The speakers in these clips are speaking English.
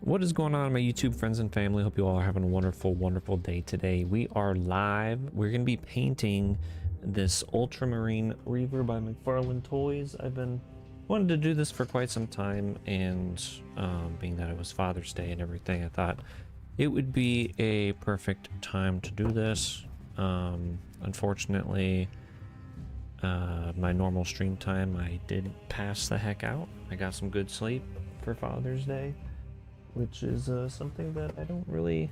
What is going on, my YouTube friends and family? Hope you all are having a wonderful, wonderful day today. We are live. We're going to be painting this Ultramarine Reiver by McFarlane Toys. I've been wanting to do this for quite some time, and being that it was Father's Day and everything, I thought it would be a perfect time to do this. Unfortunately, my normal stream time, I did pass the heck out. I got some good sleep for Father's Day, which is something that I don't really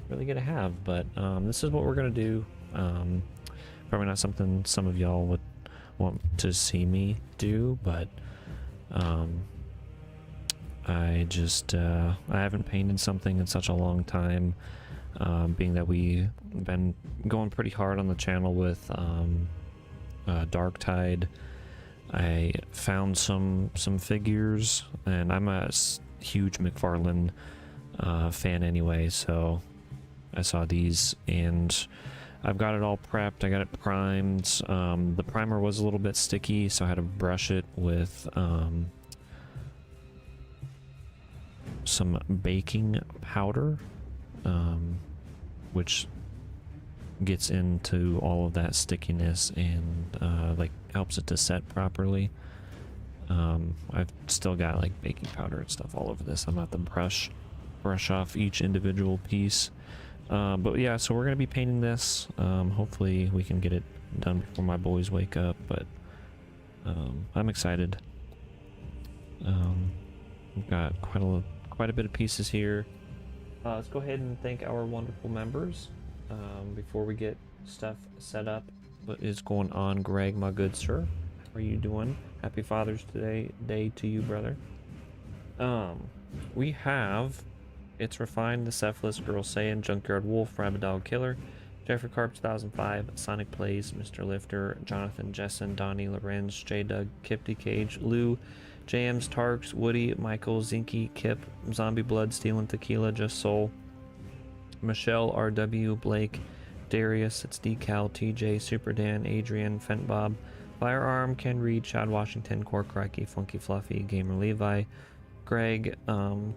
get to have, but this is what we're gonna do. Probably not something some of y'all would want to see me do, but I just I haven't painted something in such a long time, being that we've been going pretty hard on the channel with Dark Tide. I found some figures, and I'm a huge McFarlane fan anyway, so I saw these and I've got it all prepped. I got it primed. The primer was a little bit sticky, so I had to brush it with some baking powder, which gets into all of that stickiness and like helps it to set properly. I've still got like baking powder and stuff all over this. I'm about to brush off each individual piece. But yeah, so we're gonna be painting this. Hopefully we can get it done before my boys wake up, but I'm excited. We've got quite a bit of pieces here. Let's go ahead and thank our wonderful members before we get stuff set up. What is going on, Greg, my good sir? How are you doing? Happy Father's Day to you, brother. We have It's Refined, The Cephalus, Girl Saiyan, Junkyard Wolf, Rabbit Dog Killer, Jeffrey Carp 2005, Sonic Plays, Mr. Lifter, Jonathan Jessen, Donnie Lorenz, J Doug, Kipty Cage, Lou, Jams, Tarks, Woody, Michael, Zinky, Kip, Zombie Blood, Stealing Tequila, Just Soul, Michelle, RW, Blake, Darius, It's Decal, TJ, Super Dan, Adrian, Fent Bob, Firearm, Ken Reed, Chad Washington, Core Crikey, Funky Fluffy, Gamer Levi, Greg,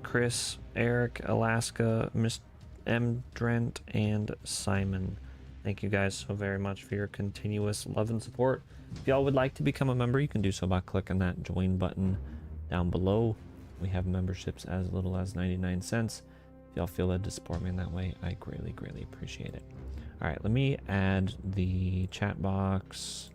Chris, Eric, Alaska, Miss M. Drent, and Simon. Thank you guys so very much for your continuous love and support. If y'all would like to become a member, you can do so by clicking that join button down below. We have memberships as little as 99 cents. If y'all feel led to support me in that way, I greatly appreciate it. All right, let me add the chat box.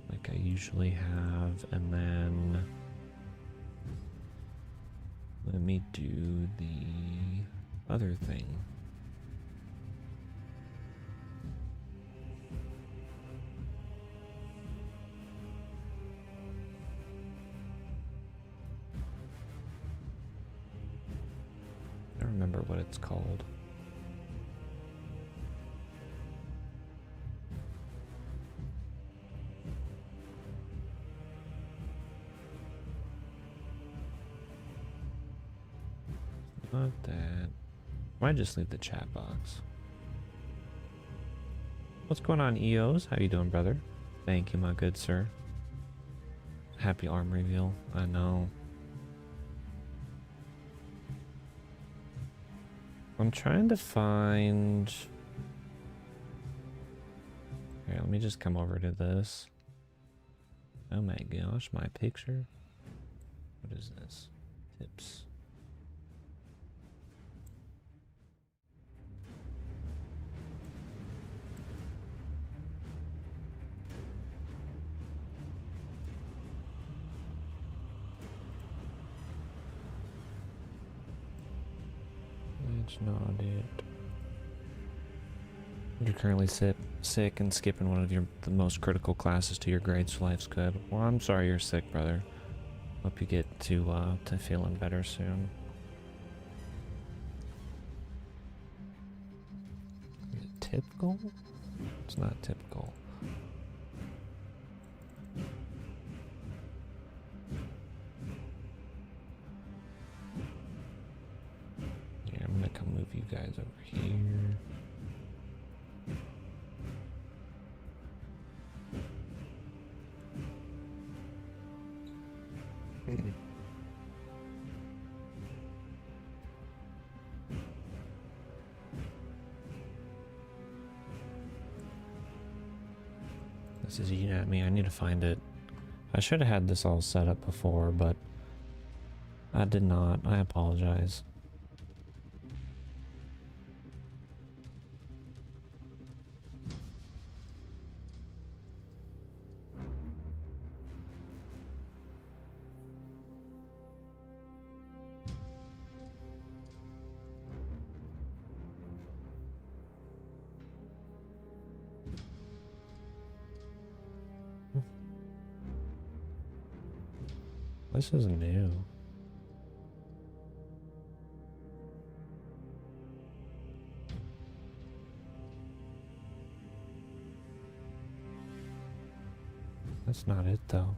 Like I usually have, and then let me do the other thing. I don't remember what it's called. Not that. Might just leave the chat box. What's going on, EOS? How you doing, brother? Thank you, my good sir. Happy arm reveal. I know. I'm trying to find... Here, let me just come over to this. Oh my gosh, my picture. What is this? Tips. That's not it. You're currently sick and skipping one of the most critical classes to your grades, so life's good. Well, I'm sorry you're sick, brother. Hope you get to feeling better soon. Is it typical? It's not typical. you guys over here. This is eating at me. I need to find it. I should have had this all set up before, but I did not. I apologize. This is new. That's not it though.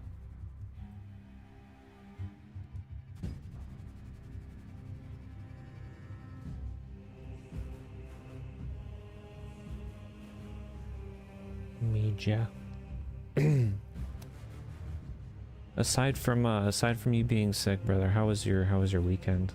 Media. Aside from you being sick, brother, how was your weekend?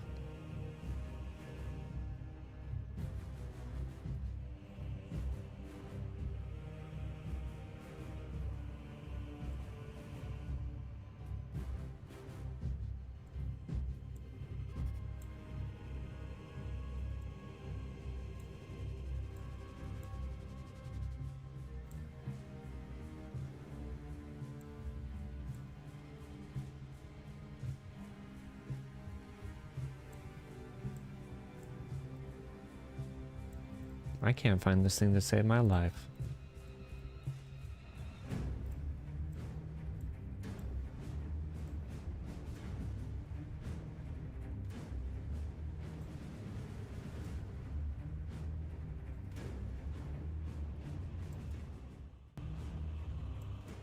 I can't find this thing to save my life.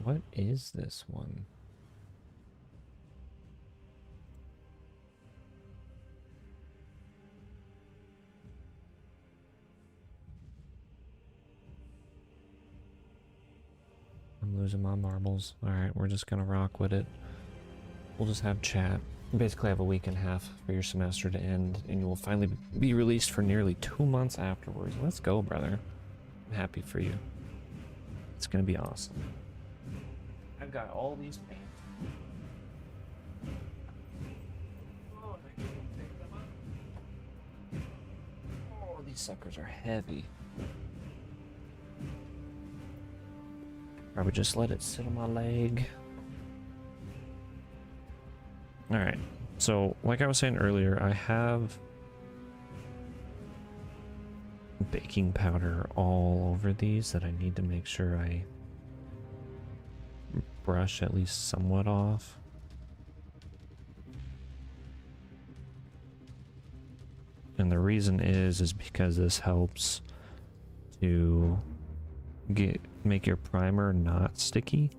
What is this one? I'm losing my marbles. Alright, we're just gonna rock with it. We'll just have chat. You basically have a week and a half for your semester to end, and you will finally be released for nearly 2 months afterwards. Let's go, brother. I'm happy for you. It's gonna be awesome. I've got all these paints. Oh, I can't even pick them up. Oh, these suckers are heavy. I would just let it sit on my leg. Alright, so like I was saying earlier, I have baking powder all over these that I need to make sure I brush at least somewhat off. And the reason is because this helps to make your primer not sticky.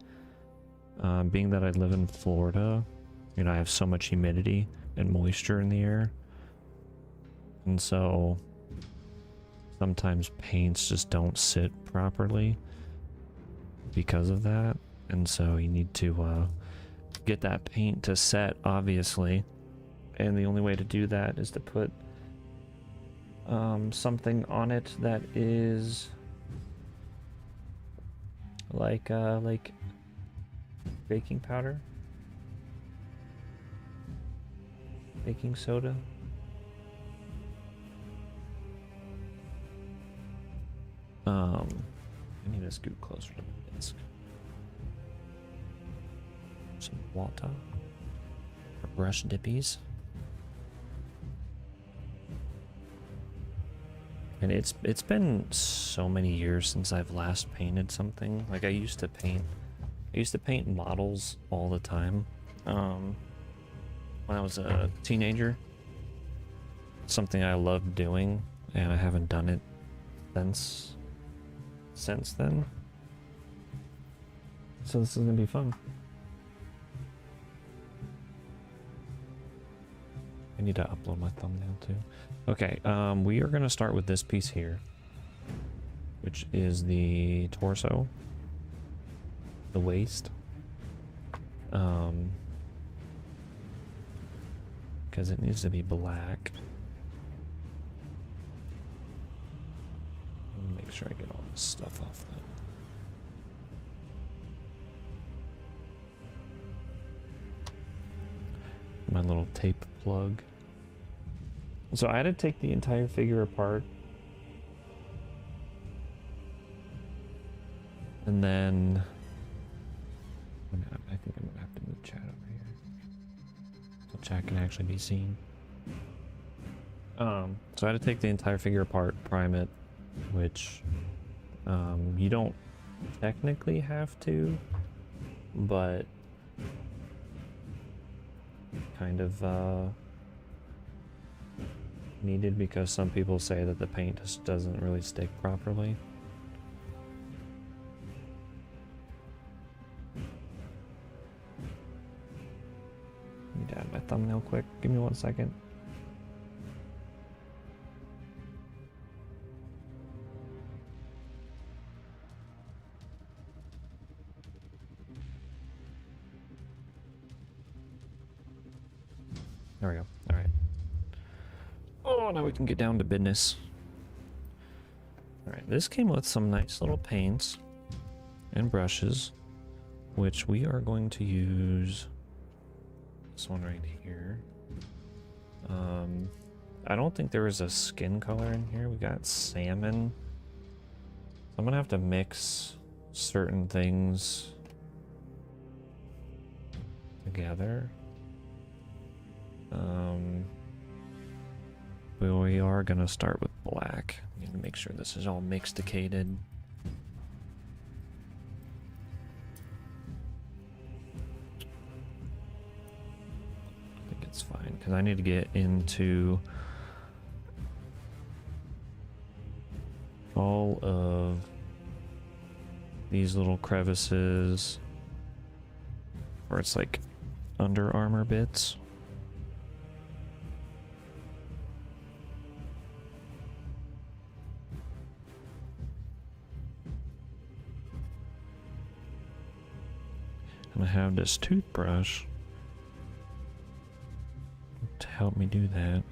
Being that I live in Florida, you know, I have so much humidity and moisture in the air, and so sometimes paints just don't sit properly because of that. And so you need to get that paint to set, obviously, and the only way to do that is to put something on it that is like baking powder, baking soda. I need to scoot closer to the desk. Some water or brush dippies. And it's been so many years since I've last painted something. Like I used to paint models all the time when I was a teenager. Something I loved doing, and I haven't done it since then. So this is gonna be fun. I need to upload my thumbnail too. Okay, we are gonna start with this piece here, which is the torso, the waist. Because it needs to be black. Let me make sure I get all this stuff off that. My little tape plug. So I had to take the entire figure apart. And then I think I'm gonna have to move chat over here so chat can actually be seen. So I had to take the entire figure apart, prime it, which you don't technically have to, but kind of needed because some people say that the paint just doesn't really stick properly. Need to add my thumbnail quick. Give me 1 second. There we go. All right. Oh, now we can get down to business. All right, this came with some nice little paints and brushes, which we are going to use. This one right here. I don't think there is a skin color in here. We got salmon. I'm gonna have to mix certain things together. But we are gonna start with black. Need to make sure this is all mixticated. I think it's fine because I need to get into all of these little crevices where it's like Under Armour bits. And I have this toothbrush to help me do that.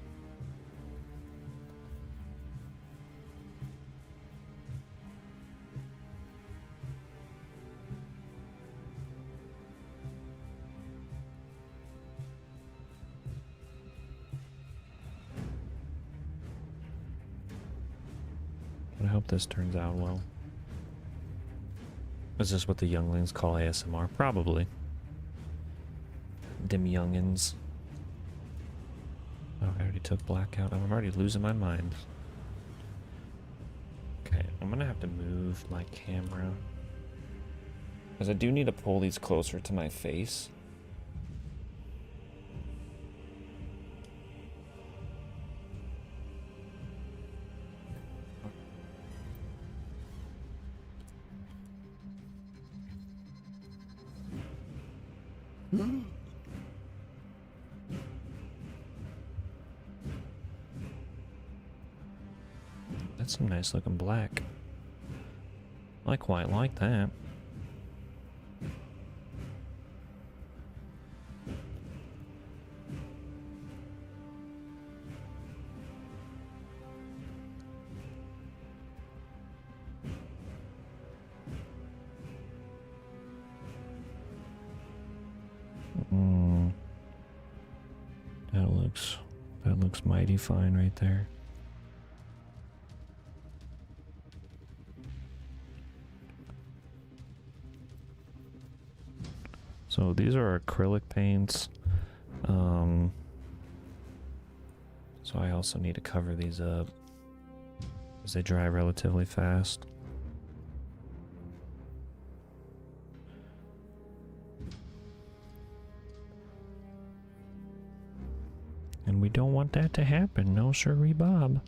I hope this turns out well. Is this what the younglings call ASMR? Probably. Dim youngins. Oh, I already took black out. I'm already losing my mind. Okay, I'm gonna have to move my camera. Because I do need to pull these closer to my face. That's some nice looking black. I quite like that. That looks mighty fine right there. So these are acrylic paints. So I also need to cover these up because they dry relatively fast. And we don't want that to happen, no sirree Bob.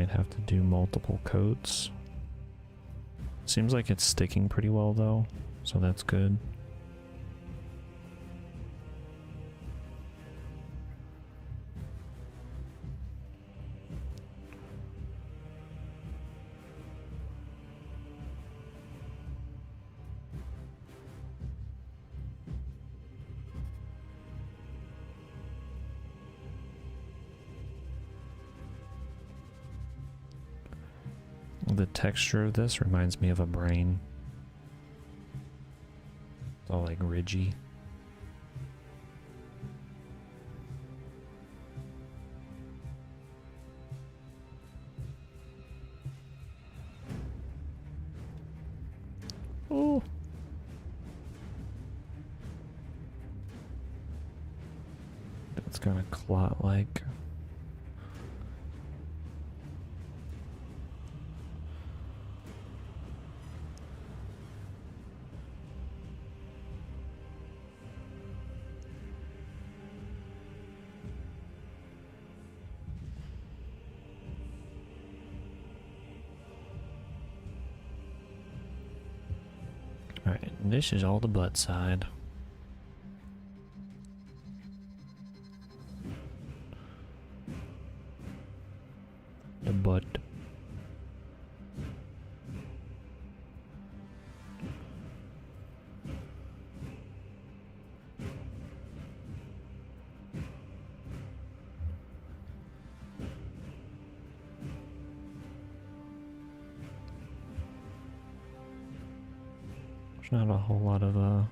might have to do multiple coats. Seems like it's sticking pretty well though, so that's good. The texture of this reminds me of a brain. It's all like ridgy. Oh. It's kind of clot-like. Alright, this is all the butt side. The butt. There's not a whole lot of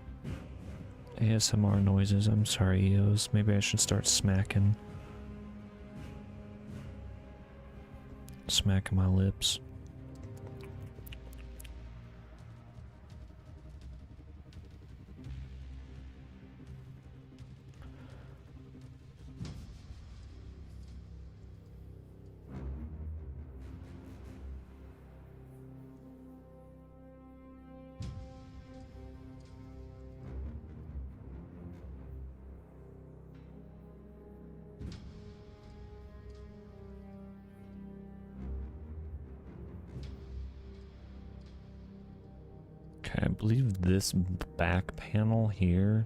ASMR noises. I'm sorry, EOS. Maybe I should start smacking my lips. I believe this back panel here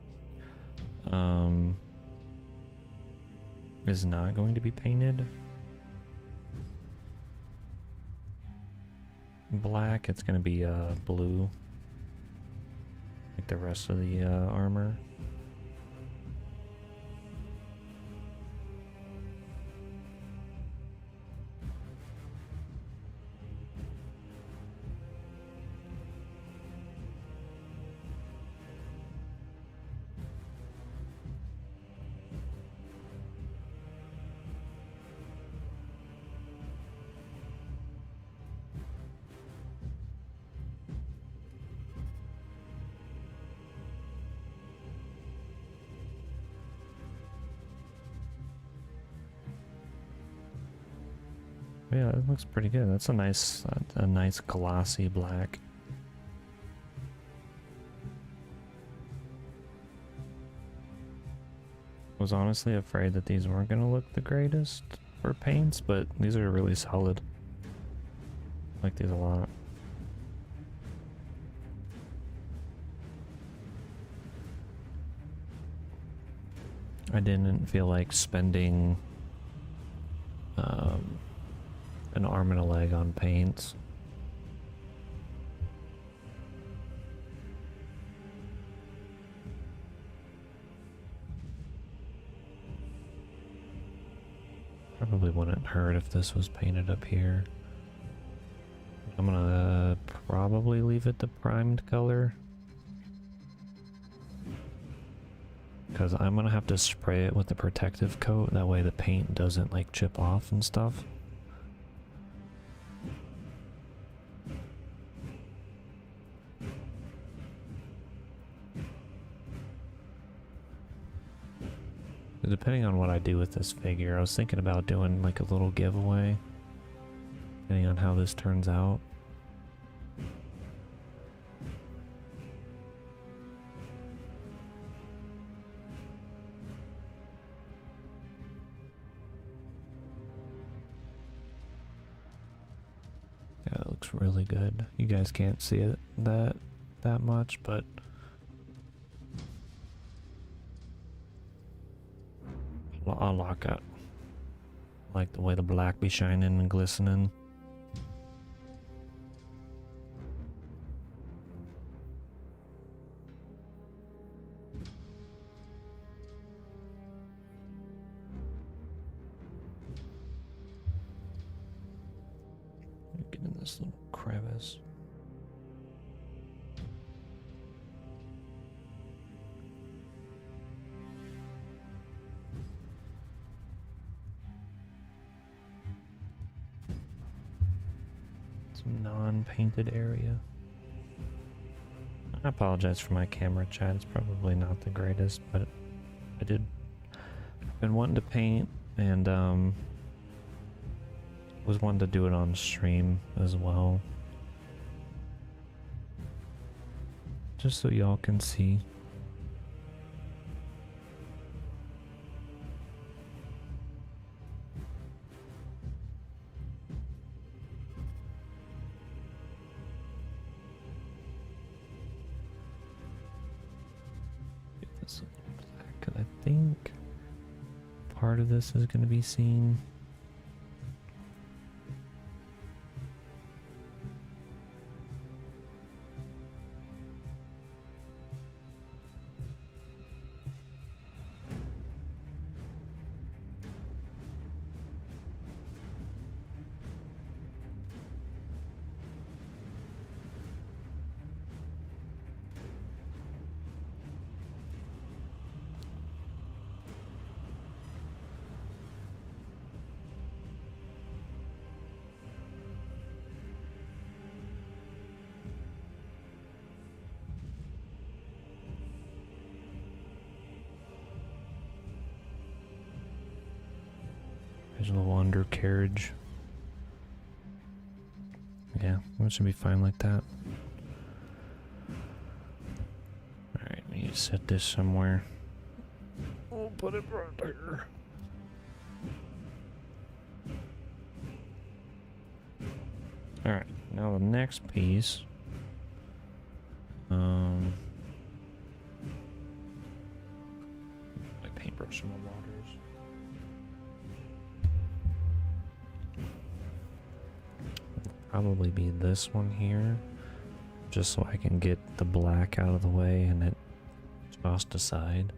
is not going to be painted black. It's going to be blue like the rest of the armor. Yeah, it looks pretty good. That's a nice glossy black. Was honestly afraid that these weren't gonna look the greatest for paints, but these are really solid. I like these a lot. I didn't feel like spending an arm and a leg on paints. Probably wouldn't hurt if this was painted up here. I'm gonna probably leave it the primed color, because I'm gonna have to spray it with the protective coat, that way the paint doesn't like chip off and stuff. Depending on what I do with this figure, I was thinking about doing like a little giveaway, depending on how this turns out. looks really good. You guys can't see it that much, but I'll lock out. Like the way the black be shining and glistening. Get in this little crevice. Some non-painted area. I apologize for my camera, chat. It's probably not the greatest, but I've been wanting to paint, and was wanting to do it on stream as well, just so y'all can see. Get this a little black, 'cause I think part of this is going to be seen. There's a little undercarriage. Yeah, it should be fine like that. Alright, we need to set this somewhere. We'll put it right there. Alright, now the next piece. My paintbrush in the waters. Probably be this one here, just so I can get the black out of the way and it tossed aside.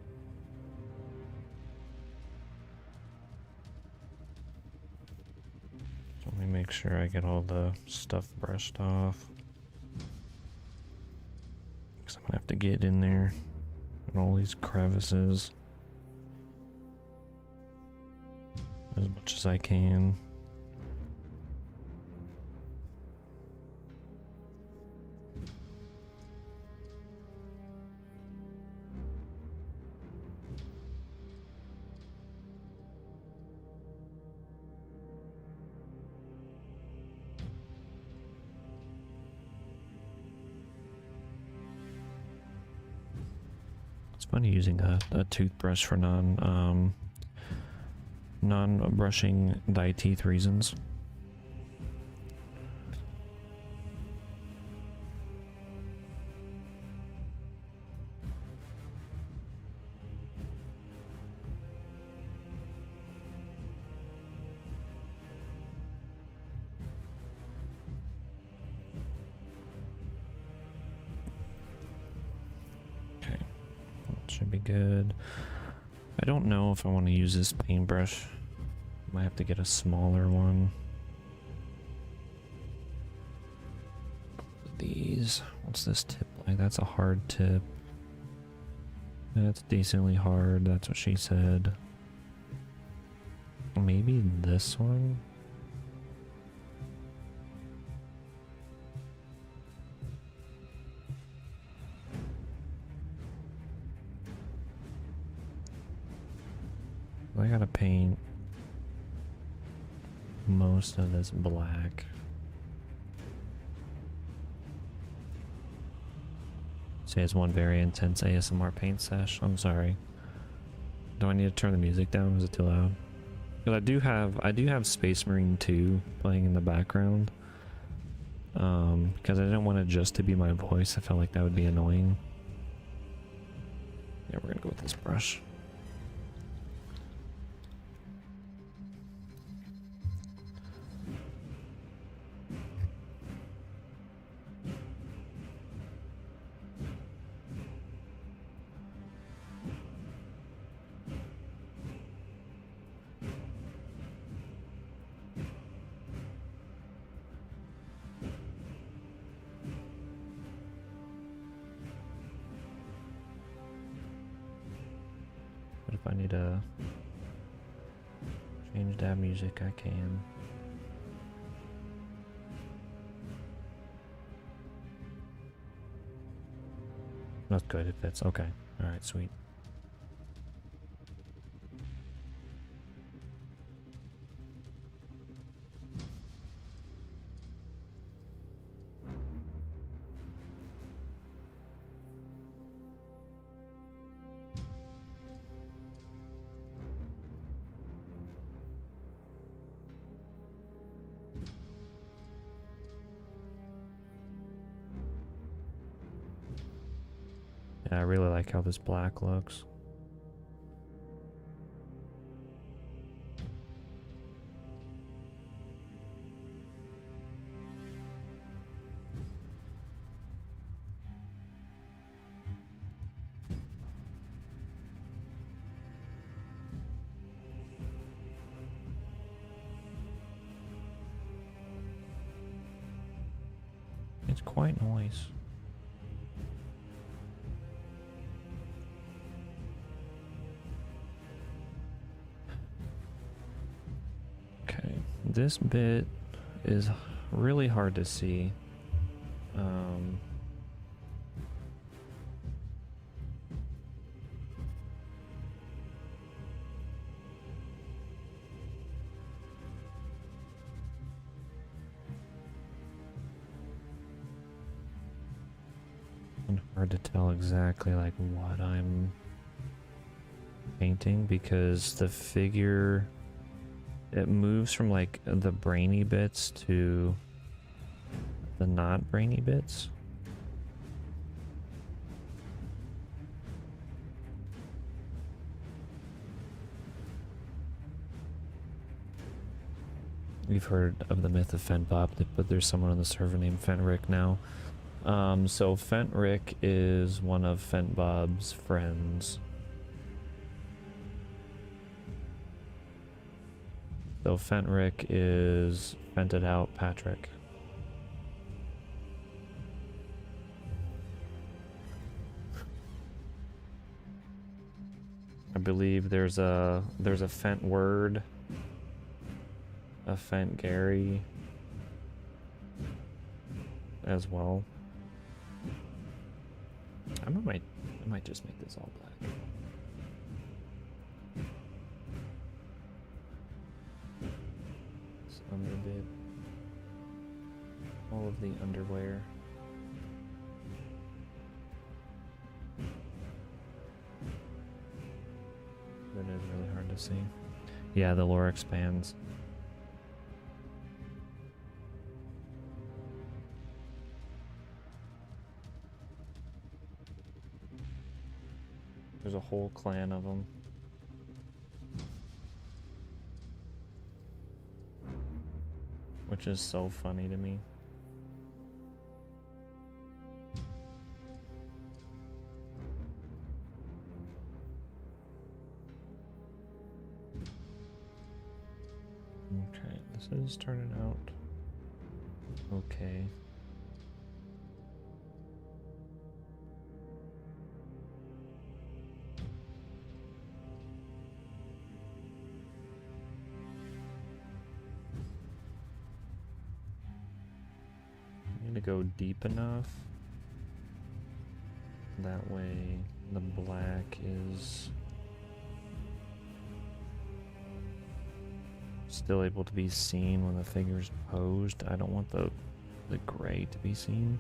So let me make sure I get all the stuff brushed off, because I'm gonna have to get in there and all these crevices as much as I can. Funny using a toothbrush for non-brushing thy teeth reasons. Should be good. I don't know if I want to use this paintbrush. Might have to get a smaller one. These. What's this tip like? That's a hard tip. That's decently hard. That's what she said. Maybe this one? I gotta paint most of this black. Say it's one very intense ASMR paint sesh. I'm sorry. Do I need to turn the music down? Is it too loud? Because I do have Space Marine 2 playing in the background. Because I didn't want it just to be my voice. I felt like that would be annoying. Yeah, we're gonna go with this brush. But if I need to change that music, I can. That's good, it fits. Okay. Alright, sweet. Yeah, I really like how this black looks. It's quite nice. Okay, this bit is really hard to see. And hard to tell exactly like what I'm painting because the figure, it moves from like the brainy bits to the not brainy bits. We've heard of the myth of Fentbob, but there's someone on the server named Fenric now. So Fenric is one of Fentbob's friends. So Fenric is Fented Out Patrick. I believe there's a Fent Word, a Fent Gary as well. I might just make this all black. This underbit, all of the underwear. That is really hard to see. Yeah, the lore expands. There's a whole clan of them. Which is so funny to me. Okay, this is turning out okay. I'm gonna go deep enough. That way the black is still able to be seen when the figure's posed. I don't want the gray to be seen.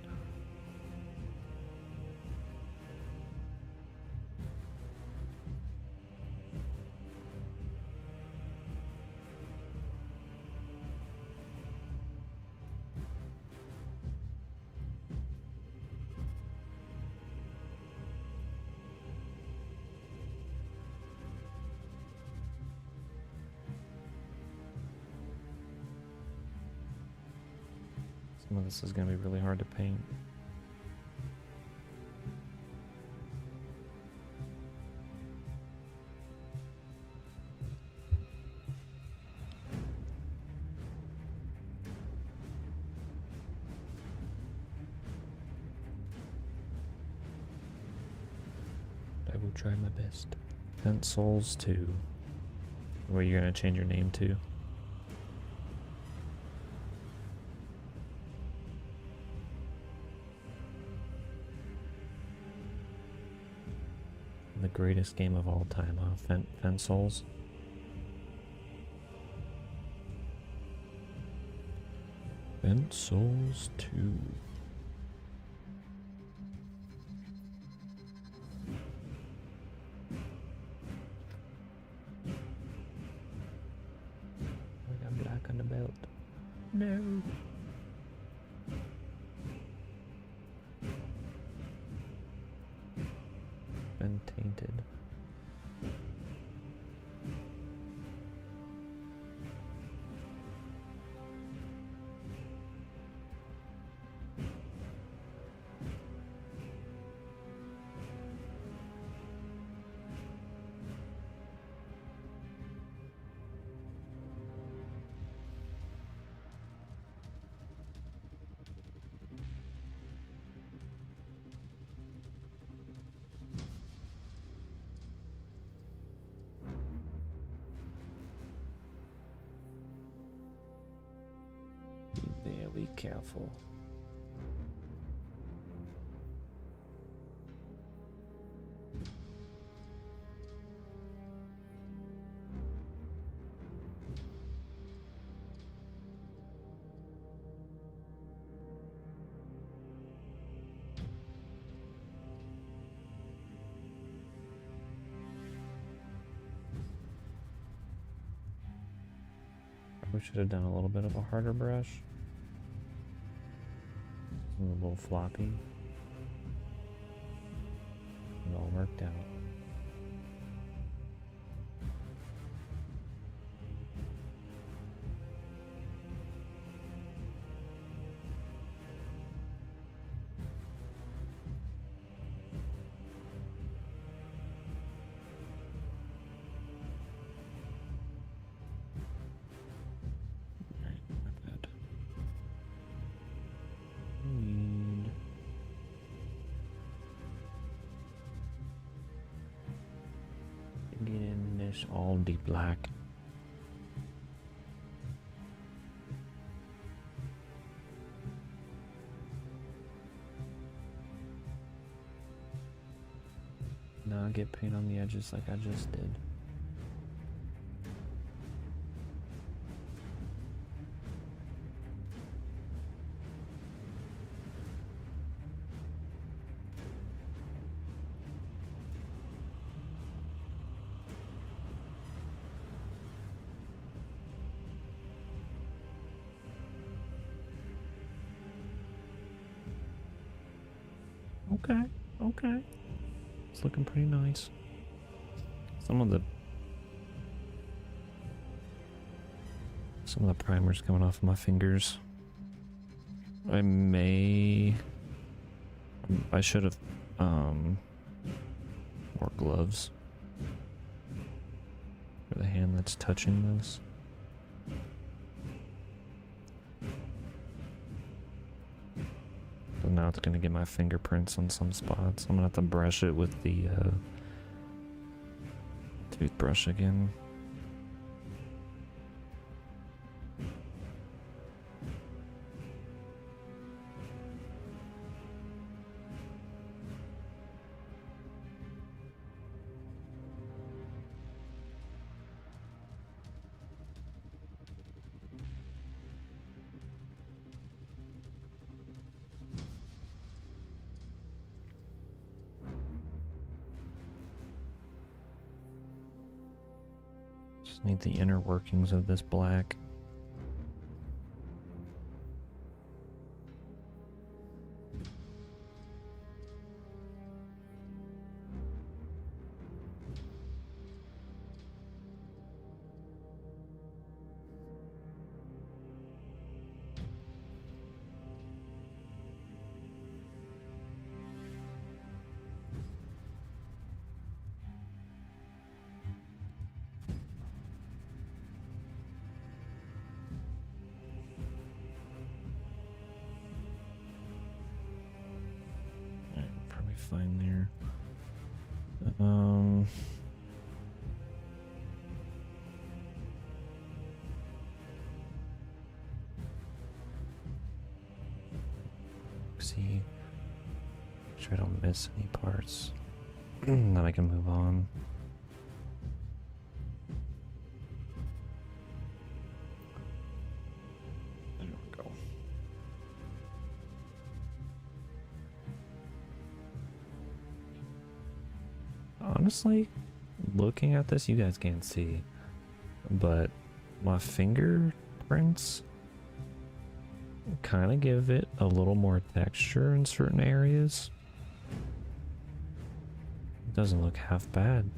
Some of this is going to be really hard to paint. I will try my best. Pencils 2. What are you going to change your name to? The greatest game of all time, huh? Pencils. Pencils 2. I got black on the belt. No. Been tainted. Be very careful. We should have done a little bit of a harder brush. A little floppy. It all worked out. Get in this all deep black. Now I get paint on the edges like I just did. Okay. It's looking pretty nice. Some of the primer's coming off my fingers. I should have wore gloves for the hand that's touching this. Now it's gonna get my fingerprints on some spots. I'm gonna have to brush it with the toothbrush again. Just need the inner workings of this black. fine there. See, make sure I don't miss any parts. Then I can move on. There we go. Honestly, looking at this, you guys can't see, but my fingerprints kind of give it a little more texture in certain areas. It doesn't look half bad.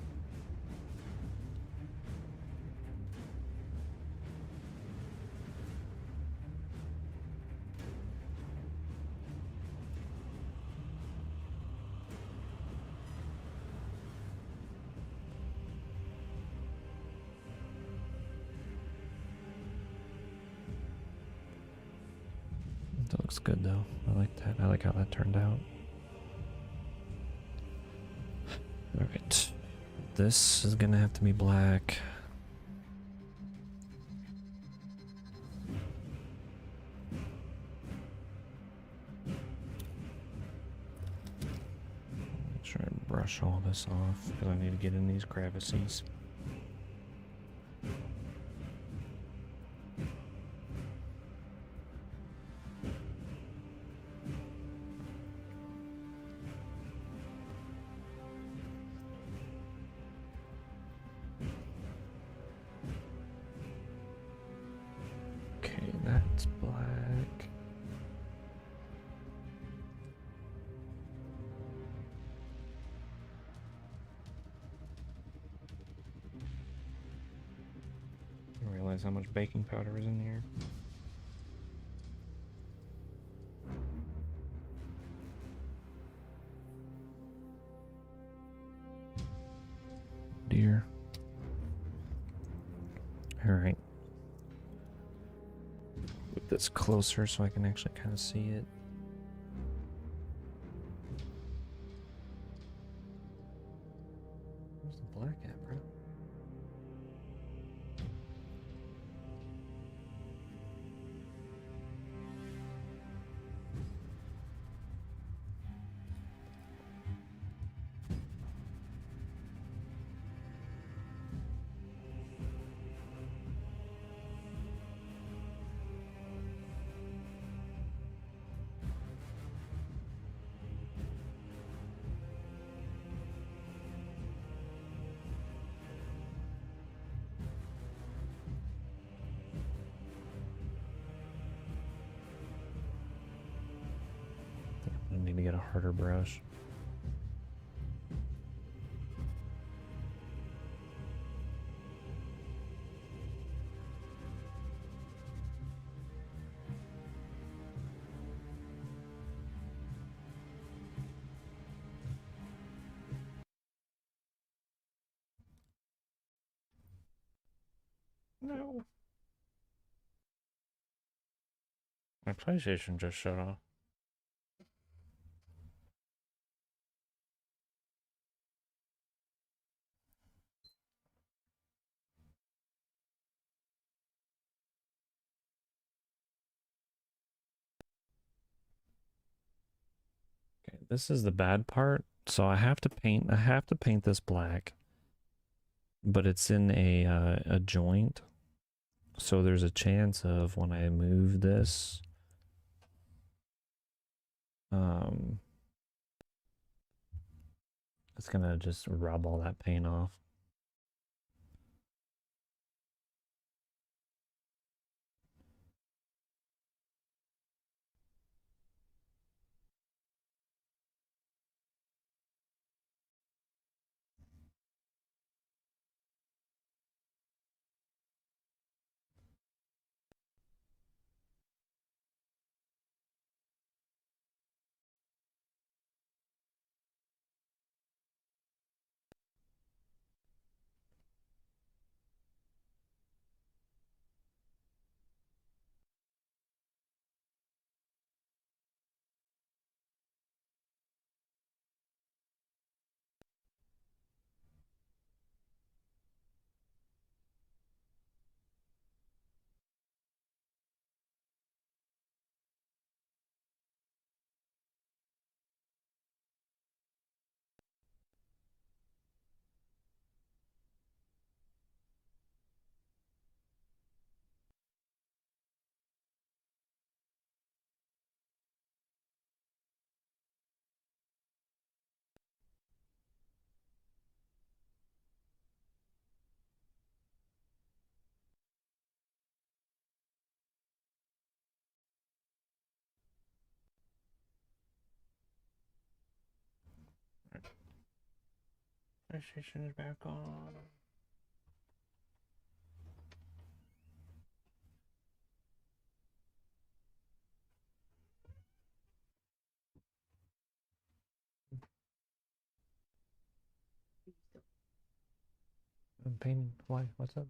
That looks good though. I like that. I like how that turned out. Alright. This is gonna have to be black. Make sure I brush all this off because I need to get in these crevices. That's black. I realize how much baking powder is in here. Dear. All right. Move this closer so I can actually kind of see it. Where's the black at, bro? I need to get a harder brush. No. My PlayStation just shut off. Okay, this is the bad part. So I have to paint this black, but it's in a joint. So there's a chance of when I move this, it's gonna just rub all that paint off. PlayStation is back on. I'm painting. Why? What's up?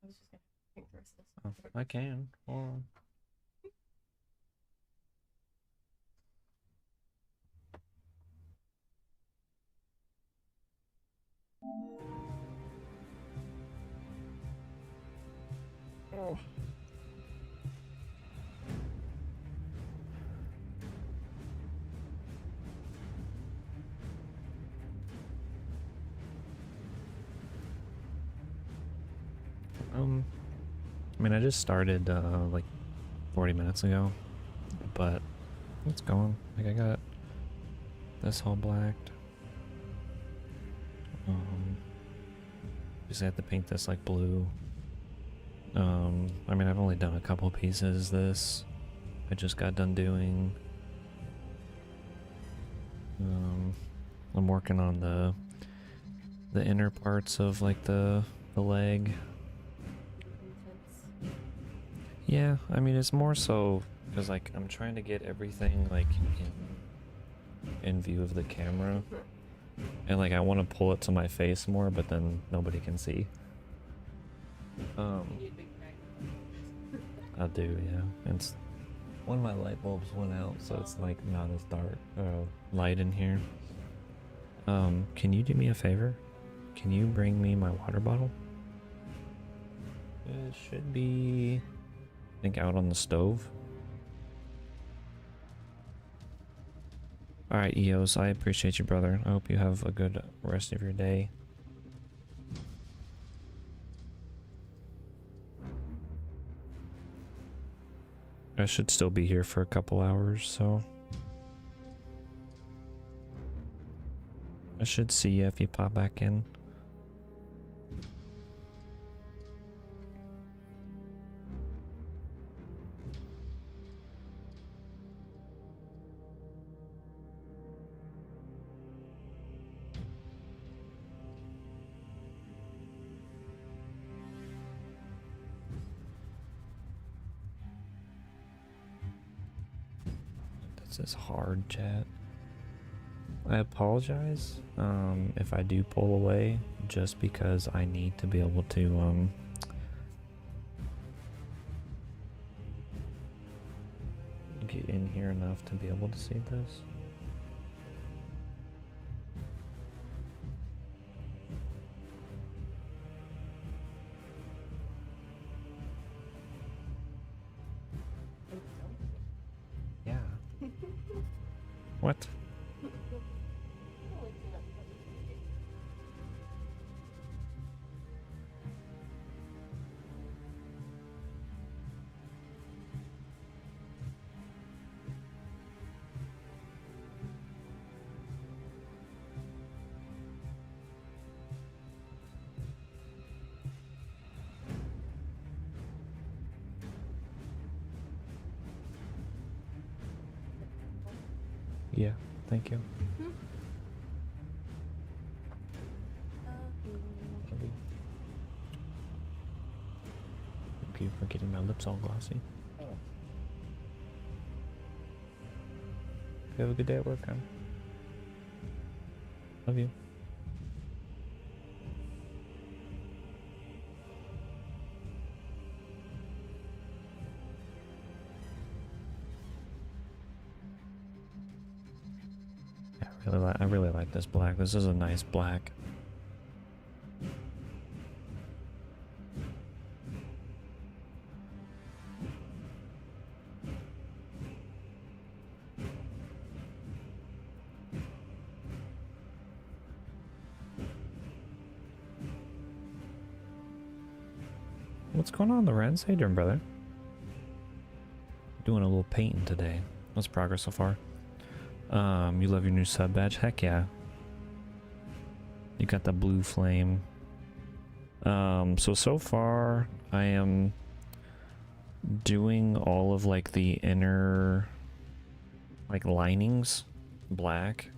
I was just gonna paint the rest of this. Oh, I can. Hold on. Oh. I mean, I just started like 40 minutes ago, but it's going. Like, I got this all blacked. Just have to paint this like blue. I mean, I've only done a couple pieces. This I just got done doing. I'm working on the inner parts of like the leg. Yeah, I mean, it's more so because like I'm trying to get everything like in view of the camera, and like I want to pull it to my face more, but then nobody can see. I do, yeah. It's one of my light bulbs went out, so it's like not as dark light in here. Can you do me a favor? Can you bring me my water bottle? It should be, I think, out on the stove. Alright, EOS, I appreciate you, brother. I hope you have a good rest of your day. I should still be here for a couple hours, so I should see you if you pop back in. This is hard, chat. I apologize if I do pull away, just because I need to be able to get in here enough to be able to see this. Yeah. What? Yeah, thank you. Thank you for getting my lips all glossy. Have a good day at work, huh? Love you. Yeah, I really like this black. This is a nice black. What's going on, Lorenz? How you doing, brother? Doing a little painting today. What's progress so far? You love your new sub badge? Heck yeah. You got the blue flame. So far I am doing all of like the inner like linings black.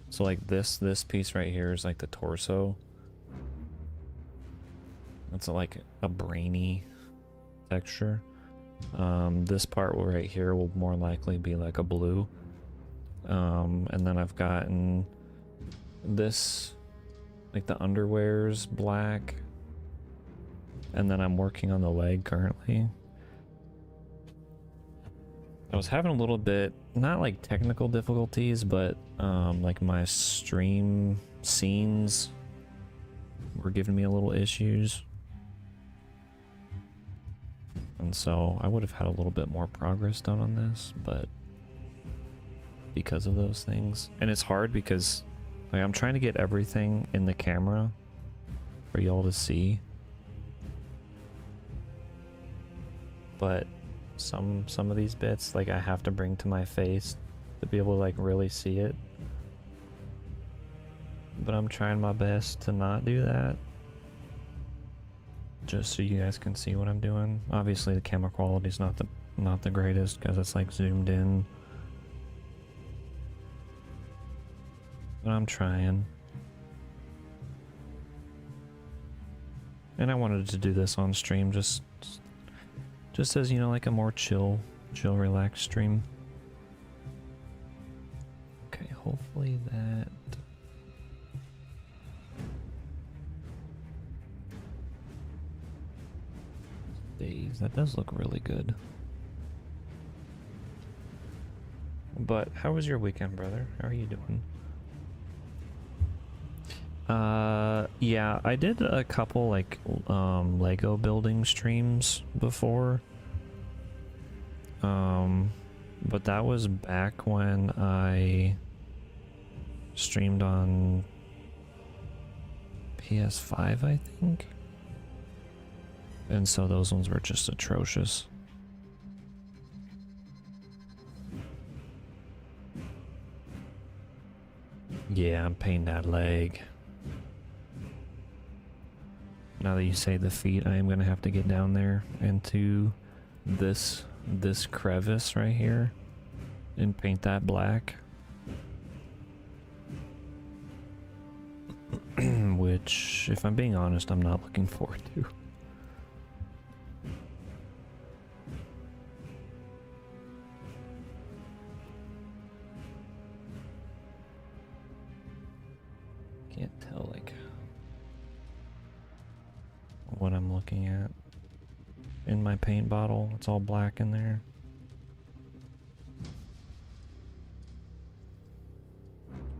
So like this piece right here is like the torso. It's like a brainy texture. This part right here will more likely be like a blue. And then I've gotten this, like the underwear's black. And then I'm working on the leg currently. I was having a little bit, not like technical difficulties, but like my stream scenes were giving me a little issues. And so I would have had a little bit more progress done on this, but because of those things. And it's hard because like, I'm trying to get everything in the camera for y'all to see. But some of these bits, like I have to bring to my face to be able to like really see it. But I'm trying my best to not do that. Just so you guys can see what I'm doing. Obviously the camera quality is not the greatest because it's like zoomed in. But I'm trying. And I wanted to do this on stream just as, you know, like a more chill, relaxed stream. Okay, hopefully that... Days, that does look really good. But how was your weekend, brother? How are you doing? Yeah, I did a couple like Lego building streams before. But that was back when I streamed on PS5, I think. And so those ones were just atrocious. Yeah, I'm painting that leg. Now that you say the feet, I am gonna have to get down there into this crevice right here and paint that black. Which, if I'm being honest, I'm not looking forward to. Can't tell like what I'm looking at in my paint bottle. It's all black in there.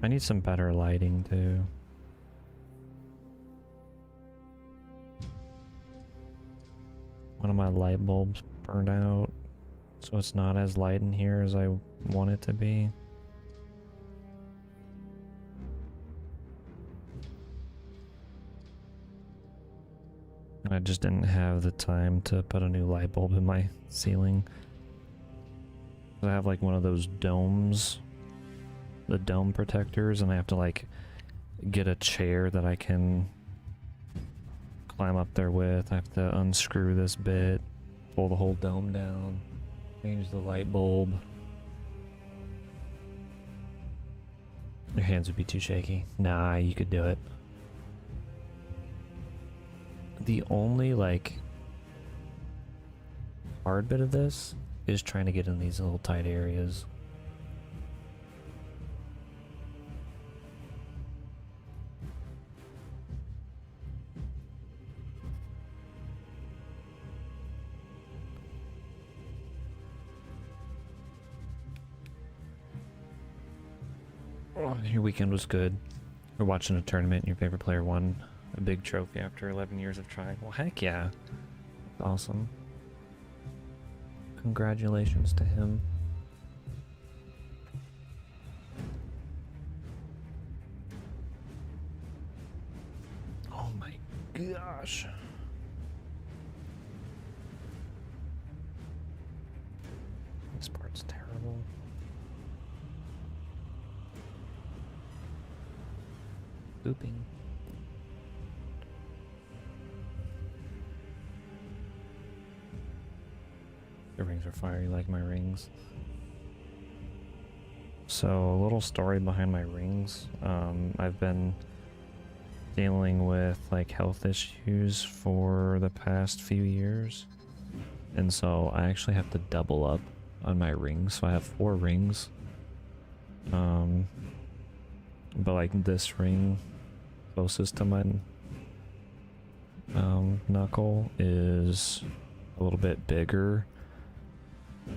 I need some better lighting too. One of my light bulbs burned out, so it's not as light in here as I want it to be. I just didn't have the time to put a new light bulb in my ceiling. I have like one of those domes, the dome protectors, and I have to like get a chair that I can climb up there with. I have to unscrew this bit, pull the whole dome down, change the light bulb. Your hands would be too shaky. Nah, you could do it. The only like hard bit of this is trying to get in these little tight areas. Oh, your weekend was good. We're watching a tournament and your favorite player won a big trophy after 11 years of trying. Well, heck yeah. Awesome. Congratulations to him. Oh my gosh. This part's terrible. Booping. Your rings are fire, you like my rings. So, a little story behind my rings. I've been dealing with like health issues for the past few years. And so I actually have to double up on my rings. So I have 4 rings. But like this ring closest to my knuckle is a little bit bigger.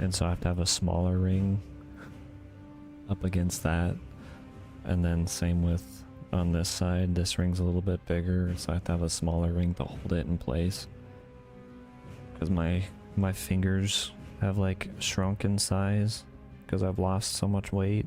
And so I have to have a smaller ring up against that. And then same with on this side, this ring's a little bit bigger, so I have to have a smaller ring to hold it in place. Because my fingers have like shrunk in size because I've lost so much weight.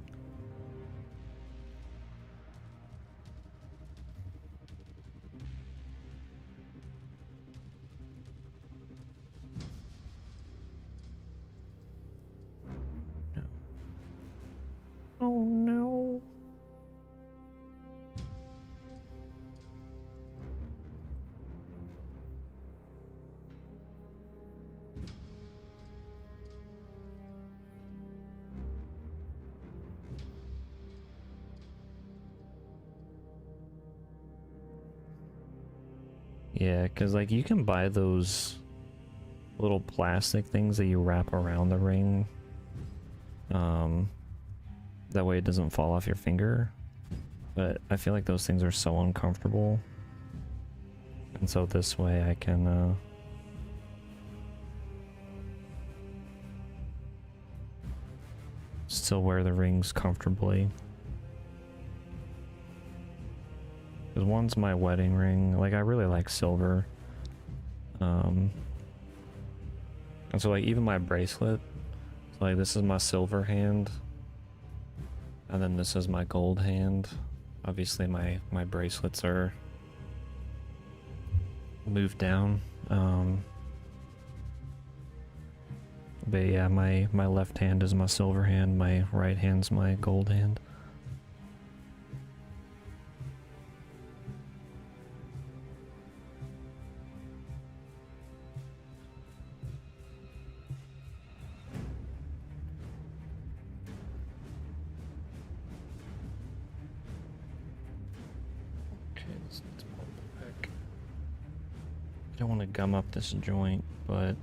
Oh no. Yeah, because like you can buy those little plastic things that you wrap around the ring. That way it doesn't fall off your finger. But I feel like those things are so uncomfortable. And so this way I can still wear the rings comfortably. Because one's my wedding ring. Like I really like silver. And so like even my bracelet, so like this is my silver hand. And then this is my gold hand. Obviously my bracelets are moved down. But yeah, my left hand is my silver hand, my right hand's my gold hand. I don't want to gum up this joint, but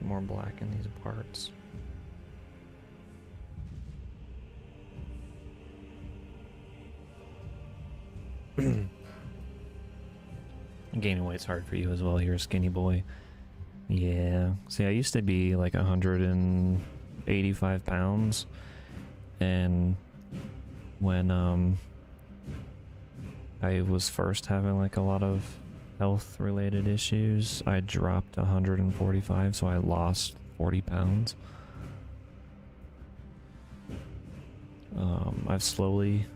more black in these parts. Gaining weight's hard for you as well. You're a skinny boy. Yeah. See, I used to be like 185 pounds, and when I was first having like a lot of health related issues, I dropped 145, so I lost 40 pounds. I've slowly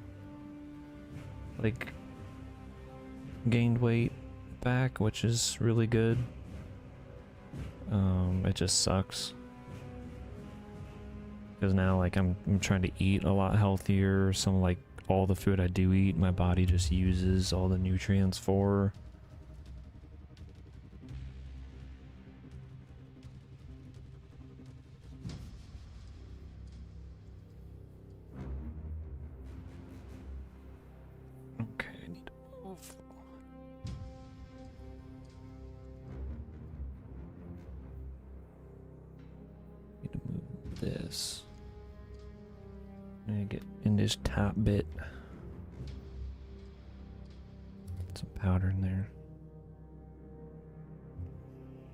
like gained weight back, which is really good. It just sucks because now like I'm trying to eat a lot healthier. Some like all the food I do eat, my body just uses all the nutrients for. Okay, I need to move. Need to move this. I need to get in this top bit. Some powder in there.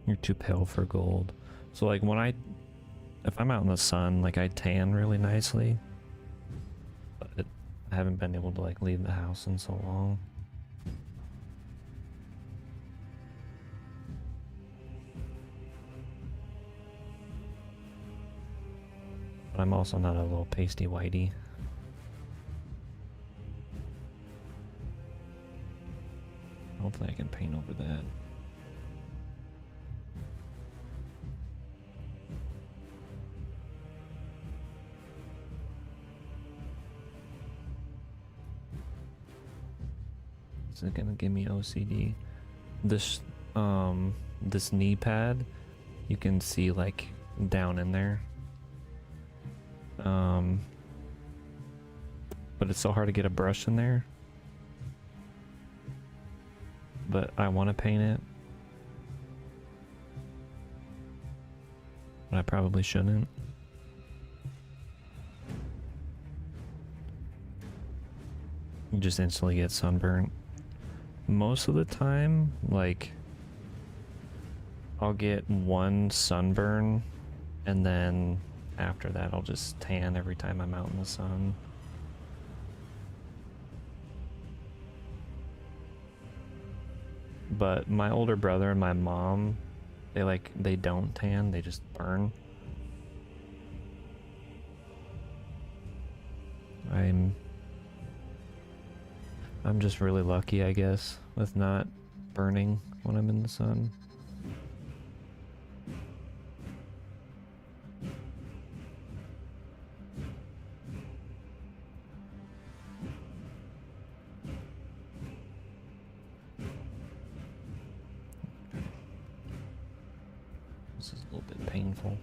You're too pale for gold. So like when if I'm out in the sun, like I tan really nicely. But I haven't been able to like leave the house in so long. But I'm also not a little pasty whitey. Hopefully I can paint over that. Is it gonna give me OCD? This knee pad, you can see like down in there. But it's so hard to get a brush in there. But I want to paint it. But I probably shouldn't. You just instantly get sunburnt. Most of the time, like, I'll get one sunburn, and then after that I'll just tan every time I'm out in the sun. But my older brother and my mom, they don't tan, they just burn. I'm just really lucky, I guess, with not burning when I'm in the sun. This is a little bit painful.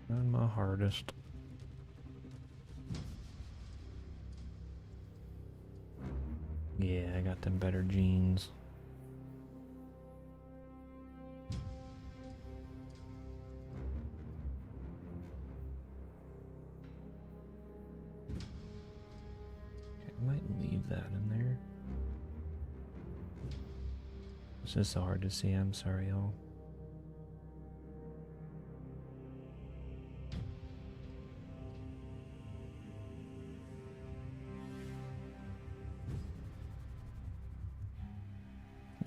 Not my hardest. Yeah, I got them better jeans. Okay, I might leave that in there. It's just so hard to see, I'm sorry, y'all.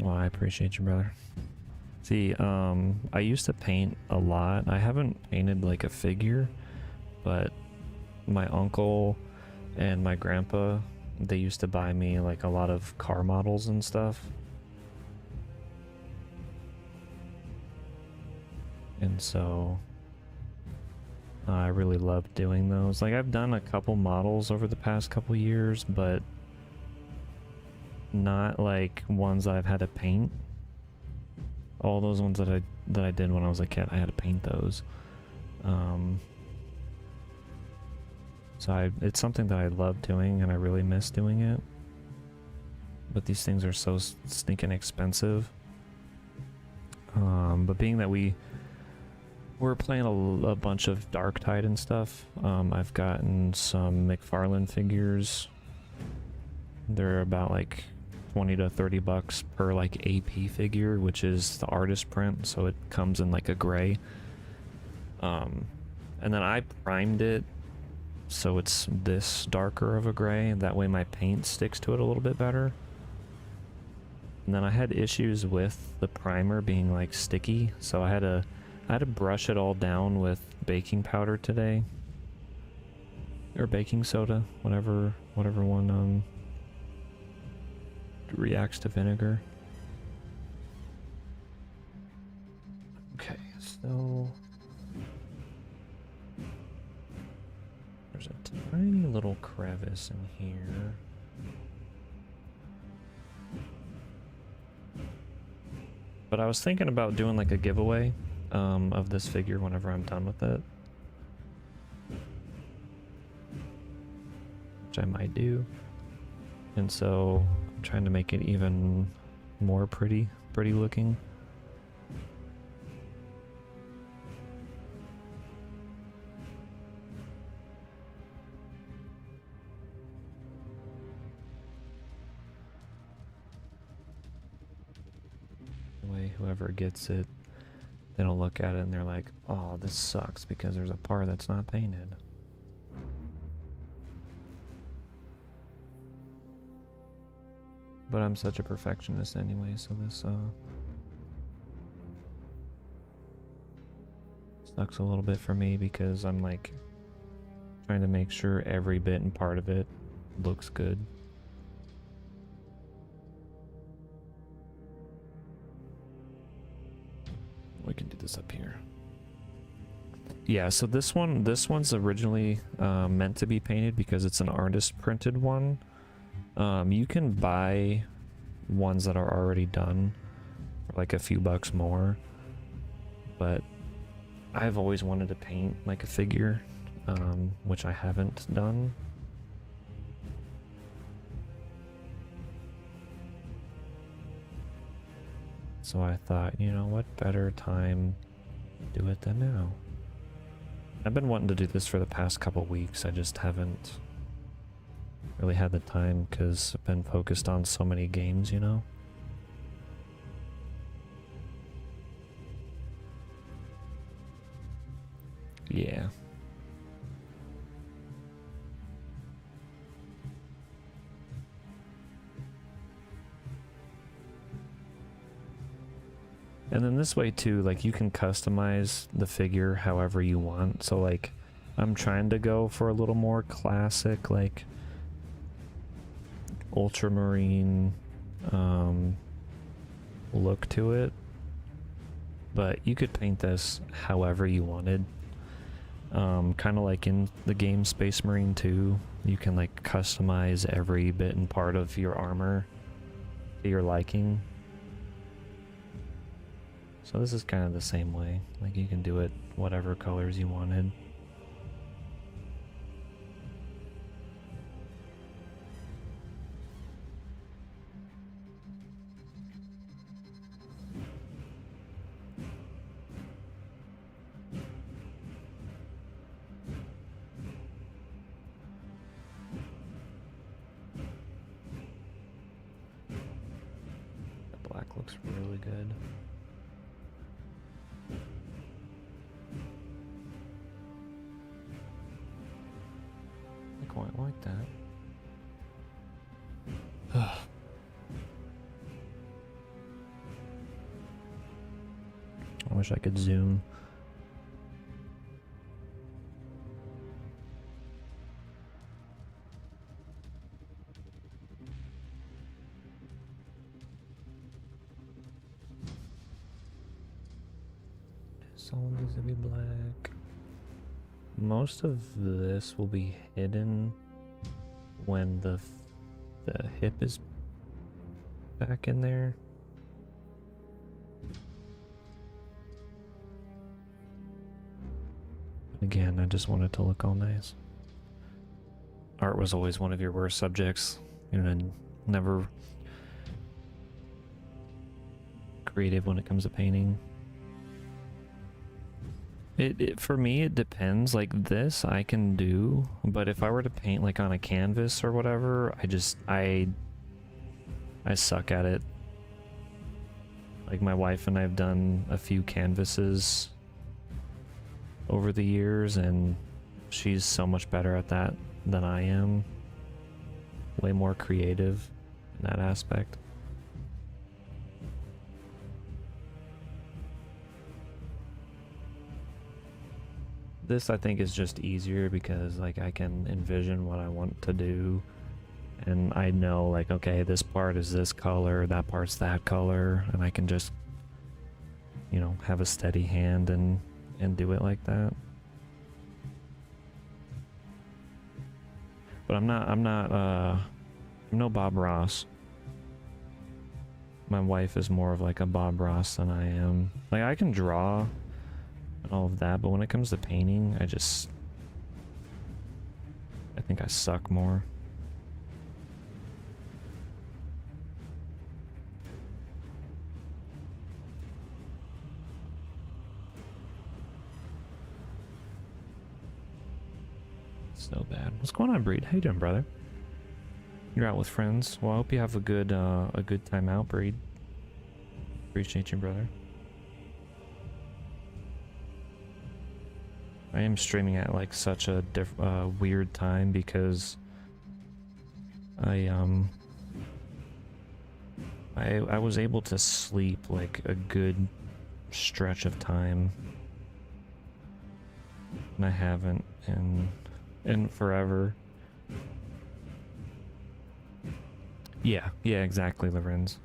Well, I appreciate you, brother. See, I used to paint a lot. I haven't painted like a figure, but my uncle and my grandpa, they used to buy me like a lot of car models and stuff. And so I really loved doing those. Like, I've done a couple models over the past couple years, but not like ones I've had to paint. All those ones that I did when I was a kid, I had to paint those. So it's something that I love doing, and I really miss doing it. But these things are so stinking expensive. But being that we're playing a bunch of Darktide and stuff, I've gotten some McFarlane figures. They're about like 20 to 30 bucks per like AP figure, which is the artist print, so it comes in like a gray. And then I primed it so it's this darker of a gray, that way my paint sticks to it a little bit better. And then I had issues with the primer being like sticky, so I had to brush it all down with baking powder today, or baking soda, whatever one reacts to vinegar. Okay, so there's a tiny little crevice in here. But I was thinking about doing like a giveaway of this figure whenever I'm done with it, which I might do. And so I'm trying to make it even more pretty looking. Way whoever gets it, they don't look at it and they're like, oh, this sucks because there's a part that's not painted. But I'm such a perfectionist anyway, so this sucks a little bit for me, because I'm like trying to make sure every bit and part of it looks good. can do this up here. Yeah, so this one's originally meant to be painted because it's an artist printed one. You can buy ones that are already done for like a few bucks more, but I've always wanted to paint like a figure, which I haven't done. So I thought, you know what better time to do it than now. I've been wanting to do this for the past couple weeks. I just haven't really had the time because I've been focused on so many games, you know? Yeah. And then this way too, like you can customize the figure however you want. So like I'm trying to go for a little more classic, like Ultramarine look to it. But you could paint this however you wanted. Kind of like in the game Space Marine 2, you can like customize every bit and part of your armor to your liking. So this is kind of the same way, like you can do it whatever colors you wanted. The black looks really good. Quite like that. I wish I could zoom. This all needs to be black. Most of this will be hidden when the hip is back in there. Again, I just want it to look all nice. Art was always one of your worst subjects, you know, never creative when it comes to painting. For me, it depends. Like this I can do, but if I were to paint like on a canvas or whatever, I suck at it. Like my wife and I have done a few canvases over the years and she's so much better at that than I am. Way more creative in that aspect. This I think is just easier because like I can envision what I want to do and I know like, okay, this part is this color, that part's that color, and I can just, you know, have a steady hand and do it like that. But I'm no Bob Ross. My wife is more of like a Bob Ross than I am. Like I can draw and all of that, but when it comes to painting, I think I suck more. So bad. What's going on, Breed? How you doing, brother? You're out with friends. Well, I hope you have a good time out, Breed. Appreciate you, brother. I am streaming at like such a weird time because I was able to sleep like a good stretch of time, and I haven't in forever. Yeah, exactly, Lorenz.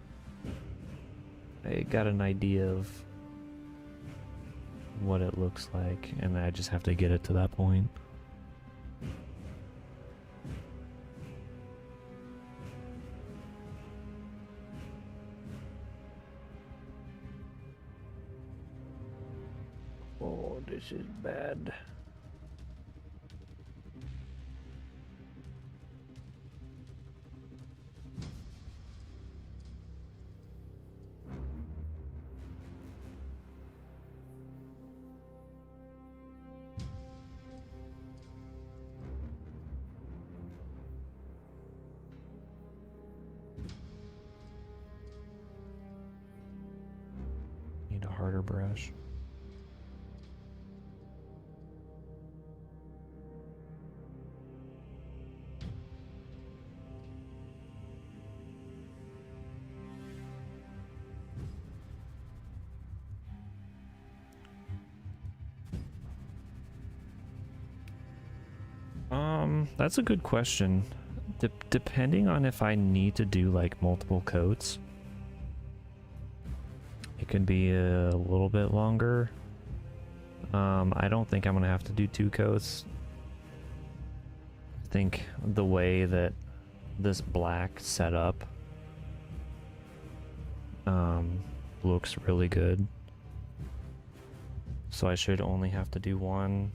I got an idea of what it looks like, and I just have to get it to that point. Oh, this is bad. Need a harder brush. That's a good question. Depending on if I need to do like multiple coats, it could be a little bit longer. I don't think I'm gonna have to do 2 coats. I think the way that this black setup looks really good, so I should only have to do 1,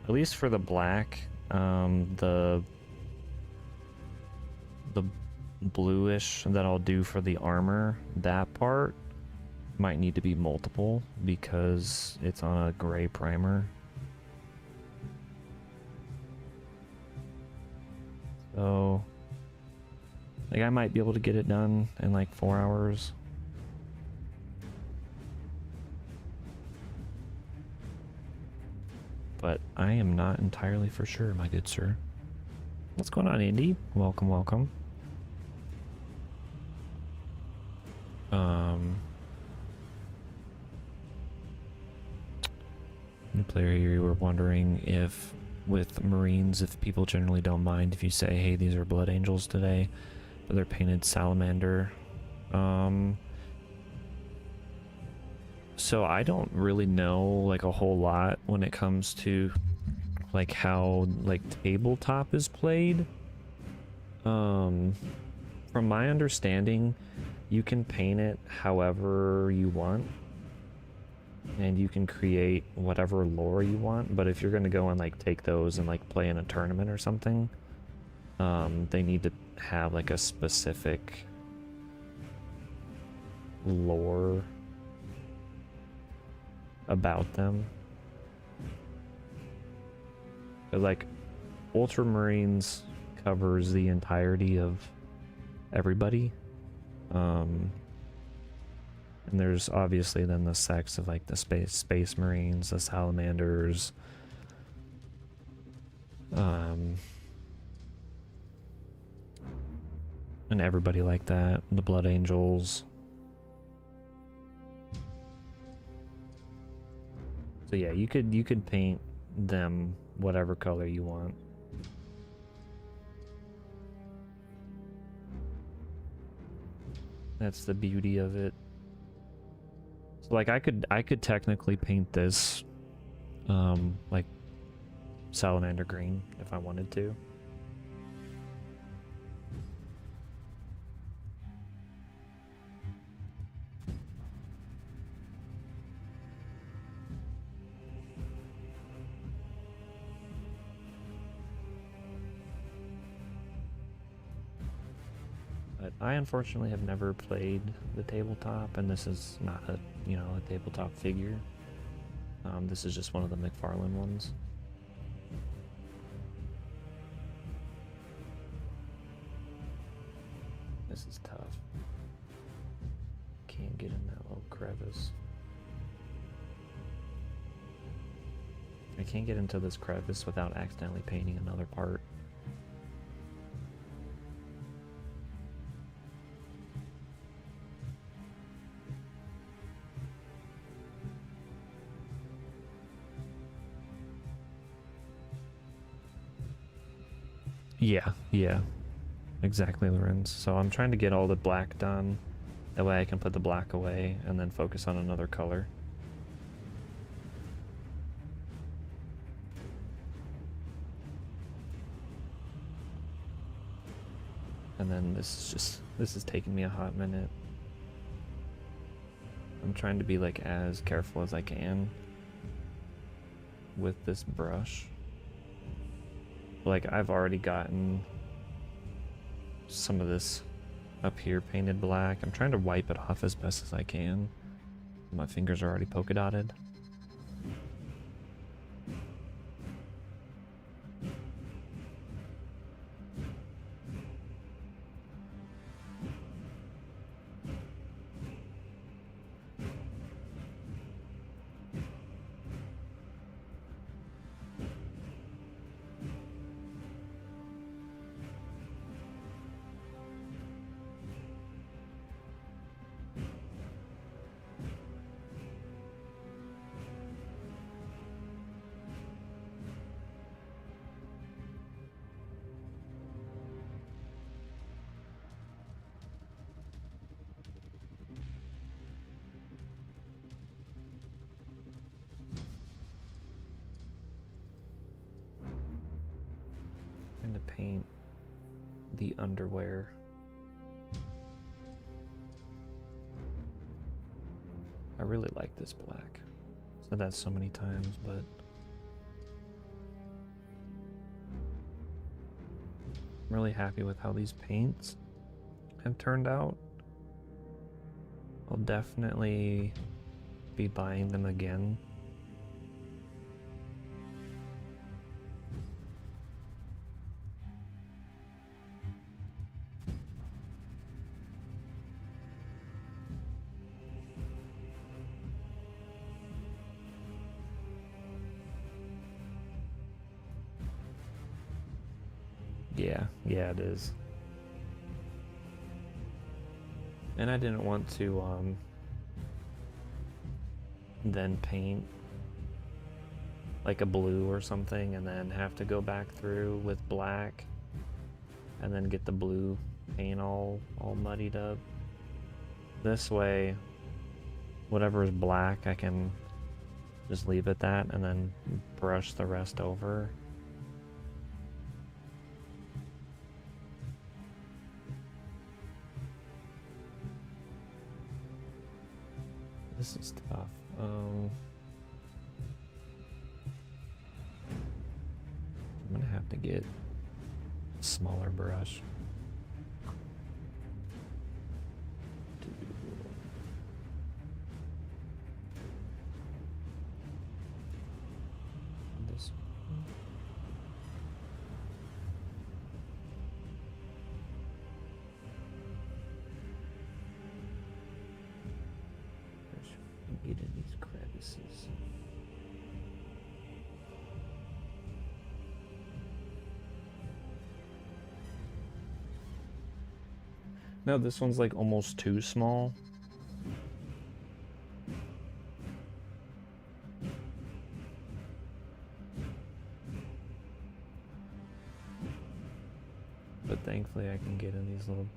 at least for the black. The bluish that I'll do for the armor, that part might need to be multiple because it's on a gray primer. So like I might be able to get it done in like 4 hours. But I am not entirely for sure, my good sir. What's going on, Indy? Welcome, welcome. New player here, you were wondering if with Marines, if people generally don't mind if you say, hey, these are Blood Angels today, but they're painted salamander. So I don't really know like a whole lot when it comes to like how like tabletop is played. From my understanding, you can paint it however you want, and you can create whatever lore you want, but if you're gonna go and like take those and like play in a tournament or something, they need to have like a specific lore about them. Like Ultramarines covers the entirety of everybody, and there's obviously then the sects of like the space marines, the salamanders, and everybody like that, the blood angels. So yeah, you could paint them whatever color you want. That's the beauty of it. So like I could technically paint this like salamander green if I wanted to. But I unfortunately have never played the tabletop, and this is not a, you know, a tabletop figure. This is just one of the McFarlane ones. This is tough. Can't get in that little crevice. I can't get into this crevice without accidentally painting another part. Yeah, exactly, Lorenz. So I'm trying to get all the black done. That way I can put the black away and then focus on another color. and then this is taking me a hot minute. I'm trying to be like as careful as I can with this brush. Like I've already gotten some of this up here painted black. I'm trying to wipe it off as best as I can. My fingers are already polka dotted. To paint the underwear. I really like this black. Said that so many times, but I'm really happy with how these paints have turned out. I'll definitely be buying them again. Yeah, it is. And I didn't want to then paint like a blue or something and then have to go back through with black and then get the blue paint all muddied up. This way, whatever is black, I can just leave it that and then brush the rest over. This is tough. I'm gonna have to get a smaller brush. This one. Get in these crevices. No, this one's like almost too small. But thankfully I can get in these little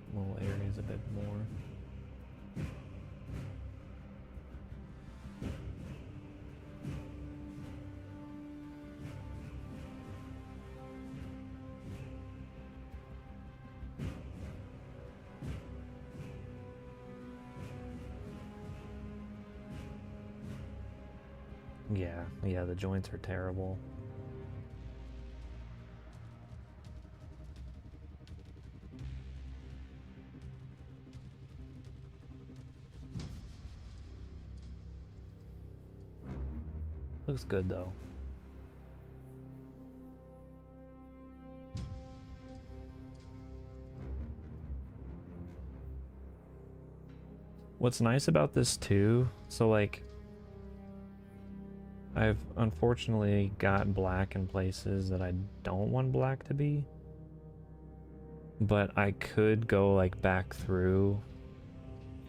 areas a bit more. Yeah, the joints are terrible. Looks good though. What's nice about this too, so like I've unfortunately got black in places that I don't want black to be, but I could go like back through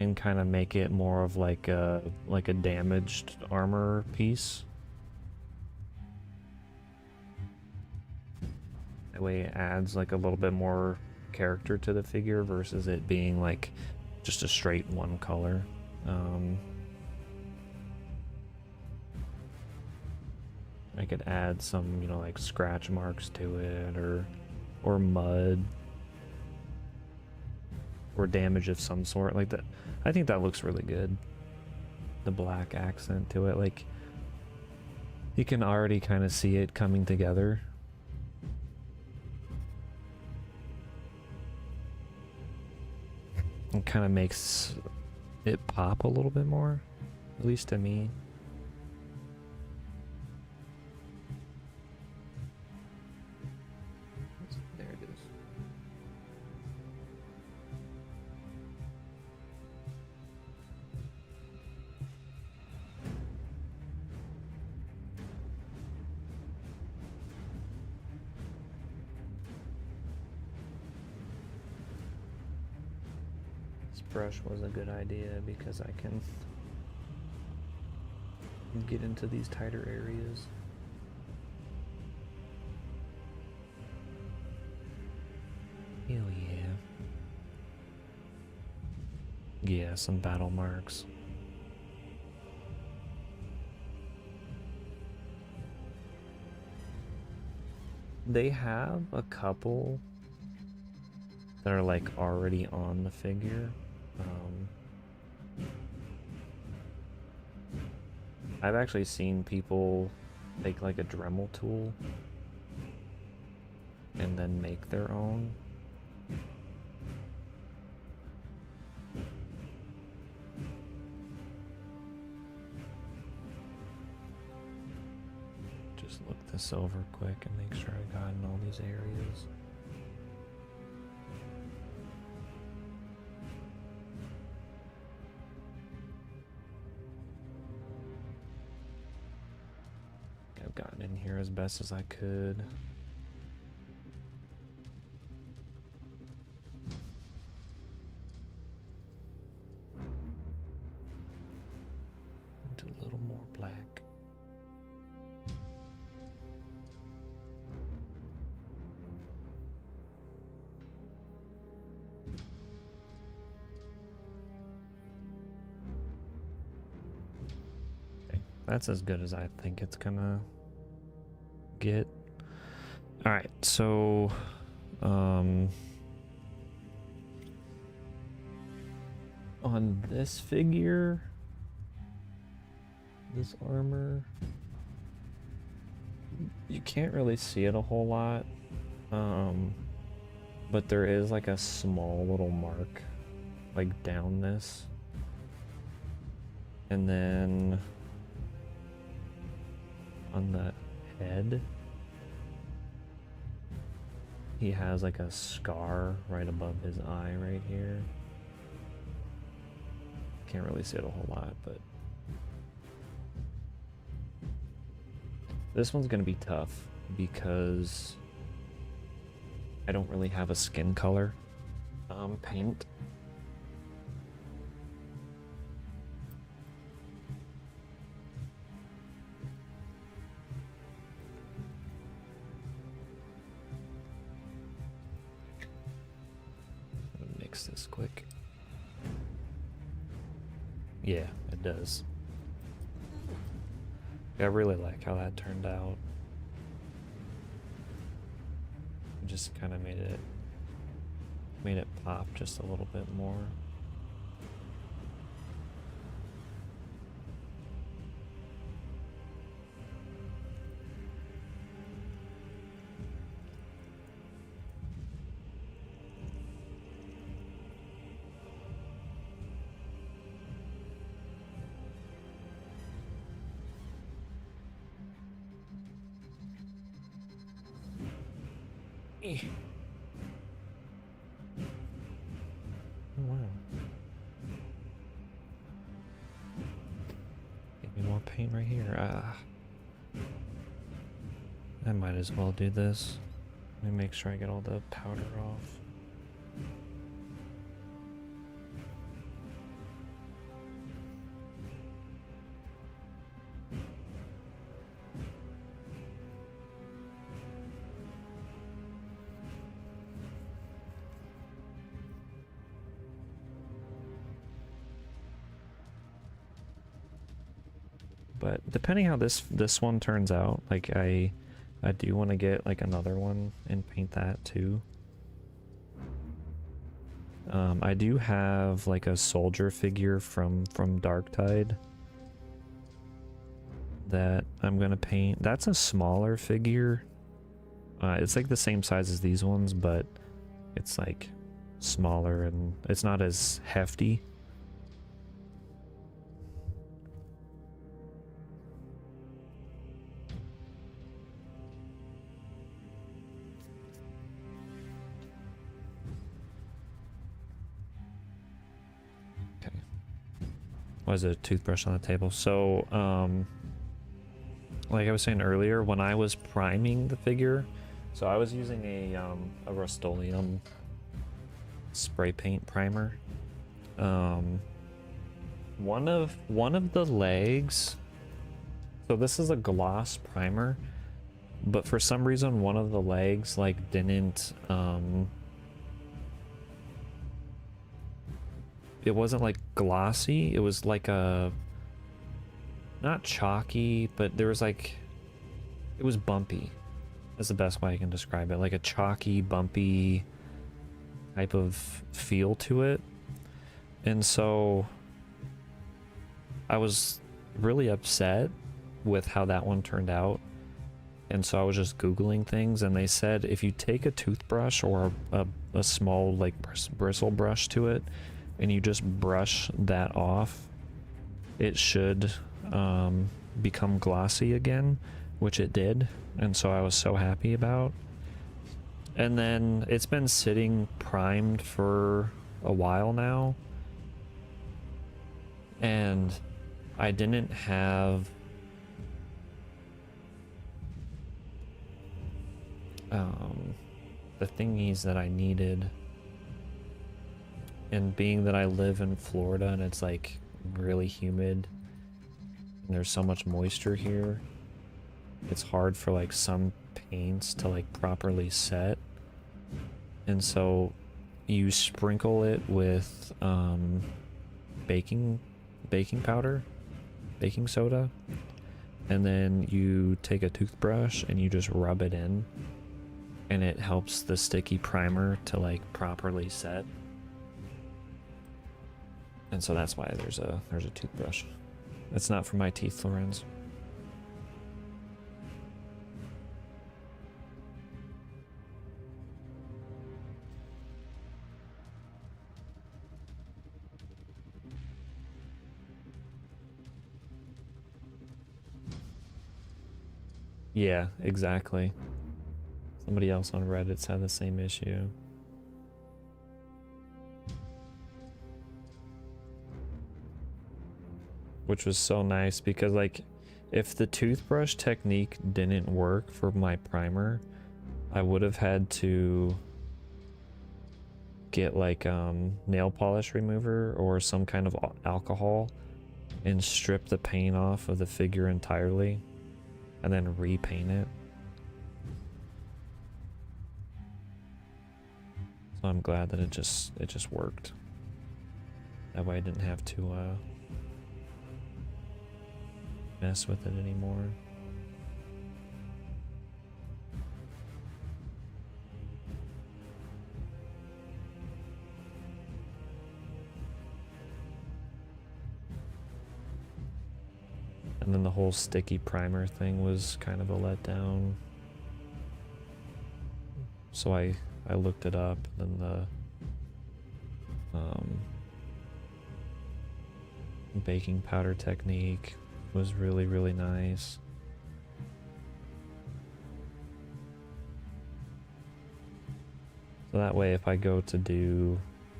and kind of make it more of like a damaged armor piece. That way it adds like a little bit more character to the figure versus it being like just a straight one color. I could add some, you know, like scratch marks to it or mud. or damage of some sort like that. I think that looks really good. The black accent to it, like you can already kind of see it coming together. It kind of makes it pop a little bit more, at least to me. There it is. This brush was a good idea because I can get into these tighter areas. Hell yeah. Yeah, some battle marks. They have a couple that are like already on the figure. I've actually seen people take like a Dremel tool and then make their own. Just look this over quick and make sure I got in all these areas. I've gotten in here as best as I could. Into a little more black. Okay, that's as good as I think it's gonna get. All right, so on this figure, this armor, you can't really see it a whole lot, but there is like a small little mark like down this, and then on the head he has like a scar right above his eye right here. Can't really see it a whole lot, but this one's gonna be tough because I don't really have a skin color paint. Mix this quick. Yeah, it does. I really like how that turned out. It just kind of made it pop just a little bit more. Oh, wow. Give me more paint right here. I might as well do this. Let me make sure I get all the powder off. But depending how this one turns out, like I do want to get like another one and paint that too. I do have like a soldier figure from Darktide that I'm gonna paint. That's a smaller figure. It's like the same size as these ones, but it's like smaller and it's not as hefty. Okay. Why is there a toothbrush on the table? So, like I was saying earlier, when I was priming the figure, so I was using a Rust-Oleum spray paint primer. One of the legs, so this is a gloss primer, but for some reason one of the legs like didn't it wasn't like glossy, it was like a, not chalky, but there was like, it was bumpy. That's the best way I can describe it. Like a chalky, bumpy type of feel to it. And so I was really upset with how that one turned out. And so I was just Googling things, and they said if you take a toothbrush or a small like bristle brush to it, and you just brush that off, it should become glossy again, which it did, and so I was so happy about. And then it's been sitting primed for a while now, and I didn't have the thingies that I needed. And being that I live in Florida and it's like really humid and there's so much moisture here, it's hard for like some paints to like properly set. And so you sprinkle it with baking powder, baking soda, and then you take a toothbrush and you just rub it in, and it helps the sticky primer to like properly set. And so that's why there's a toothbrush. It's not for my teeth, Lorenz. Yeah, exactly. Somebody else on Reddit's had the same issue. Which was so nice because like if the toothbrush technique didn't work for my primer, I would have had to get like nail polish remover or some kind of alcohol and strip the paint off of the figure entirely and then repaint it. So I'm glad that it just worked. That way I didn't have to mess with it anymore. And then the whole sticky primer thing was kind of a letdown. So I looked it up, and then the baking powder technique was really, really nice. So that way if I go to do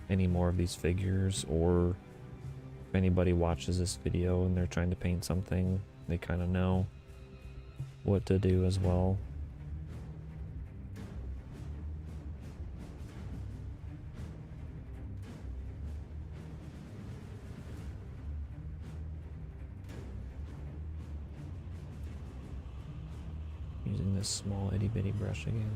any more of these figures, or if anybody watches this video and they're trying to paint something, they kind of know what to do as well. Using this small itty bitty brush again.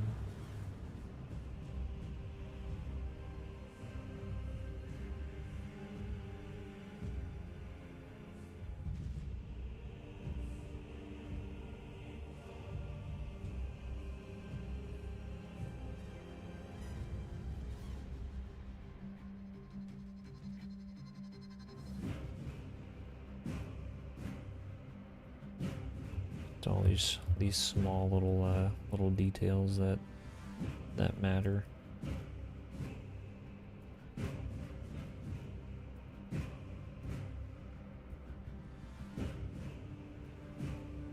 It's all these small little details that matter.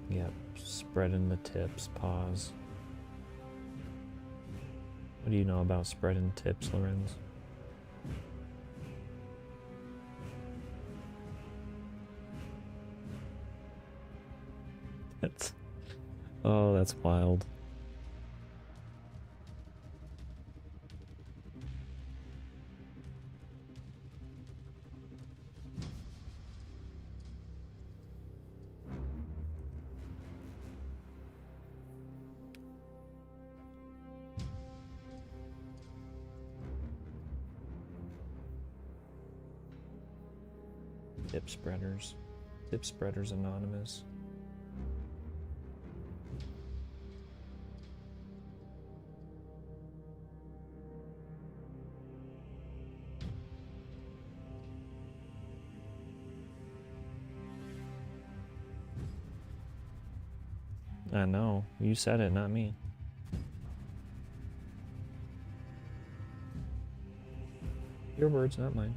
Yep, spreading the tips, pause. What do you know about spreading tips, Lorenz? That's wild. Tip spreaders. Tip spreaders Anonymous. I know. You said it, not me. Your words, not mine.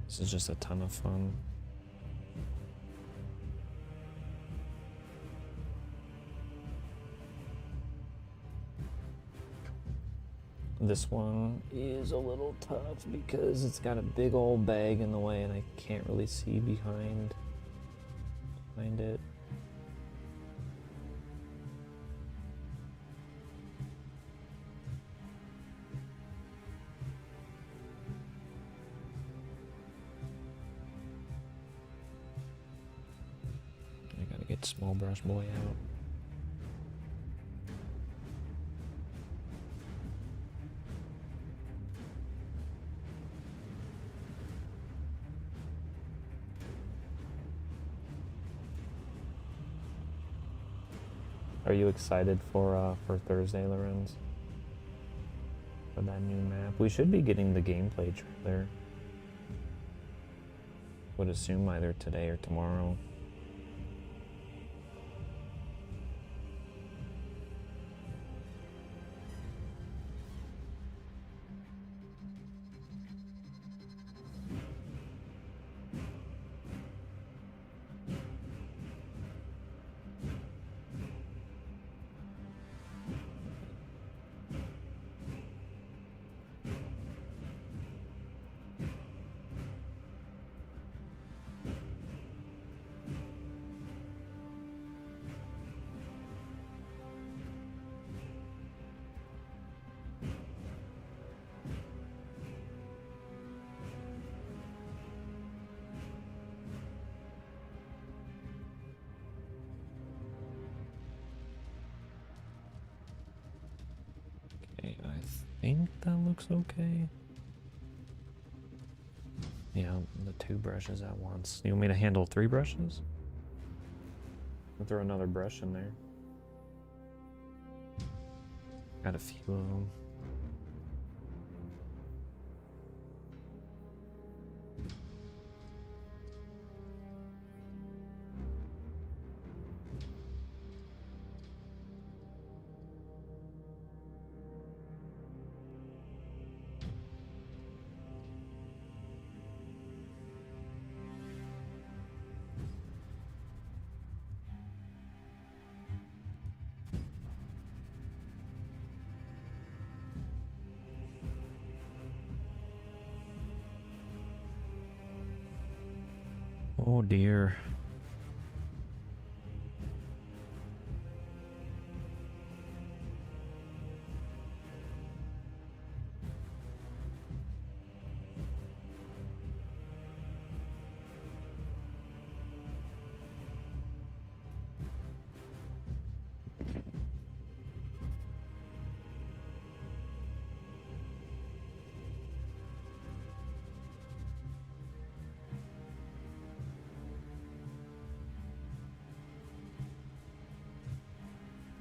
This is just a ton of fun. This one is a little tough because it's got a big old bag in the way and I can't really see behind it. I gotta get Small Brush Boy out. Are you excited for Thursday, Lorenz? For that new map? We should be getting the gameplay trailer. Would assume either today or tomorrow. I think that looks okay. Yeah, the 2 brushes at once. You want me to handle 3 brushes? I'll throw another brush in there. Got a few of them. Oh dear.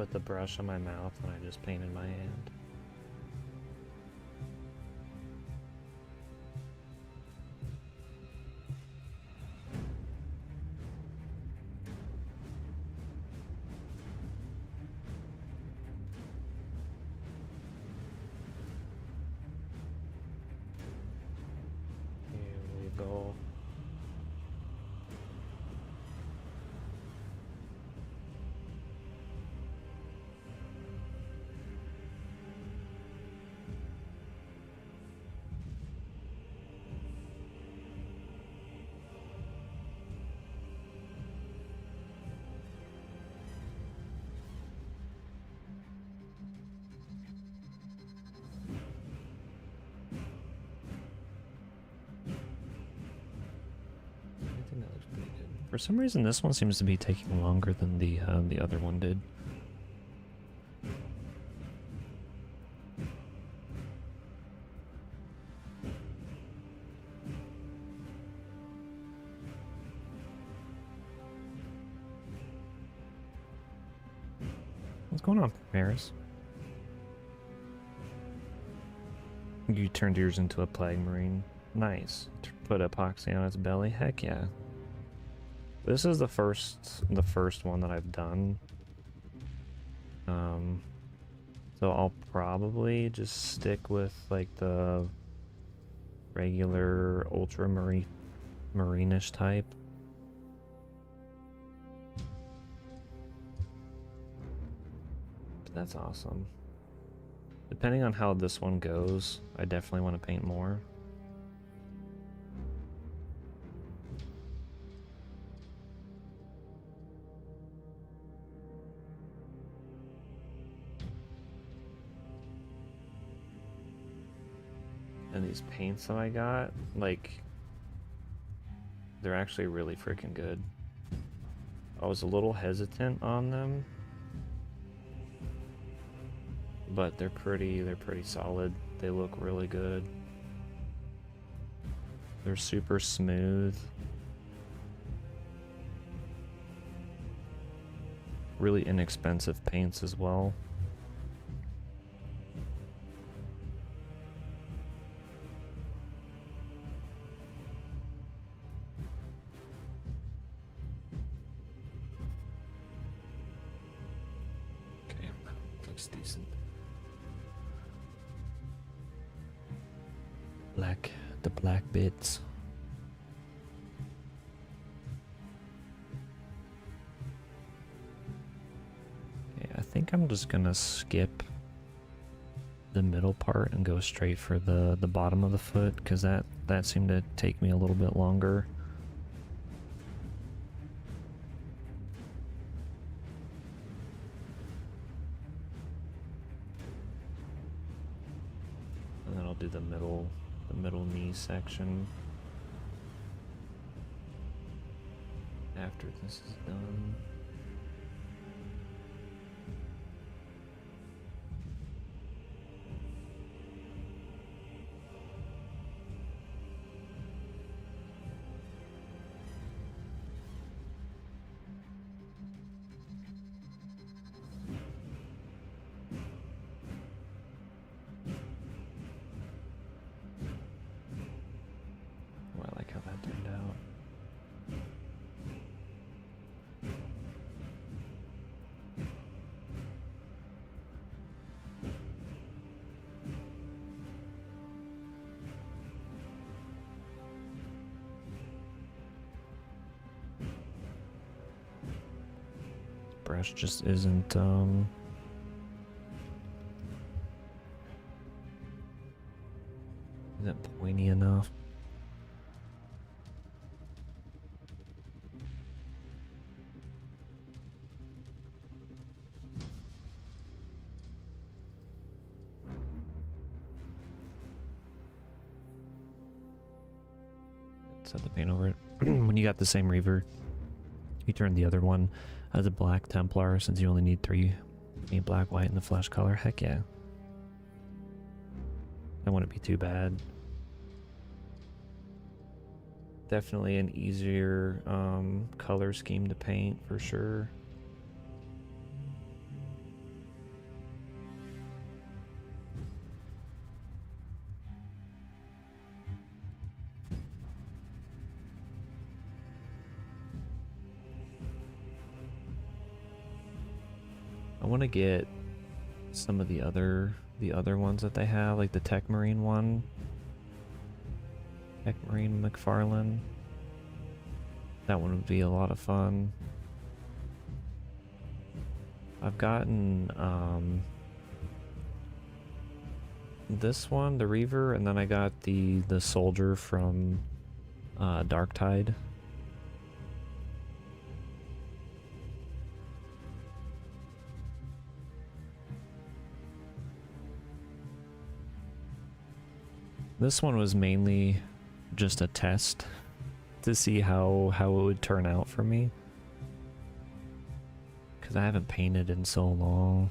put the brush on my mouth and I just painted my hand. Here we go. I think that looks pretty good. For some reason, this one seems to be taking longer than the other one did. What's going on, Paris? You turned yours into a plague marine. Nice. Put epoxy on its belly. Heck yeah. This is the first one that I've done. So I'll probably just stick with like the regular ultramarine-ish type. But that's awesome. Depending on how this one goes, I definitely want to paint more. And these paints that I got, like, they're actually really freaking good. I was a little hesitant on them, but they're pretty solid. They look really good. They're super smooth. Really inexpensive paints as well. Okay, looks decent. The black bits. Okay, I think I'm just gonna skip the middle part and go straight for the bottom of the foot, because that seemed to take me a little bit longer. And then I'll do the middle knee section after this is done. I like how that turned out. Brush just isn't pointy enough. Set the paint over it. When you got the same Reiver, you turn the other one as a black Templar, since you only need 3 paint black, white, and the flesh color. Heck yeah. That wouldn't be too bad. Definitely an easier color scheme to paint for sure. I want to get some of the other ones that they have, like the Tech Marine one. Tech Marine McFarlane. That one would be a lot of fun. I've gotten this one, the Reiver, and then I got the soldier from Darktide. This one was mainly just a test to see how it would turn out for me, because I haven't painted in so long.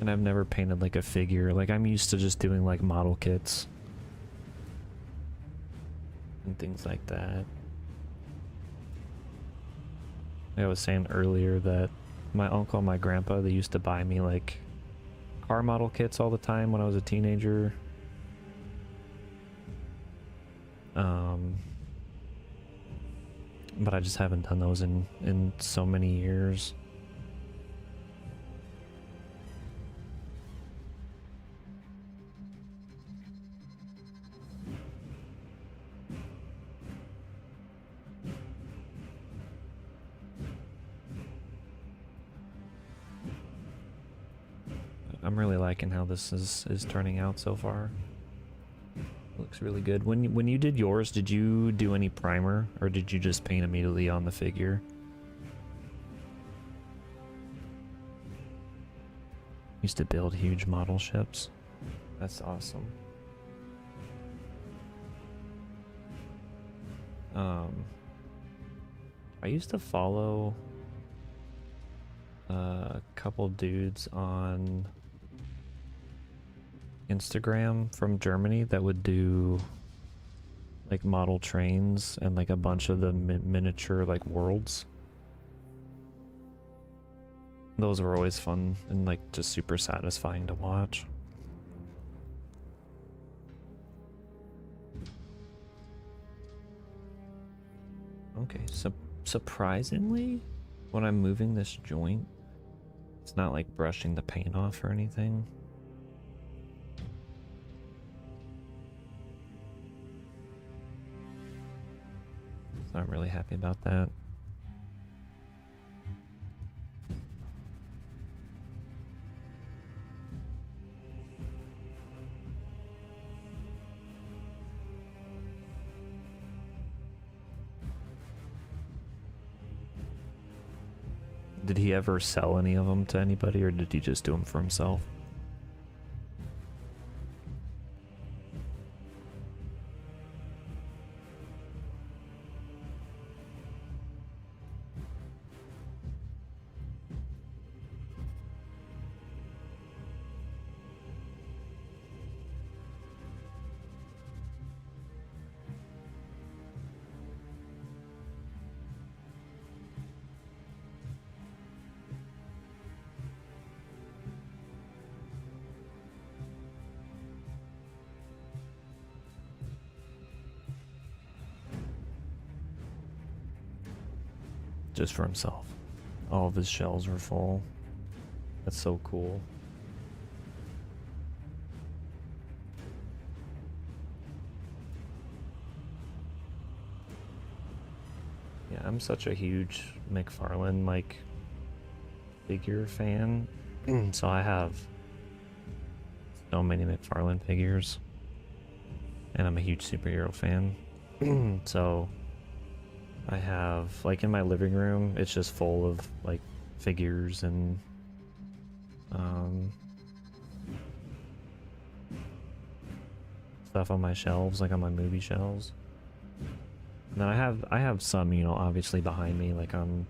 And I've never painted like a figure. Like, I'm used to just doing like model kits and things like that. I was saying earlier that my uncle and my grandpa, they used to buy me like car model kits all the time when I was a teenager. But I just haven't done those in so many years. I'm really liking how this is turning out so far. Looks really good. When you did yours, did you do any primer, or did you just paint immediately on the figure? Used to build huge model ships. That's awesome. I used to follow a couple dudes on Instagram from Germany that would do like model trains and like a bunch of the miniature like worlds. Those were always fun and like just super satisfying to watch. Okay, so surprisingly, when I'm moving this joint, it's not like brushing the paint off or anything. So I'm really happy about that. Did he ever sell any of them to anybody, or did he just do them for himself? Just for himself. All of his shells were full. That's so cool. Yeah, I'm such a huge McFarlane like figure fan. So I have so many McFarlane figures. And I'm a huge superhero fan. So I have, like, in my living room, it's just full of, like, figures and, stuff on my shelves, like on my movie shelves. And then I have some, you know, obviously behind me, like on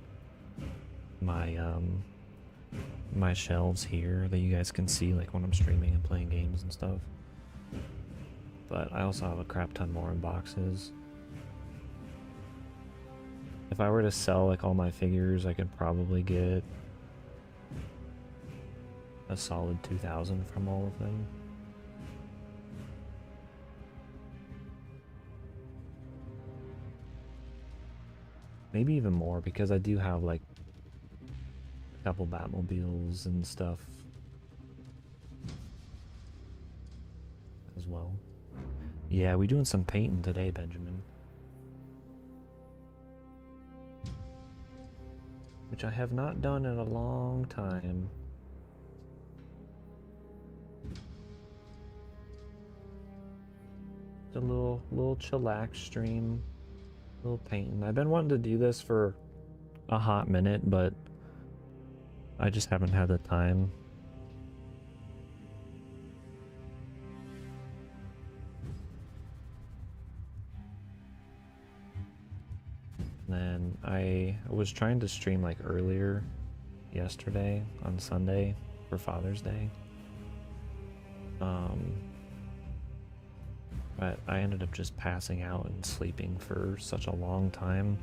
my, my shelves here that you guys can see, like when I'm streaming and playing games and stuff. But I also have a crap ton more in boxes. If I were to sell like all my figures, I could probably get a solid 2,000 from all of them. Maybe even more, because I do have like a couple Batmobiles and stuff as well. Yeah, we doing some painting today, Benjamin. Which I have not done in a long time. A little chillax stream, little painting. I've been wanting to do this for a hot minute, but I just haven't had the time. Then I was trying to stream like earlier yesterday on Sunday for Father's Day. But I ended up just passing out and sleeping for such a long time.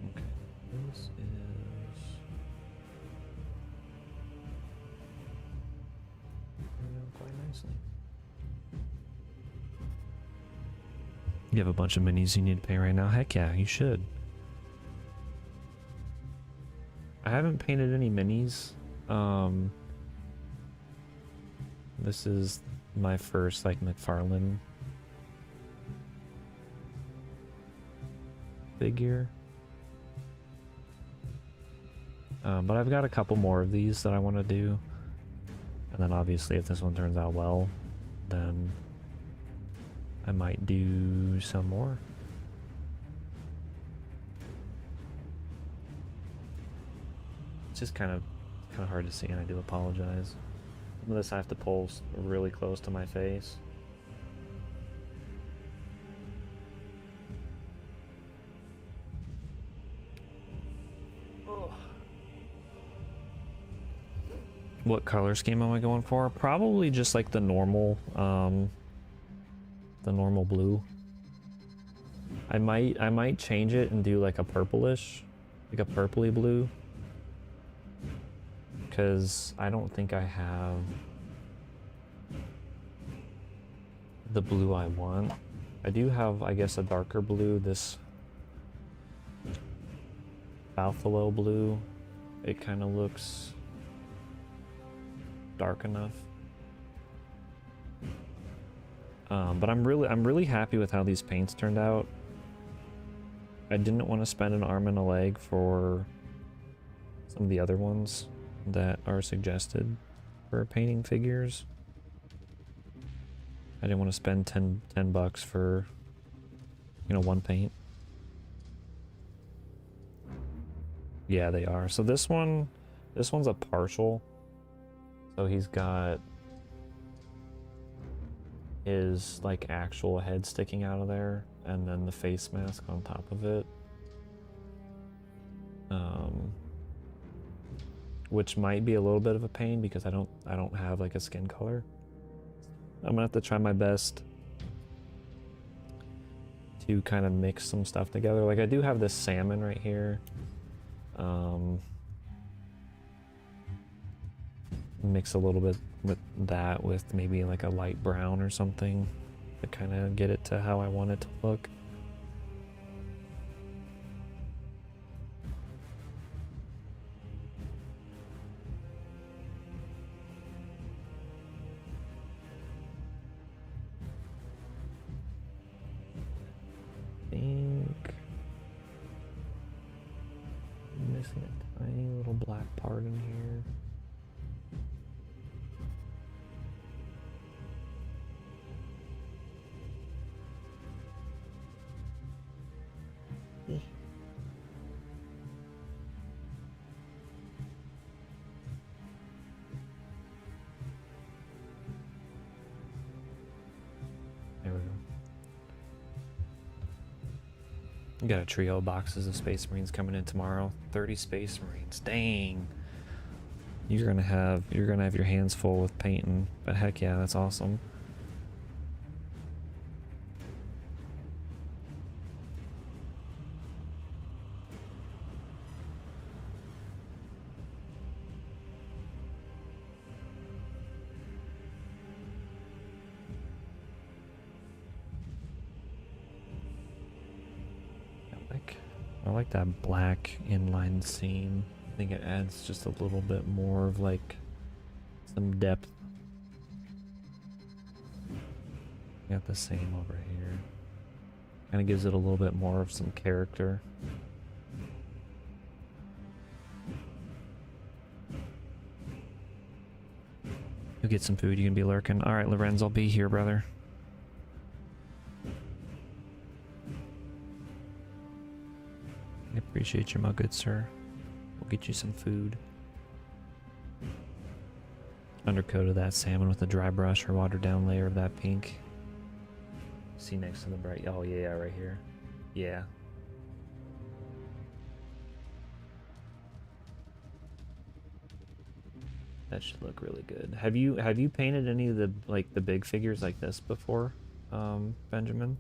Okay, this is quite nicely. You have a bunch of minis you need to paint right now? Heck yeah, you should. I haven't painted any minis. This is my first like McFarlane figure. But I've got a couple more of these that I want to do. And then obviously if this one turns out well, then I might do some more. It's just kind of hard to see, and I do apologize. Some of this I have to pull really close to my face. Ugh. What color scheme am I going for? Probably just like the normal blue. I might change it and do like a purplish, like a purpley blue. Because I don't think I have the blue I want. I do have, I guess, a darker blue, this Buffalo blue. It kind of looks dark enough. But I'm really happy with how these paints turned out. I didn't want to spend an arm and a leg for some of the other ones that are suggested for painting figures. I didn't want to spend 10 bucks for, you know, one paint. Yeah, they are. So this one's a partial. So he's got his like actual head sticking out of there, and then the face mask on top of it. Which might be a little bit of a pain because I don't have like a skin color. I'm gonna have to try my best to kind of mix some stuff together. Like I do have this salmon right here. Mix a little bit with that with maybe like a light brown or something to kind of get it to how I want it to look. Missing a tiny little black part in here. There we go. We got a trio of boxes of Space Marines coming in tomorrow. 30 Space Marines. Dang. You're gonna have your hands full with painting, but heck yeah, that's awesome. like that black inline seam. I think it adds just a little bit more of like some depth. Got the same over here. Kind of gives it a little bit more of some character. You'll get some food, you can be lurking. Alright, Lorenz, I'll be here, brother. I appreciate you, my good sir. We'll get you some food. Undercoat of that salmon with a dry brush or watered down layer of that pink. See next to the bright. Oh yeah, right here. Yeah. That should look really good. Have you painted any of the like the big figures like this before, Benjamin?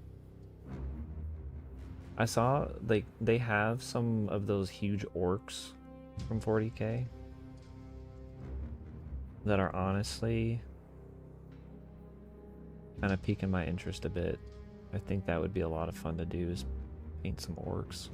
I saw like they have some of those huge orcs from 40K that are honestly kind of piquing my interest a bit. I think that would be a lot of fun to do, is paint some orcs.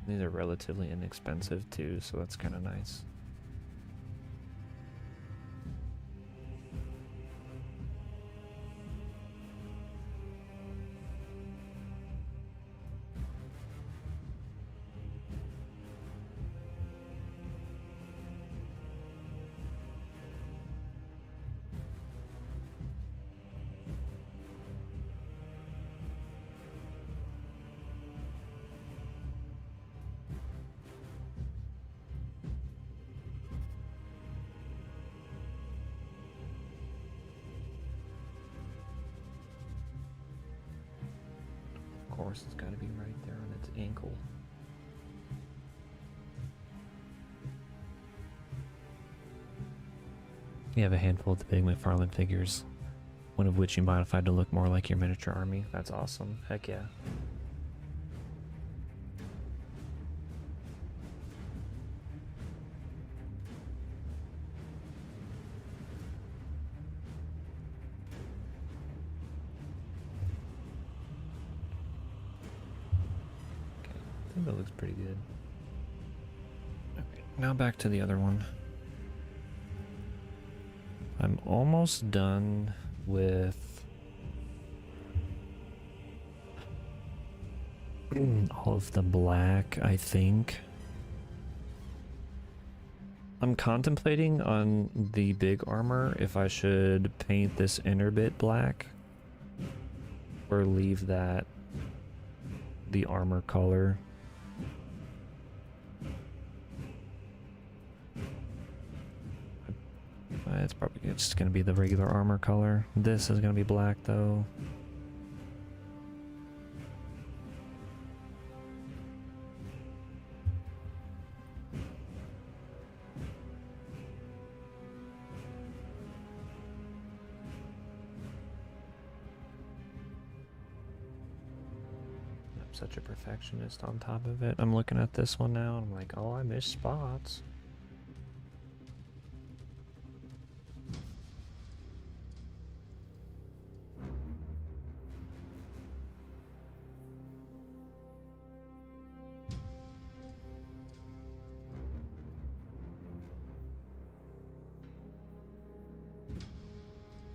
These are relatively inexpensive too, so that's kind of nice. Of course, it's got to be right there on its ankle. You have a handful of the big McFarlane figures, one of which you modified to look more like your miniature army. That's awesome. Heck yeah. I think that looks pretty good. Okay, now back to the other one. I'm almost done with all of the black, I think. I'm contemplating on the big armor if I should paint this inner bit black or leave that the armor color. It's probably just going to be the regular armor color. This is going to be black though. I'm such a perfectionist on top of it. I'm looking at this one now and I'm like, oh, I missed spots.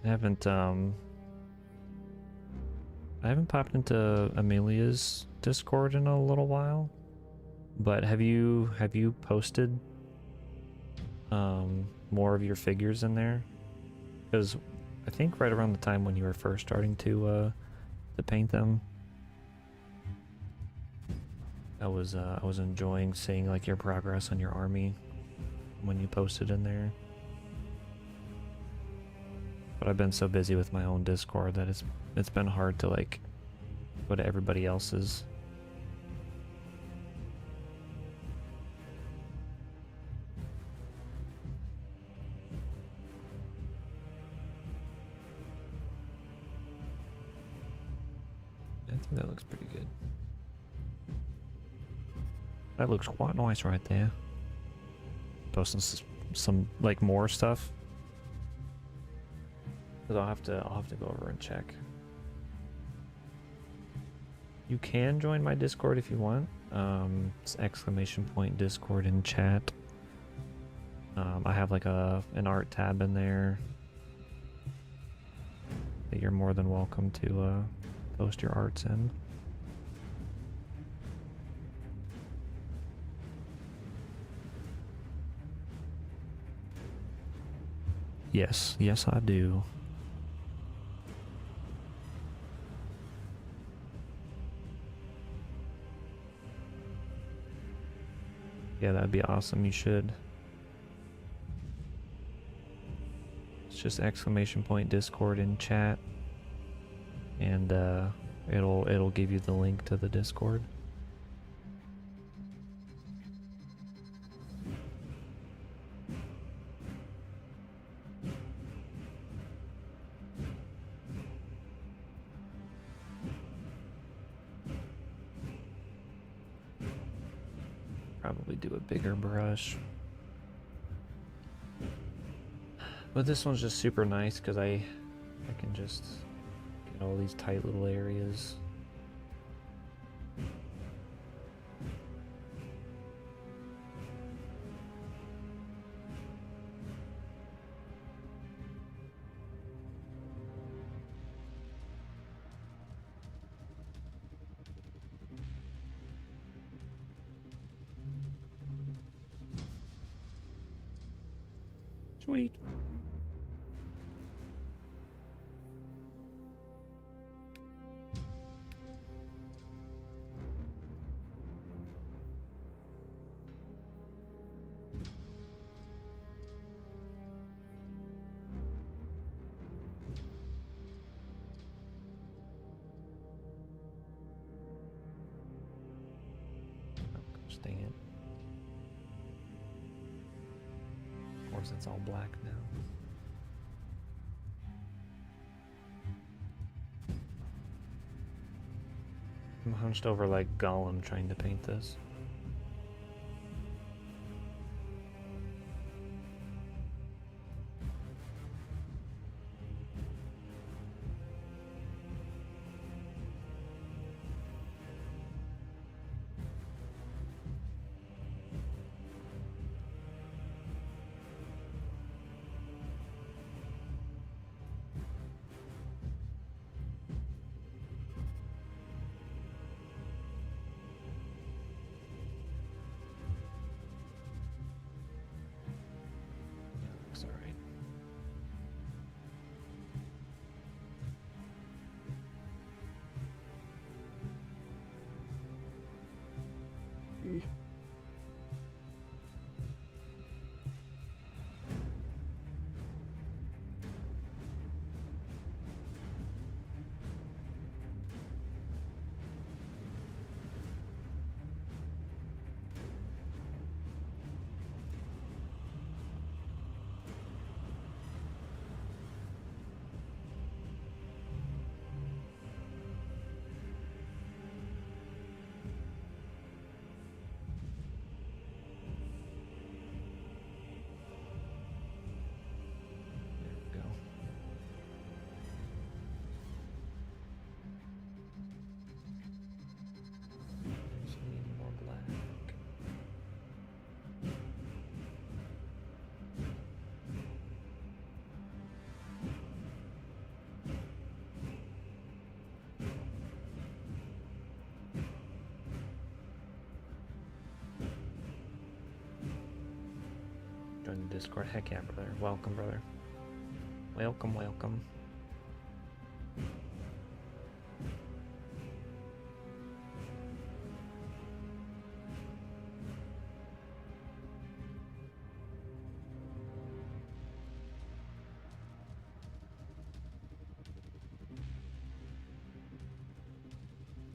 I haven't popped into Amelia's Discord in a little while, but have you posted more of your figures in there? Because I think right around the time when you were first starting to paint them, I was enjoying seeing like your progress on your army when you posted in there. But I've been so busy with my own Discord that it's been hard to like go to everybody else's. I think that looks pretty good. That looks quite nice right there. Posting some like more stuff. Cause I'll have to go over and check. You can join my Discord if you want. It's ! Discord in chat. I have like an art tab in there that you're more than welcome to post your arts in. Yes, yes I do. Yeah, that'd be awesome. You should. It's just ! Discord in chat, and it'll give you the link to the Discord. Probably do a bigger brush. But this one's just super nice because I can just get all these tight little areas. Sweet. Gosh dang it. Of course it's all black now. I'm hunched over like Gollum trying to paint this. Looks alright. There we go. Just need more black. Join the Discord. Heck yeah, brother. Welcome, brother. Welcome, welcome.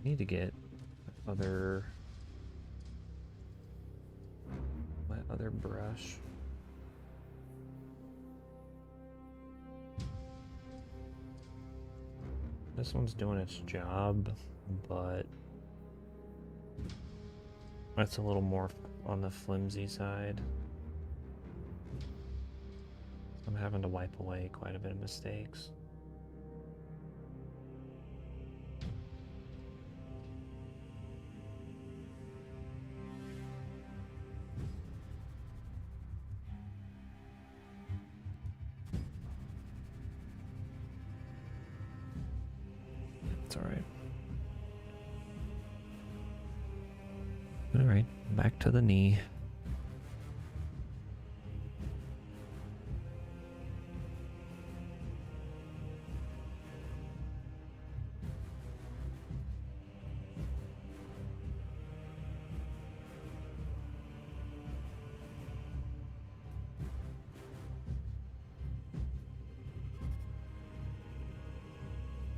Need to get my other brush. This one's doing its job, but That's a little more on the flimsy side. I'm having to wipe away quite a bit of mistakes. It's alright. Alright, back to the knee.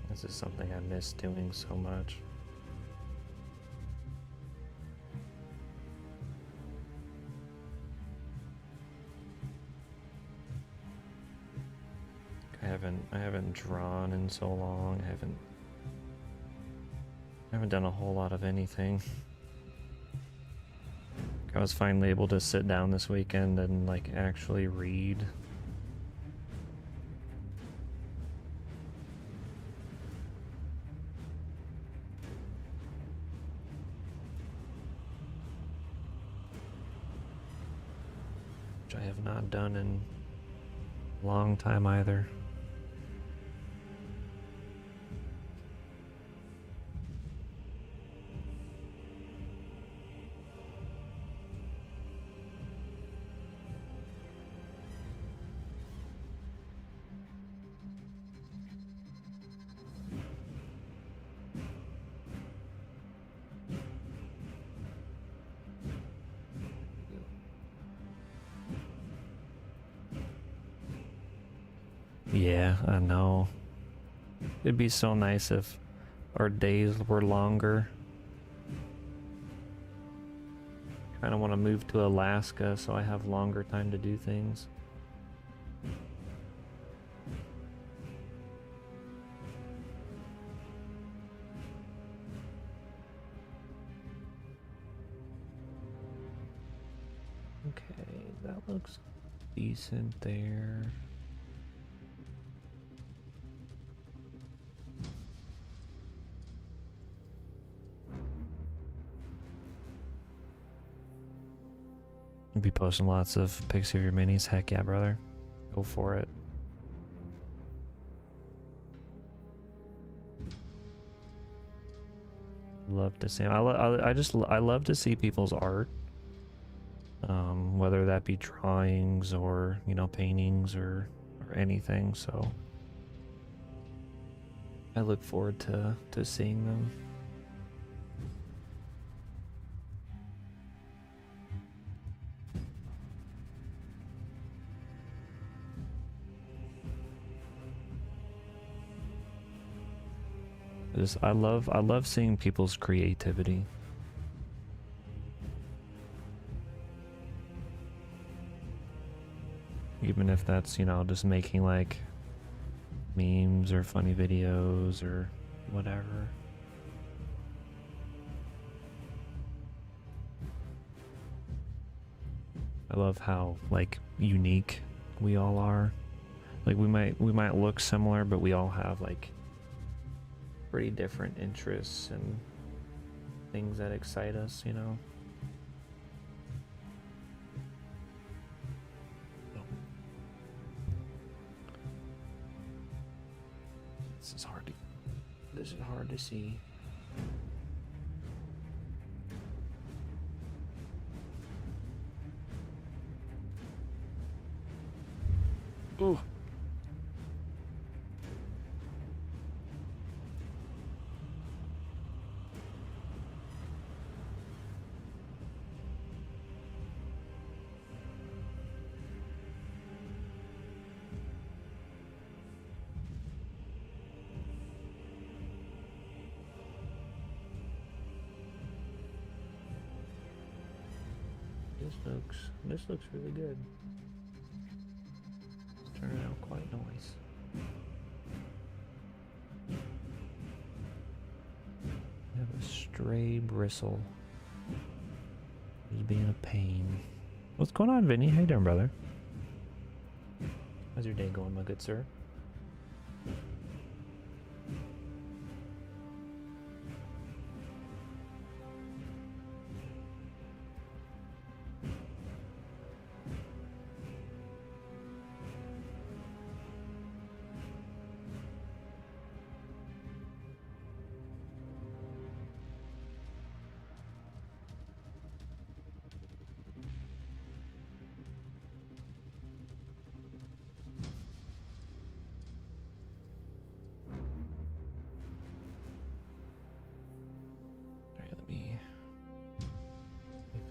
This is something I miss doing so much. I haven't drawn in so long. I haven't done a whole lot of anything. I was finally able to sit down this weekend and like actually read. Which I have not done in a long time either. Yeah, I know. It'd be so nice if our days were longer. Kind of want to move to Alaska so I have longer time to do things. Okay, that looks decent there. You'll be posting lots of pics of your minis. Heck yeah, brother. Go for it. Love to see. I love to see people's art. Whether that be drawings or, you know, paintings or anything. So I look forward to seeing them. I love seeing people's creativity. Even if that's, you know, just making like memes or funny videos or whatever. I love how like unique we all are. Like we might look similar, but we all have like pretty different interests and things that excite us, you know. This is hard to see. Ooh. This looks really good. It's turning out quite nice. I have a stray bristle. Who's being a pain? What's going on, Vinny? How you doing, brother? How's your day going, my good sir?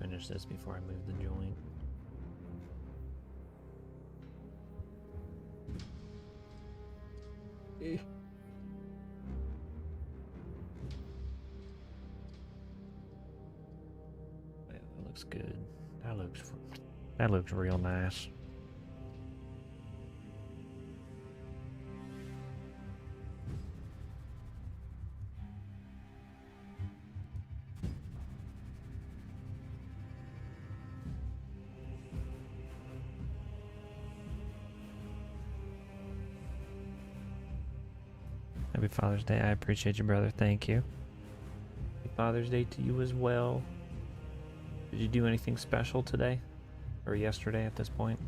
Finish this before I move the joint. Yeah, that looks good. That looks real nice. Happy Father's Day. I appreciate you, brother. Thank you. Happy Father's Day to you as well. Did you do anything special today? Or yesterday at this point?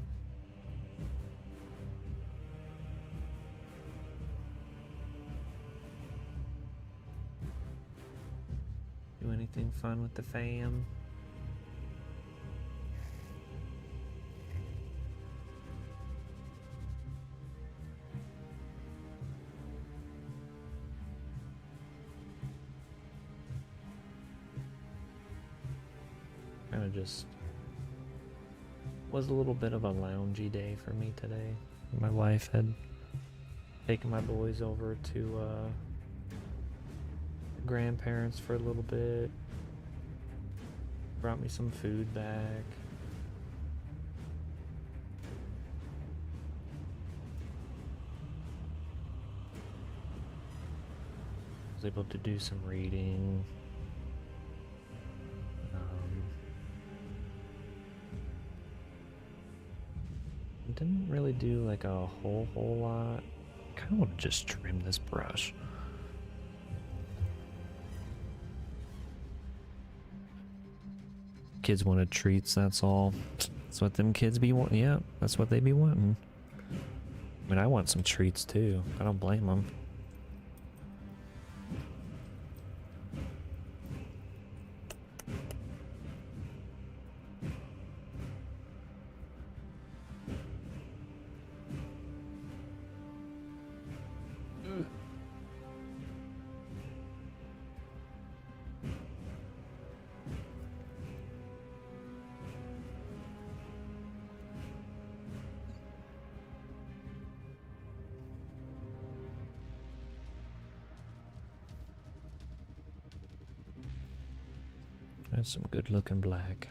Do anything fun with the fam? Kind of just was a little bit of a loungy day for me today. My wife had taken my boys over to grandparents for a little bit. Brought me some food back. Was able to do some reading. Didn't really do like a whole lot. Kind of want to just trim this brush. Kids wanted treats, that's all. That's what them kids be wanting. Yeah, that's what they be wanting. I mean, I want some treats too. I don't blame them. That's some good looking black.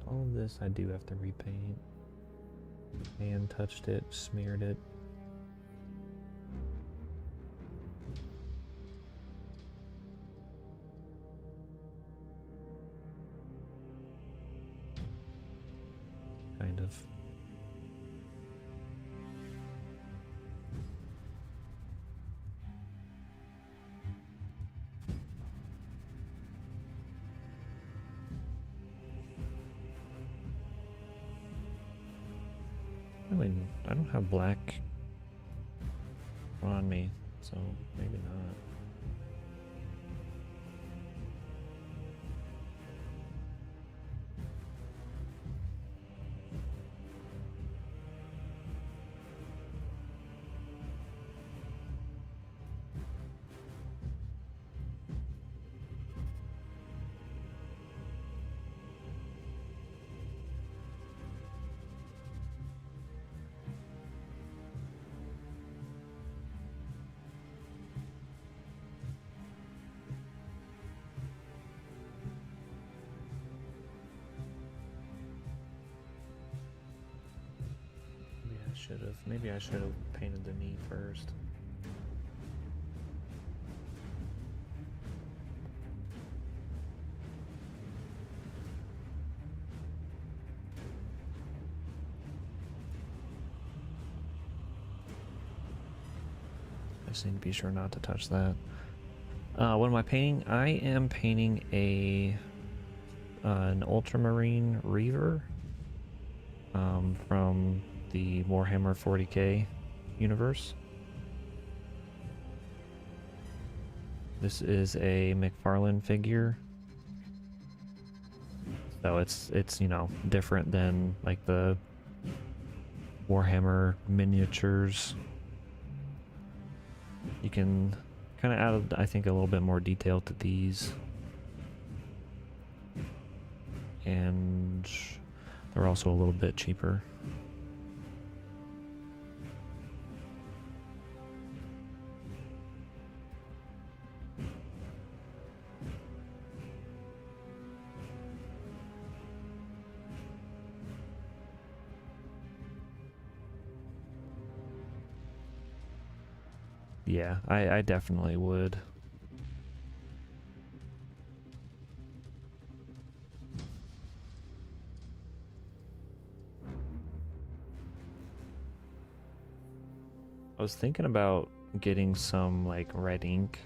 All of this I do have to repaint. Hand touched it, smeared it. Kind of. Really, I don't have black on me, so maybe not. should have. Maybe I should have painted the knee first. I just need to be sure not to touch that. What am I painting? I am painting an Ultramarine Reiver from the Warhammer 40k universe. This is a McFarlane figure, so it's you know, different than like the Warhammer miniatures. You can kind of add, I think, a little bit more detail to these, and they're also a little bit cheaper. Yeah, I definitely would. I was thinking about getting some like red ink.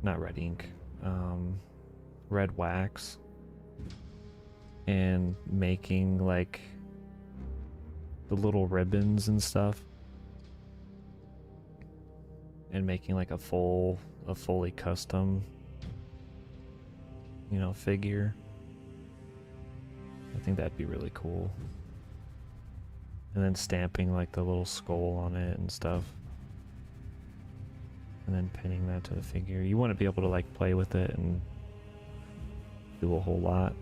Not red ink. Red wax. And making like the little ribbons and stuff. And making like a fully custom, you know, figure. I think that'd be really cool. And then stamping like the little skull on it and stuff. And then pinning that to the figure. You want to be able to like play with it and do a whole lot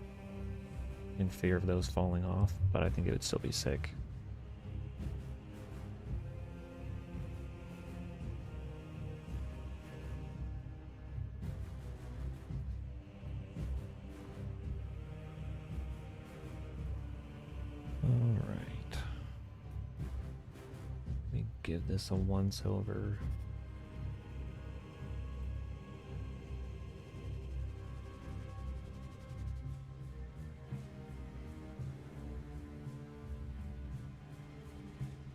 in fear of those falling off, but I think it would still be sick. Alright. Let me give this a once over.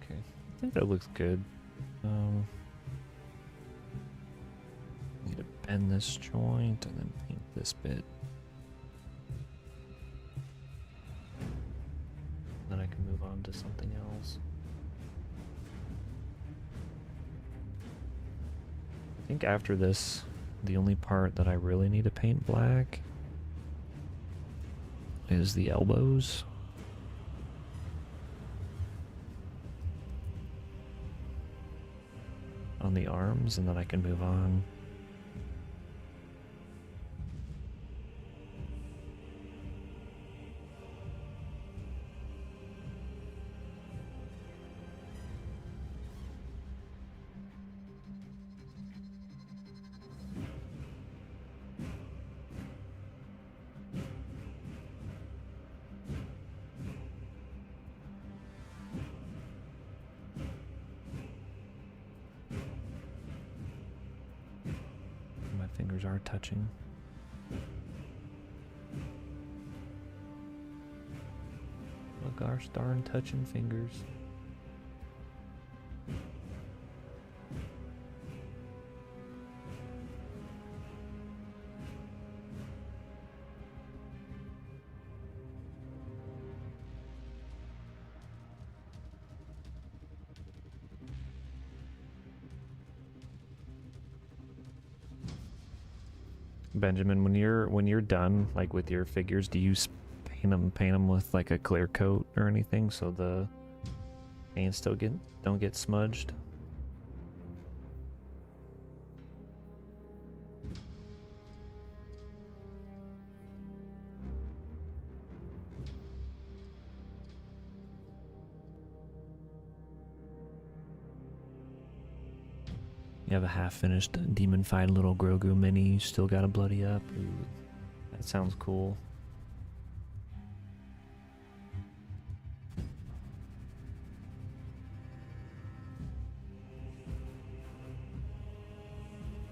Okay, I think that looks good. Need to bend this joint and then paint this bit. Then I can move on to something else. I think after this, the only part that I really need to paint black is the elbows. On the arms, and then I can move on. Fingers are touching. Look, our darn touching fingers. Benjamin, when you're done like with your figures, do you paint them with like a clear coat or anything so the paints don't get smudged? You have a half-finished demon-fied little Grogu mini. You still got to bloody up. Ooh, that sounds cool.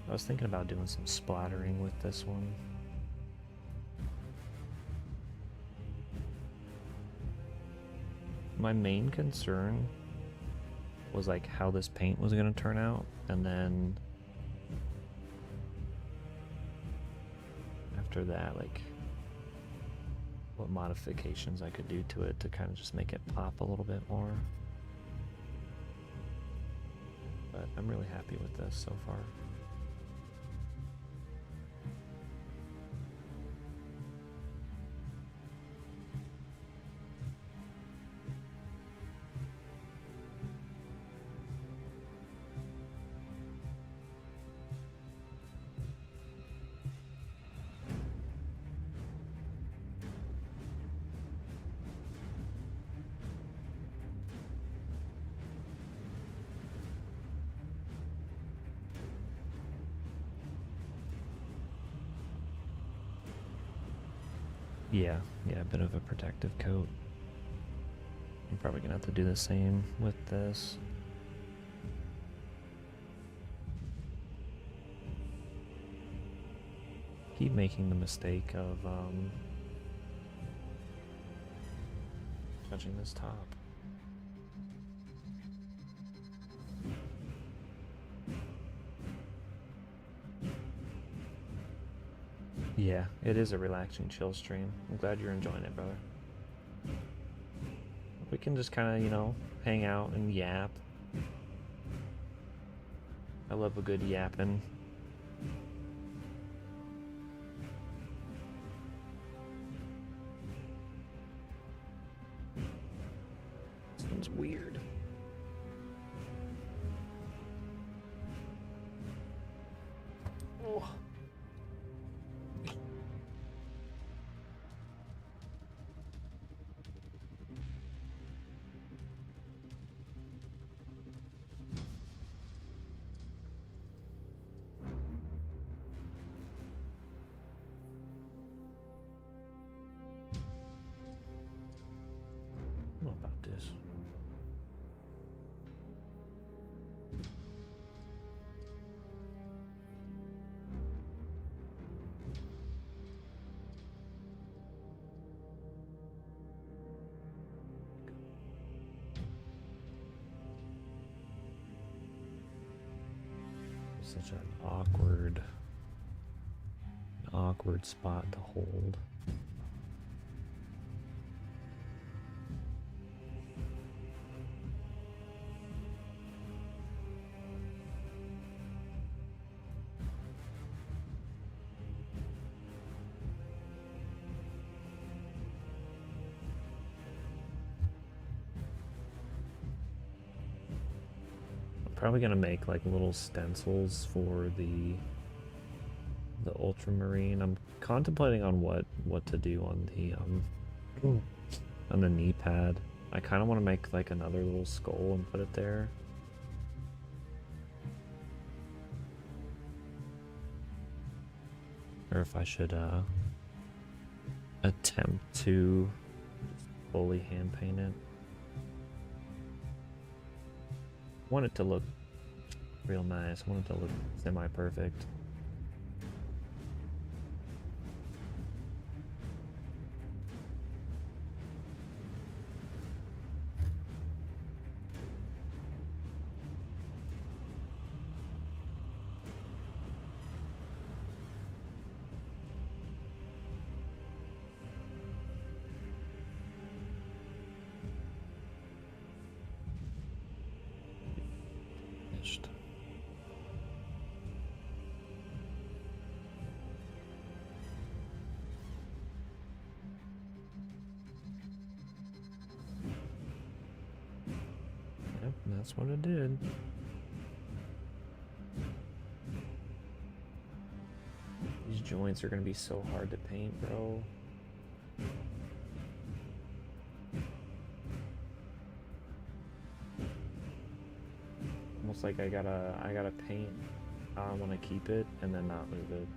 I was thinking about doing some splattering with this one. My main concern was like how this paint was going to turn out, and then after that, like what modifications I could do to it to kind of just make it pop a little bit more. But I'm really happy with this so far. Yeah, a bit of a protective coat. I'm probably gonna have to do the same with this. Keep making the mistake of touching this top. Yeah, it is a relaxing chill stream. I'm glad you're enjoying it, brother. We can just kind of, you know, hang out and yap. I love a good yapping. This one's weird. Oh. I don't know about this. Such an awkward spot to hold. Probably gonna make like little stencils for the Ultramarine. I'm contemplating on what to do on the knee pad. I kind of want to make like another little skull and put it there. Or if I should attempt to fully hand paint it. I want it to look real nice. I want it to look semi-perfect. Yep, that's what it did. These joints are gonna be so hard to paint, bro. Almost like I gotta paint how I want to keep it and then not move it.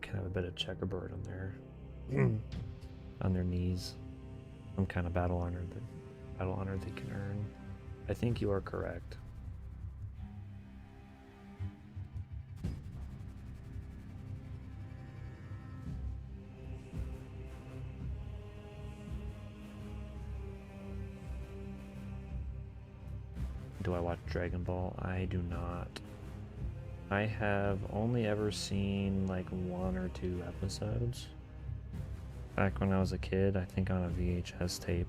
can have a bit of checkerboard on their knees. Some kind of battle honor they can earn. I think you are correct. Do I watch Dragon Ball? I do not. I have only ever seen like 1 or 2 episodes. Back when I was a kid, I think on a VHS tape.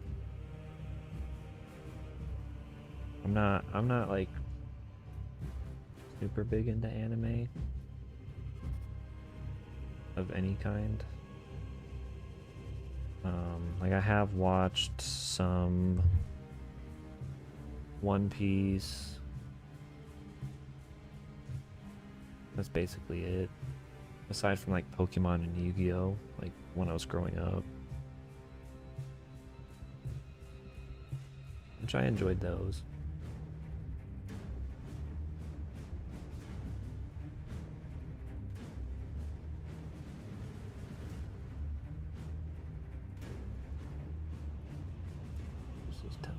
I'm not like super big into anime of any kind. Like I have watched some One Piece. That's basically it. Aside from like Pokemon and Yu-Gi-Oh, like when I was growing up. Which I enjoyed those. This is tough.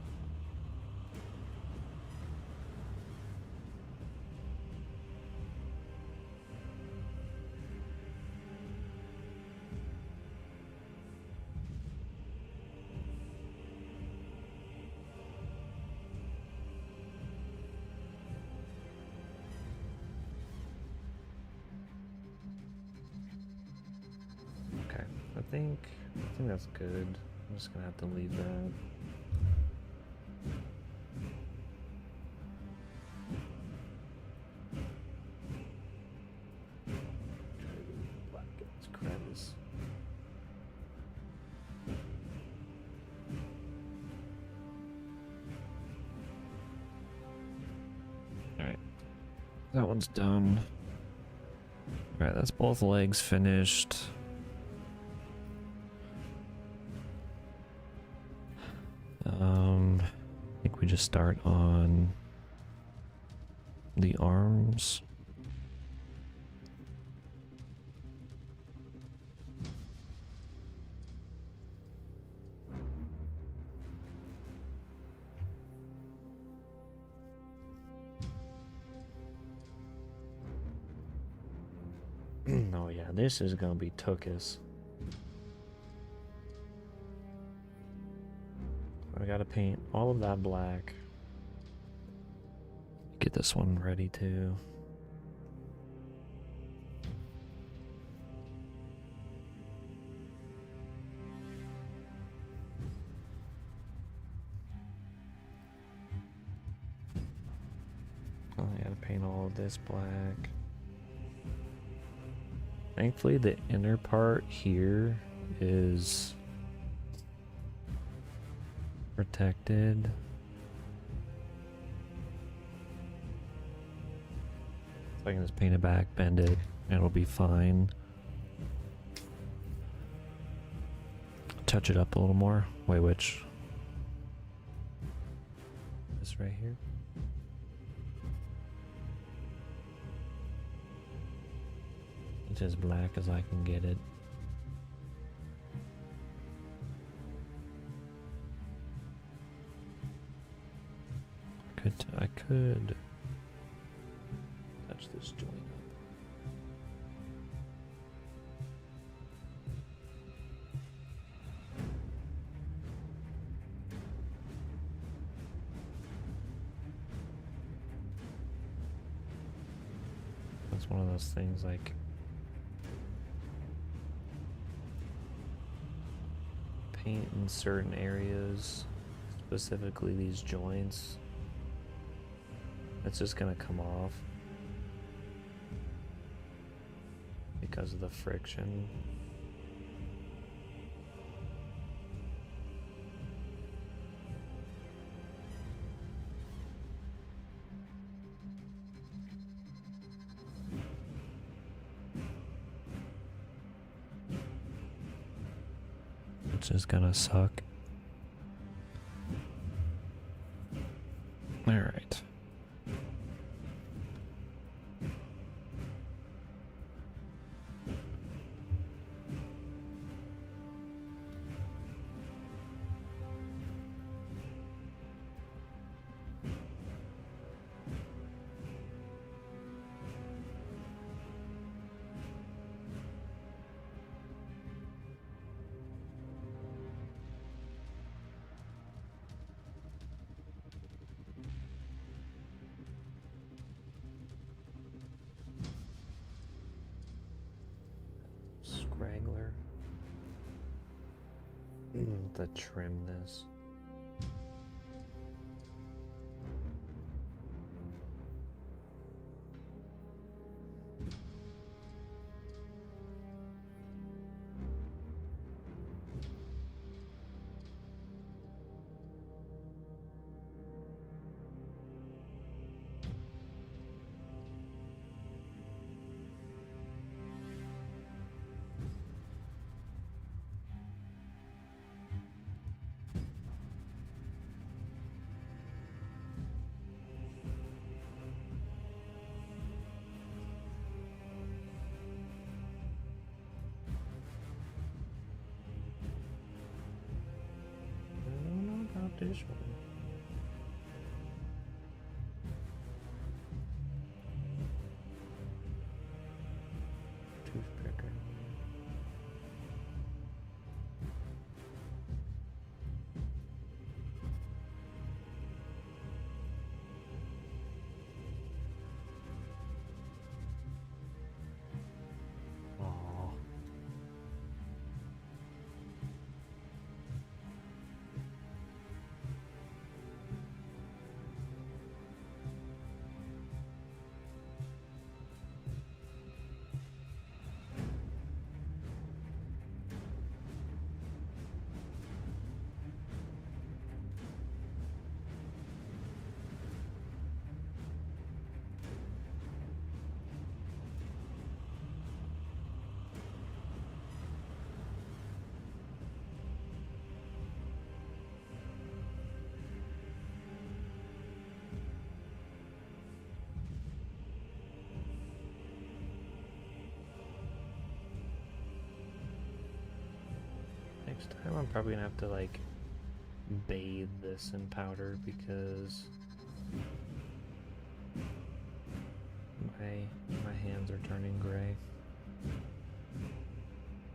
Okay, I think that's good. I'm just gonna have to leave that. Black as crevice. Alright. That one's done. Alright, that's both legs finished. I think we just start on the arms. Oh yeah, this is gonna be Tookus. I gotta paint all of that black. Get this one ready too. I gotta paint all of this black. Thankfully, the inner part here is protected. So I can just paint it back, bend it, and it'll be fine. Touch it up a little more. Wait, which? This right here? It's as black as I can get it. I could touch this joint up. That's one of those things like paint in certain areas, specifically these joints. It's just gonna come off because of the friction. Which is gonna suck. All right. have to trim this. I don't know about this one. Toothpicker. Aw. Next time I'm probably gonna have to like bathe this in powder because my hands are turning gray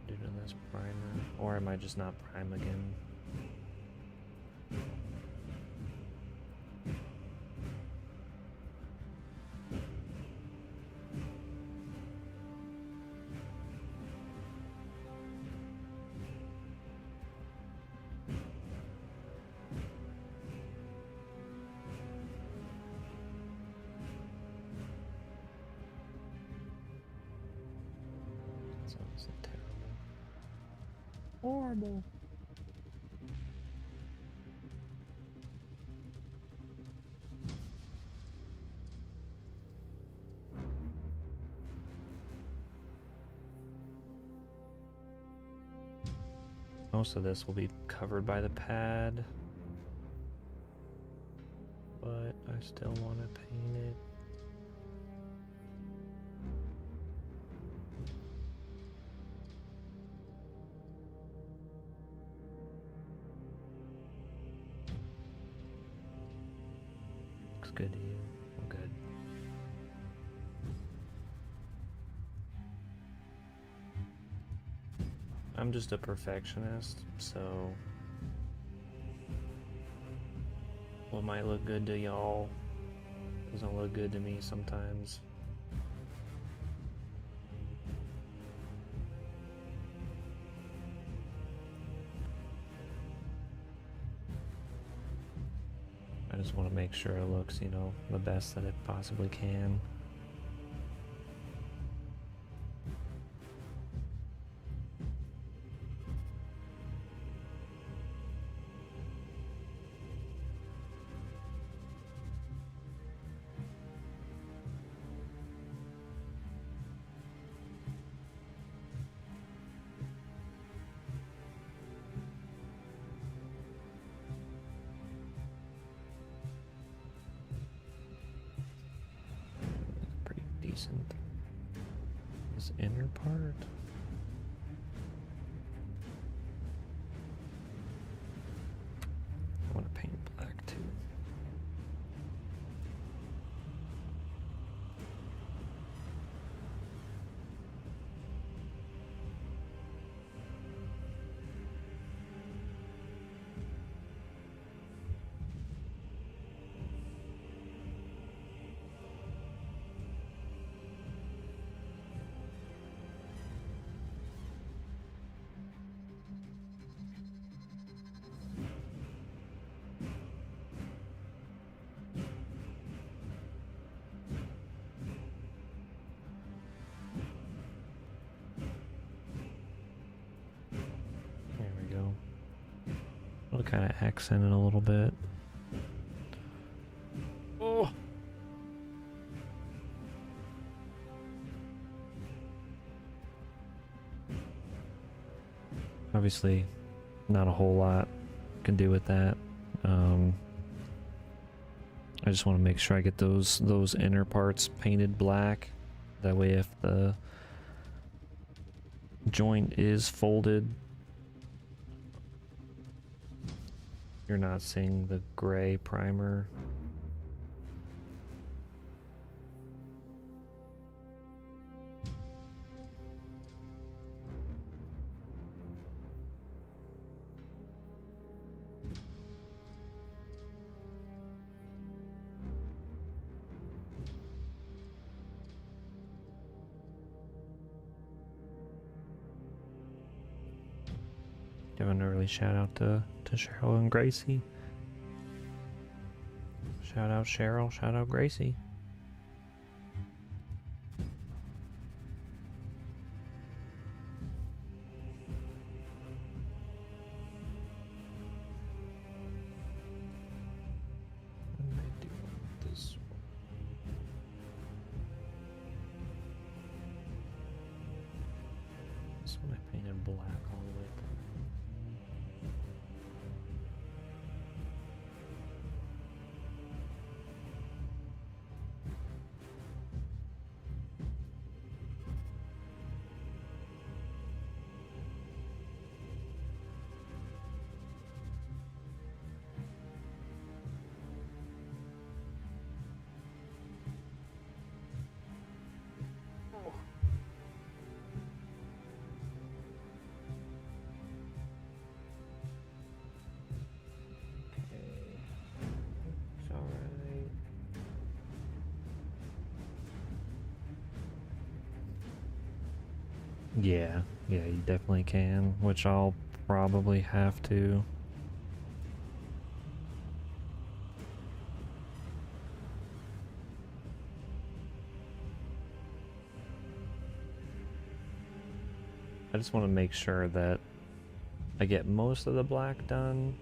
due to this primer. Or I might just not prime again. Sounds terrible. Horrible. Most of this will be covered by the pad, but I still want to paint it. Looks good to you. I'm good. I'm just a perfectionist, so what might look good to y'all doesn't look good to me sometimes. I just want to make sure it looks, the best that it possibly can. Pretty decent. This inner part. I want to paint black too. kind of accent it a little bit. Oh. Obviously, not a whole lot can do with that. I just want to make sure I get those inner parts painted black. That way, if the joint is folded, you're not seeing the gray primer. Give an early shout out to Cheryl and Gracie. Shout out Cheryl, shout out Gracie. What did I do with this one? This one I painted black all the way through. It's alright. Yeah, you definitely can, which I'll probably have to. I just want to make sure that I get most of the black done.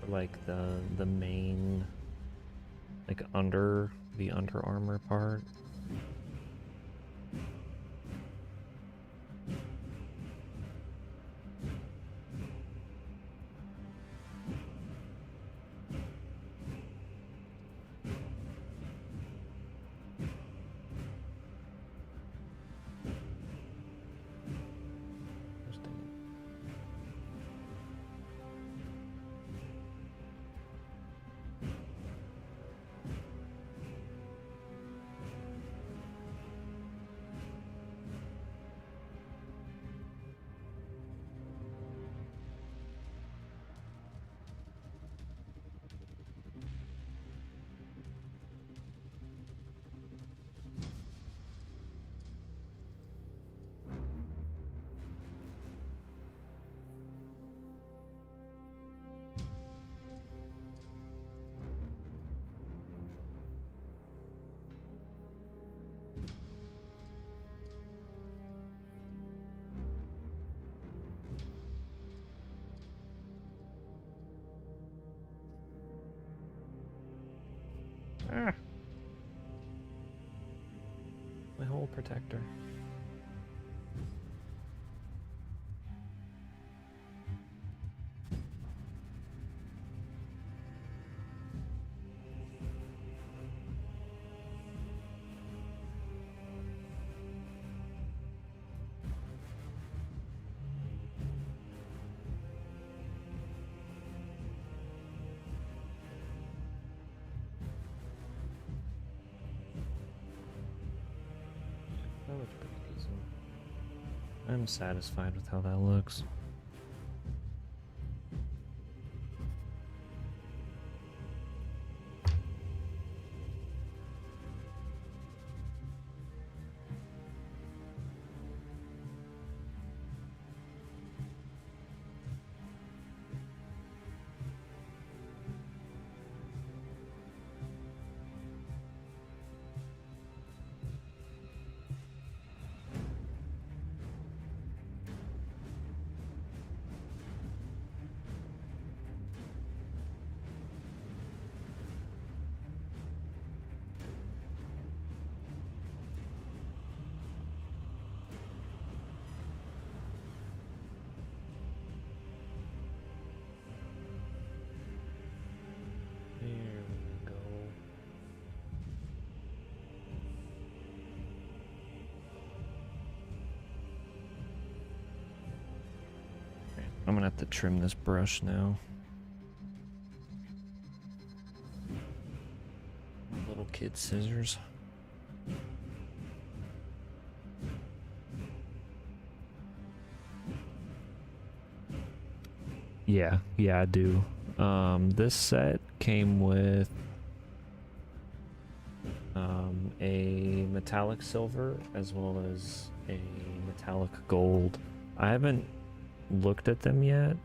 For like the main, like the under armor part. Ah. My whole protector. That looks pretty decent. I'm satisfied with how that looks. I'm gonna have to trim this brush now. Little kid scissors. Yeah, I do. This set came with a metallic silver as well as a metallic gold. I haven't looked at them yet.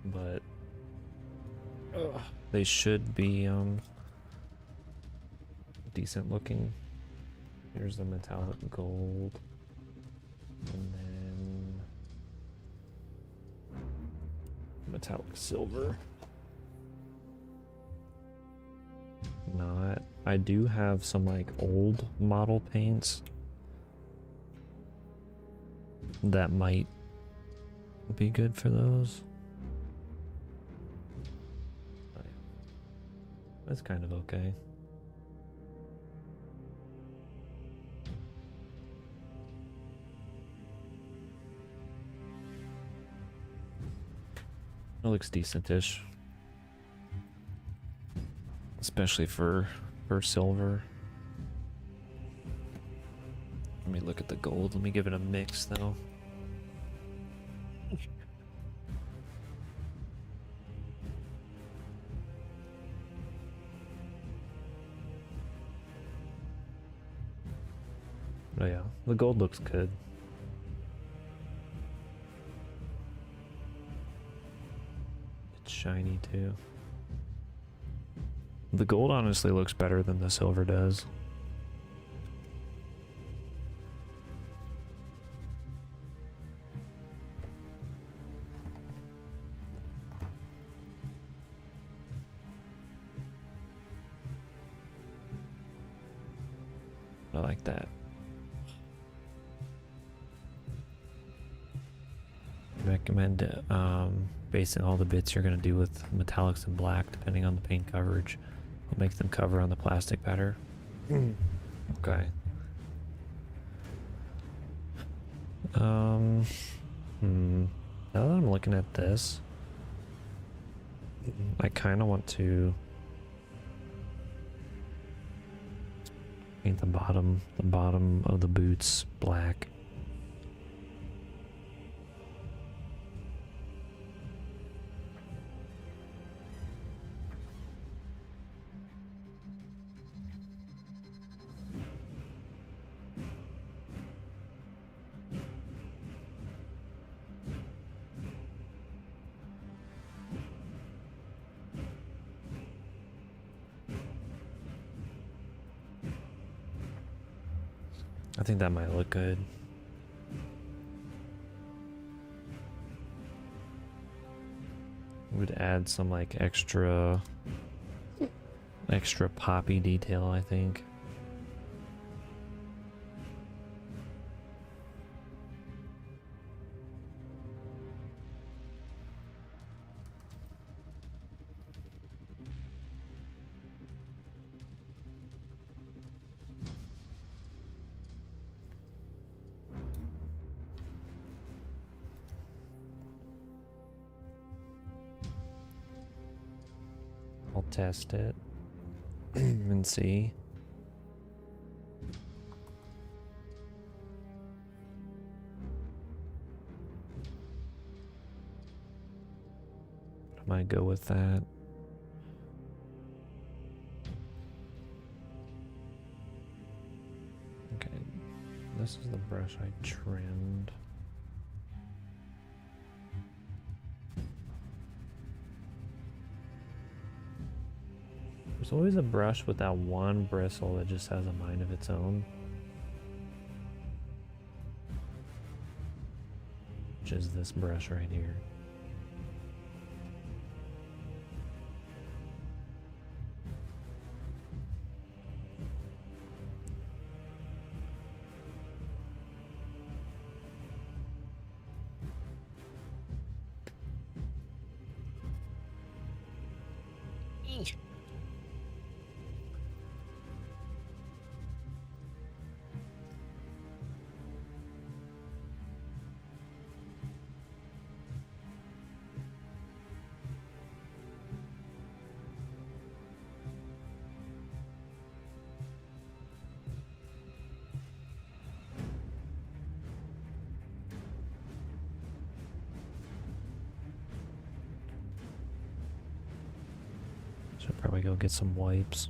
But they should be decent looking. Here's the metallic gold. And then metallic silver. Not. I do have some like old model paints that might be good for those. That's kind of okay. It looks decentish, especially for silver. Let me look at the gold. Let me give it a mix though. Oh yeah, the gold looks good. It's shiny too. The gold honestly looks better than the silver does. I like that. Recommend basing all the bits you're going to do with metallics and black depending on the paint coverage. It'll make them cover on the plastic better. Okay. Now that I'm looking at this, I kind of want to paint the bottom of the boots black. I think that might look good. Would add some like extra poppy detail, I think. I'll test it and see. I might go with that. Okay, this is the brush I trimmed. There's always a brush with that one bristle that just has a mind of its own. Which is this brush right here. Should probably go get some wipes.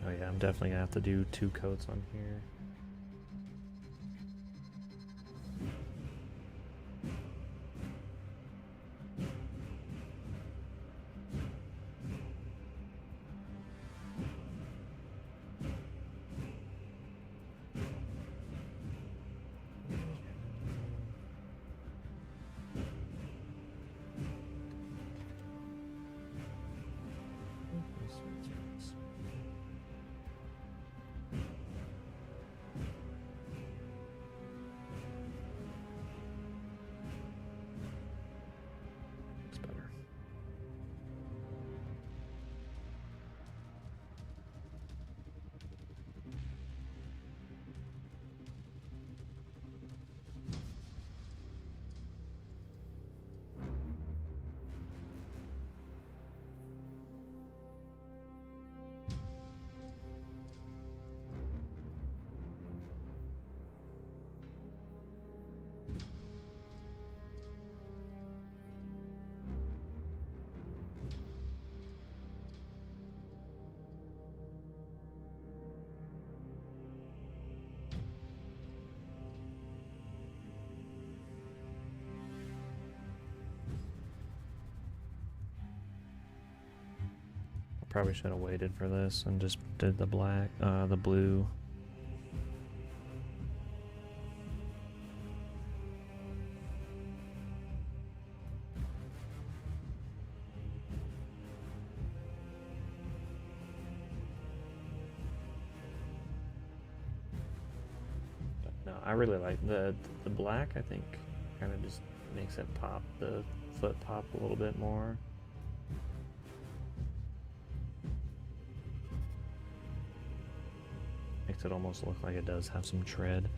Oh yeah, I'm definitely gonna have to do 2 coats on here. It's better. Probably should have waited for this and just did the black, the blue. But no, I really like the black. I think kind of just makes it pop, the foot pop a little bit more. Makes it almost look like it does have some tread.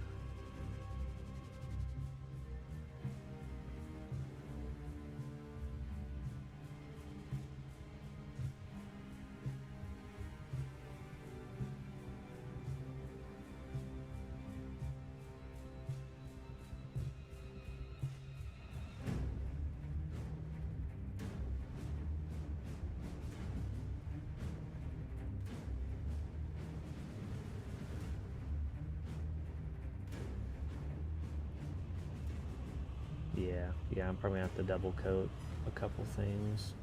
Yeah, I'm probably gonna have to double coat a couple things.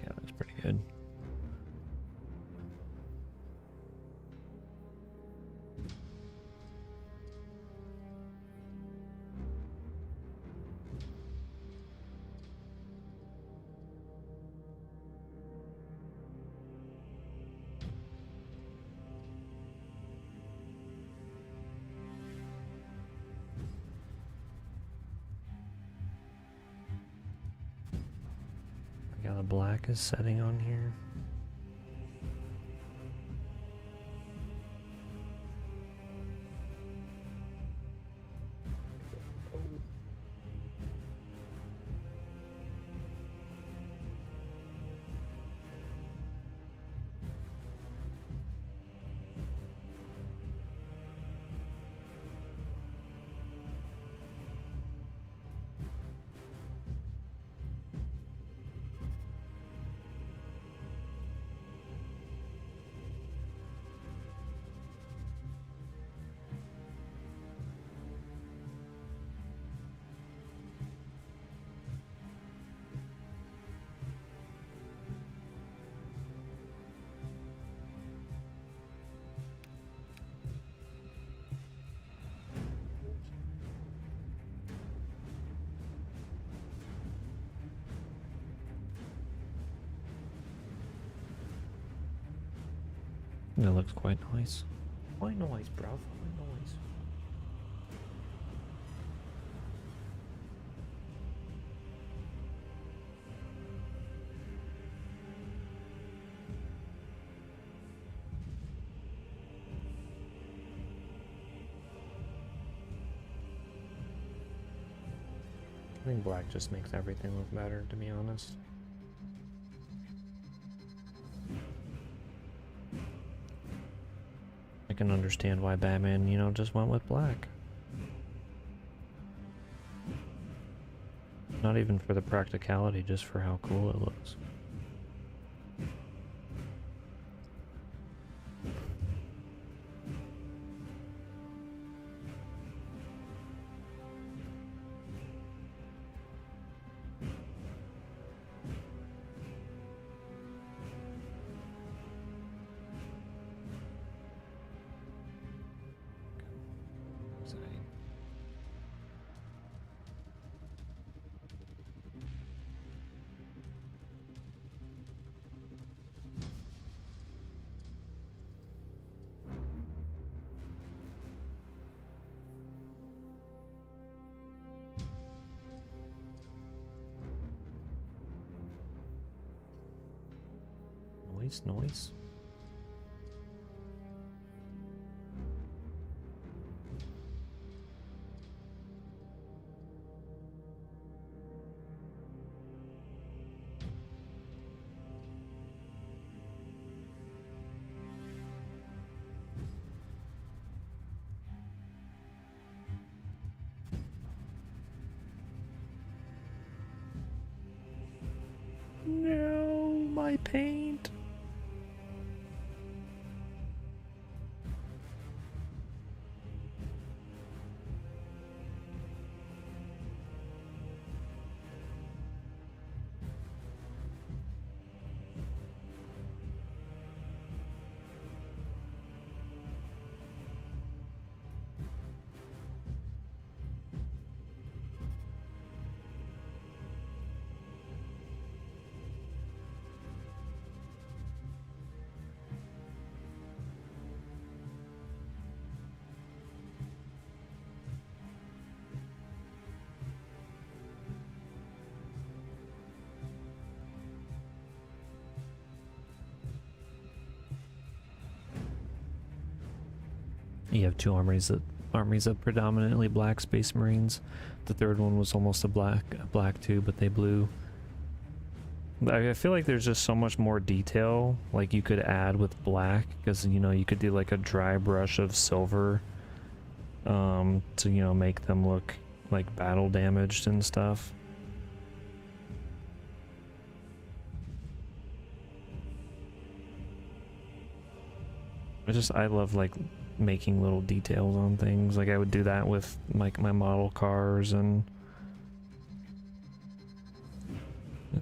Yeah, that looks pretty good. Yeah, the black is setting on here. That looks quite nice. Quite nice, bruv. Quite nice. I think black just makes everything look better, to be honest. I can understand why Batman, you know, just went with black. Not even for the practicality, just for how cool it looks. Noise. No, my paint. You have two armies of predominantly black Space Marines. The third one was almost a black too, but they blew. I feel like there's just so much more detail like you could add with black, because you know you could do like a dry brush of silver to, you know, make them look like battle damaged and stuff. I love like making little details on things. Like I would do that with like my model cars and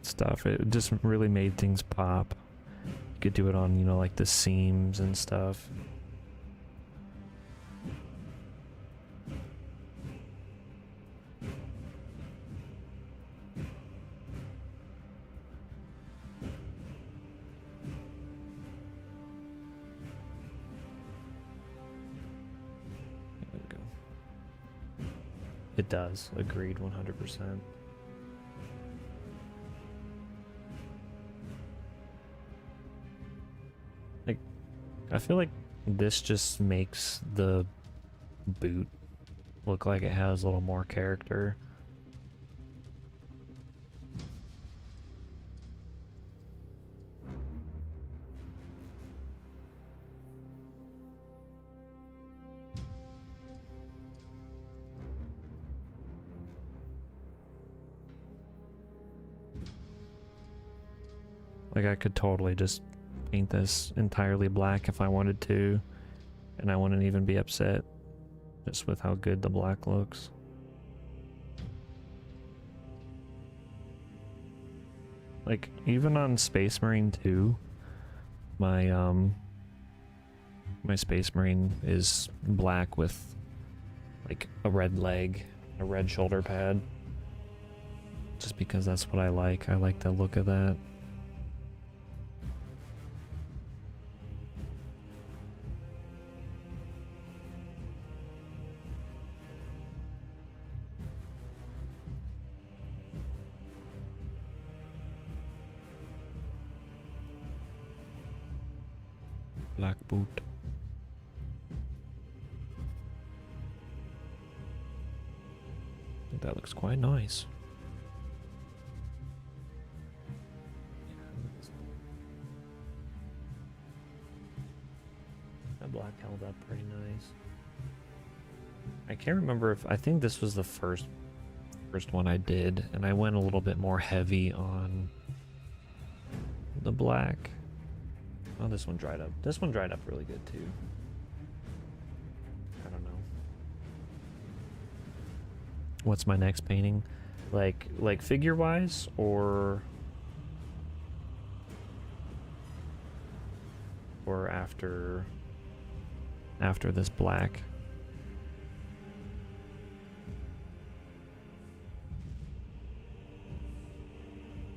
stuff. It just really made things pop. You could do it on, you know, like the seams and stuff. It does. Agreed 100%. Like, I feel like this just makes the boot look like it has a little more character. Like I could totally just paint this entirely black if I wanted to, and I wouldn't even be upset just with how good the black looks. Like even on Space Marine 2, my my Space Marine is black with like a red leg, a red shoulder pad. Just because that's what I like. I like the look of that. Black boot. I think that looks quite nice. That black held up pretty nice. I can't remember if I think this was the first one I did, and I went a little bit more heavy on the black. Oh, this one dried up. This one dried up really good too. I don't know. What's my next painting? Like figure wise or after this black?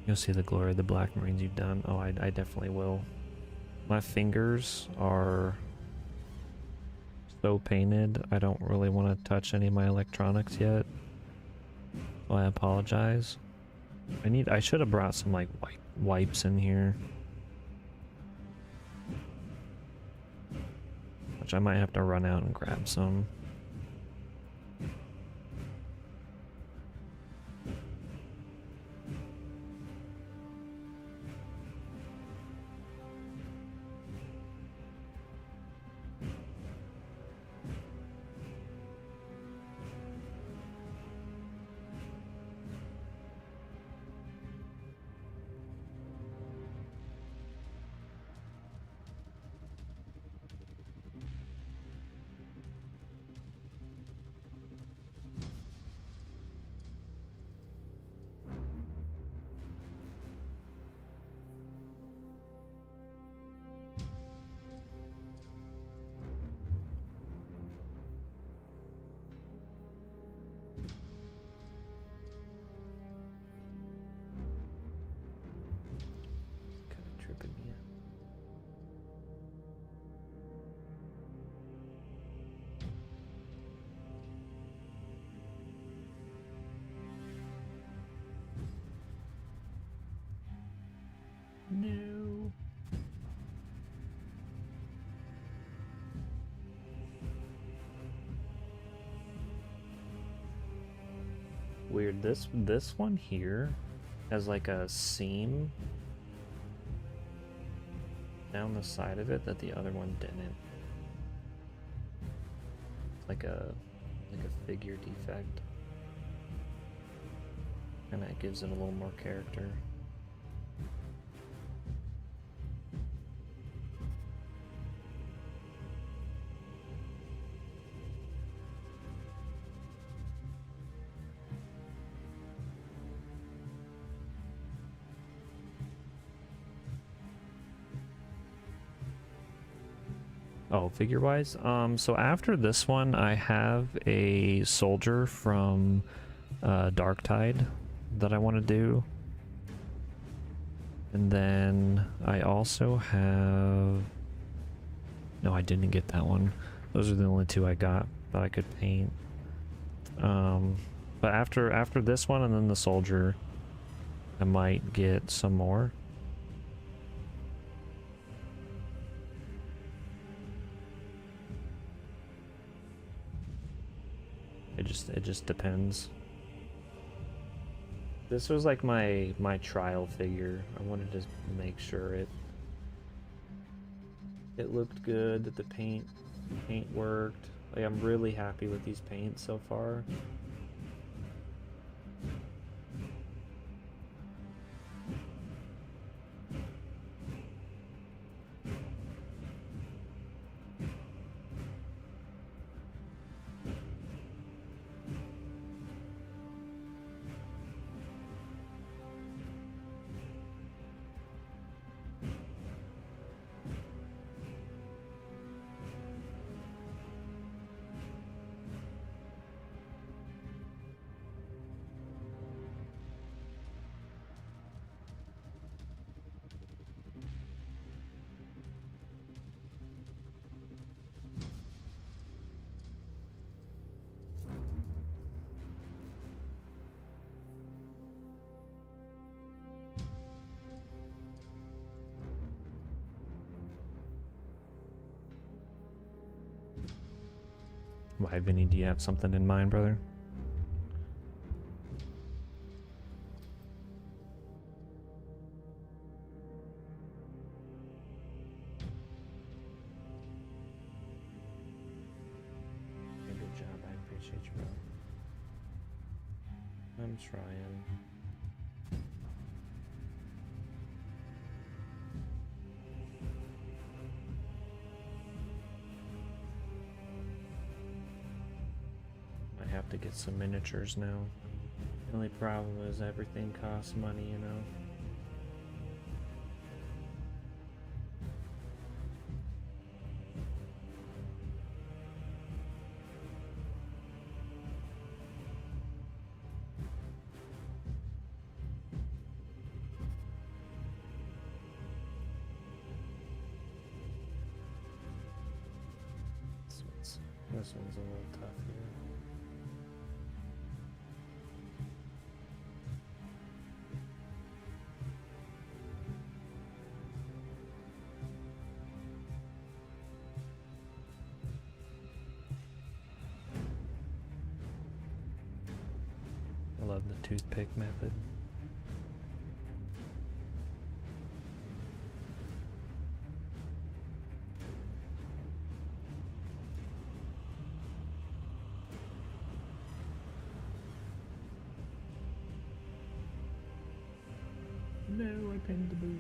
You'll see the glory of the Black Marines you've done. Oh, I definitely will. My fingers are so painted, I don't really want to touch any of my electronics yet. So I apologize. I should have brought some like wipes in here. Which I might have to run out and grab some. No. Weird. This one here has like a seam down the side of it that the other one didn't. Like a figure defect. And that gives it a little more character. Oh, figure-wise? So after this one, I have a soldier from Dark Tide that I want to do. And then I also have... No, I didn't get that one. Those are the only two I got that I could paint. But after this one and then the soldier, I might get some more. It just depends. This was like my trial figure. I wanted to make sure it looked good, that the paint worked. Like, I'm really happy with these paints so far. Why, Vinny, do you have something in mind, brother? Good job, I appreciate you, bro. I'm trying. I have to get some miniatures now. The only problem is everything costs money, you know? This one's a little tough here. I love the toothpick method. No, I pinned the boot.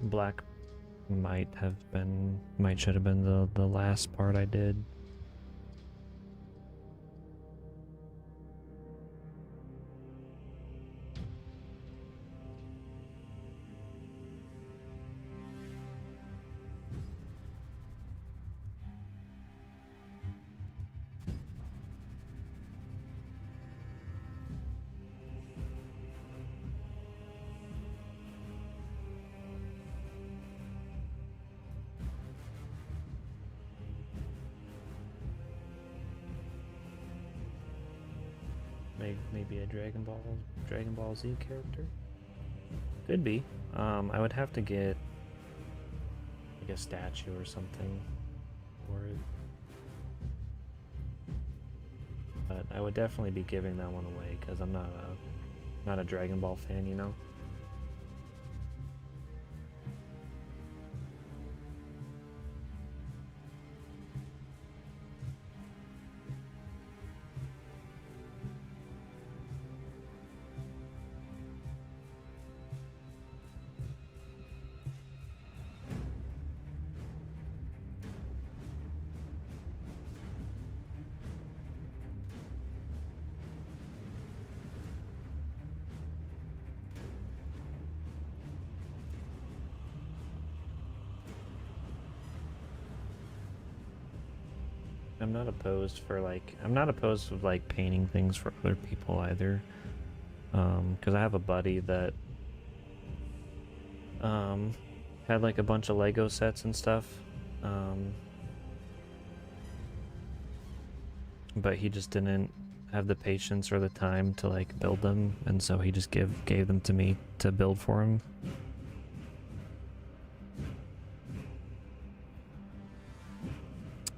Black might should have been the last part I did. Maybe a Dragon Ball Z character? Could be. I would have to get like a statue or something for it. But I would definitely be giving that one away because I'm not a Dragon Ball fan, you know? I'm not opposed to like painting things for other people either. Because I have a buddy that had like a bunch of Lego sets and stuff. But he just didn't have the patience or the time to like build them, and so he just gave them to me to build for him.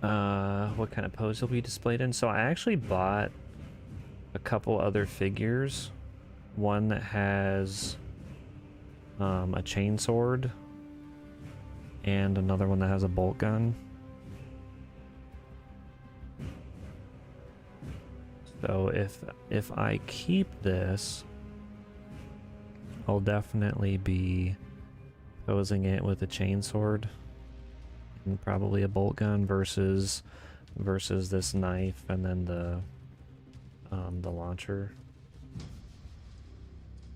what kind of pose he'll be displayed in. So I actually bought a couple other figures. One that has a chainsword, and another one that has a bolt gun. So if I keep this, I'll definitely be posing it with a chainsword and probably a bolt gun versus this knife and then the launcher.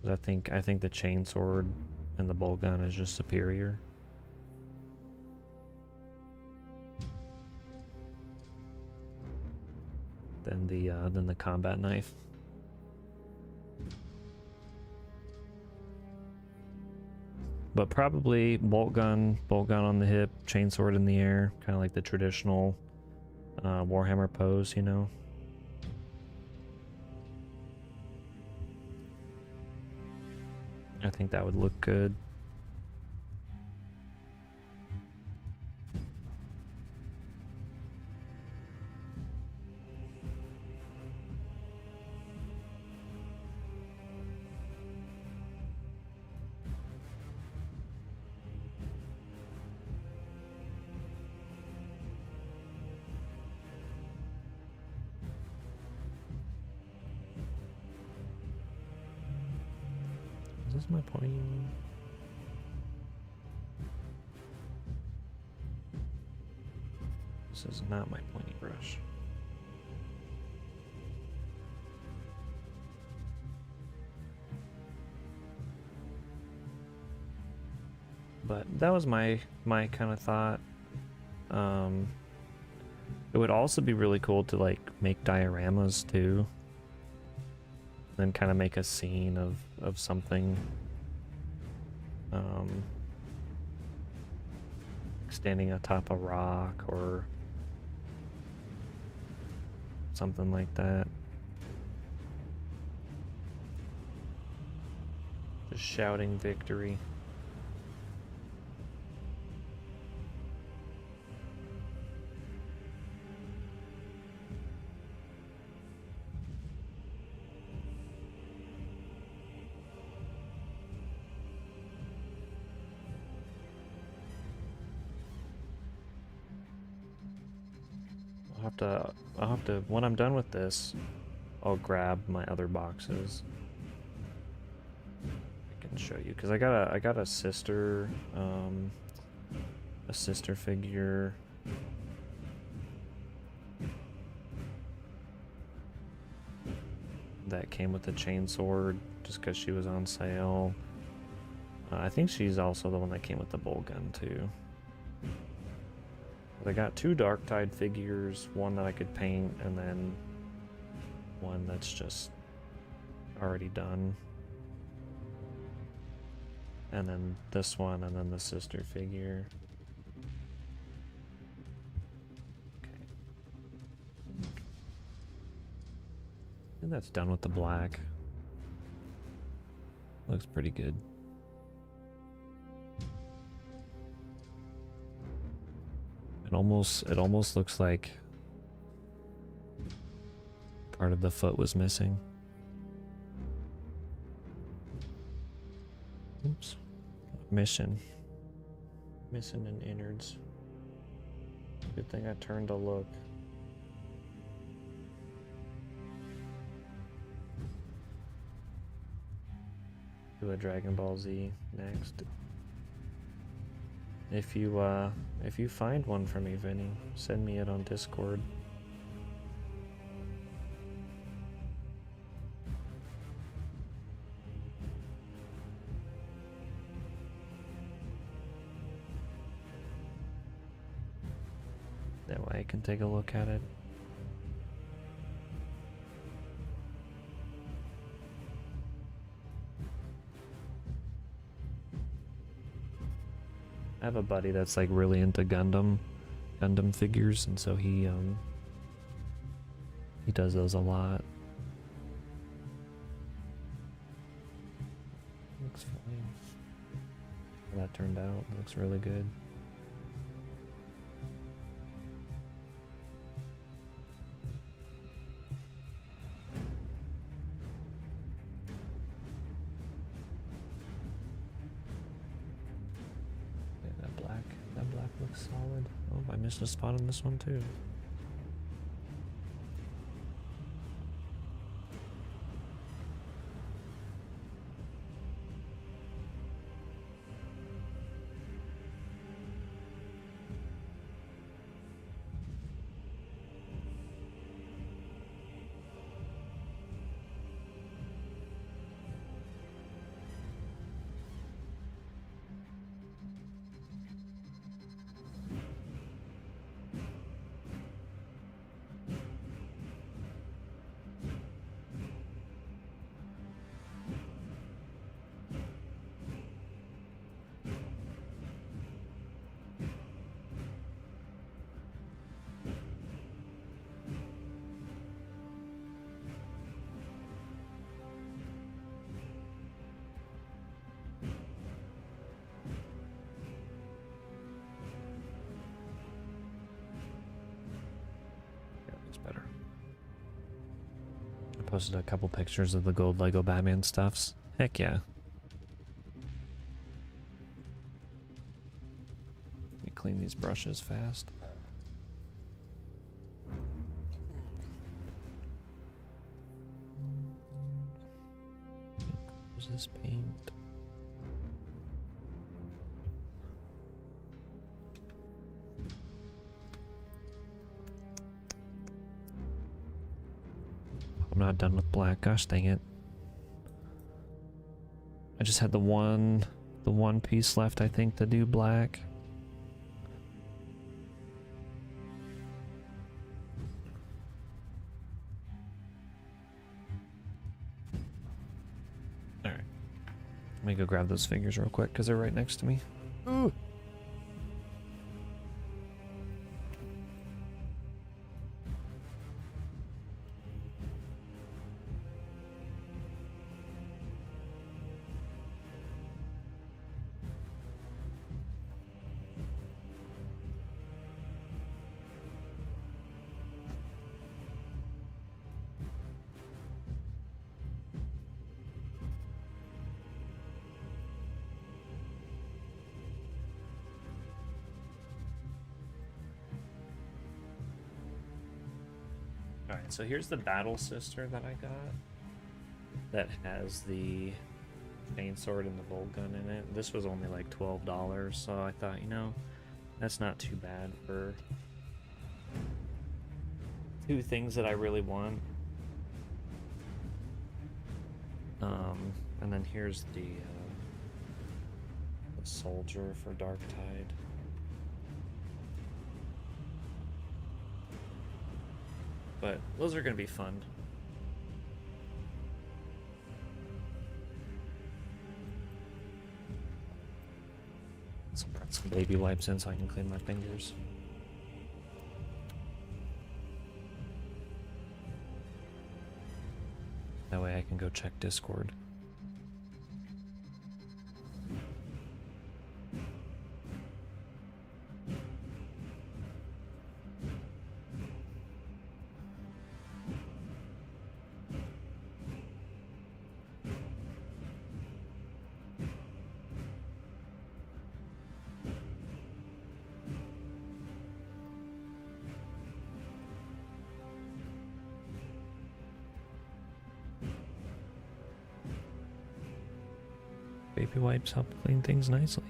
I think the chainsword and the bolt gun is just superior. Than the combat knife. But probably bolt gun on the hip, chainsword in the air, kind of like the traditional Warhammer pose, you know. I think that would look good. Is this my pointing? This is not my pointy brush. But that was my kind of thought. It would also be really cool to like make dioramas too. Then kind of make a scene of something. Standing atop a rock or something like that. Just shouting victory. I'll have to, when I'm done with this, I'll grab my other boxes. I can show you, because I got a sister figure. That came with the chainsword, just because she was on sale. I think she's also the one that came with the bolt gun, too. I got two Darktide figures, one that I could paint, and then one that's just already done. And then this one, and then the sister figure. Okay. And that's done with the black. Looks pretty good. It almost looks like part of the foot was missing. Oops. Missing an innards. Good thing I turned to look. Do a Dragon Ball Z next. If you find one for me, Vinny, send me it on Discord. That way I can take a look at it. I have a buddy that's like really into Gundam figures, and so he does those a lot. Looks fine. How that turned out looks really good. solid. Oh, I missed a spot on this one too. Better. I posted a couple pictures of the gold Lego Batman stuffs. Heck yeah. Let me clean these brushes fast. Where's this paint? I'm not done with black. Gosh dang it. I just had the one piece left, I think, to do black. Alright. Let me go grab those figures real quick because they're right next to me. Ooh. Alright, so here's the Battle Sister that I got. That has the chainsword and the bolt gun in it. This was only like $12, so I thought, you know, that's not too bad for two things that I really want. And then here's the soldier for Dark Tide. But those are going to be fun. Let's put some baby wipes in so I can clean my fingers. That way I can go check Discord. Baby wipes help clean things nicely.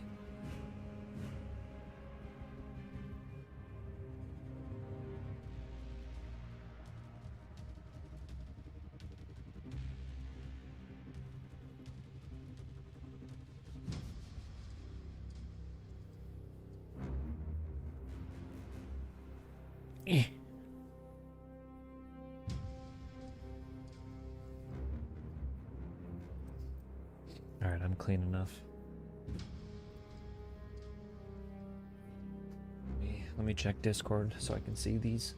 Alright, I'm clean enough. Let me check Discord so I can see these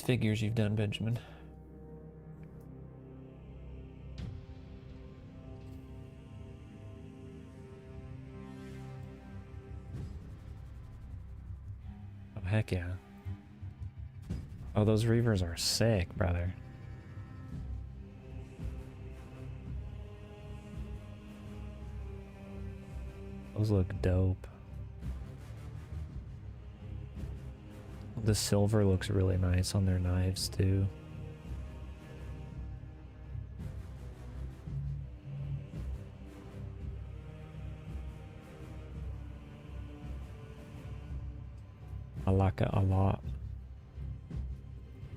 figures you've done, Benjamin. Oh, heck yeah. Oh, those Reivers are sick, brother. Those look dope. The silver looks really nice on their knives too. I like it a lot.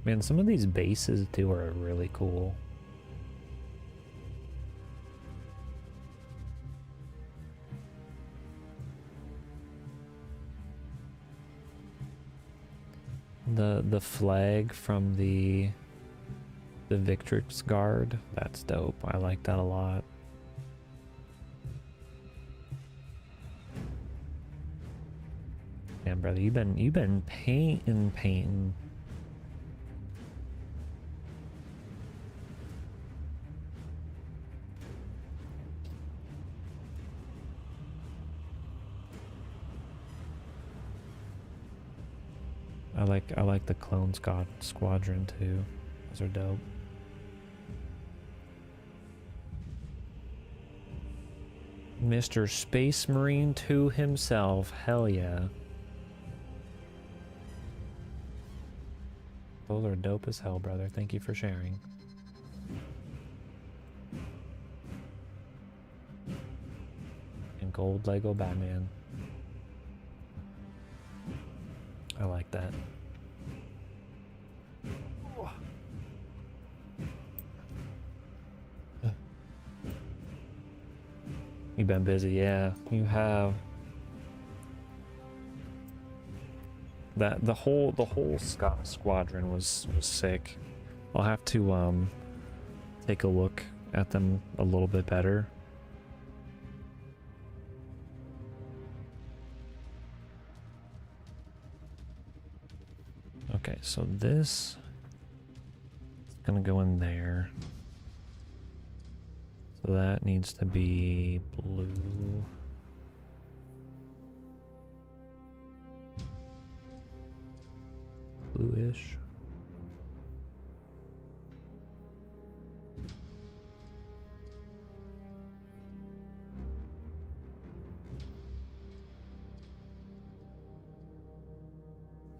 Man, some of these bases too are really cool. The flag from the Victrix Guard, that's dope. I like that a lot. Damn, brother, you've been painting. I like the Clone Squadron too. Those are dope. Mr. Space Marine 2 himself. Hell yeah. Those are dope as hell, brother. Thank you for sharing. And gold Lego Batman. I like that. You've been busy, yeah, you have. That the whole squadron was sick. I'll have to take a look at them a little bit better. Okay, so this is gonna go in there. So that needs to be blue. Bluish.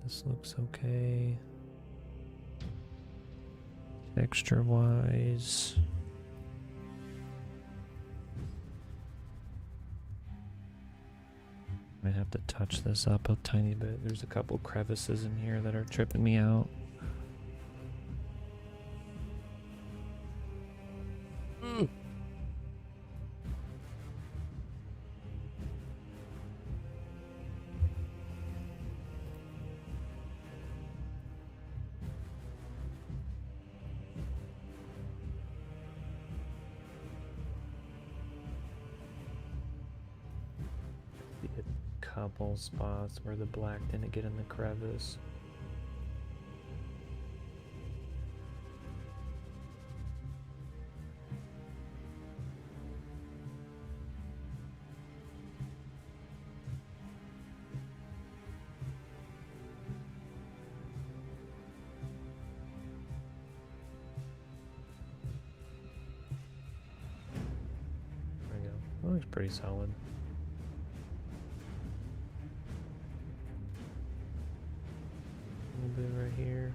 This looks okay. Texture wise. I have to touch this up a tiny bit. There's a couple crevices in here that are tripping me out. Couple spots where the black didn't get in the crevice. There we go. That looks pretty solid. Bit right here.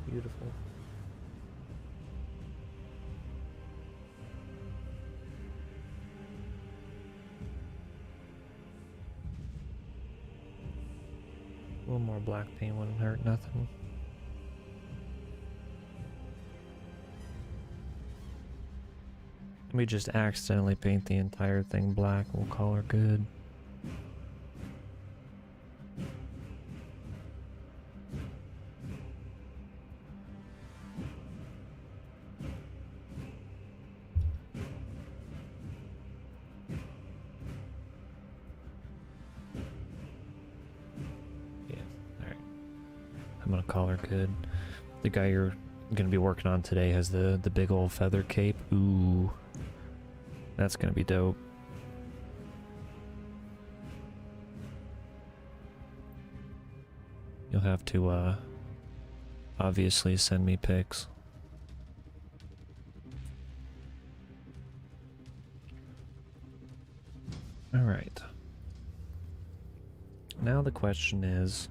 Beautiful. A little more black paint wouldn't hurt nothing. We just accidentally paint the entire thing black. We'll call her good. Yeah, alright. I'm gonna call her good. The guy you're gonna be working on today has the big old feather cape. Ooh. That's gonna be dope. You'll have to obviously send me pics. All right. Now the question is,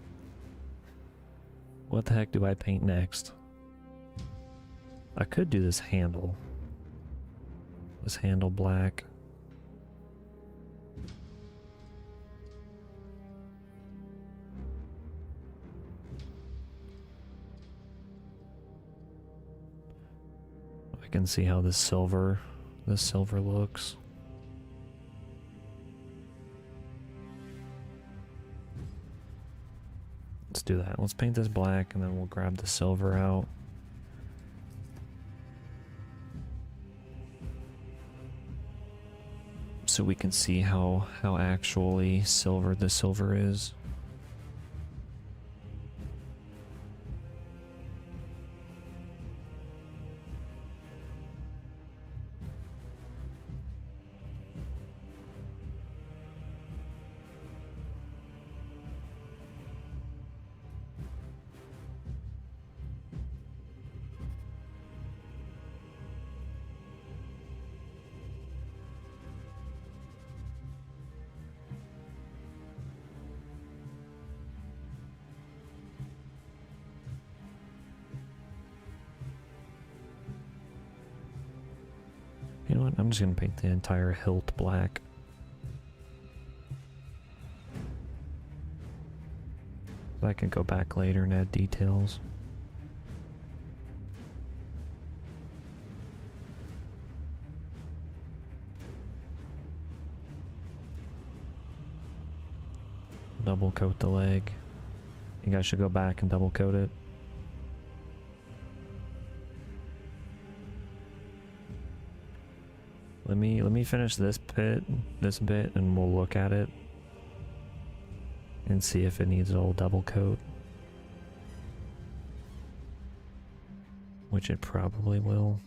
what the heck do I paint next? I could do this handle. This handle black. I can see how this silver looks. Let's do that. Let's paint this black and then we'll grab the silver out. So we can see how actually silver the silver is. You know what? I'm just gonna paint the entire hilt black. I can go back later and add details. Double coat the leg. You guys should go back and double coat it. Let me finish this bit, and we'll look at it and see if it needs a little double coat, which it probably will.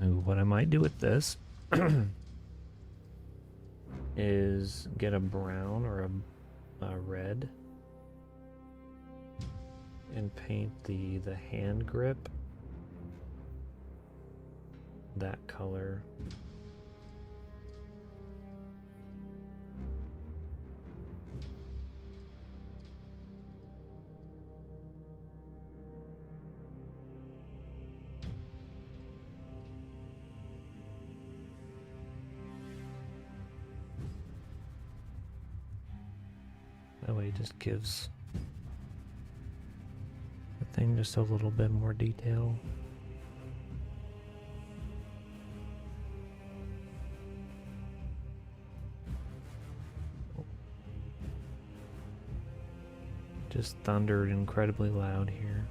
Ooh, what I might do with this is get a brown or a red and paint the hand grip that color. That way it just gives the thing just a little bit more detail. Just thundered incredibly loud here.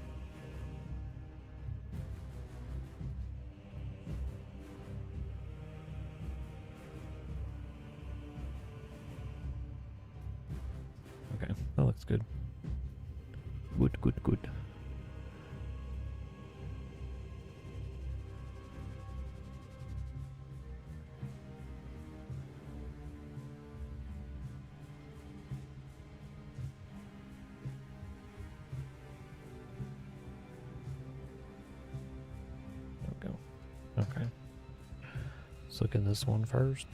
Okay, that looks good. Good, good, good. There we go. Okay. Let's look at this one first.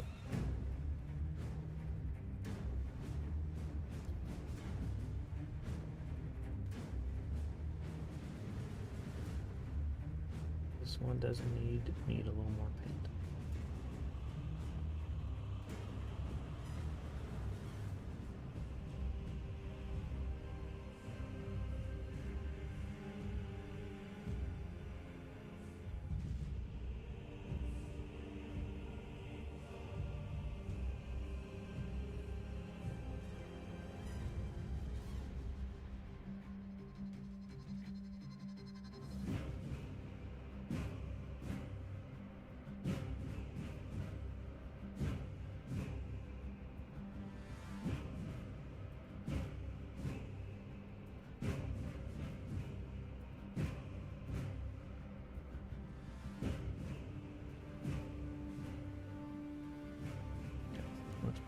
This one doesn't need a little more paint.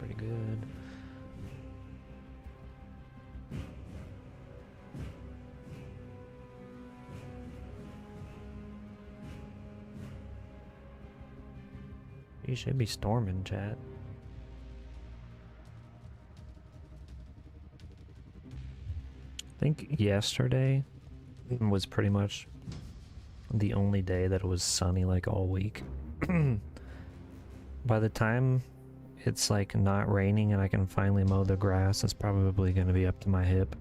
pretty good. You should be storming, chat. I think yesterday was pretty much the only day that it was sunny like all week. By the time it's like not raining and I can finally mow the grass, it's probably going to be up to my hip.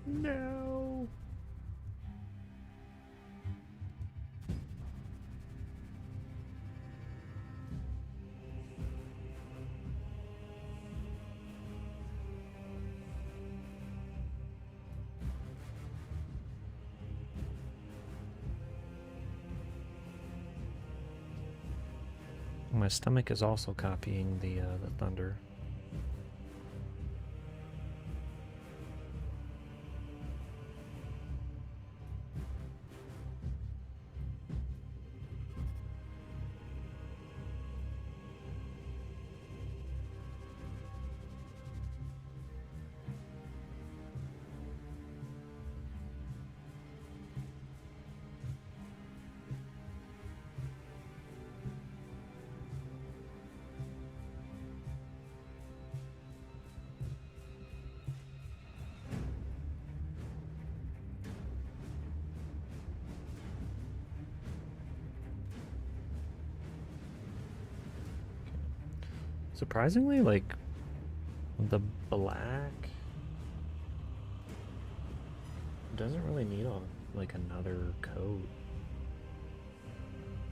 No. My stomach is also copying the thunder. Surprisingly, like, the black doesn't really need like another coat.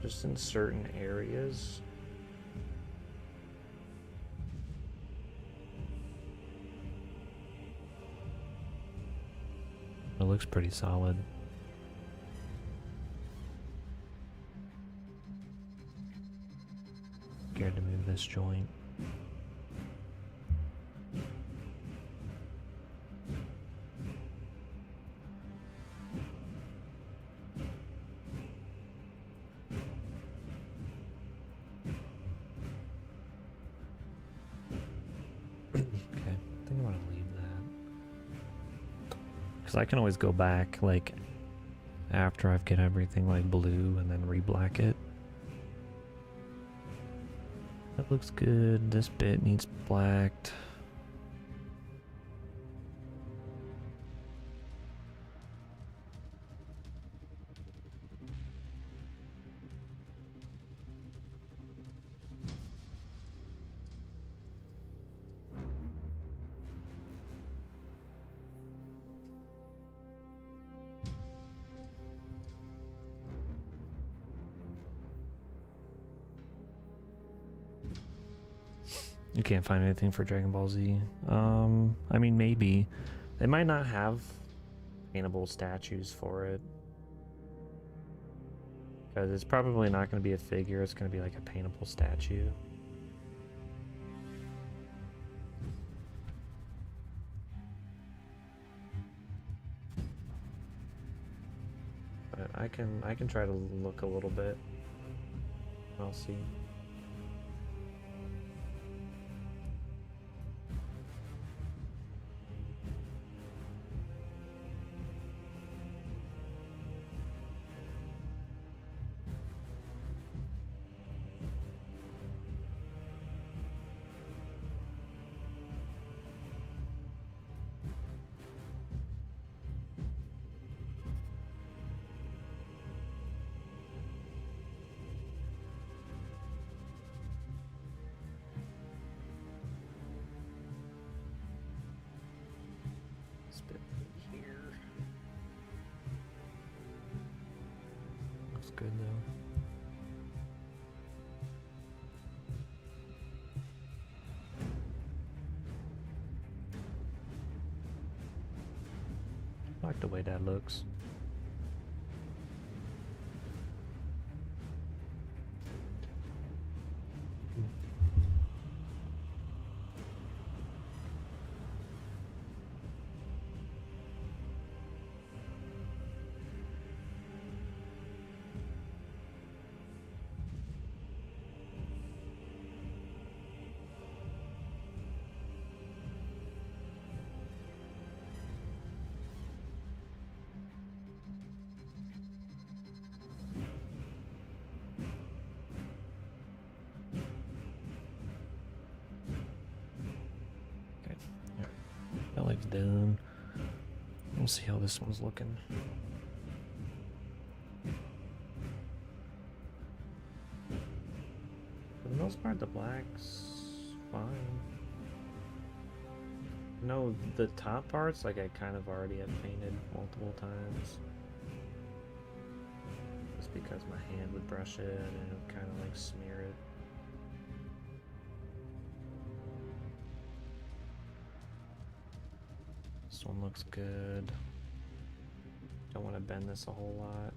Just in certain areas. It looks pretty solid. Scared to move this joint. I can always go back, like, after I've get everything, like, blue and then re-black it. That looks good. This bit needs blacked. You can't find anything for Dragon Ball Z. I mean, maybe. They might not have paintable statues for it. Because it's probably not going to be a figure, it's going to be like a paintable statue. But I can try to look a little bit. I'll see. Good though. I like the way that looks. done. We'll see how this one's looking. For the most part, the black's fine. No, the top parts, like I kind of already have painted multiple times. Just because my hand would brush it and it would kind of like smear it. This one looks good. Don't want to bend this a whole lot.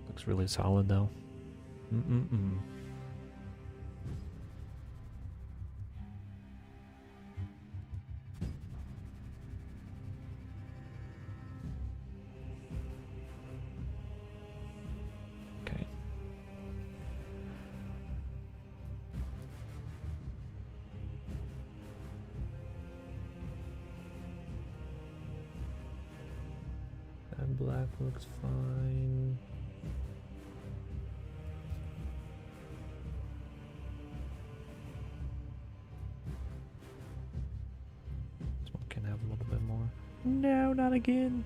Looks really solid though. Okay. That black looks fine. Can have a little bit more. No, not again.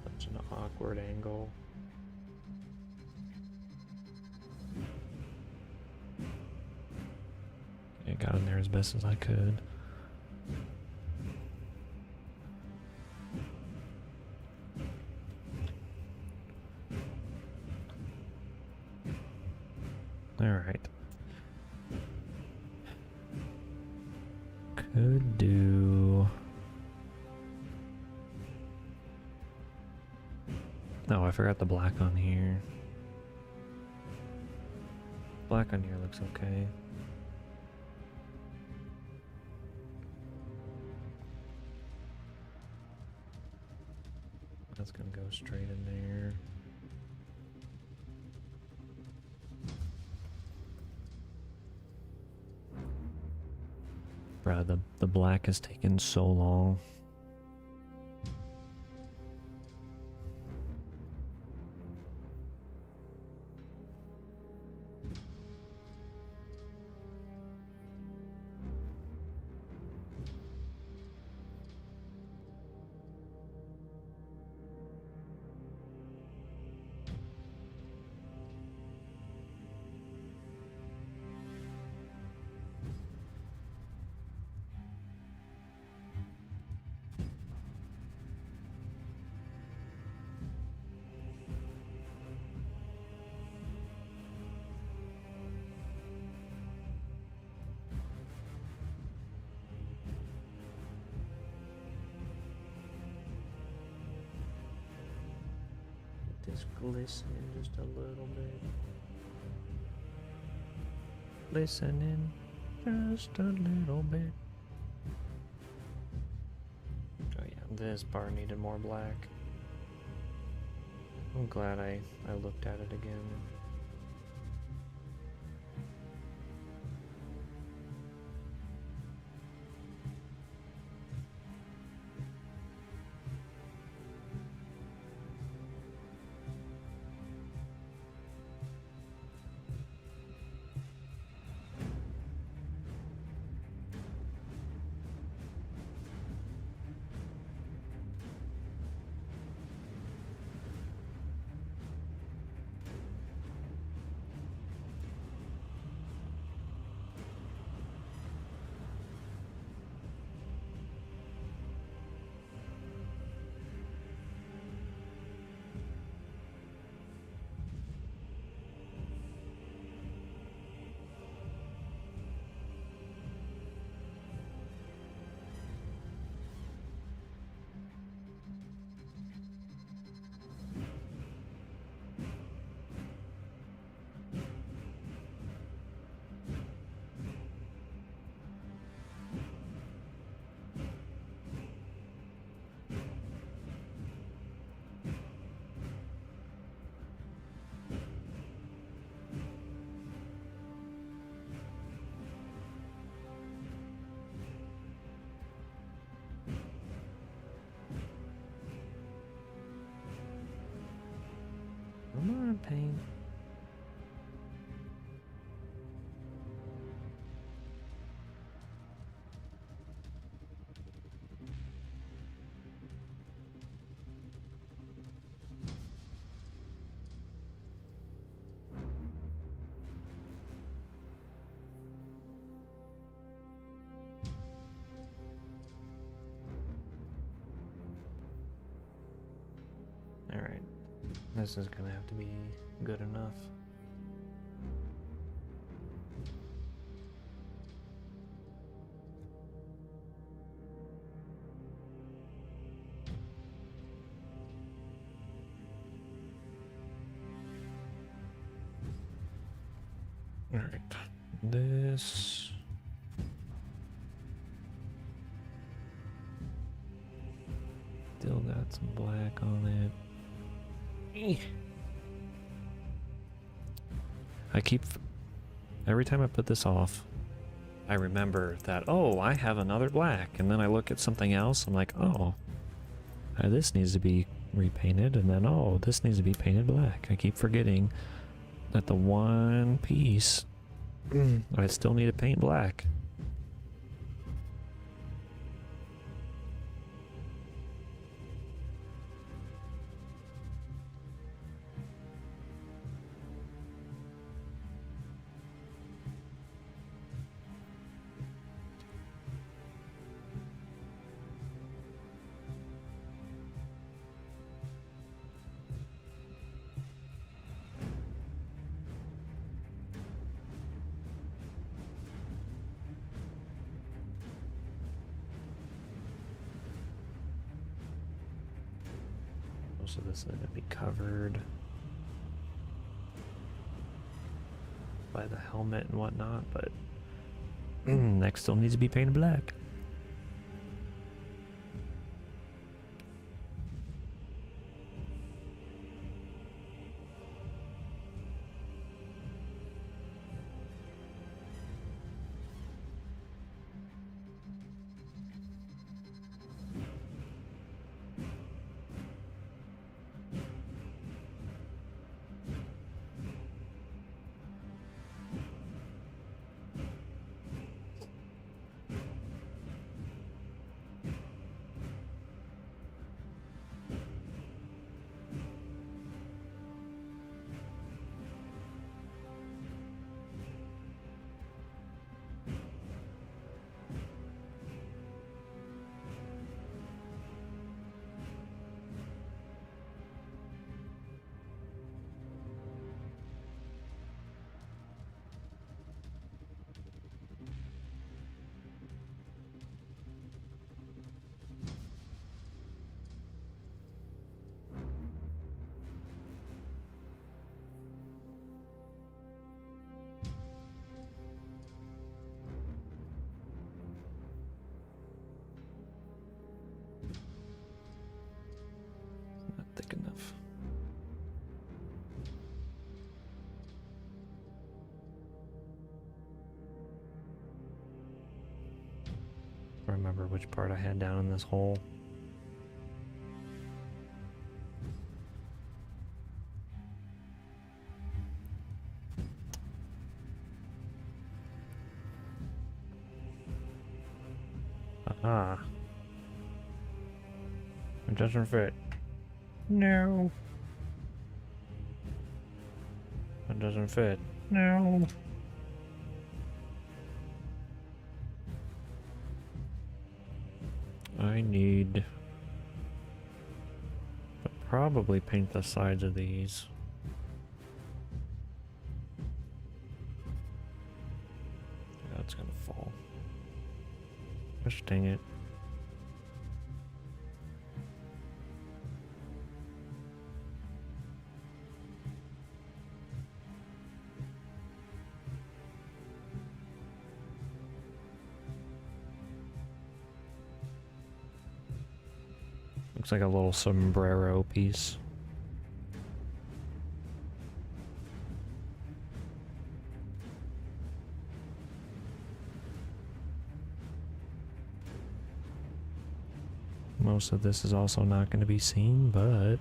Such an awkward angle. Okay, got in there as best as I could. All right. Could do. Oh, I forgot the black on here. Black on here looks okay. That's gonna go straight in there. Bruh, the black has taken so long. Just glistening just a little bit. Glistening just a little bit. Oh yeah, this bar needed more black. I'm glad I looked at it again. This is gonna have to be good enough. All right, this. Still got some black on it. I keep, every time I put this off, I remember that, oh, I have another black. And then I look at something else, I'm like, oh, this needs to be repainted. And then, oh, this needs to be painted black. I keep forgetting that the one piece, I still need to paint black. Most of this is going to be covered by the helmet and whatnot, but neck still needs to be painted black. Not thick enough. Remember which part I had down in this hole. Ah. It doesn't fit. No. It doesn't fit. No. I need to probably paint the sides of these. That's gonna fall. Gosh dang it. Looks like a little sombrero piece. Most of this is also not going to be seen, but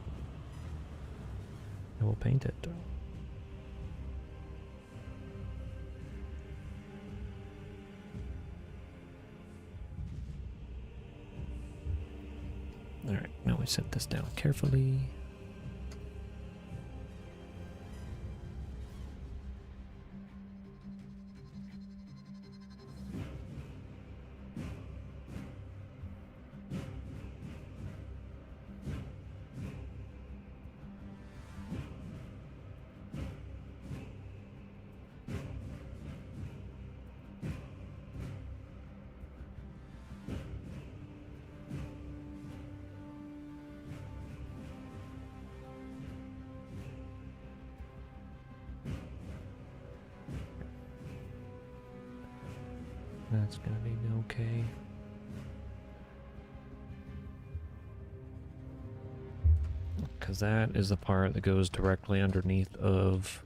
I will paint it. Alright, now we set this down carefully. That's gonna be okay. Because that is the part that goes directly underneath of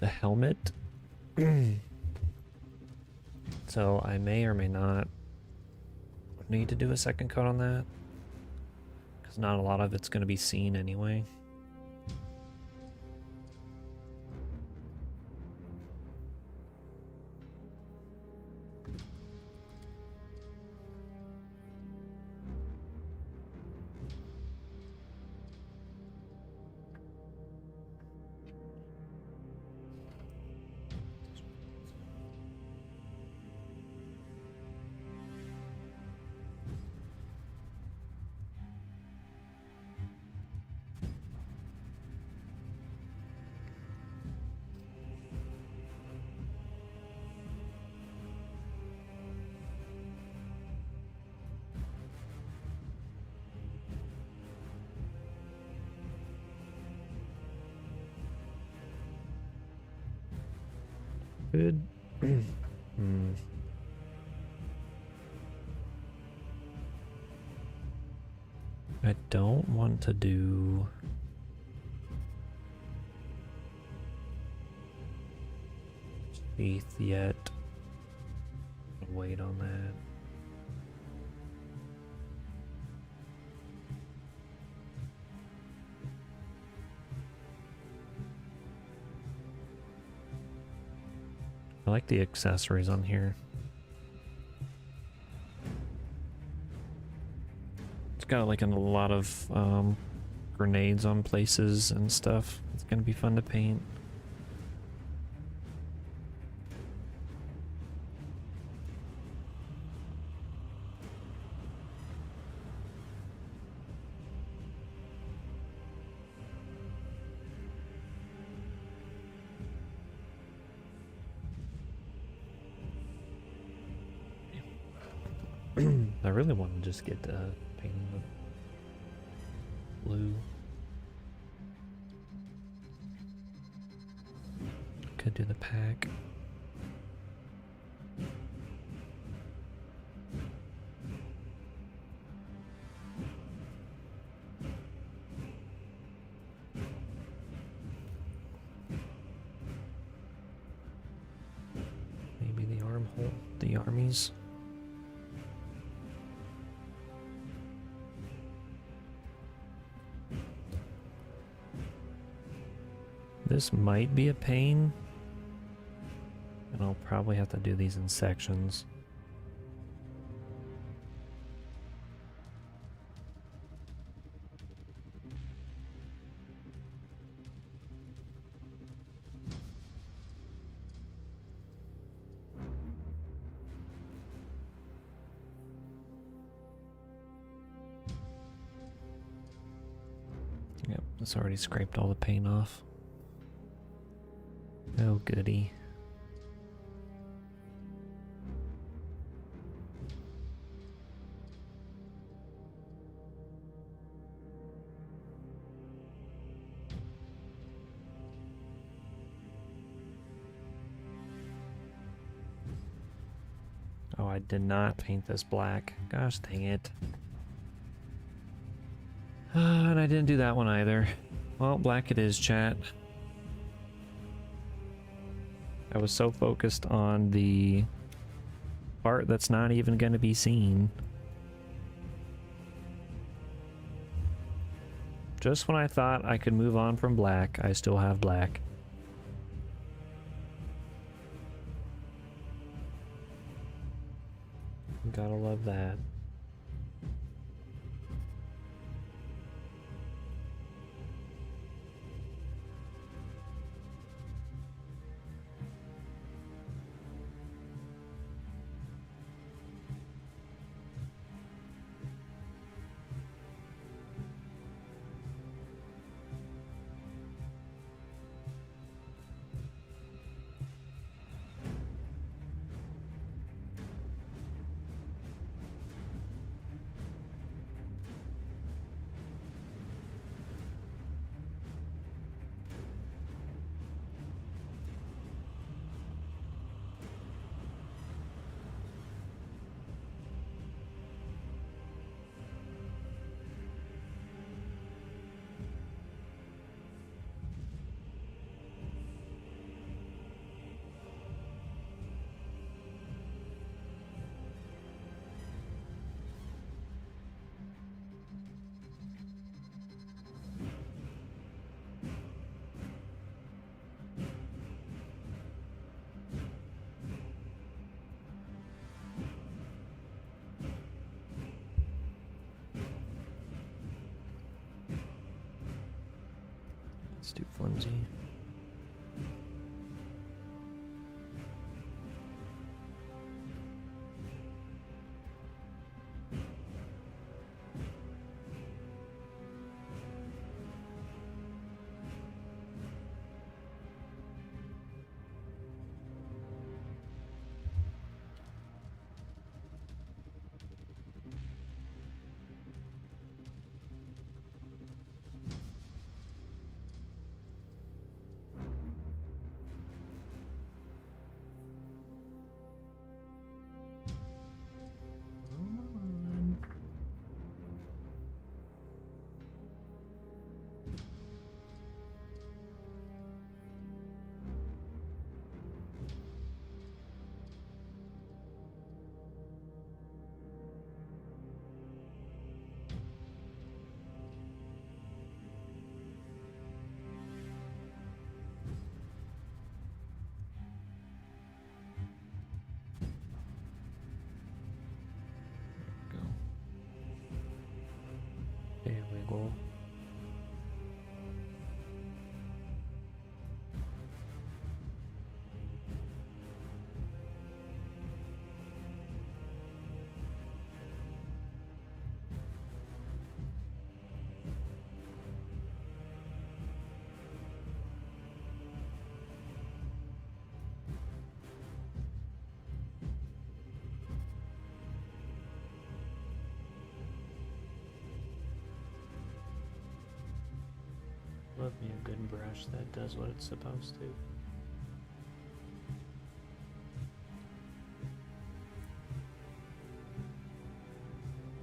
the helmet. So I may or may not need to do a second coat on that. Because not a lot of it's going to be seen anyway. Good. I don't want to do teeth yet. Wait on that. I like the accessories on here. It's got like a lot of grenades on places and stuff. It's gonna be fun to paint. I really want to just get painting the blue. Could do the pack. Maybe the armhole, the armies. This might be a pain, and I'll probably have to do these in sections. Yep, it's already scraped all the paint off. Oh, goody. Oh, I did not paint this black. Gosh dang it. And I didn't do that one either. Well, black it is, chat. I was so focused on the part that's not even going to be seen. Just when I thought I could move on from black, I still have black. Gotta love that. Let's do flimsy. There we go. Love me a good brush that does what it's supposed to.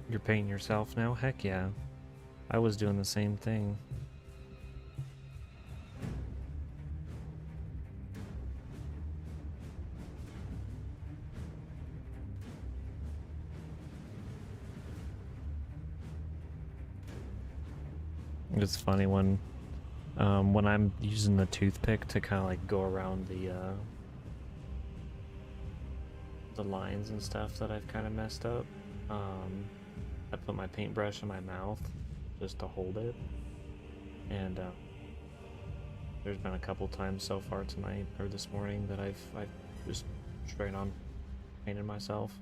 You're painting yourself now? Heck yeah. I was doing the same thing. It's funny when I'm using the toothpick to kind of like go around the lines and stuff that I've kind of messed up. I put my paintbrush in my mouth just to hold it, and there's been a couple times so far tonight or this morning that I've just straight on painted myself.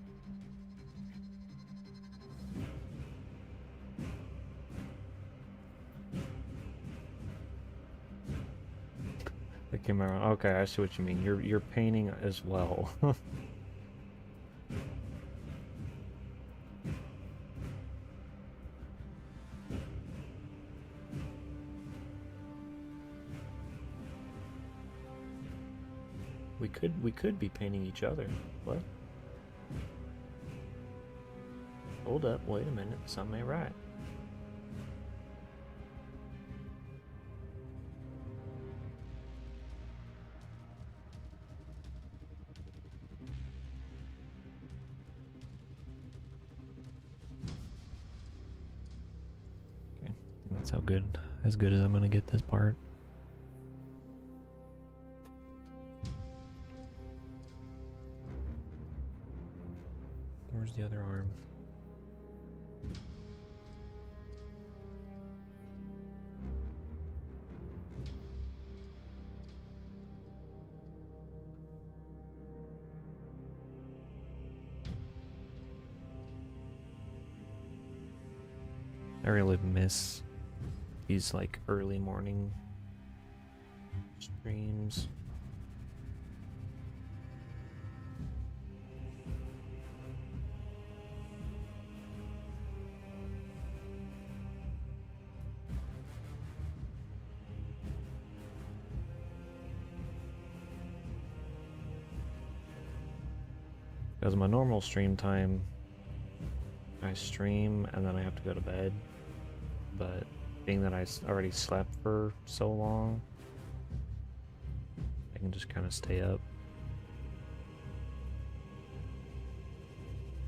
I came around. Okay, I see what you mean. You're painting as well. We could be painting each other. What? Hold up, wait a minute, something ain't right. Okay, that's how good, as good as I'm gonna get this part. Where's the other arm? I really miss these like early morning streams. Because my normal stream time, I stream and then I have to go to bed. But being that I already slept for so long, I can just kind of stay up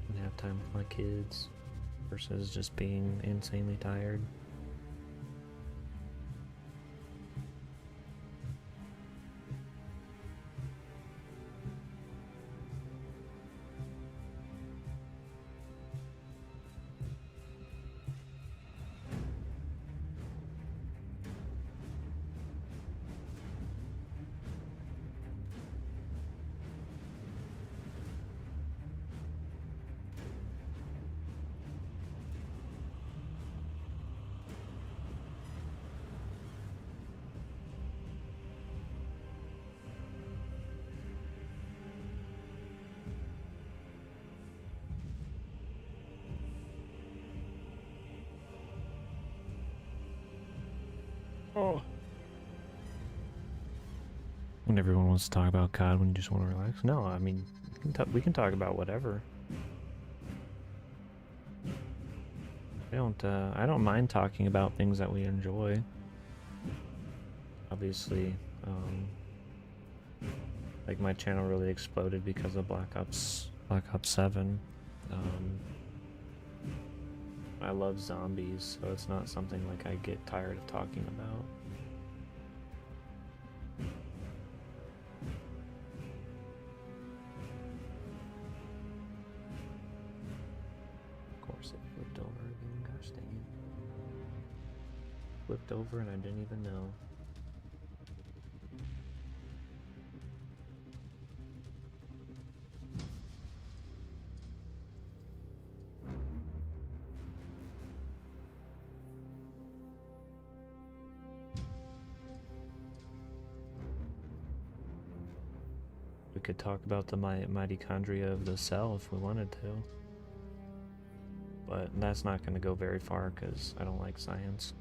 and have time with my kids versus just being insanely tired. Oh. When everyone wants to talk about COD when you just want to relax. No, I mean, we can talk about whatever. I don't mind talking about things that we enjoy. Obviously, like my channel really exploded because of Black Ops 7. I love zombies, so it's not something like I get tired of talking about. Of course it flipped over again, gosh dang it. Flipped over and I didn't even know. We could talk about the mitochondria of the cell if we wanted to. But that's not going to go very far because I don't like science.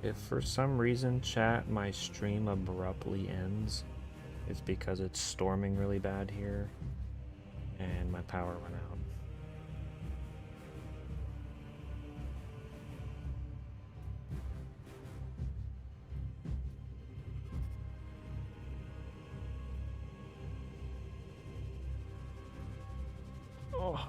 If for some reason, chat, my stream abruptly ends, it's because it's storming really bad here, and my power went out. Oh.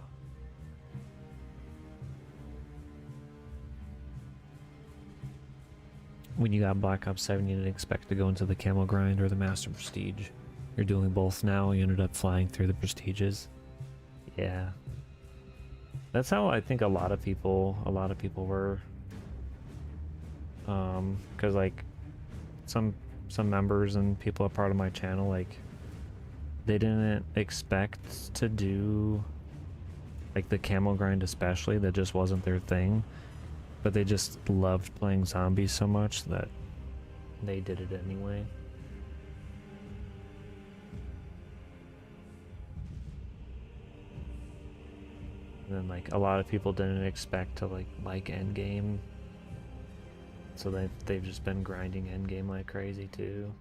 When you got Black Ops 7, you didn't expect to go into the Camo Grind or the Master Prestige. You're doing both now, you ended up flying through the Prestiges. Yeah. That's how I think a lot of people were. Cause like some members and people a part of my channel, like they didn't expect to do like the Camo Grind especially, that just wasn't their thing. But they just loved playing zombies so much that they did it anyway. And then like a lot of people didn't expect to like endgame. So they've just been grinding endgame like crazy too.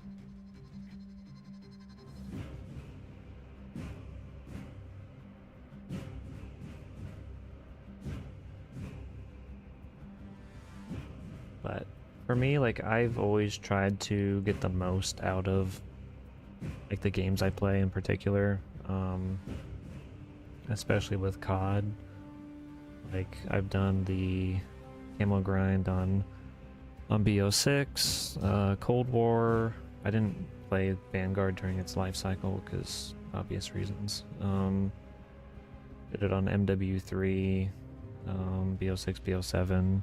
But for me, like I've always tried to get the most out of like the games I play in particular, especially with COD. Like I've done the Camo Grind on BO6, Cold War. I didn't play Vanguard during its life cycle because obvious reasons. Did it on MW3, BO6, BO7.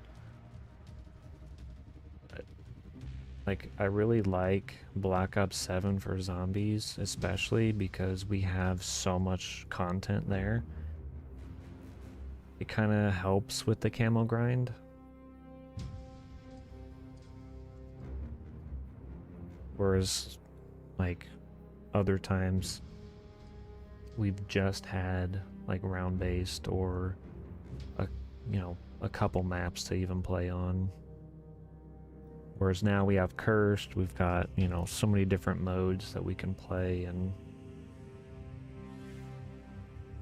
Like, I really like Black Ops 7 for zombies, especially because we have so much content there. It kind of helps with the Camo Grind. Whereas, like, other times, we've just had, like, round-based or, a couple maps to even play on. Whereas now we have Cursed, we've got, so many different modes that we can play and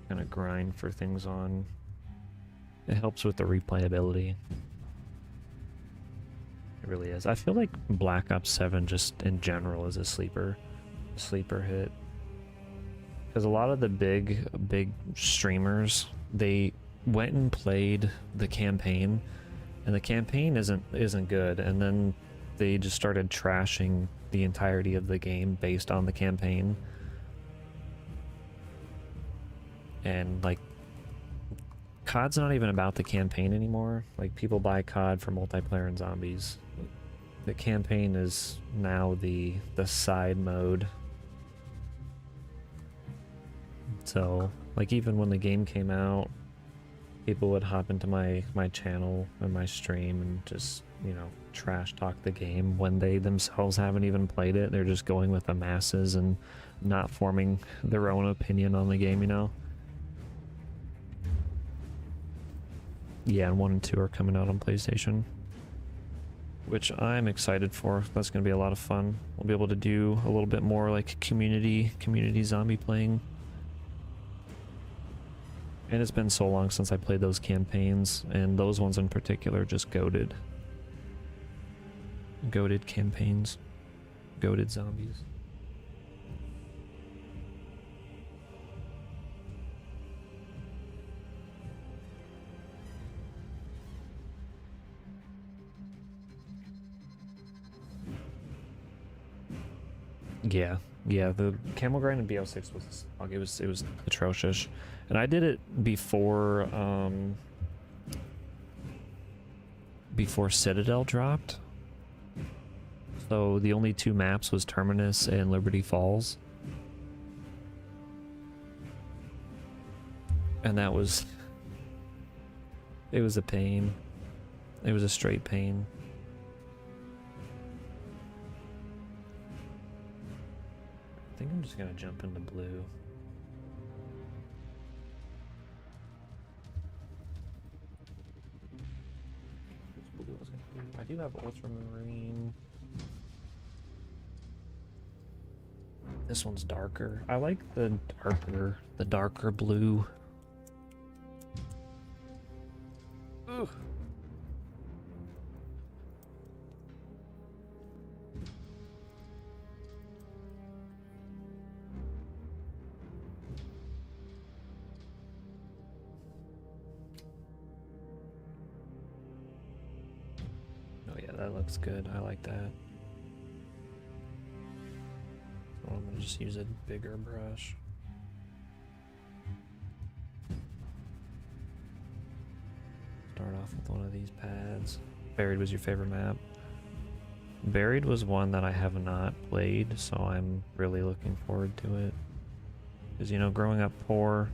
kind of grind for things on. It helps with the replayability. It really is. I feel like Black Ops 7 just in general is a sleeper hit. Because a lot of the big streamers, they went and played the campaign, and the campaign isn't good, and then they just started trashing the entirety of the game based on the campaign. And like, COD's not even about the campaign anymore. Like, people buy COD for multiplayer and zombies. the campaign is now the side mode. So, like, even when the game came out, people would hop into my channel and my stream and just, you know, trash talk the game when they themselves haven't even played it. They're just going with the masses and not forming their own opinion on the game, you know? Yeah, and 1 and 2 are coming out on PlayStation, which I'm excited for. That's going to be a lot of fun. We'll be able to do a little bit more like community zombie playing. And it's been so long since I played those campaigns, and those ones in particular just goated. Goated campaigns. Goated zombies. Yeah, the camel grind in BO6 was it was atrocious, and I did it before before Citadel dropped. So the only 2 maps was Terminus and Liberty Falls, and that was it was a pain. It was a straight pain. I think I'm just gonna jump into blue. I do have Ultramarine. This one's darker. I like the darker blue. Ooh. That looks good. I like that. So I'm gonna just use a bigger brush. Start off with one of these pads. Buried was your favorite map? Buried was one that I have not played, so I'm really looking forward to it. Because, you know, growing up poor,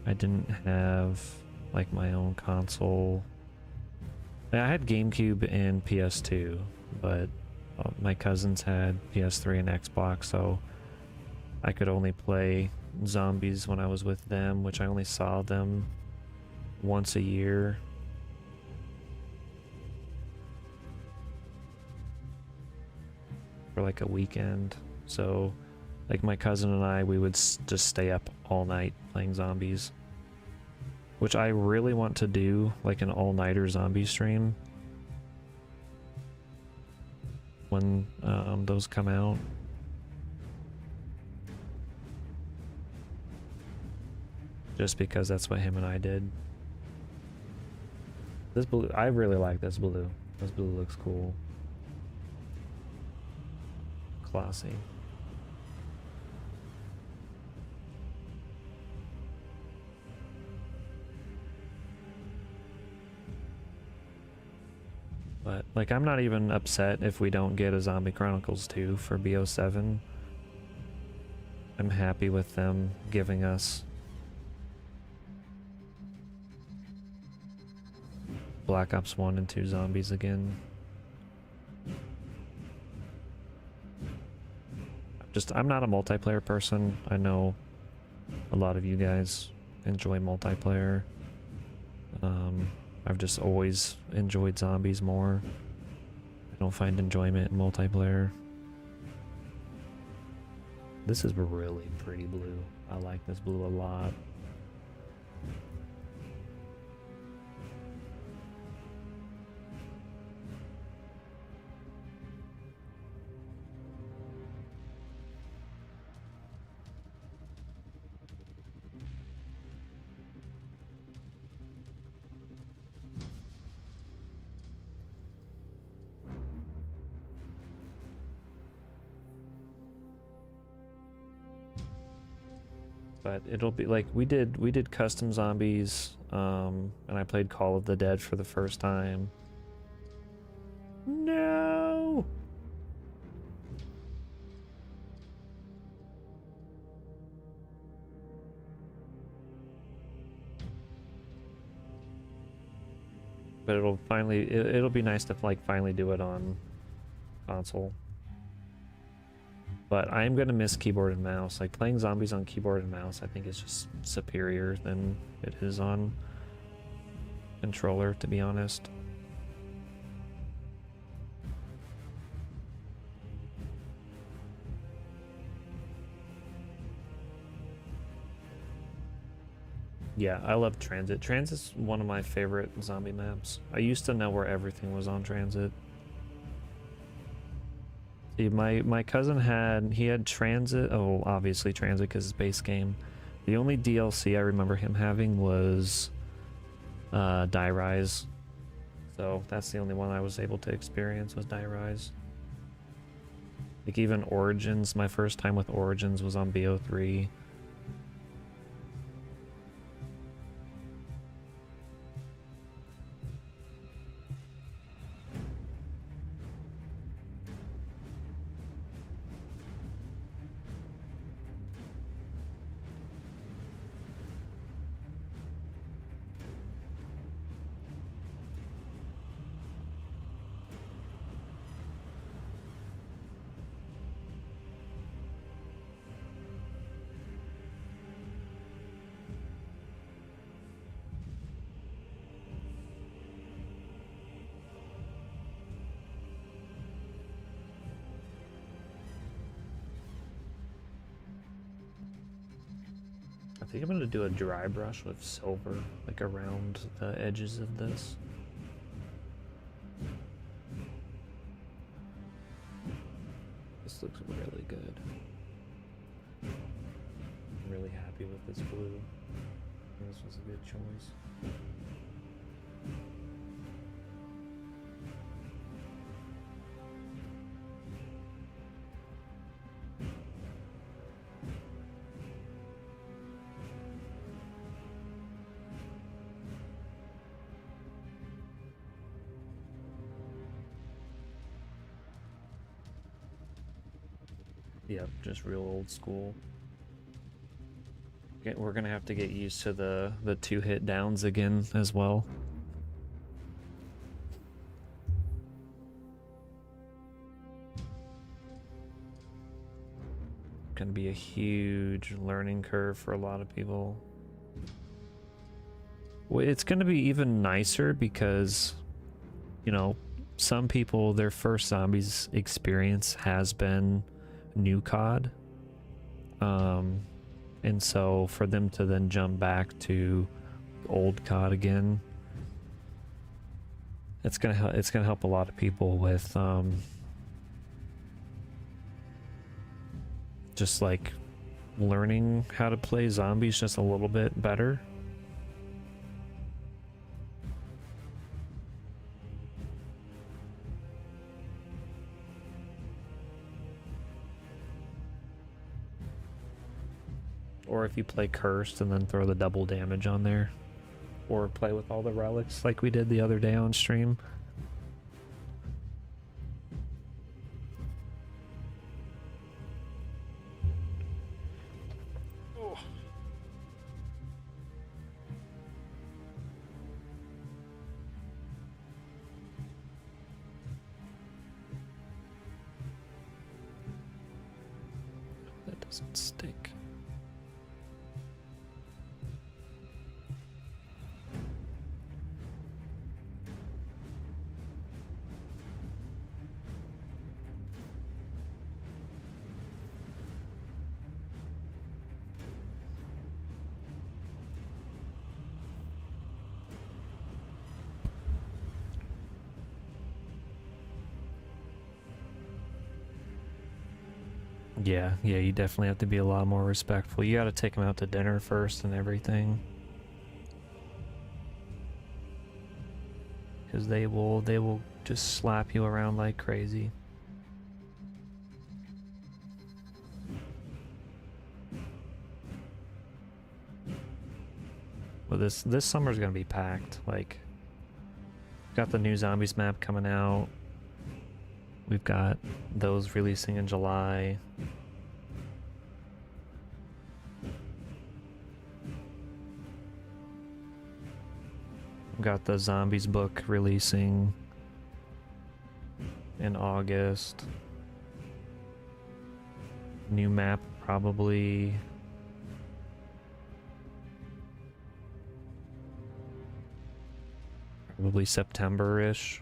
I didn't have like my own console. I had GameCube and PS2, but my cousins had PS3 and Xbox, so I could only play zombies when I was with them, which I only saw them once a year. For like a weekend. So, like, my cousin and I, we would just stay up all night playing zombies. Which I really want to do, like an all-nighter zombie stream. When those come out. Just because that's what him and I did. This blue, I really like this blue. This blue looks cool. Classy. But, like, I'm not even upset if we don't get a Zombie Chronicles 2 for BO7. I'm happy with them giving us Black Ops 1 and 2 zombies again. I'm not a multiplayer person. I know a lot of you guys enjoy multiplayer. I've just always enjoyed zombies more. I don't find enjoyment in multiplayer. This is really pretty blue. I like this blue a lot. But it'll be like we did custom zombies, and I played Call of the Dead for the first time. No! But it'll finally, it'll be nice to like finally do it on console. But I am gonna miss keyboard and mouse. Like playing zombies on keyboard and mouse, I think is just superior than it is on controller, to be honest. Yeah, I love Transit. Transit's one of my favorite zombie maps. I used to know where everything was on Transit. See, my cousin had Transit. Oh, obviously Transit because it's base game. The only DLC I remember him having was Die Rise. So that's the only one I was able to experience was Die Rise. Like even Origins, my first time with Origins was on BO3. I think I'm gonna do a dry brush with silver, like around the edges of this. This looks really good. I'm really happy with this blue. This was a good choice. Yep, just real old school. We're gonna have to get used to the 2-hit downs again as well. Gonna be a huge learning curve for a lot of people. Well, it's gonna be even nicer because, you know, some people, their first zombies experience has been new COD. And so for them to then jump back to old COD again, it's gonna help a lot of people with just like learning how to play zombies just a little bit better. Or if you play Cursed and then throw the double damage on there. Or play with all the relics like we did the other day on stream. Oh. That doesn't stick. Yeah, you definitely have to be a lot more respectful. You gotta take them out to dinner first and everything. Because they will just slap you around like crazy. Well, this summer's gonna be packed. Like, got the new zombies map coming out. We've got those releasing in July. We've got the Zombies book releasing in August. New map probably September-ish.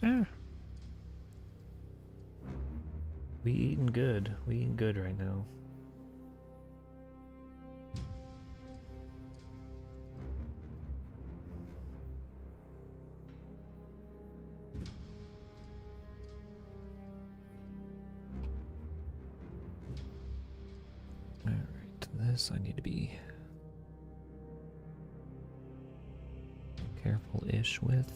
Yeah. We eating good. We eating good right now. Alright, this I need to be careful-ish with.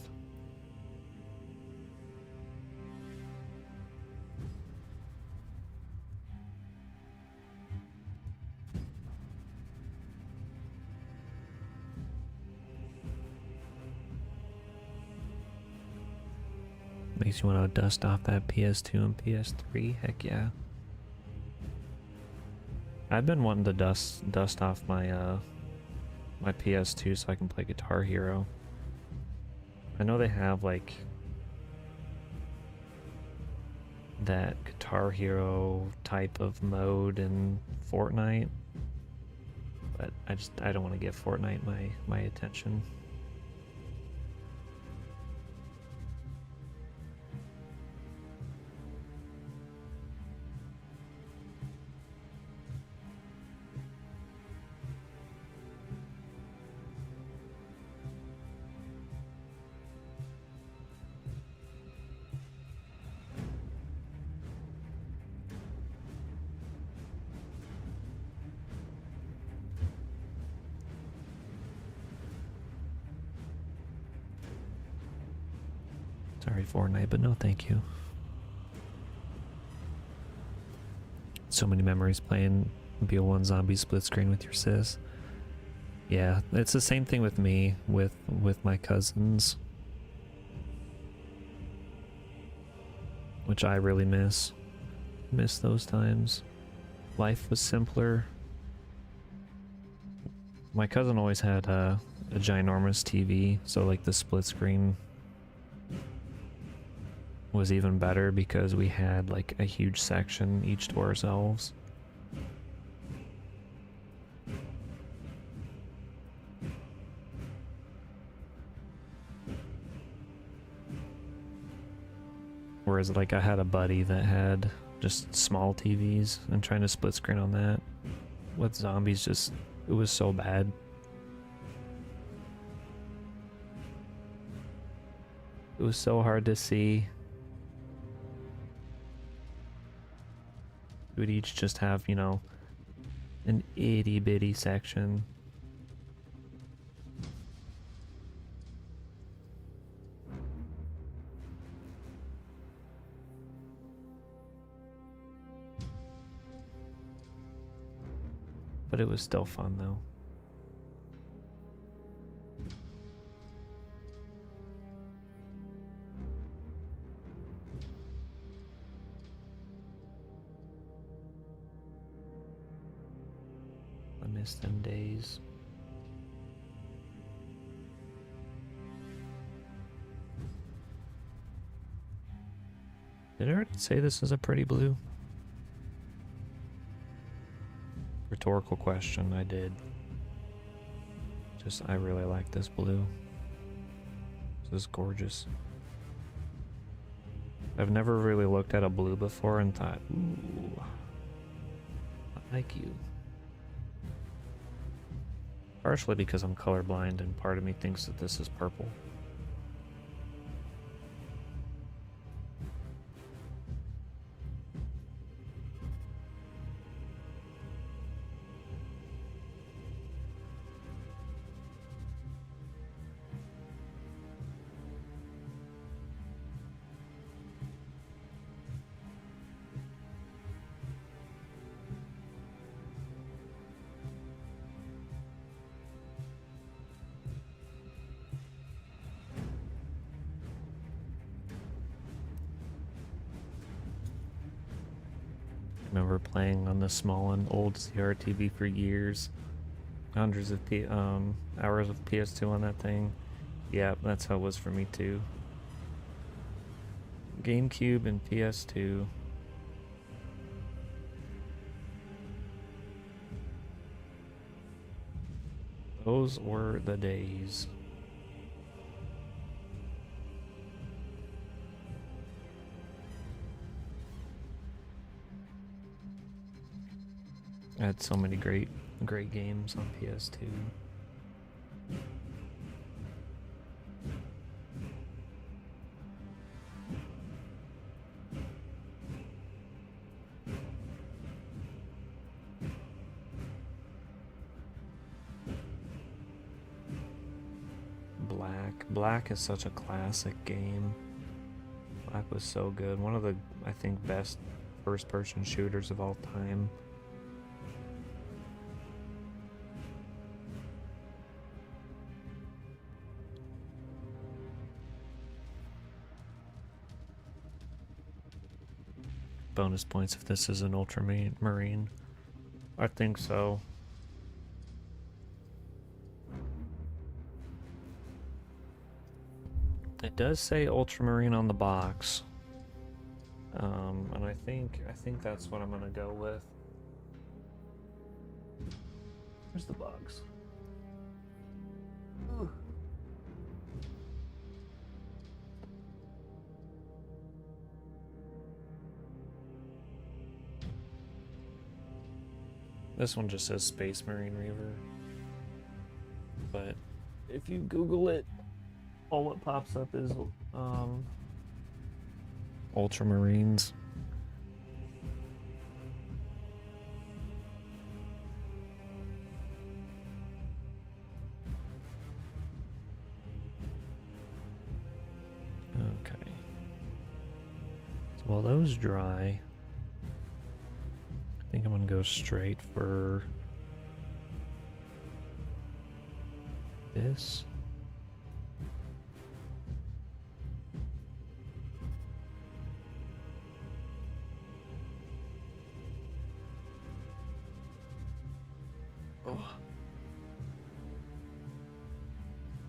Makes you want to dust off that PS2 and PS3. Heck yeah. I've been wanting to dust off my my PS2 so I can play Guitar Hero. I know they have like that Guitar Hero type of mode in Fortnite, but I don't want to give Fortnite my attention. Sorry, Fortnite, but no thank you. So many memories playing BO1 Zombie split screen with your sis. Yeah, it's the same thing with me, with my cousins. Which I really miss. Miss those times. Life was simpler. My cousin always had a ginormous TV, so like the split screen was even better because we had like a huge section each to ourselves. Whereas like I had a buddy that had just small TVs and trying to split screen on that with zombies, just it was so bad. It was so hard to see. We would each just have, you know, an itty bitty section. But it was still fun though. I miss them days. Did I already say this is a pretty blue? Rhetorical question, I did. Just, I really like this blue. This is gorgeous. I've never really looked at a blue before and thought, ooh, I like you. Partially because I'm colorblind and part of me thinks that this is purple. I remember playing on the small and old CRTV for years. Hundreds of hours of PS2 on that thing. Yeah, that's how it was for me too. GameCube and PS2. Those were the days. I had so many great games on PS2. Black is such a classic game. Black was so good. One of the, I think, best first-person shooters of all time. Bonus points if this is an Ultramarine. I think so. It does say Ultramarine on the box, and I think that's what I'm gonna go with. Where's the box? Ooh. This one just says Space Marine Reiver, but if you Google it, all what pops up is Ultramarines. Okay. So while those dry, I think I'm gonna go straight for this.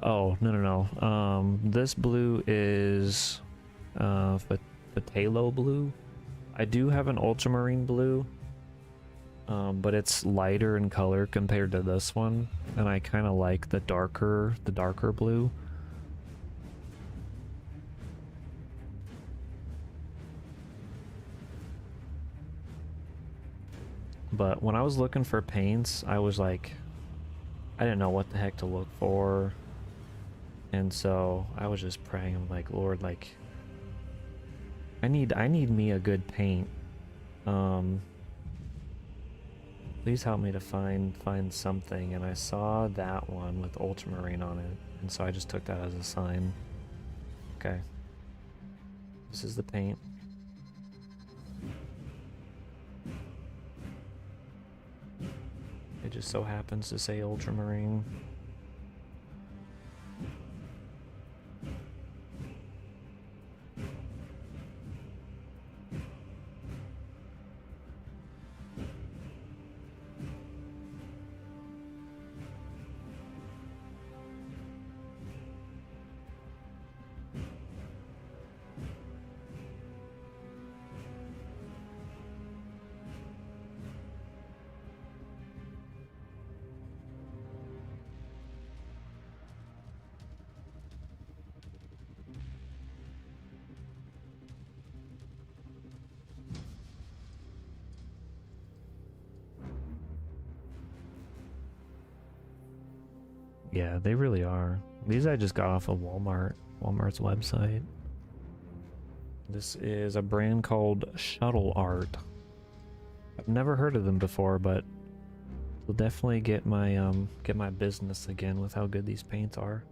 Oh, no. This blue is Phthalo blue. I do have an ultramarine blue, but it's lighter in color compared to this one, and I kind of like the darker blue. But when I was looking for paints, I was like, I didn't know what the heck to look for. And so I was just praying, I'm like, Lord, like, I need me a good paint. Please help me to find something. And I saw that one with ultramarine on it, and so I just took that as a sign. Okay. This is the paint. It just so happens to say ultramarine. Yeah, they really are. These I just got off of Walmart's website. This is a brand called Shuttle Art. I've never heard of them before, but we'll definitely get my business again with how good these paints are.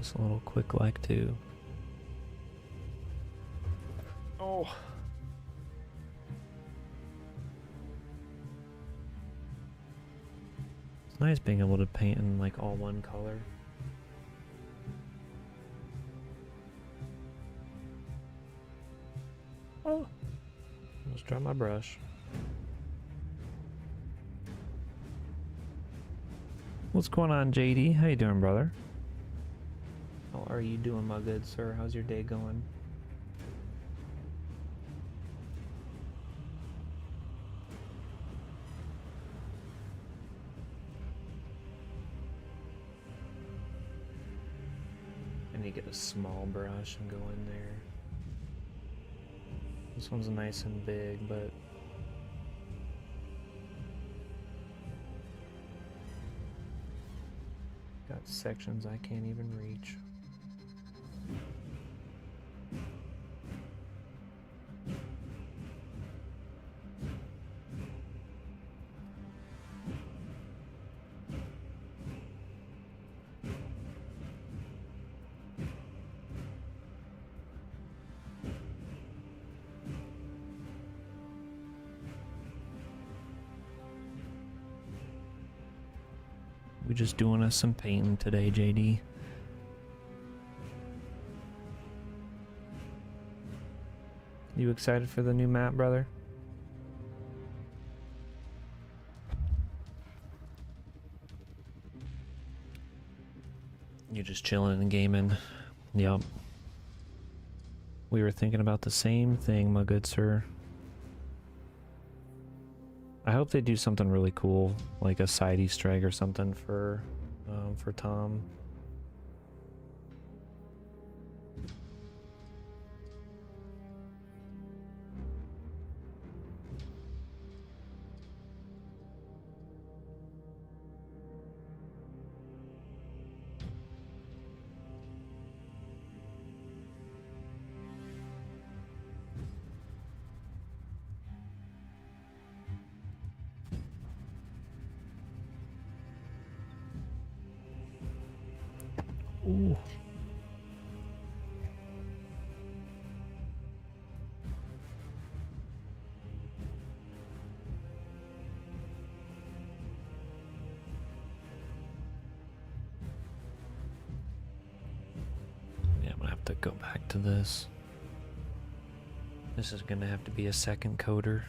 Just a little quick like too. Oh. It's nice being able to paint in like all one color. Oh. Let's try my brush. What's going on, JD? How you doing, brother? How are you doing, my good sir? How's your day going? I need to get a small brush and go in there. This one's nice and big, but got sections I can't even reach. We just doing us some painting today, JD. You excited for the new map, brother? You're just chilling and gaming. Yup. We were thinking about the same thing, my good sir. I hope they do something really cool, like a side Easter egg or something for Tom. Ooh. Yeah, I'm gonna have to go back to this. This is gonna have to be a second coder.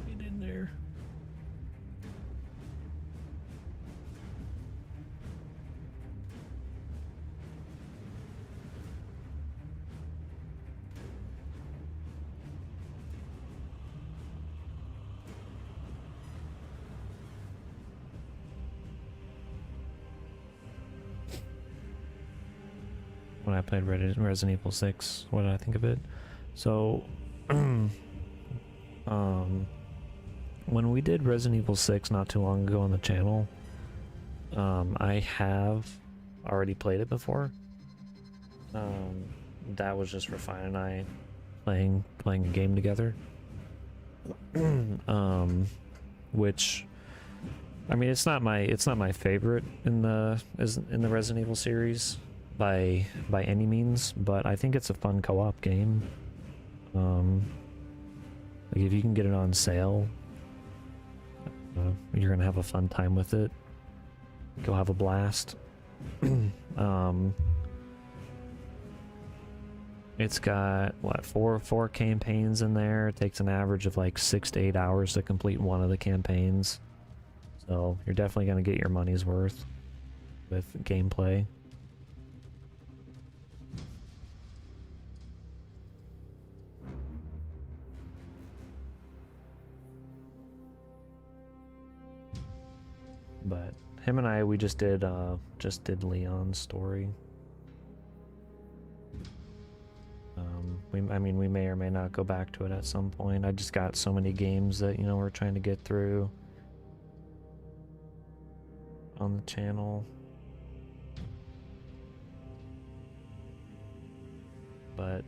Get in there. When I played Resident Evil 6, what did I think of it? So, when we did Resident Evil 6 not too long ago on the channel, I have already played it before. That was just for Fine and I playing a game together. Which, I mean, it's not my favorite in the Resident Evil series by any means, but I think it's a fun co-op game. Like if you can get it on sale, you're gonna have a fun time with it. Go have a blast. It's got what four campaigns in there. It takes an average of like 6 to 8 hours to complete one of the campaigns, so you're definitely gonna get your money's worth with gameplay. But him and I, we just did Leon's story. I mean, we may or may not go back to it at some point. I just got so many games that, you know, we're trying to get through on the channel. But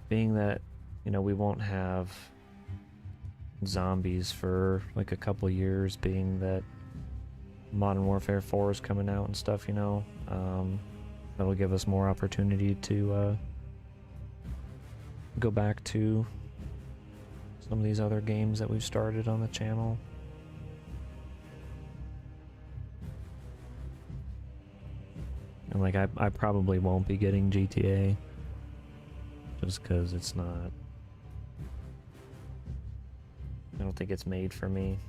being that, you know, we won't have zombies for like a couple years, being that Modern Warfare 4 is coming out and stuff, you know, that'll give us more opportunity to go back to some of these other games that we've started on the channel. And like I probably won't be getting GTA just because it's not, I don't think it's made for me.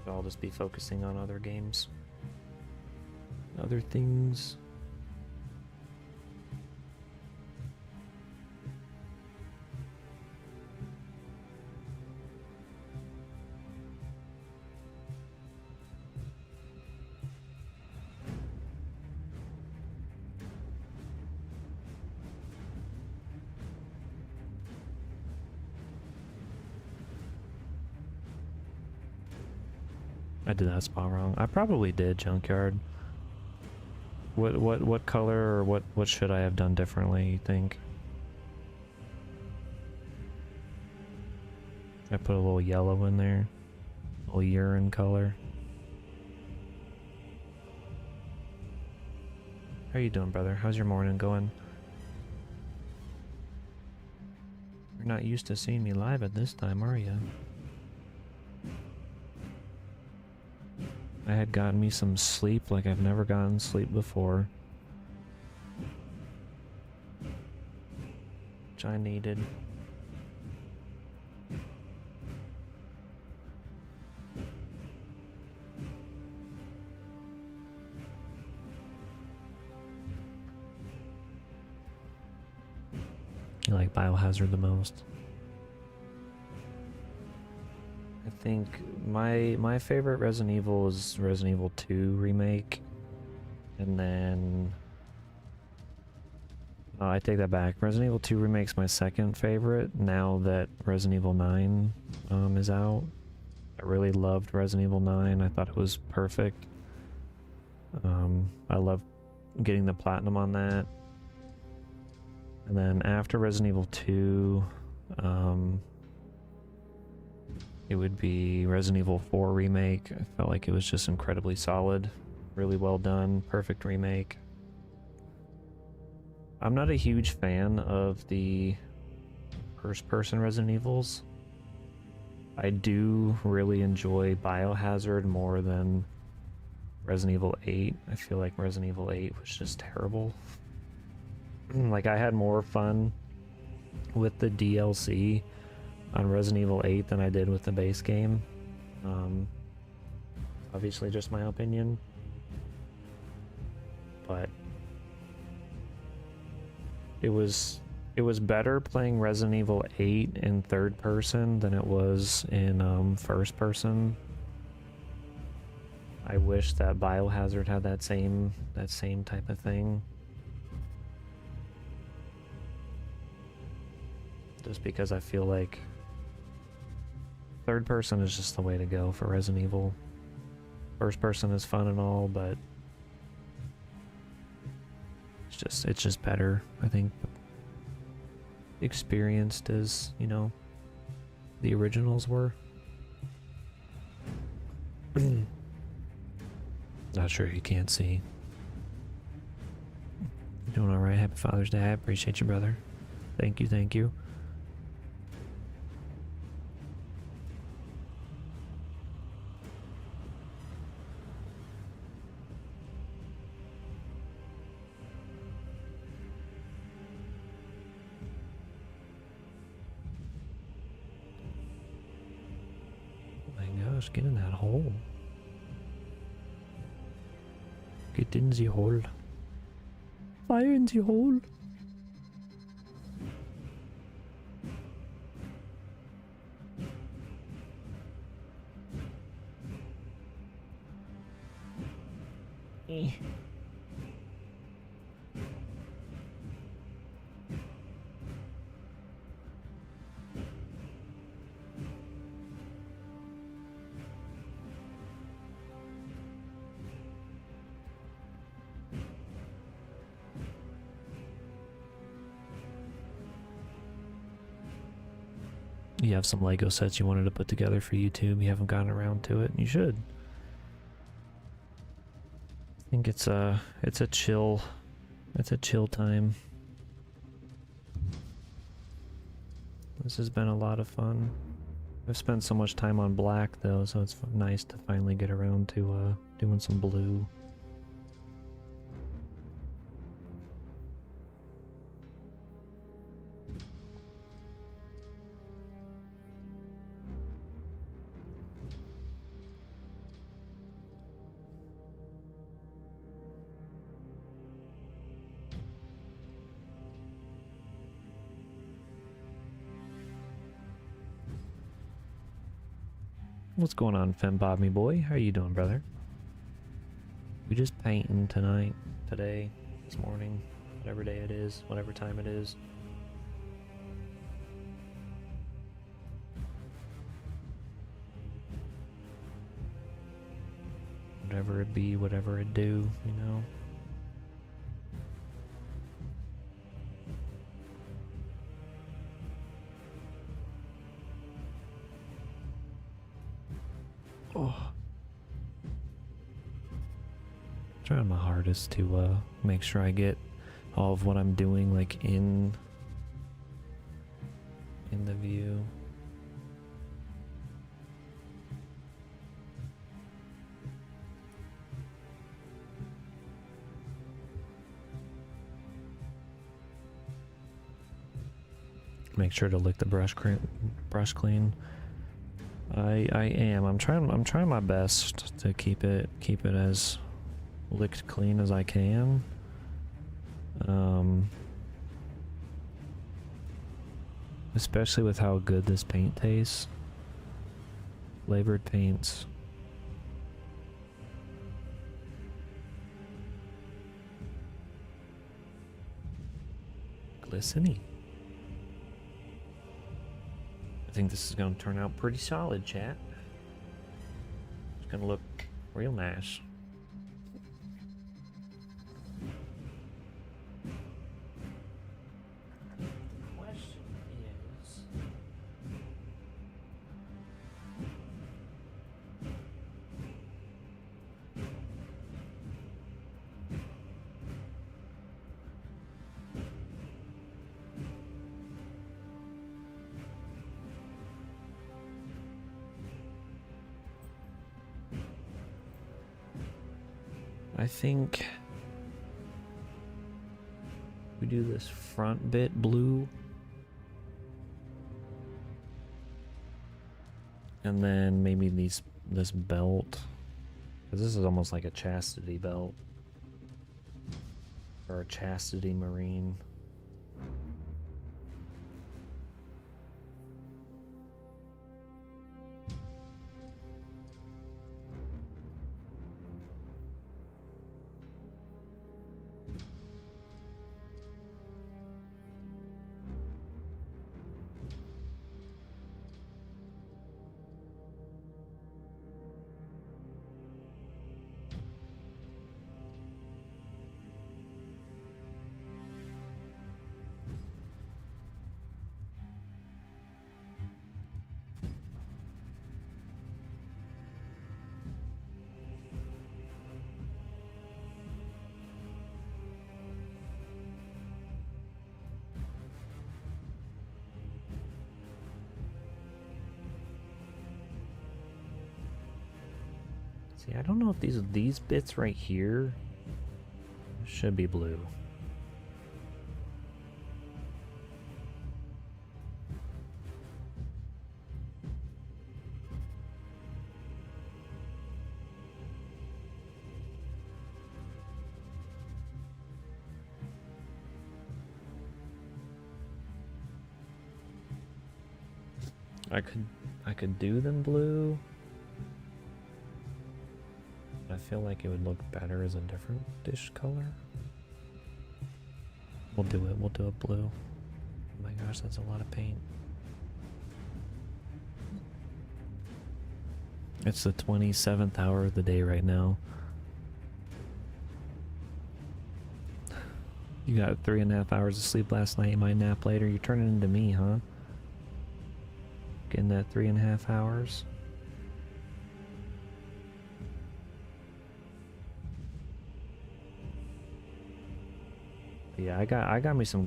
So I'll just be focusing on other games, other things. I did that spot wrong. I probably did, Junkyard. What color or what should I have done differently, you think? I put a little yellow in there. A little urine color. How you doing, brother? How's your morning going? You're not used to seeing me live at this time, are you? I had gotten me some sleep like I've never gotten sleep before. Which I needed. You like Biohazard the most? I think my favorite Resident Evil is Resident Evil 2 Remake. And then I take that back. Resident Evil 2 Remake's my second favorite now that Resident Evil 9 is out. I really loved Resident Evil 9. I thought it was perfect. I love getting the platinum on that. And then after Resident Evil 2, it would be Resident Evil 4 Remake. I felt like it was just incredibly solid. Really well done. Perfect remake. I'm not a huge fan of the first-person Resident Evils. I do really enjoy Biohazard more than Resident Evil 8. I feel like Resident Evil 8 was just terrible. Like, I had more fun with the DLC on Resident Evil 8 than I did with the base game. Obviously just my opinion. But it was better playing Resident Evil 8 in third person than it was in first person. I wish that Biohazard had that same type of thing. Just because I feel like third person is just the way to go for Resident Evil. First person is fun and all, but it's just better, I think. Experienced as, you know, the originals were. Not sure, you can't see. You're doing alright. Happy Father's Day. I appreciate you, brother. Thank you, thank you. Gosh, get in that hole. Get in the hole. Fire in the hole. me. You have some Lego sets you wanted to put together for YouTube. You haven't gotten around to it. You should. I think it's a chill time. This has been a lot of fun. I've spent so much time on black though, so it's nice to finally get around to doing some blue. What's going on, Fembob me boy? How you doing, brother? We just painting tonight, today, this morning, whatever day it is, whatever time it is. Whatever it be, whatever it do, you know? Oh. Trying my hardest to make sure I get all of what I'm doing like in the view. Make sure to lick the brush clean. I am. I'm trying my best to keep it as licked clean as I can. Especially with how good this paint tastes. Flavored paints. Glistening. I think this is going to turn out pretty solid, chat. It's going to look real nice. The question is... I think we do this front bit blue, and then maybe this belt, because this is almost like a chastity belt or a chastity marine. See, I don't know if these bits right here should be blue. I could do them blue. I feel like it would look better as a different dish color. We'll do it. We'll do it blue. Oh my gosh, that's a lot of paint. It's the 27th hour of the day right now. You got 3.5 hours of sleep last night. You might nap later. You're turning into me, huh? Getting that 3.5 hours. Yeah, I got me some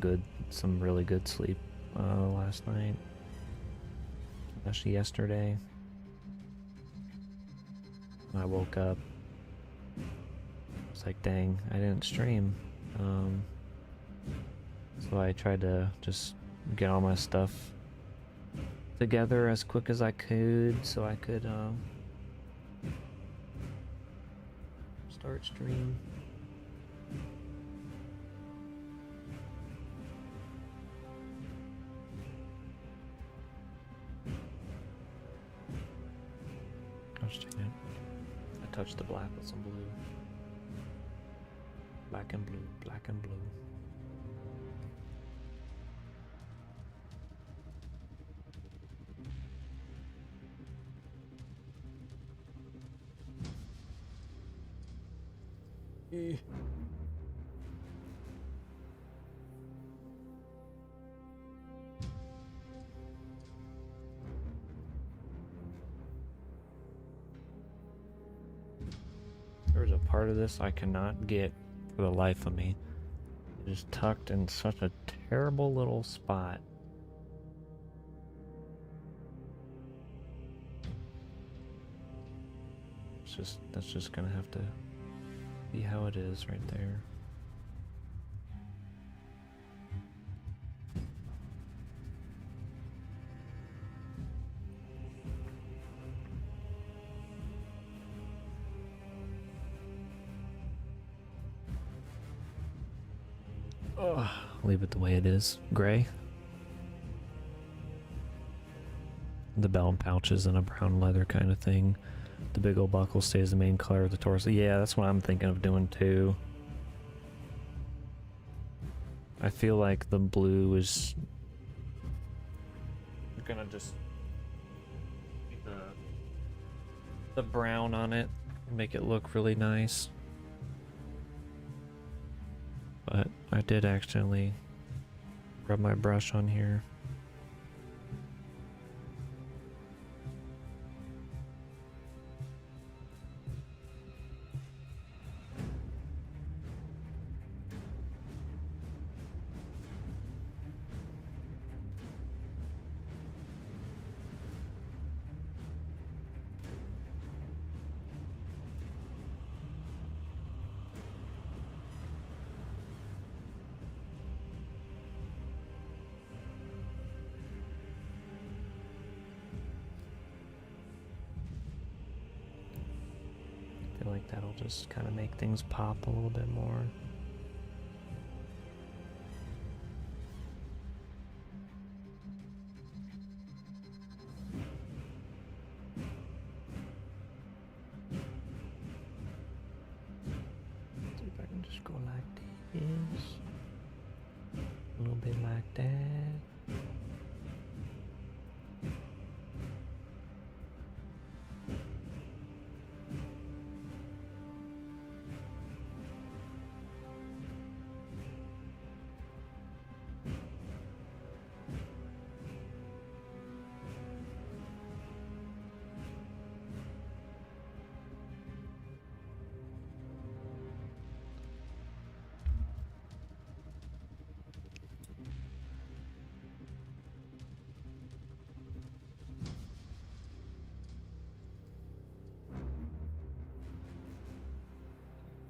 really good sleep last night. Especially yesterday. I woke up. I was like, dang, I didn't stream. So I tried to just get all my stuff together as quick as I could so I could start stream. Gosh dang it. I touched the black with some blue. Black and blue, black and blue. There's a part of this I cannot get for the life of me. It is tucked in such a terrible little spot. That's just gonna have to be how it is right there. Ugh, leave it the way it is. Gray. The bell and pouches and a brown leather kind of thing. The big old buckle stays the main color of the torso. Yeah, that's what I'm thinking of doing too. I feel like the blue is gonna just keep the brown on it and make it look really nice. But I did accidentally rub my brush on here. I feel like that'll just kind of make things pop a little bit more. See if I can just go like this. A little bit like that.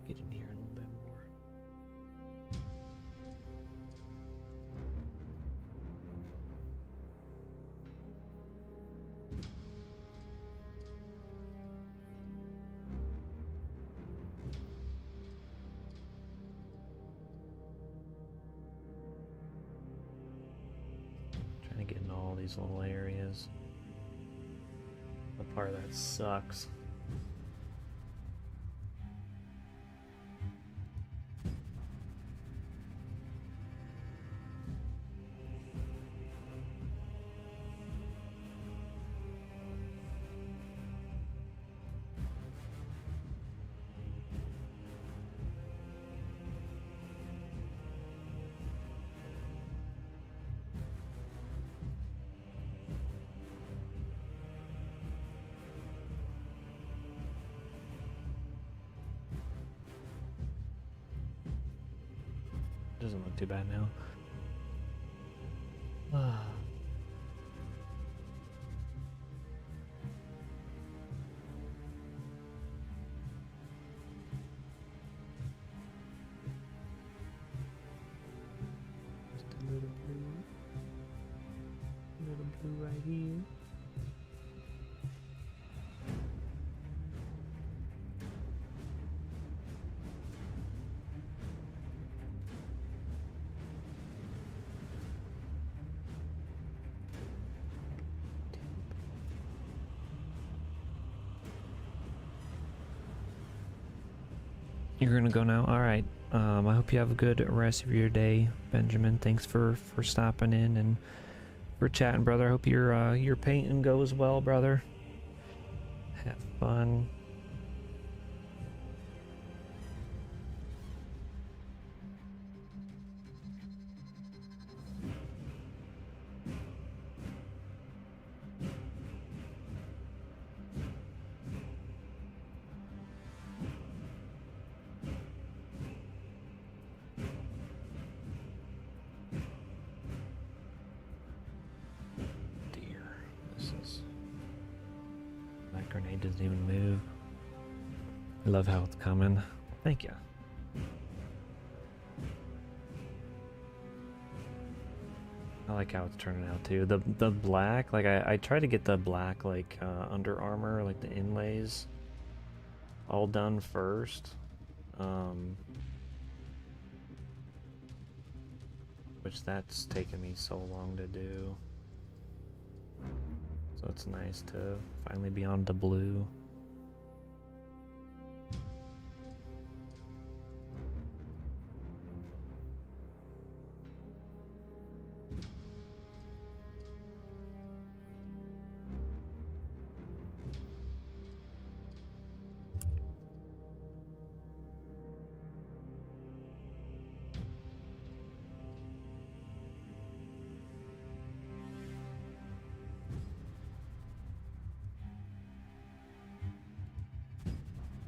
Get in here a little bit more. Trying to get in all these little areas. The part that sucks. doesn't look too bad now. Ah. Just a little blue right here. You're gonna go now? Alright. I hope you have a good rest of your day, Benjamin. Thanks for stopping in and for chatting, brother. I hope your painting goes well, brother. Have fun. That grenade doesn't even move. I love how it's coming. Thank you. I like how it's turning out too. The black, like I tried to get the black like Under Armour, like the inlays all done first. Which that's taken me so long to do. So it's nice to finally be on to blue.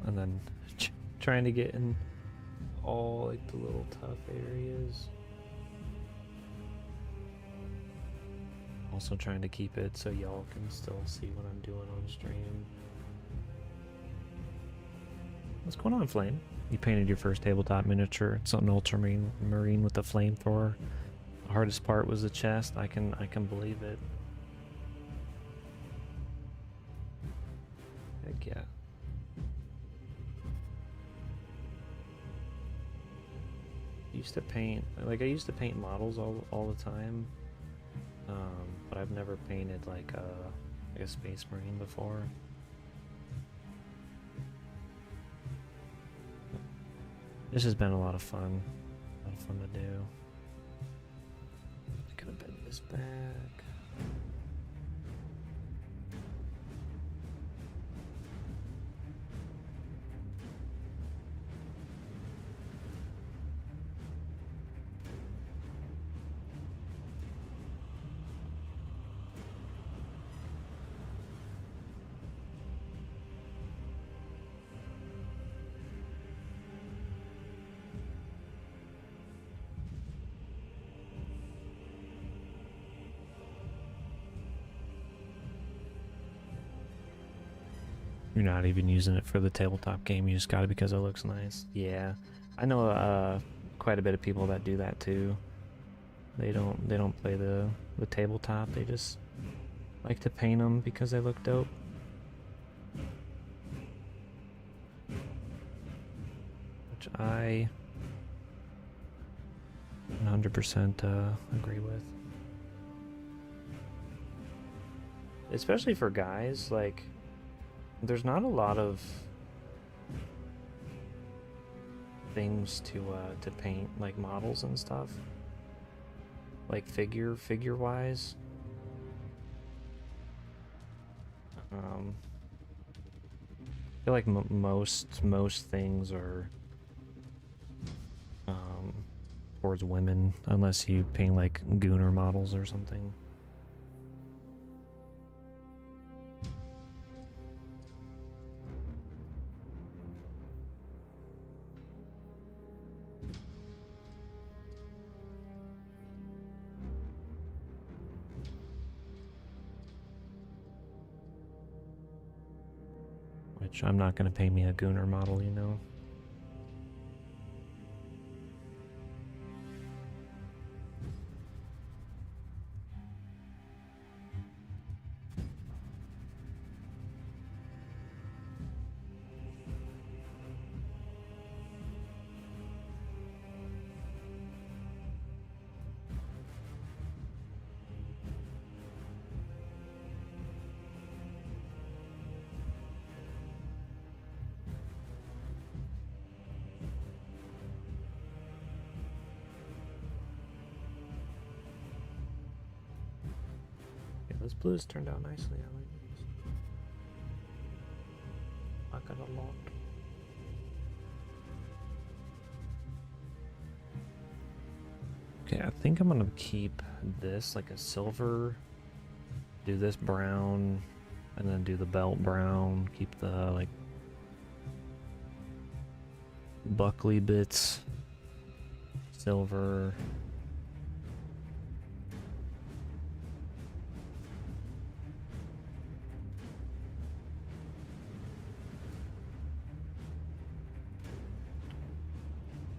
And then trying to get in all like the little tough areas. Also trying to keep it so y'all can still see what I'm doing on stream. What's going on, Flame? You painted your first tabletop miniature. It's an Ultramarine with the flamethrower. The hardest part was the chest. I can believe it. Heck yeah. I used to paint models all the time, but I've never painted like a Space Marine before. This has been a lot of fun. A lot of fun to do. I'm gonna bend this back. You're not even using it for the tabletop game, you just got it because it looks nice. Yeah. I know quite a bit of people that do that too. They don't play the tabletop, they just like to paint them because they look dope. Which I 100% agree with. Especially for guys, like there's not a lot of things to paint, like models and stuff, like figure wise. I feel like most things are towards women, unless you paint like Gooner models or something. Which I'm not going to pay me a Gunner model, you know. This blue has turned out nicely. I like this. I got a lot. Okay, I think I'm gonna keep this like a silver. Do this brown, and then do the belt brown. Keep the like buckley bits silver.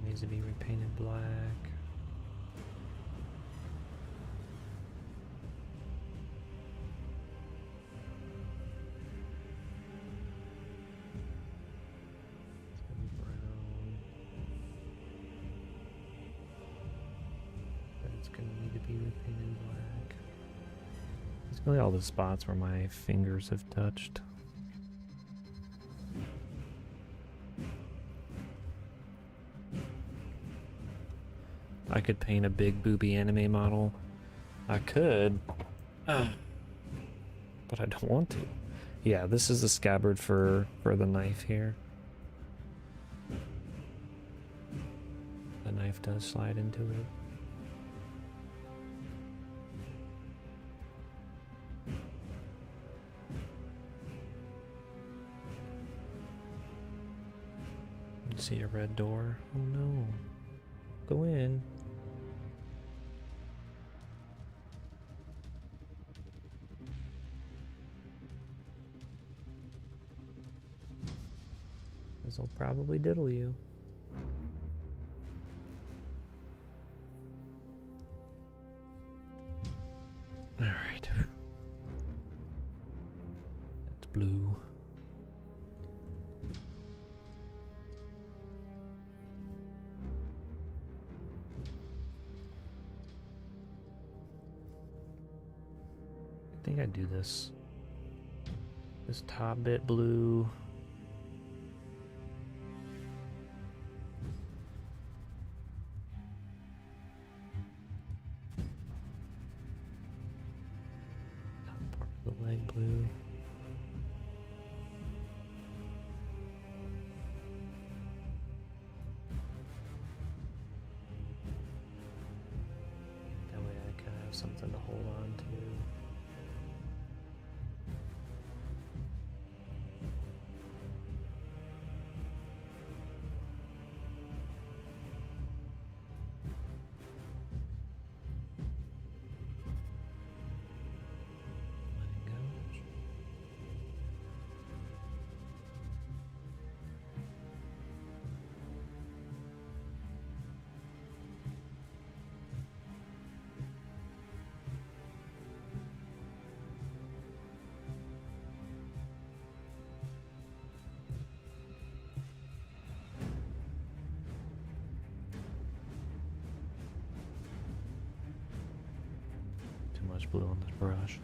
Needs to be repainted black. It's gonna be brown. That's gonna need to be repainted black. It's really all the spots where my fingers have touched. I could paint a big booby anime model. I could, but I don't want to. Yeah, this is the scabbard for the knife here. The knife does slide into it. See a red door. Oh no. Go in. This will probably diddle you. All right. That's blue. I think I do this top bit blue. Top part of the leg blue. That way I kind of have something to hold on to. Much blue on this brush.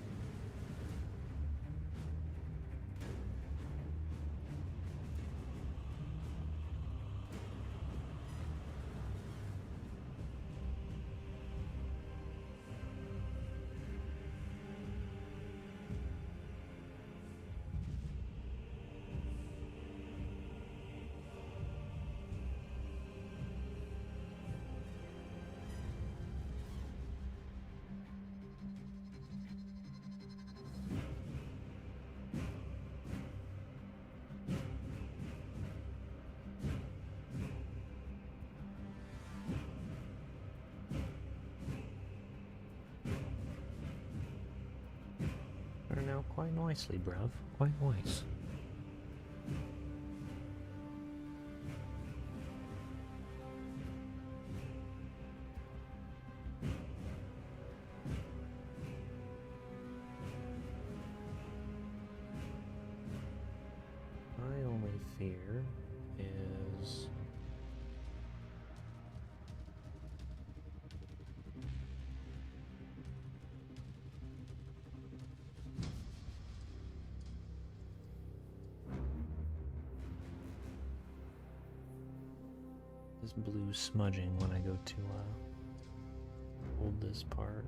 Turned out quite nicely, bruv. Quite nice. this blue smudging when I go to hold this part.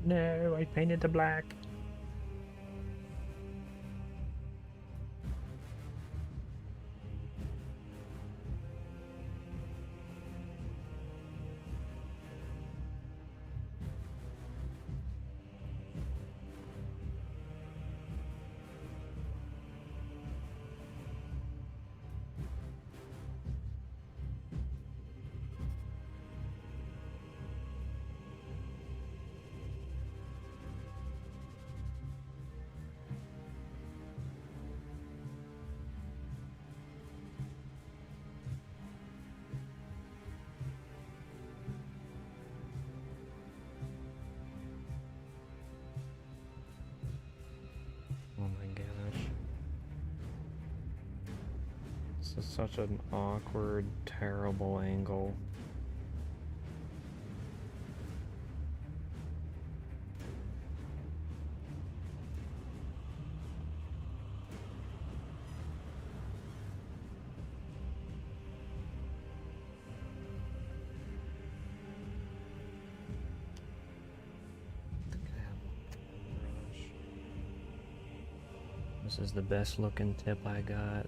No, I painted the black. Oh my gosh. This is such an awkward, terrible angle. This is the best looking tip I got.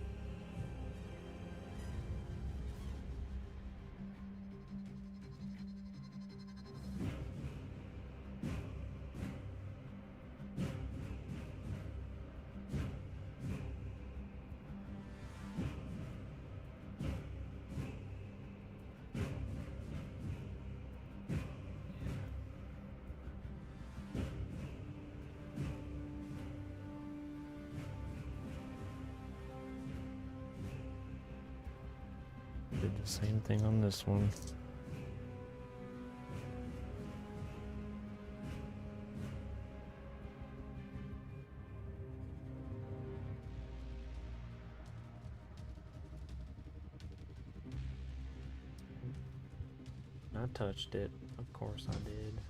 Did the same thing on this one. I touched it. Of course I did.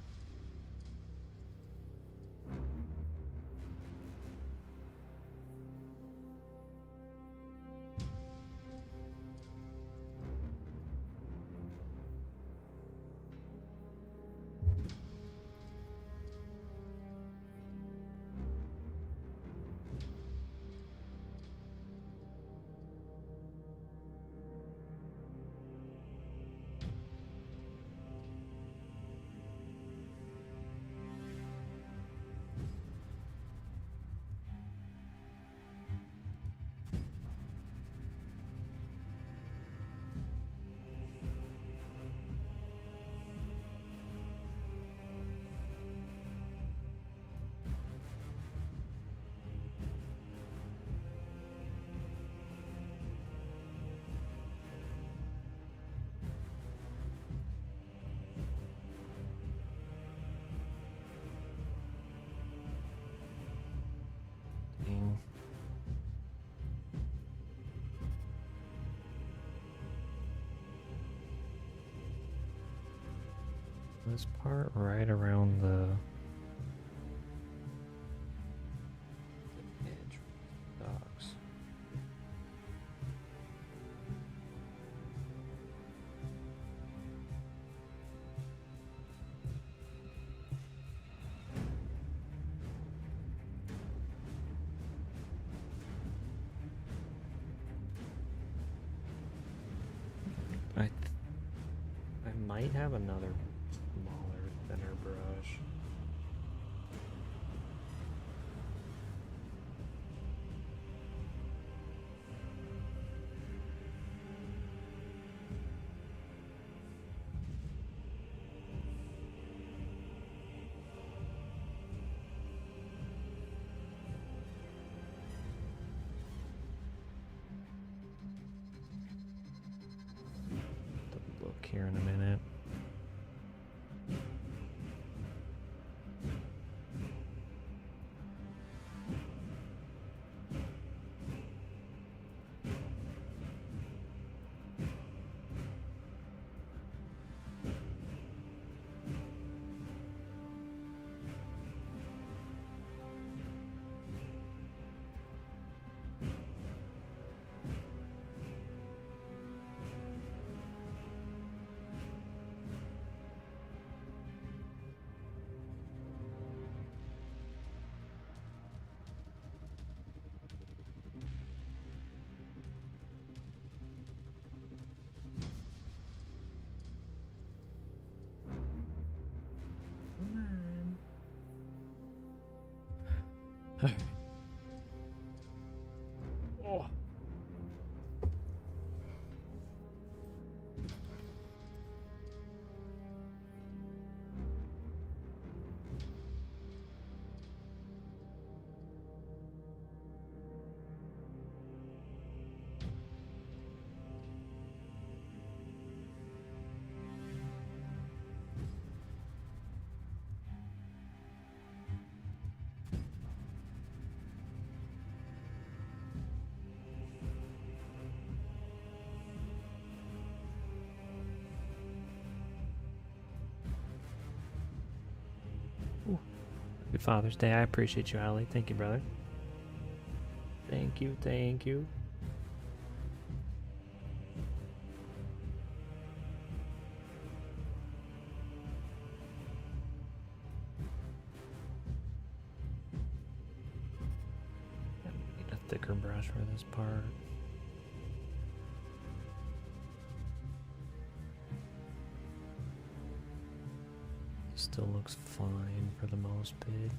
This part right around the edge docks. I might have another smaller, thinner brush. here in a minute. Oh. Happy Father's Day. I appreciate you, Ali. Thank you, brother. Thank you, thank you. Need a thicker brush for this part. Still looks fine for the most bit.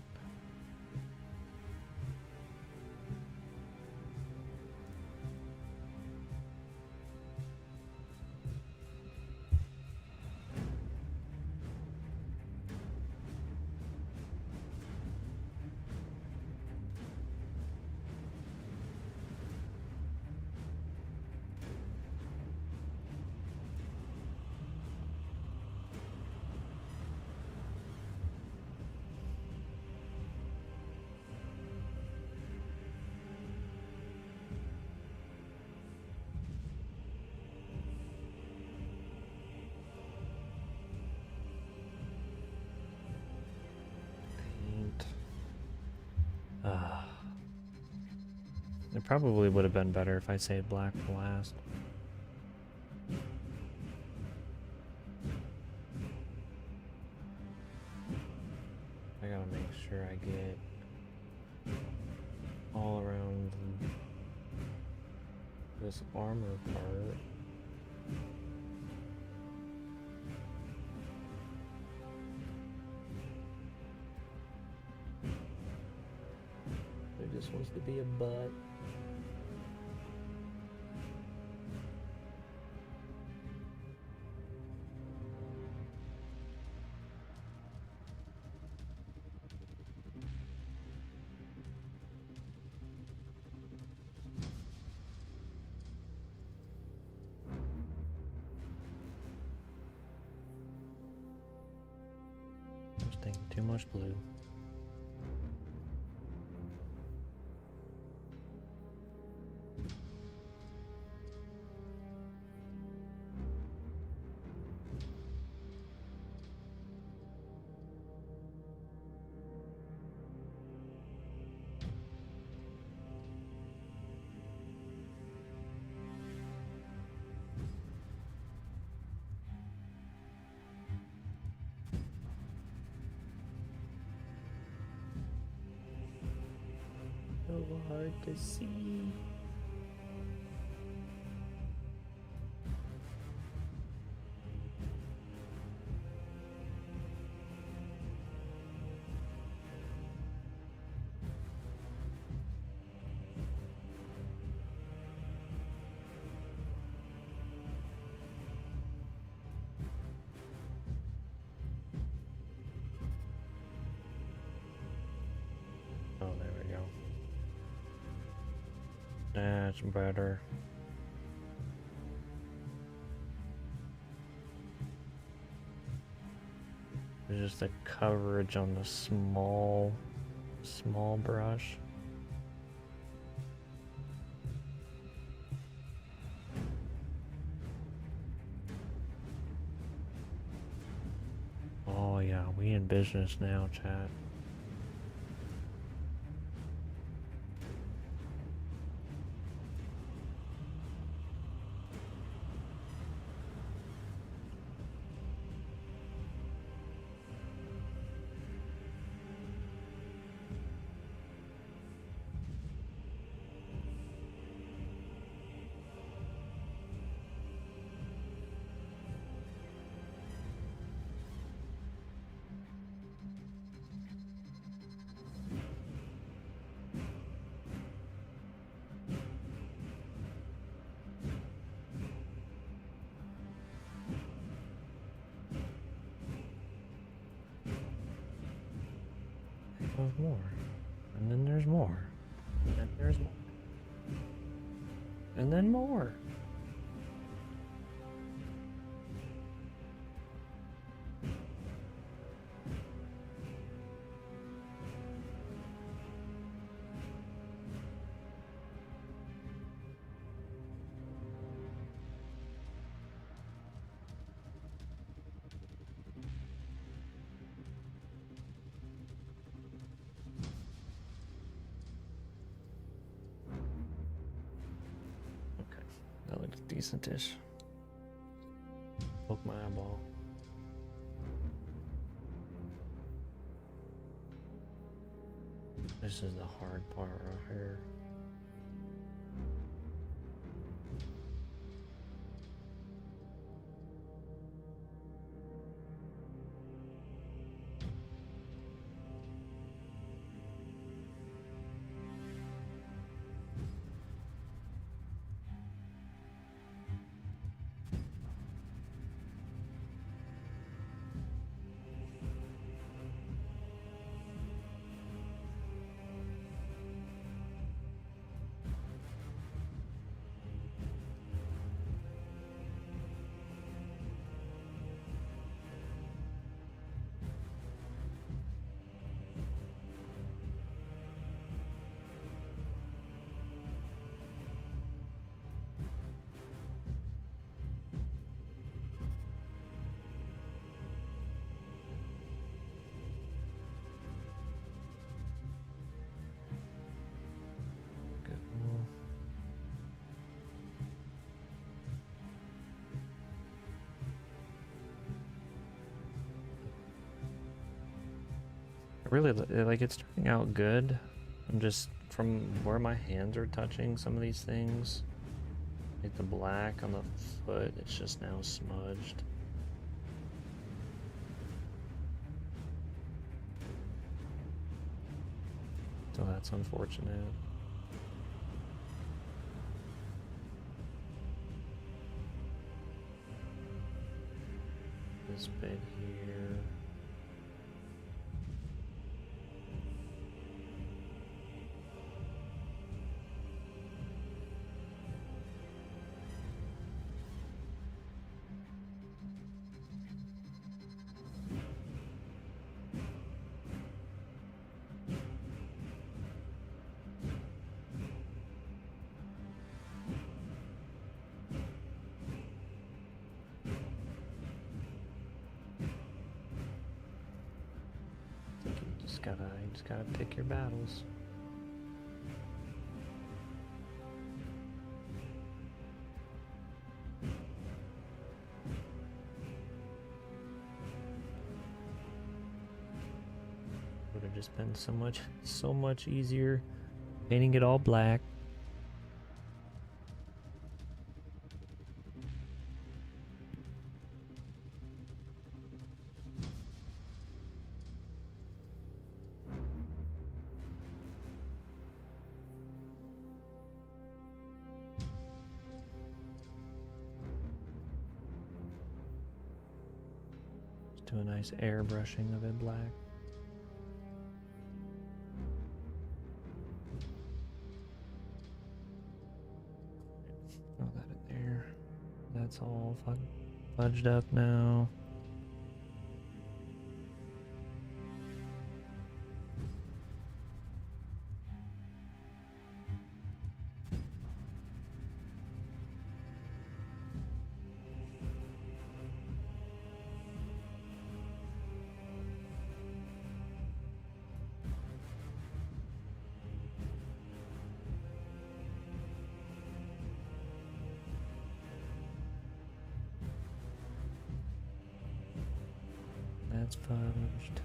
It probably would have been better if I saved black for last. I gotta make sure I get all around this armor part. There just wants to be a butt. Too much blue. So hard to see. Oh, there we go. That's better. There's just a coverage on the small brush. Oh yeah, we in business now, chat. There's more. And then there's more. And then there's more. And then more. Okay, that looks decentish. Poke my eyeball. This is the hard part right here. Really, like, it's turning out good. I'm just, from where my hands are touching some of these things, like the black on the foot, it's just now smudged. So that's unfortunate. This bit here. You just gotta pick your battles. Would have just been so much easier painting it all black. Do a nice airbrushing of it black. Throw that in there. That's all fudged up now. That's fudged.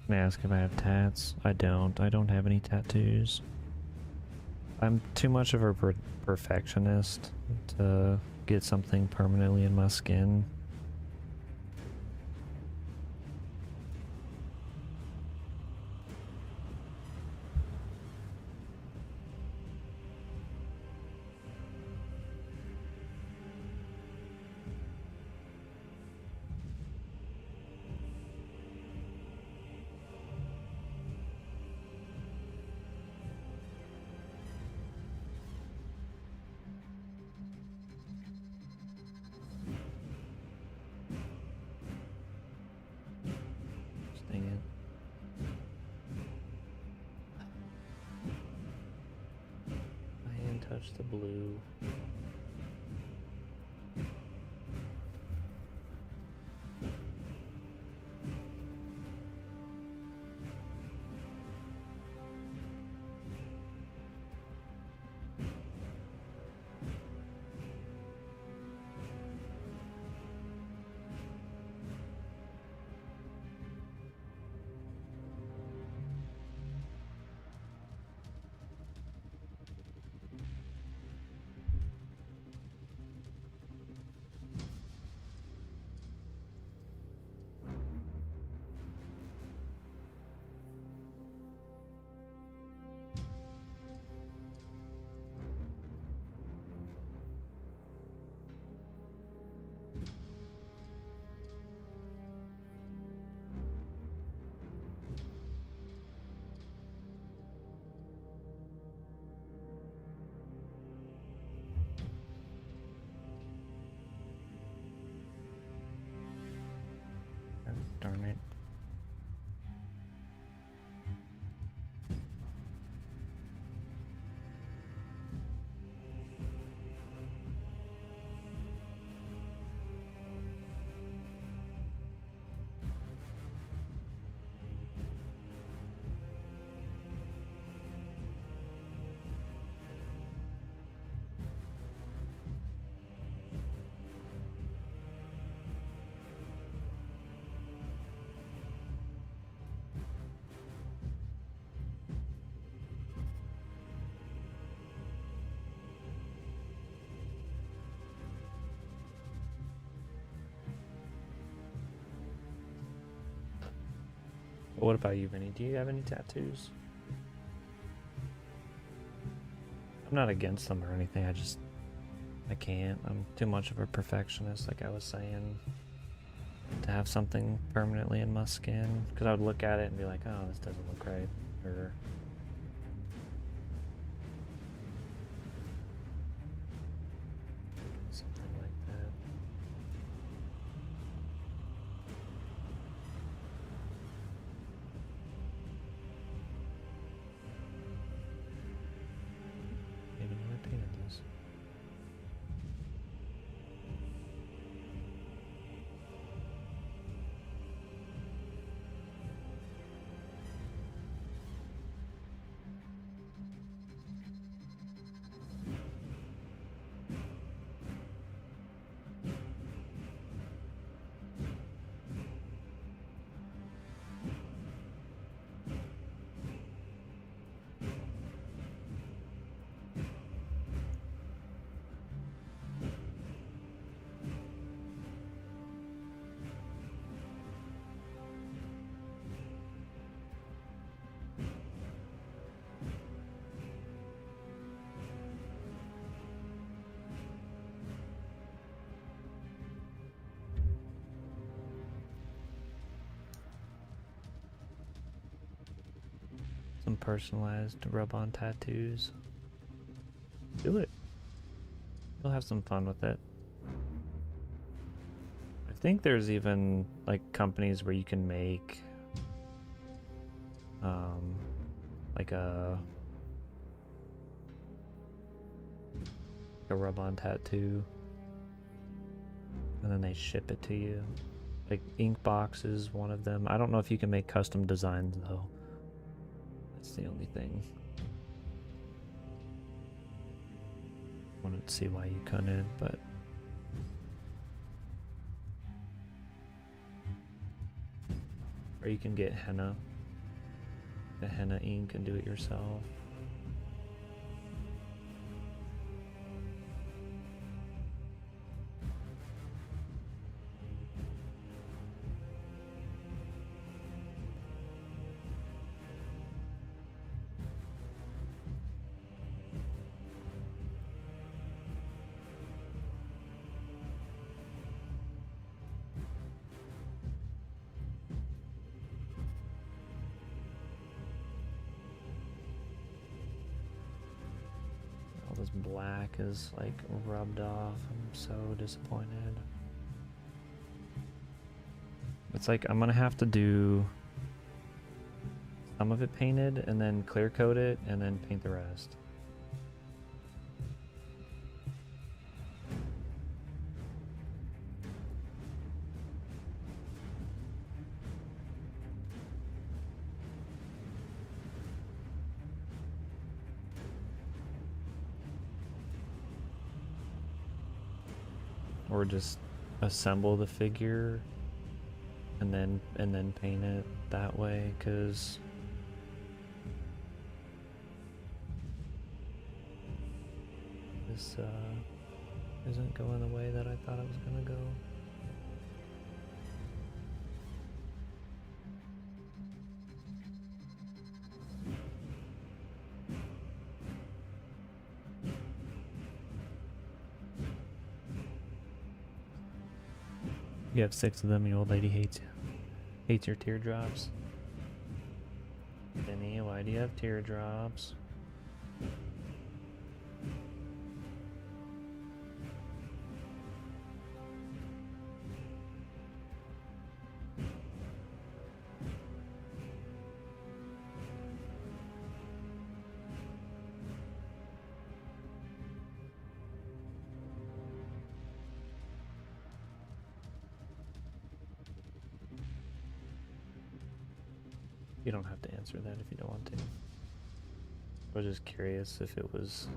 Can I ask if I have tats? I don't. I don't have any tattoos. I'm too much of a perfectionist to get something permanently in my skin. Dang it. My hand touched the blue. Darn it. What about you, Vinny? Do you have any tattoos? I'm not against them or anything. I can't. I'm too much of a perfectionist, like I was saying, to have something permanently in my skin. Because I would look at it and be like, oh, this doesn't look right. Or something like that. Maybe never painted this. Some personalized rub-on tattoos. Do it. You'll have some fun with it. I think there's even like companies where you can make like a rub-on tattoo, and then they ship it to you. Like Inkbox is one of them. I don't know if you can make custom designs though. That's the only thing. Wanted to see why you couldn't, but or you can get henna, the henna ink, and do it yourself. This black is like rubbed off. I'm so disappointed. It's like I'm gonna have to do some of it painted and then clear coat it and then paint the rest. Or just assemble the figure and then paint it that way, because this isn't going the way that I thought it was gonna go. You have 6 of them, your old lady hates you. Hates your teardrops. Benny, why do you have teardrops? You don't have to answer that if you don't want to. I was just curious if it was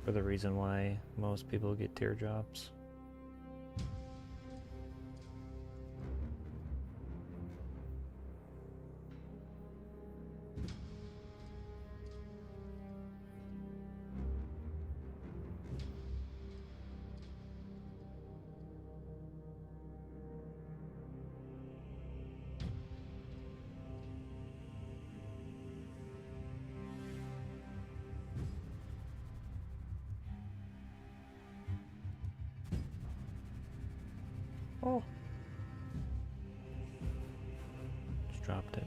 for the reason why most people get teardrops. Oh. Just dropped it.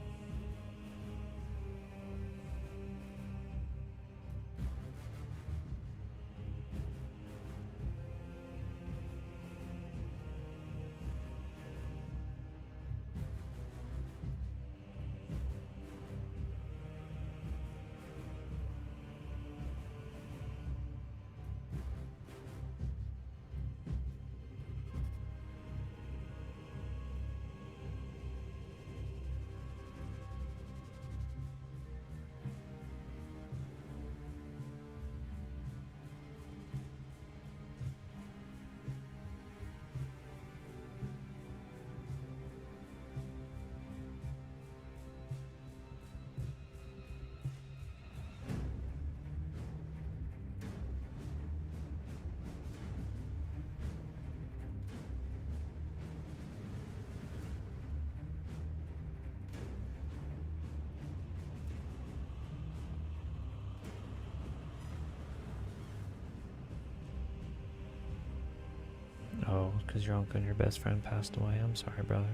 Oh, because your uncle and your best friend passed away. I'm sorry, brother.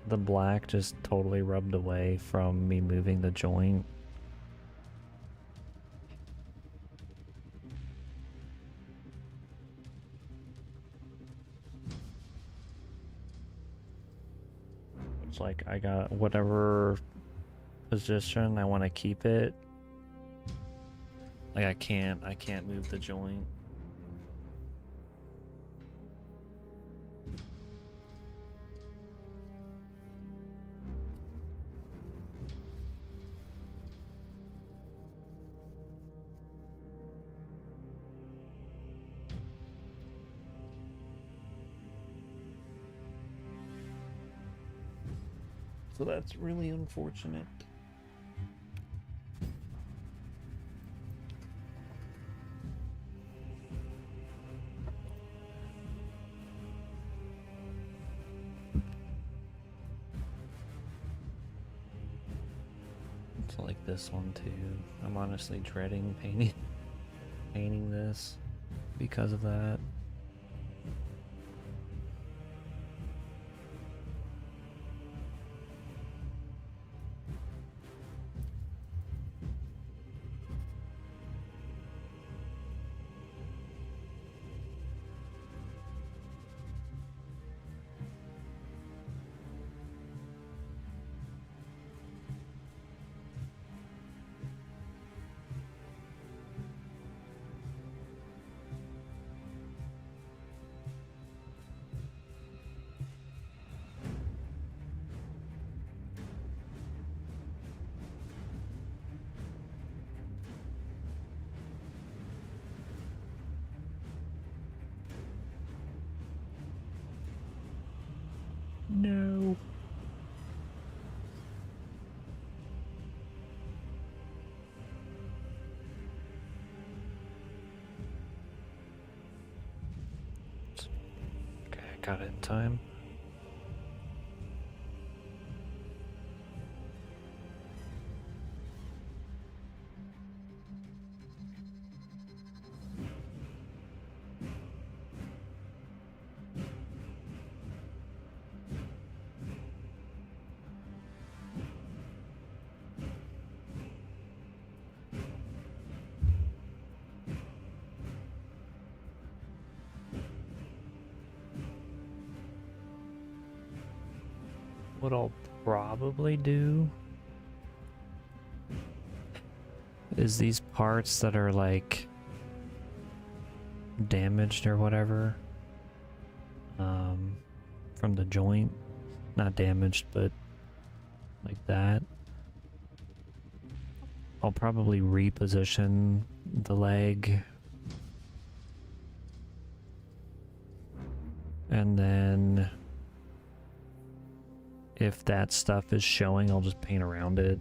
the black just totally rubbed away from me moving the joint. It's like I got whatever position I want to keep it. Like I can't move the joint. So that's really unfortunate. It's like this one too. I'm honestly dreading painting this because of that. No. Okay, I got it in time. What I'll probably do is these parts that are like damaged or whatever from the joint, not damaged but like that, I'll probably reposition the leg and then if that stuff is showing, I'll just paint around it.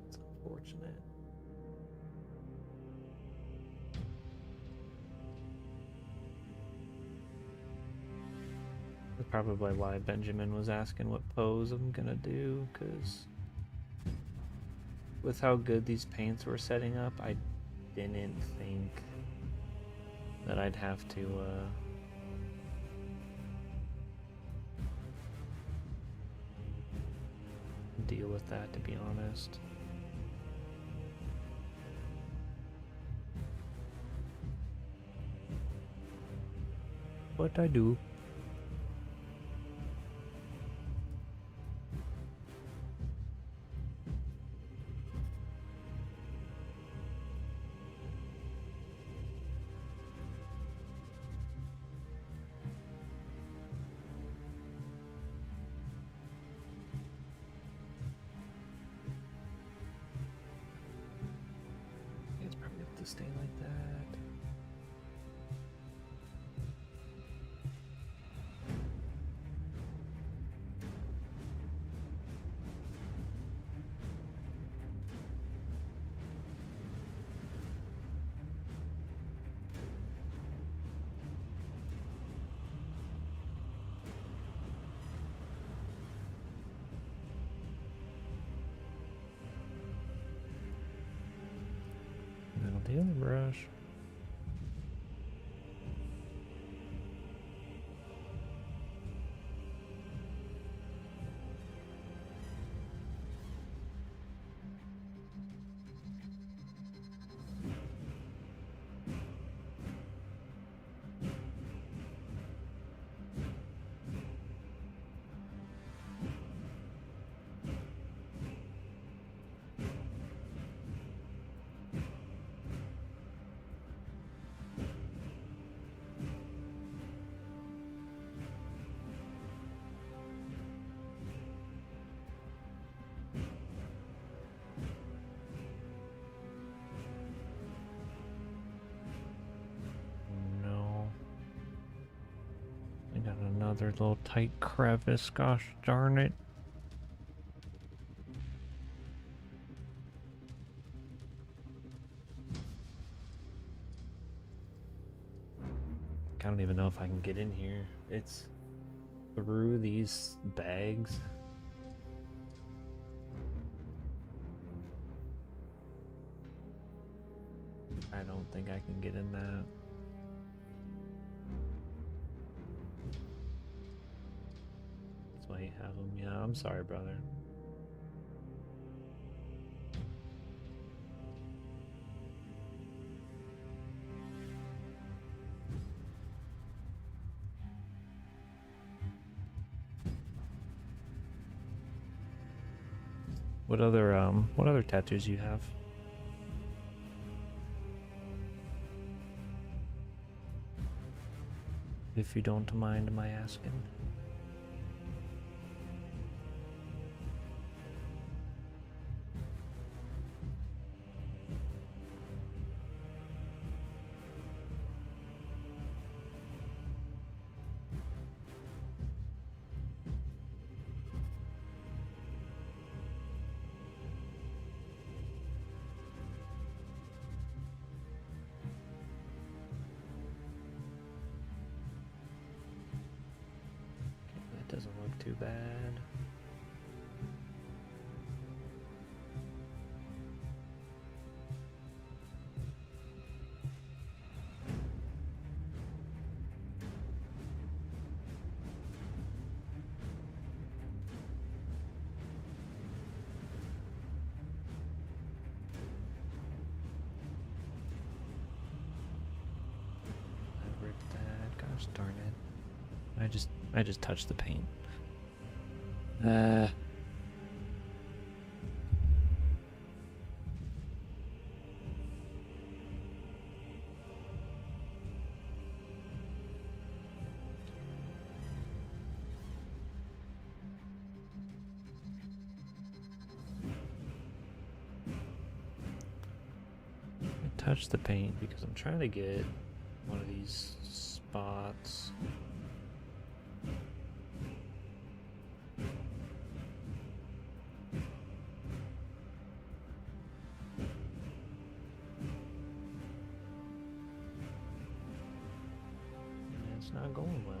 It's unfortunate. That's probably why Benjamin was asking what pose I'm gonna do, because with how good these paints were setting up, I didn't think that I'd have to deal with that, to be honest. But I do. It's probably have to stay like that. the other brush. No. I got another little tight crevice, gosh darn it. I don't even know if I can get in here. It's through these bags. I don't think I can get in that. That's why you have them. Yeah, I'm sorry, brother. What other tattoos you have? If you don't mind my asking. That doesn't look too bad. I ripped that. Gosh darn it. I just touched the paint. Touch the paint because I'm trying to get one of these spots. And it's not going well.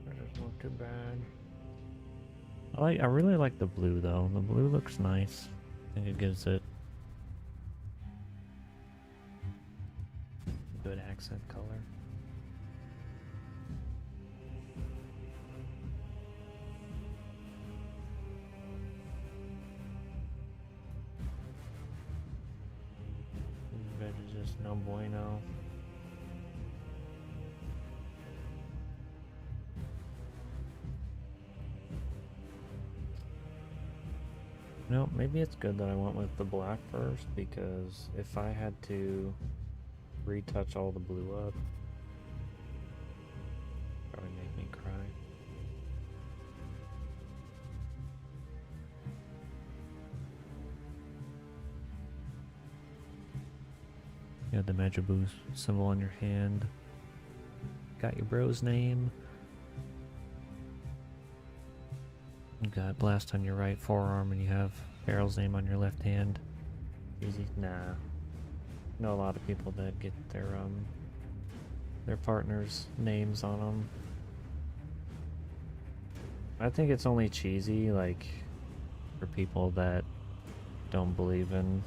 That doesn't look too bad. I really like the blue though. The blue looks nice. I think it gives it a good accent color. Red is just no bueno. Well, maybe it's good that I went with the black first, because if I had to retouch all the blue up, probably make me cry. You have the Majaboo symbol on your hand. Got your bro's name. You got Blast on your right forearm, and you have Barrel's name on your left hand. Easy? Nah. Know a lot of people that get their partner's names on them. I think it's only cheesy, like, for people that don't believe in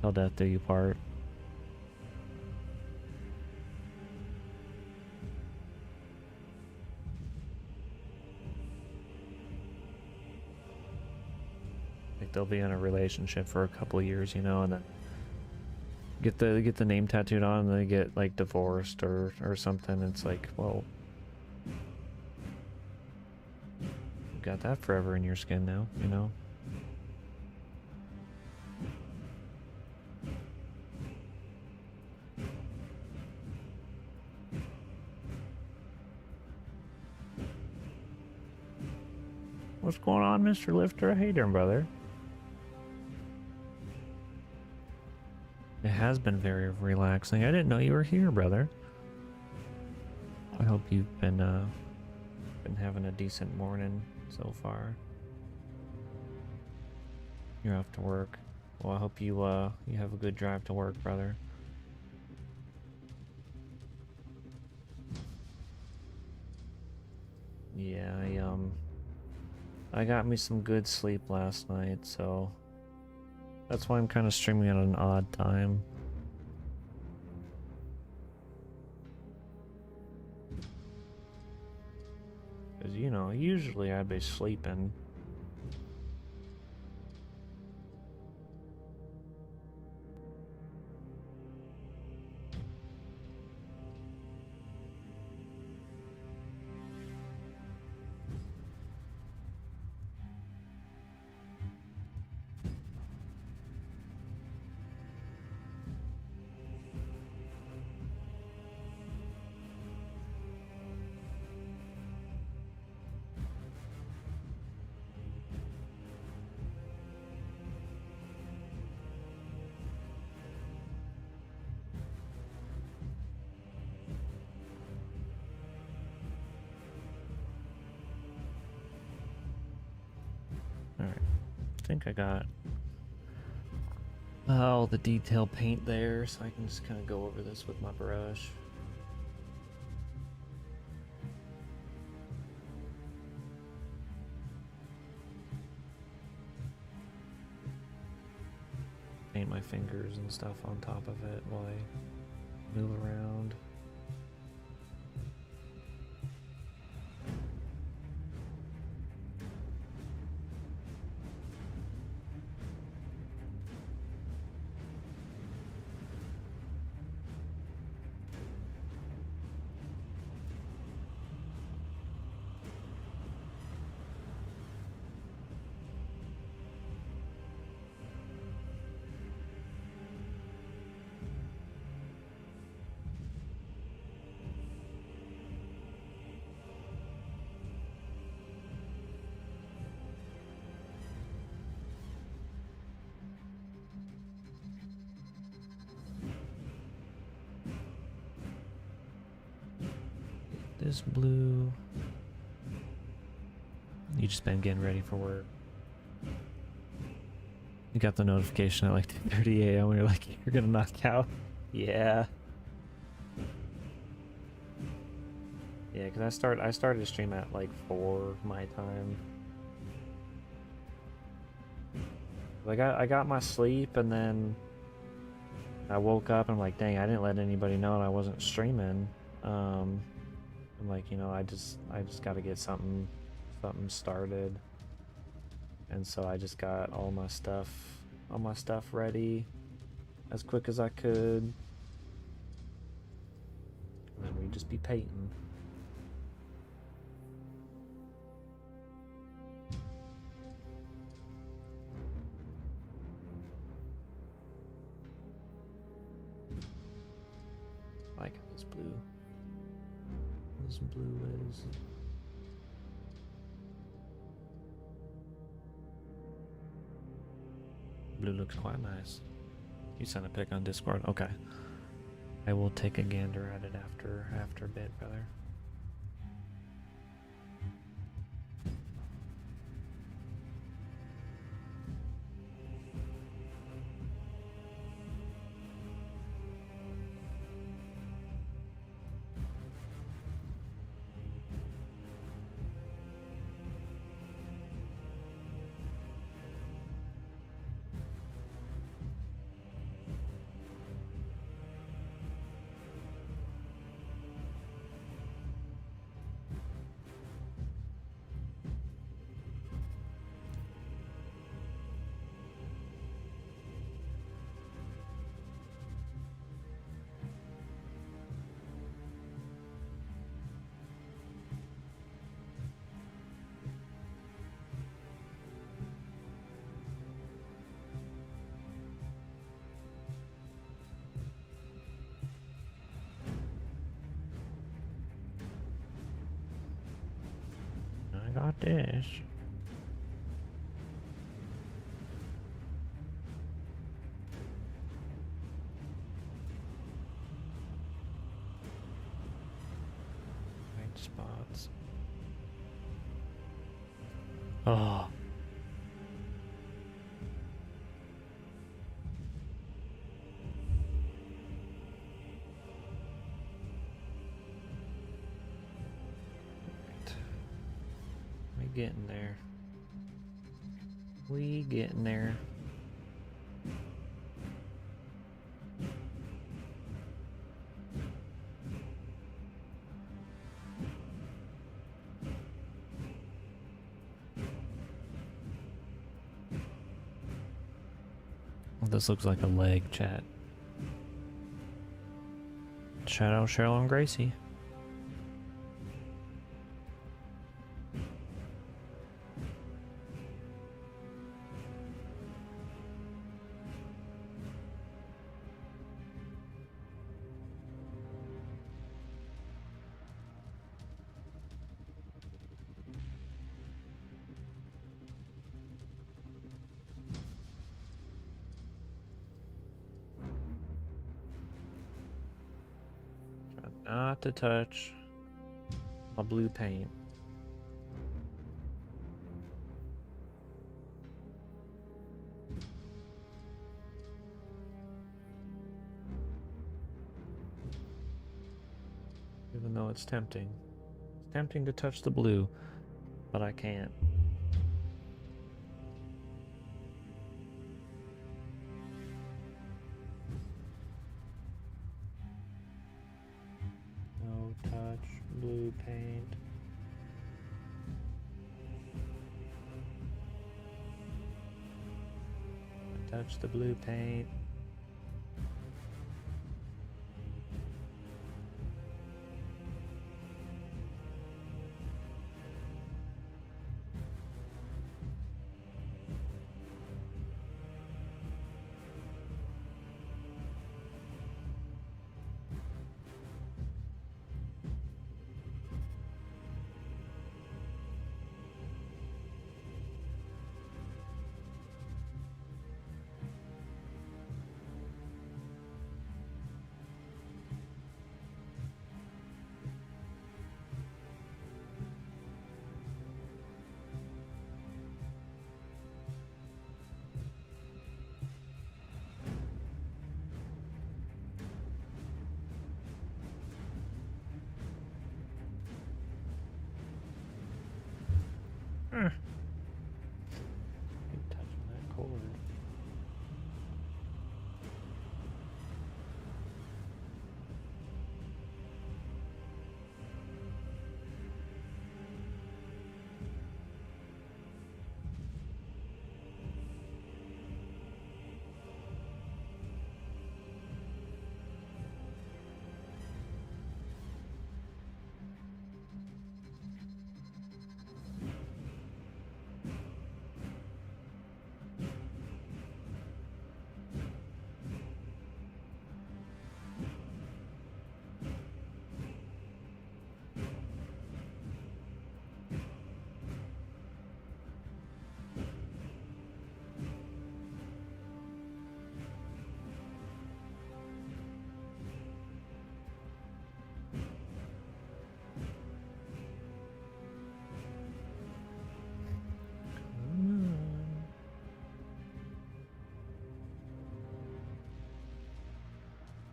till death do you part. Like, they'll be in a relationship for a couple years, you know, and then get the name tattooed on, and they get like divorced or something. It's like, well, you got that forever in your skin now, you know. What's going on, Mr. Lifter? How you doing, brother? It has been very relaxing. I didn't know you were here, brother. I hope you've been having a decent morning so far. You're off to work. Well, I hope you you have a good drive to work, brother. Yeah, I got me some good sleep last night, so that's why I'm kind of streaming at an odd time. Because, you know, usually I'd be sleeping. Alright, I think I got all the detail paint there, so I can just kind of go over this with my brush. Paint my fingers and stuff on top of it while I move around. This blue. You just been getting ready for work. You got the notification at like 2:30 a.m. when you're like, you're gonna knock out. Yeah. Yeah, because I started to stream at like 4 my time. Like I got my sleep, and then I woke up and I'm like, dang, I didn't let anybody know I wasn't streaming. I'm like, you know, I just got to get something started, and so I just got all my stuff ready as quick as I could, and then we just be painting. like this blue. This blue is. Blue looks quite nice. You sent a pic on Discord. Okay. I will take a gander at it after a bit, brother. I got this. Right spots. Oh. We getting there. We getting there. This looks like a leg, chat. Shout out Cheryl and Gracie. Not to touch my blue paint. Even though it's tempting. It's tempting to touch the blue, but I can't. No touch blue paint. Touch the blue paint.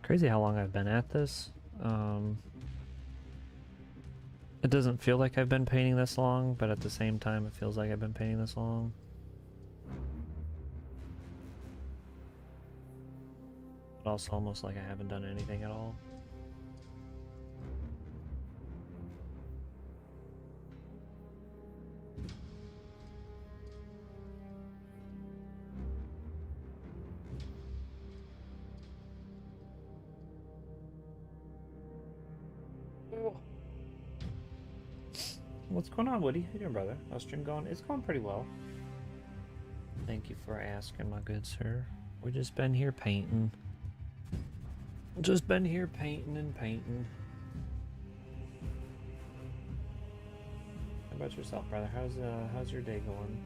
Crazy how long I've been at this. It doesn't feel like I've been painting this long, but at the same time it feels like I've been painting this long. But also almost like I haven't done anything at all. What's going on, Woody? How you doing, brother? How's stream going? It's going pretty well. Thank you for asking, my good sir. We've just been here painting. Just been here painting and painting. How about yourself, brother? How's your day going?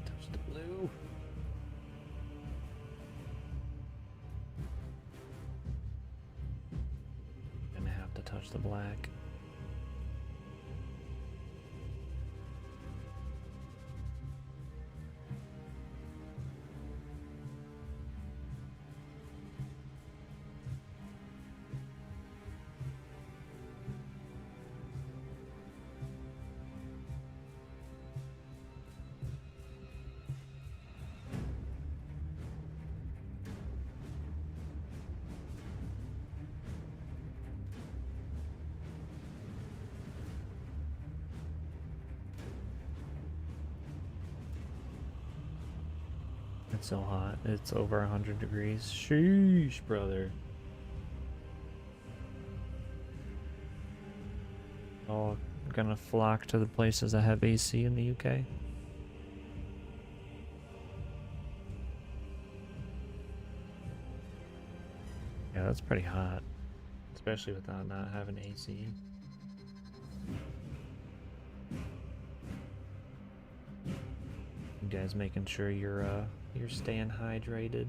Touch the blue. Gonna have to touch the black. It's so hot. It's over 100 degrees. Sheesh, brother. All gonna flock to the places that have AC in the UK. Yeah, that's pretty hot. Especially without not having AC. You guys making sure you're staying hydrated.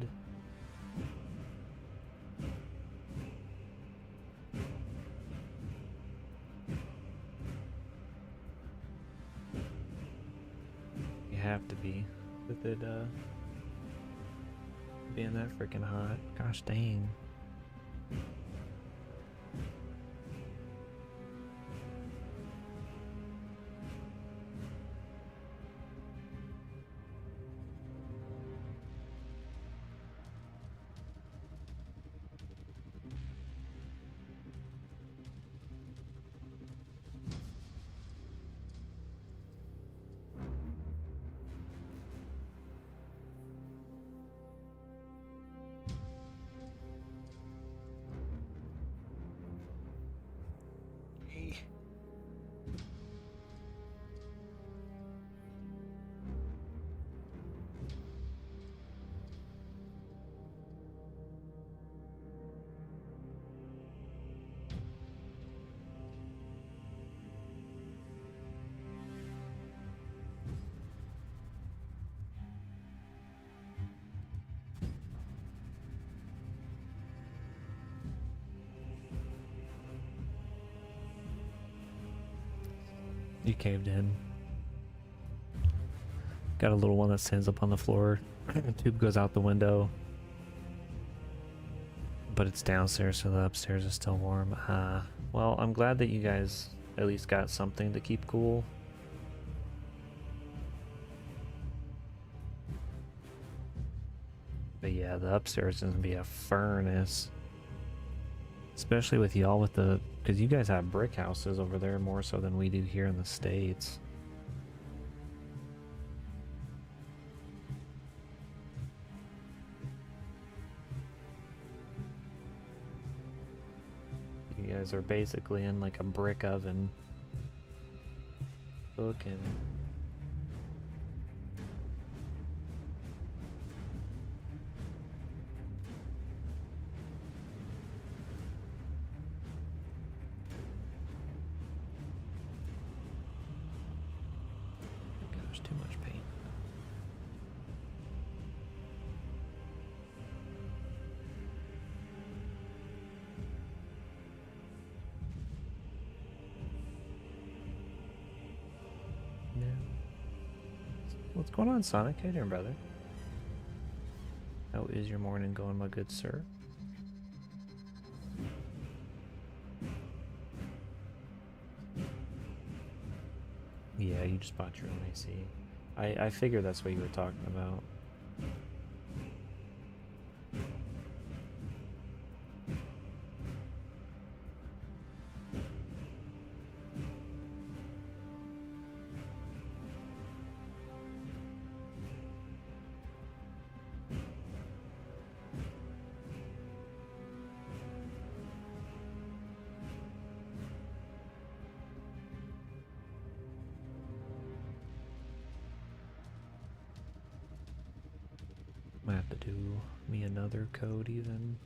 You have to be with it being that freaking hot. Gosh dang. You caved in. Got a little one that stands up on the floor. The tube goes out the window. But it's downstairs, so the upstairs is still warm. Well, I'm glad that you guys at least got something to keep cool. But yeah, the upstairs is gonna be a furnace. Especially with y'all with the... Because you guys have brick houses over there more so than we do here in the States. You guys are basically in like a brick oven. Cooking. Gosh, too much paint. What's going on, Sonic? How you doing, brother? How is your morning going, my good sir? Yeah, you just bought your own AC. I figured that's what you were talking about. Might have to do me another code even.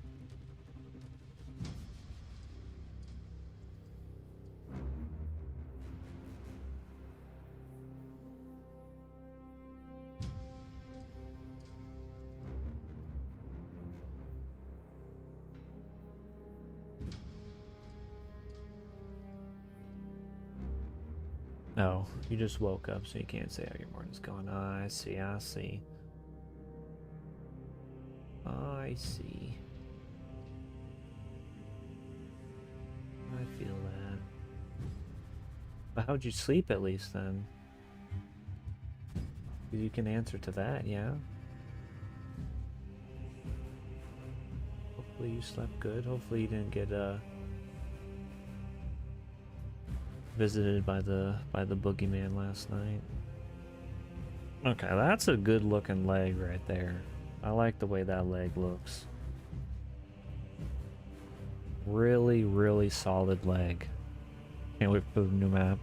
No, you just woke up, so you can't say how your morning's going. Ah, I see, I see. I see. I feel that. But how'd you sleep at least then? You can answer to that, yeah? Hopefully you slept good. Hopefully you didn't get visited by the boogeyman last night. Okay, that's a good looking leg right there. I like the way that leg looks. Really, really solid leg. Can't wait for the new map.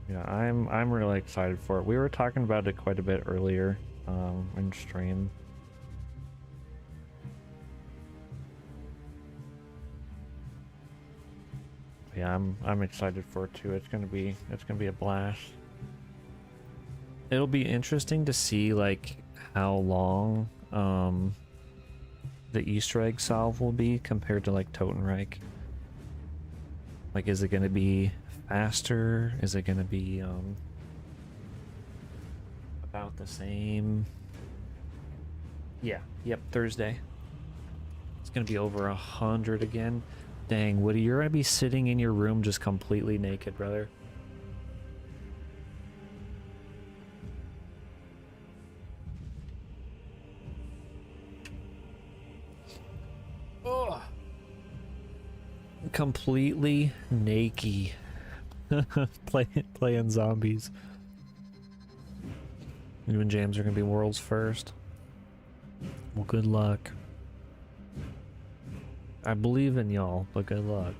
Yeah, I'm really excited for it. We were talking about it quite a bit earlier in stream. Yeah, I'm excited for it too. It's gonna be a blast. It'll be interesting to see like how long the Easter egg solve will be compared to like Totenreich. Like, is it gonna be faster? Is it gonna be about the same? Yeah, yep, Thursday. It's gonna be over 100 again. Dang, Woody, you're gonna be sitting in your room just completely naked, brother. Ugh. Completely naked. Playing zombies. You and James are gonna be world's first. Well, good luck. I believe in y'all, but good luck.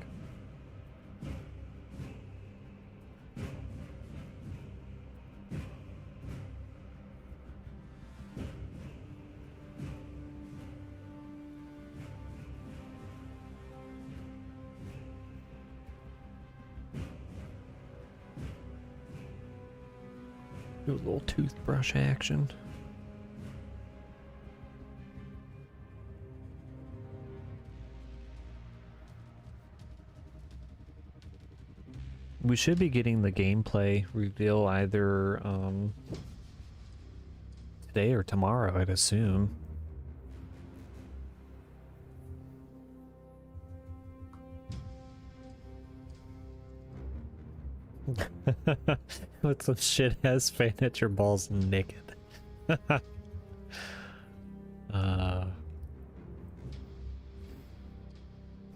Do a little toothbrush action. We should be getting the gameplay reveal either today or tomorrow, I'd assume. With some shit ass fan at your balls naked.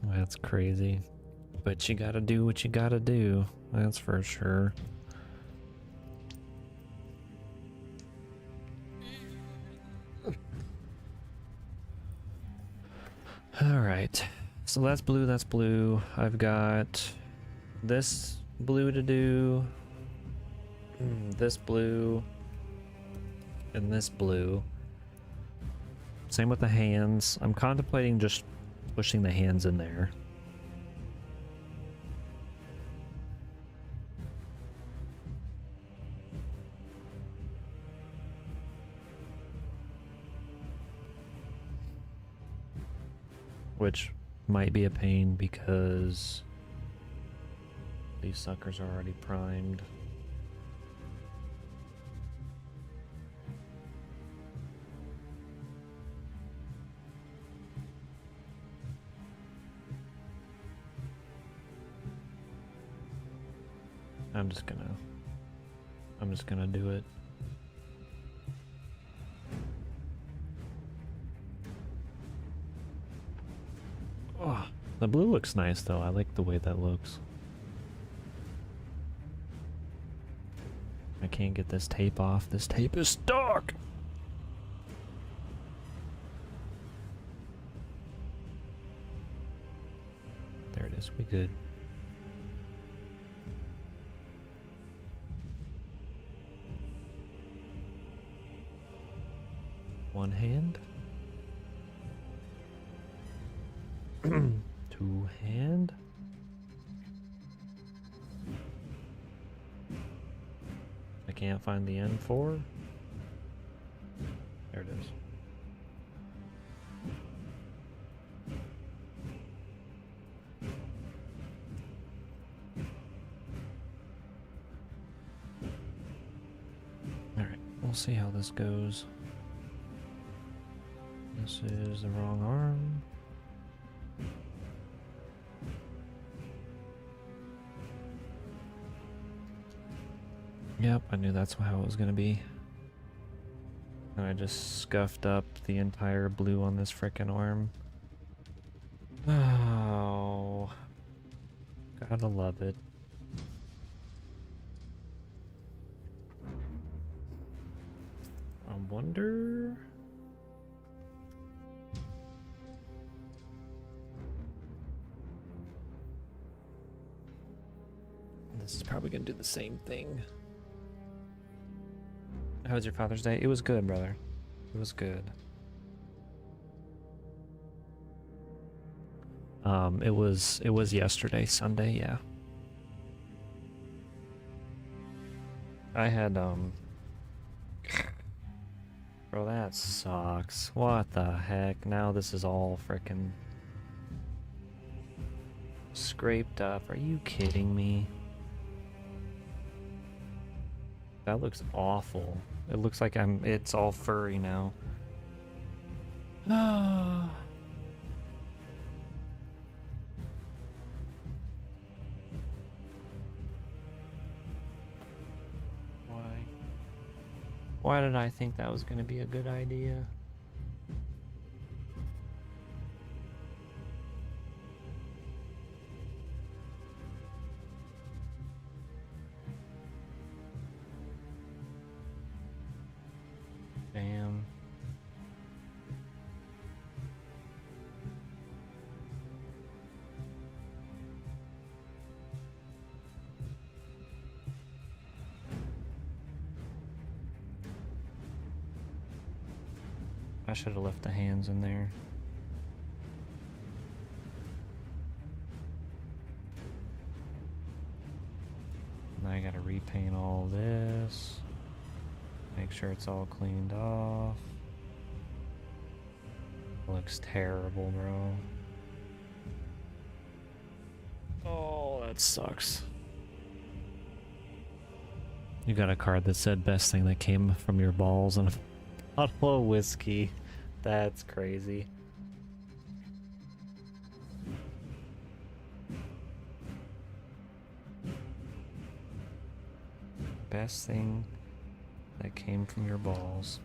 That's crazy. But you gotta do what you gotta do. That's for sure. Alright. So that's blue, that's blue. I've got this blue to do. This blue. And this blue. Same with the hands. I'm contemplating just pushing the hands in there. Which might be a pain because These suckers are already primed. I'm just gonna do it. Oh, the blue looks nice though. I like the way that looks. I can't get this tape off. This tape is stuck! There it is. We good. One hand. Two hand. I can't find the N4. There it is. Alright, we'll see how this goes. This is the wrong arm. Yep, I knew that's how it was gonna be. And I just scuffed up the entire blue on this frickin' arm. Oh, gotta love it. I wonder... This is probably gonna do the same thing. How was your Father's Day? It was good, brother. It was good. It was yesterday, Sunday, yeah. I had bro, that sucks. What the heck? Now this is all frickin' scraped up. Are you kidding me? That looks awful. It looks like it's all furry now. Ah. Why did I think that was gonna be a good idea? Damn. I should have left the hands in there. Now I gotta repaint all this. Make sure it's all cleaned off. Looks terrible, bro. Oh, that sucks. You got a card that said best thing that came from your balls and a bottle of whiskey. That's crazy. Best thing that came from your balls.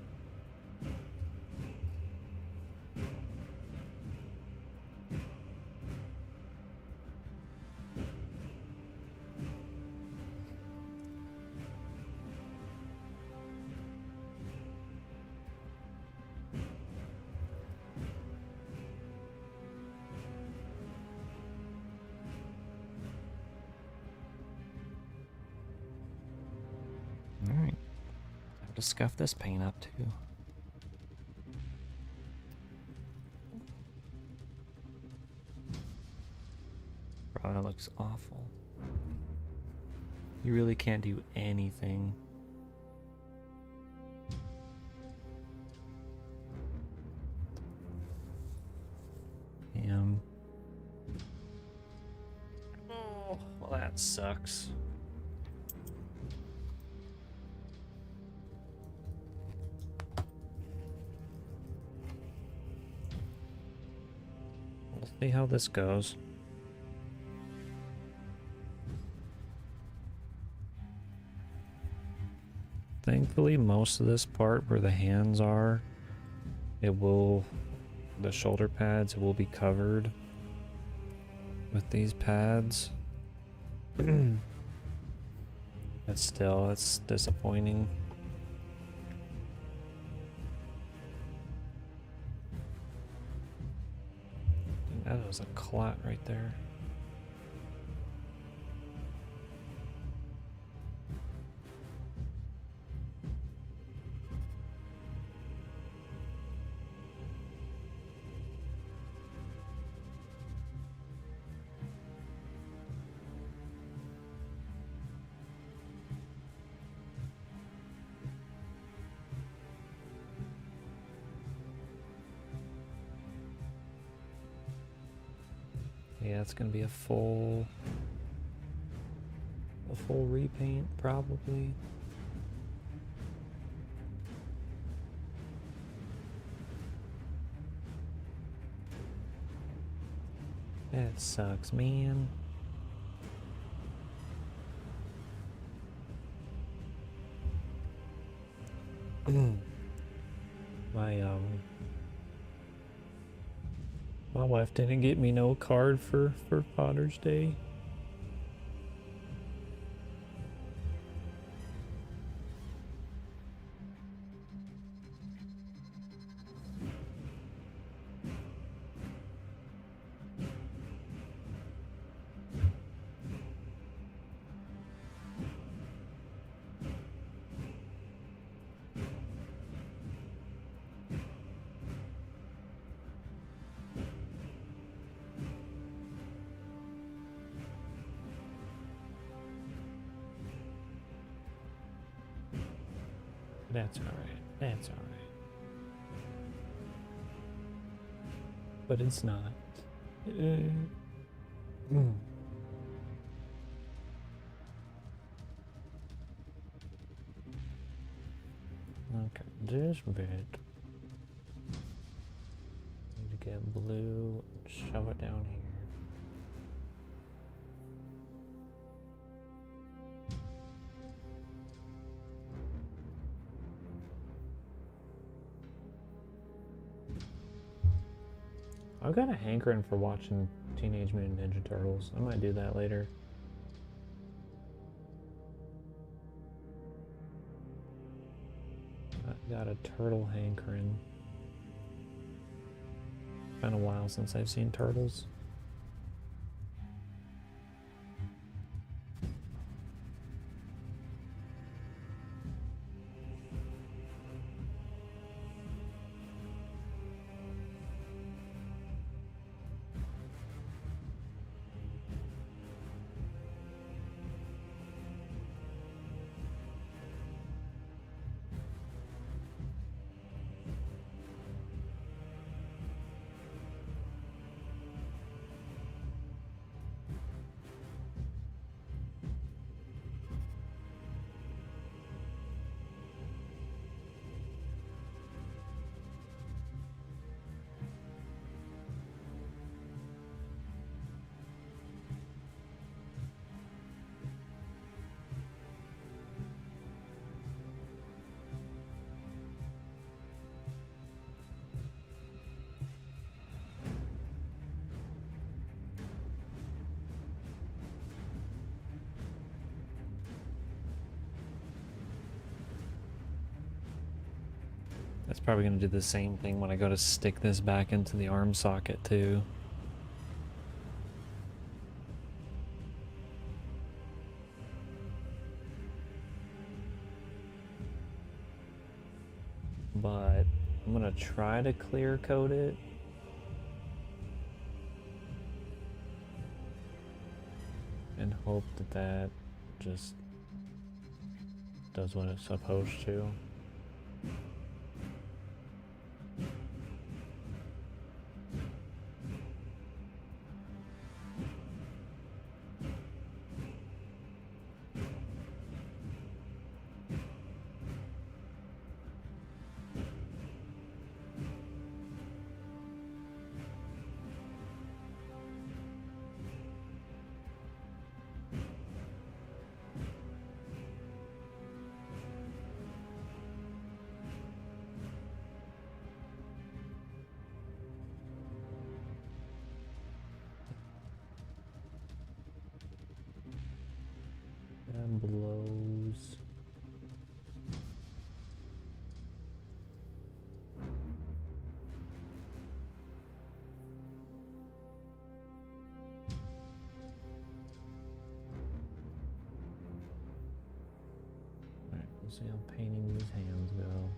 Alright. Time to scuff this paint up too. Bro, that looks awful. You really can't do anything. Damn. Well, that sucks. We'll see how this goes. Thankfully, most of this part where the hands are, the shoulder pads, it will be covered with these pads. But still, it's disappointing. That was a clot right there. Yeah, it's gonna be a full repaint probably. That sucks, man. My wife didn't get me no card for Father's Day. That's alright. That's alright. But it's not. Okay, this bit. Need to get blue, shove it down here. I've got a hankering for watching Teenage Mutant Ninja Turtles. I might do that later. I've got a turtle hankering. Been a while since I've seen Turtles. That's probably going to do the same thing when I go to stick this back into the arm socket too. But I'm going to try to clear coat it. And hope that that just does what it's supposed to. see how painting these hands go.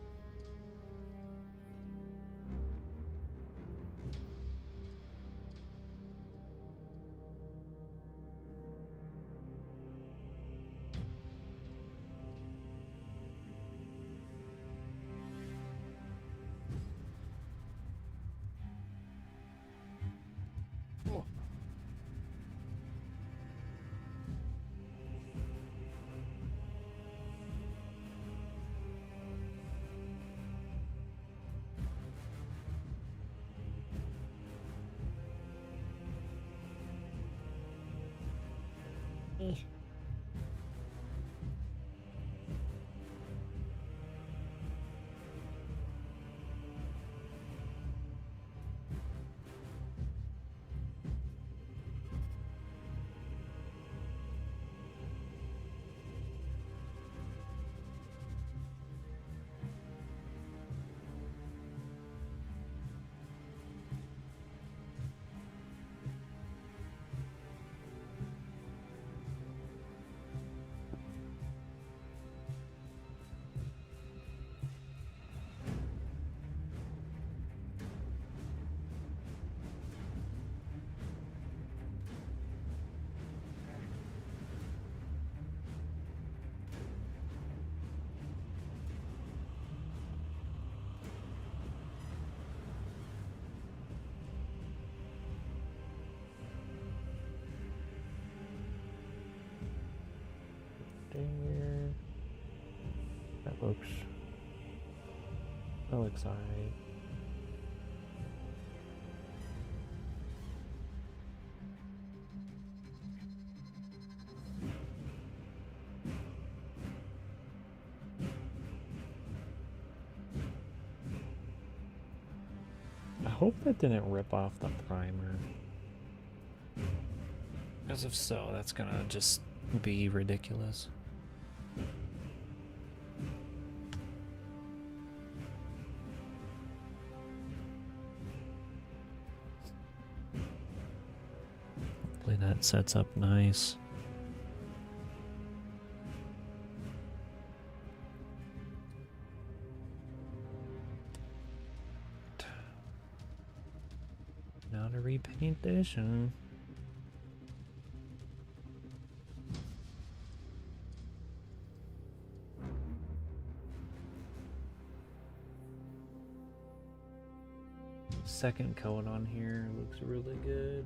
There. That looks alright. I hope that didn't rip off the primer. Because if so, that's gonna just be ridiculous. Hopefully that sets up nice. Now to repaint this, huh? Second coat on here looks really good.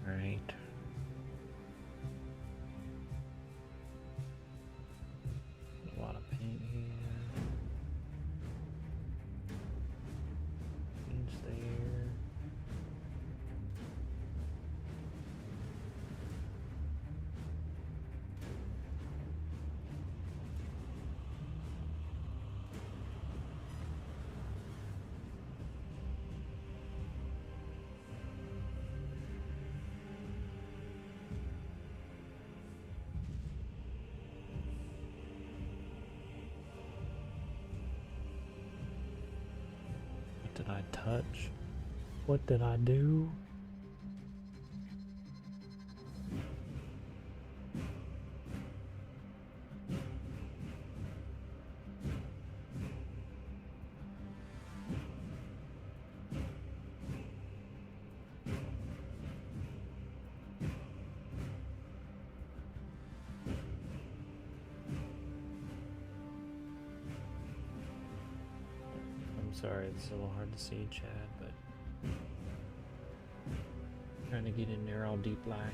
Alright. A lot of paint here. Paint's there. What did I touch? What did I do? Sorry, it's a little hard to see, Chad, but trying to get in there all deep black.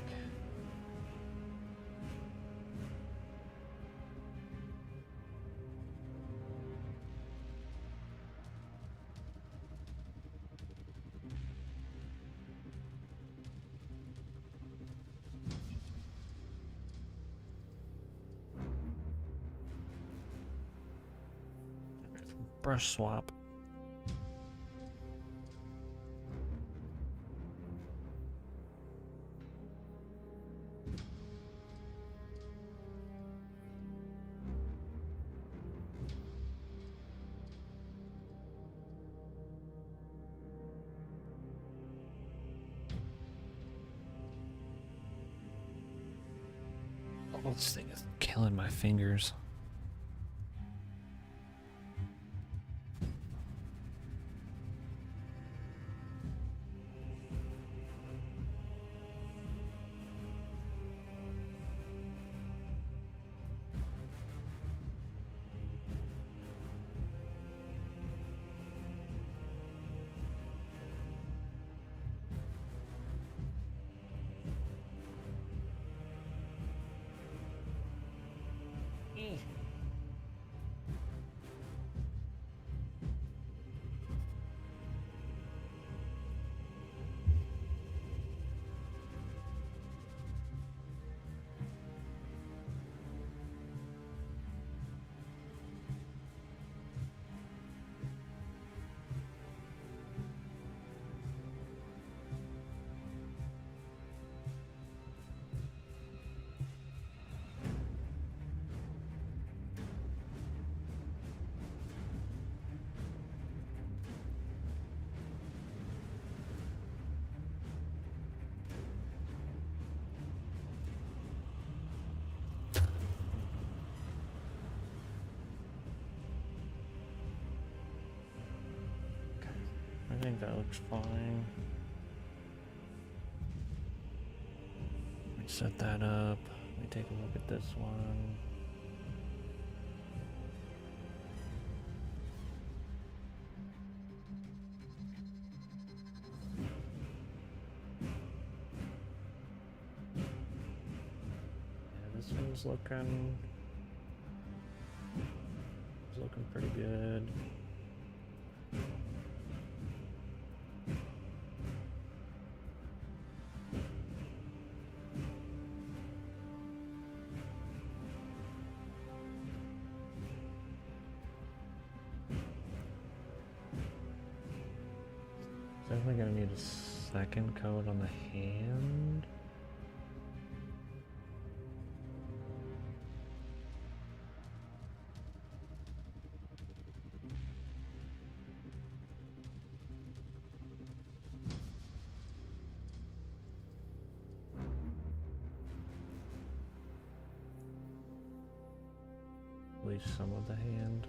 Brush swap. Oh, this thing is killing my fingers. I think that looks fine. Let me set that up. Let me take a look at this one. Yeah, this one's looking pretty good. Definitely gonna need a second coat on the hand. At least some of the hand.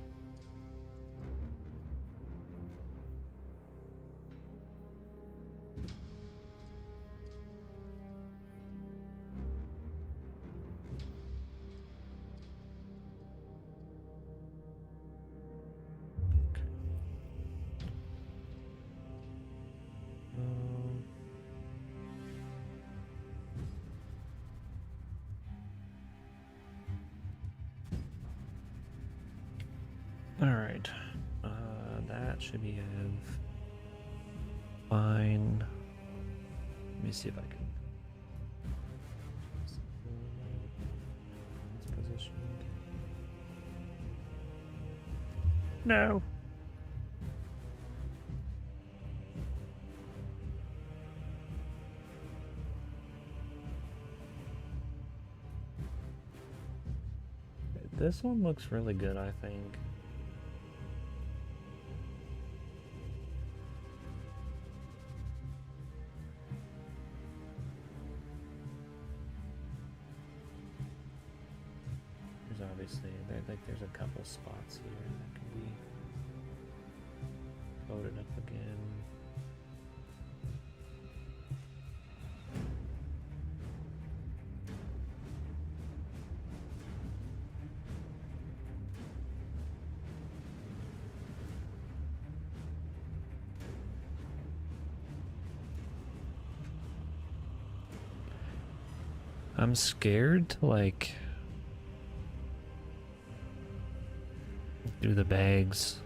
Alright, that should be fine. Let me see if I can. It's positioned. No. This one looks really good, I think. Obviously, there's a couple spots here that can be loaded up again. I'm scared to like do the bags.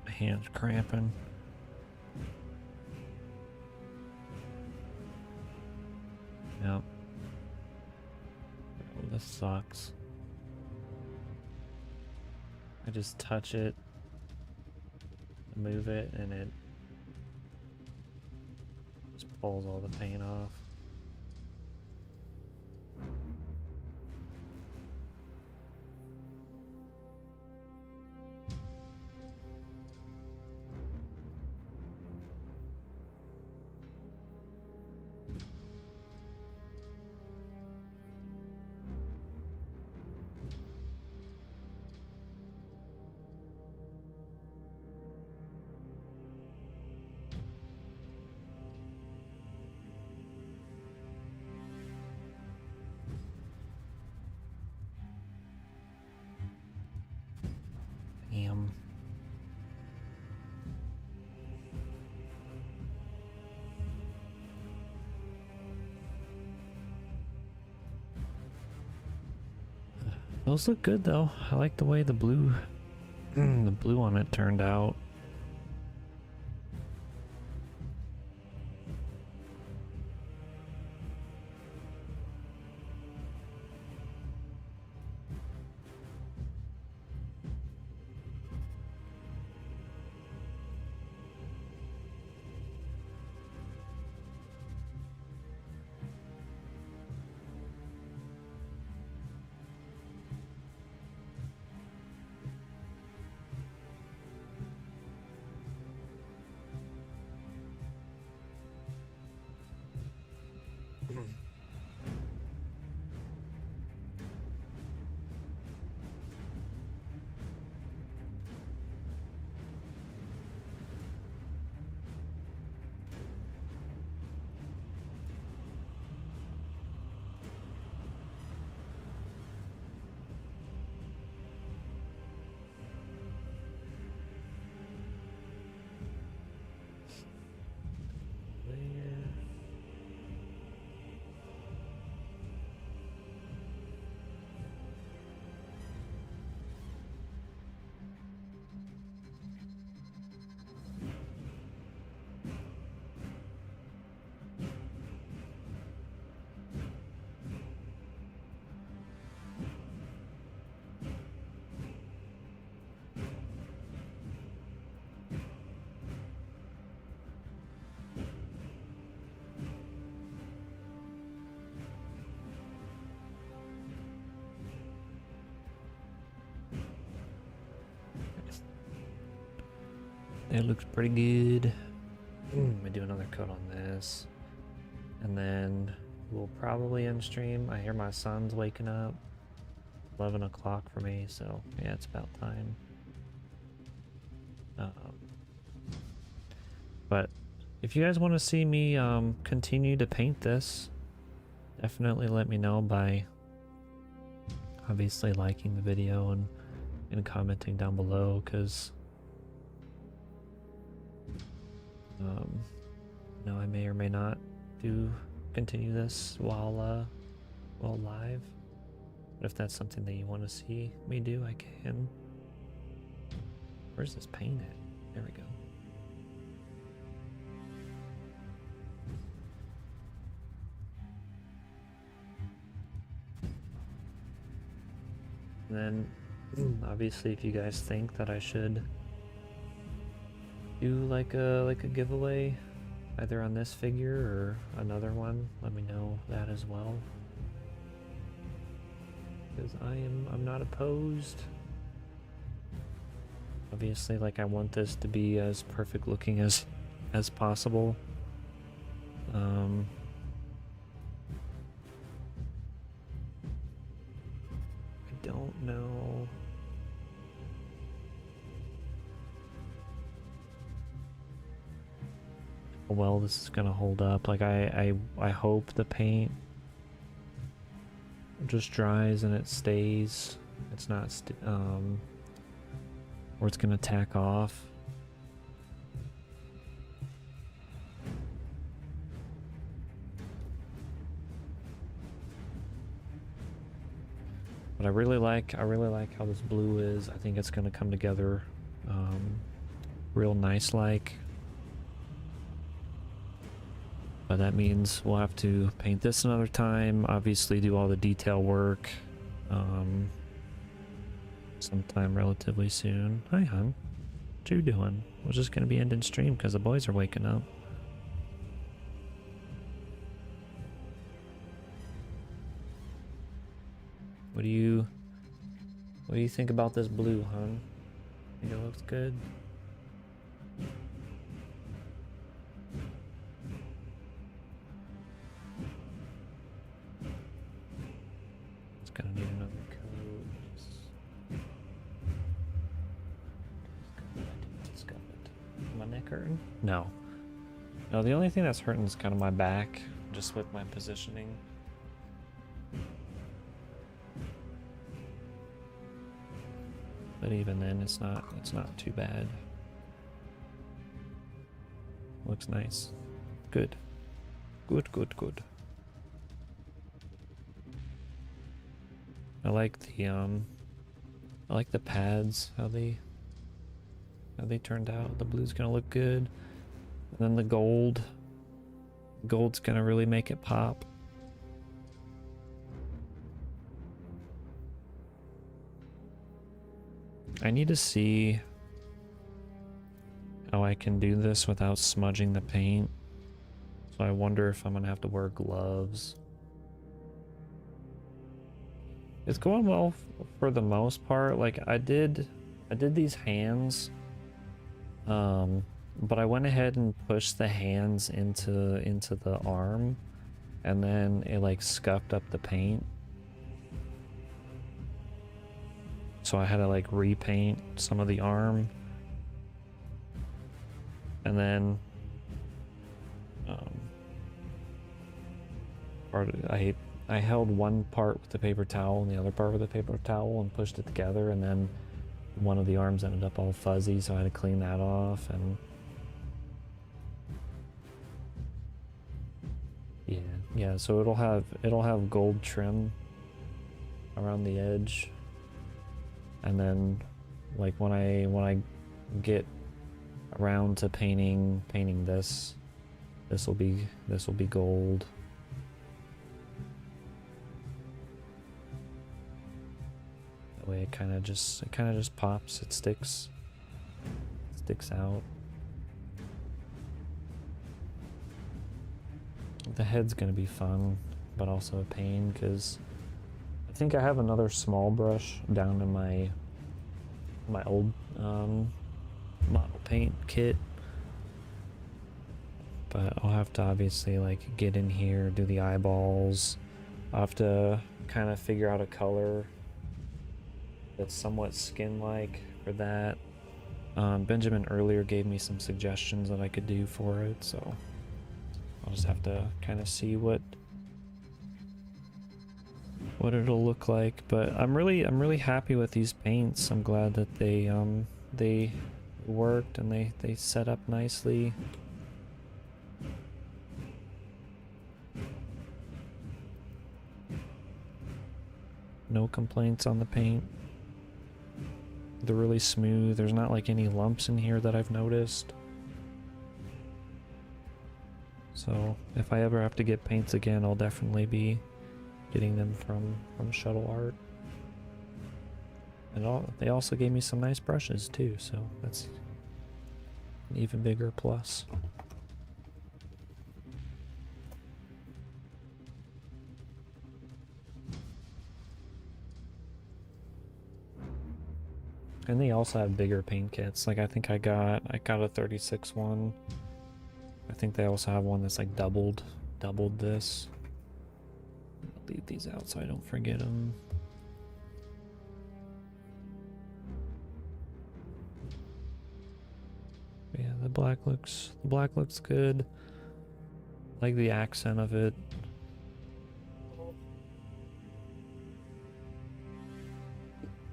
My hands cramping. Yep. Oh, this sucks. I just touch it, move it, and it just pulls all the paint off. Damn. Those look good though. I like the way the blue on it turned out. It looks pretty good. I'm gonna do another coat on this. And then we'll probably end stream. I hear my son's waking up. 11 o'clock for me, so yeah, it's about time. But if you guys want to see me continue to paint this, definitely let me know by obviously liking the video and commenting down below, because you know, I may or may not continue this while live. But if that's something that you want to see me do, I can. Where's this paint at? There we go. And then obviously if you guys think that I should do like a giveaway either on this figure or another one, let me know that as well, because I'm not opposed Obviously, like I want this to be as perfect looking as possible. I don't know. How well this is gonna hold up. Like I hope the paint just dries and it stays. It's not or it's gonna tack off. But I really like how this blue is. I think it's gonna come together real nice like. But that means we'll have to paint this another time, obviously do all the detail work sometime relatively soon. Hi, hon. What you doing? We're just gonna be ending stream because the boys are waking up. What do you think about this blue, hon? Think it looks good? It's gonna need another coat. My neck hurting? No. No, the only thing that's hurting is kind of my back, just with my positioning. But even then, it's not too bad. Looks nice. Good. Good, good, good. I like the pads, how they turned out. The blue's gonna look good. And then the gold. Gold's gonna really make it pop. I need to see how I can do this without smudging the paint. So I wonder if I'm gonna have to wear gloves. It's going well for the most part. Like I did these hands, but I went ahead and pushed the hands into the arm, and then it like scuffed up the paint. So I had to like repaint some of the arm, and then I held one part with the paper towel and the other part with the paper towel and pushed it together, and then one of the arms ended up all fuzzy, so I had to clean that off. And yeah, so it'll have gold trim around the edge. And then like when I get around to painting this will be gold. That way it kind of just pops, it sticks out. The head's gonna be fun, but also a pain because I think I have another small brush down in my old model paint kit, but I'll have to obviously like get in here, do the eyeballs. I'll have to kind of figure out a color that's somewhat skin-like for that. Benjamin earlier gave me some suggestions that I could do for it, so I'll just have to kind of see what it'll look like. But I'm really happy with these paints. I'm glad that they worked and they set up nicely. No complaints on the paint. They're really smooth. There's not like any lumps in here that I've noticed. So if I ever have to get paints again, I'll definitely be getting them from Shuttle Art. And they also gave me some nice brushes too, so that's an even bigger plus. And they also have bigger paint kits. Like I think I got a 36 one. I think they also have one that's like doubled this. I'll leave these out so I don't forget them. Yeah, the black looks good. Like the accent of it.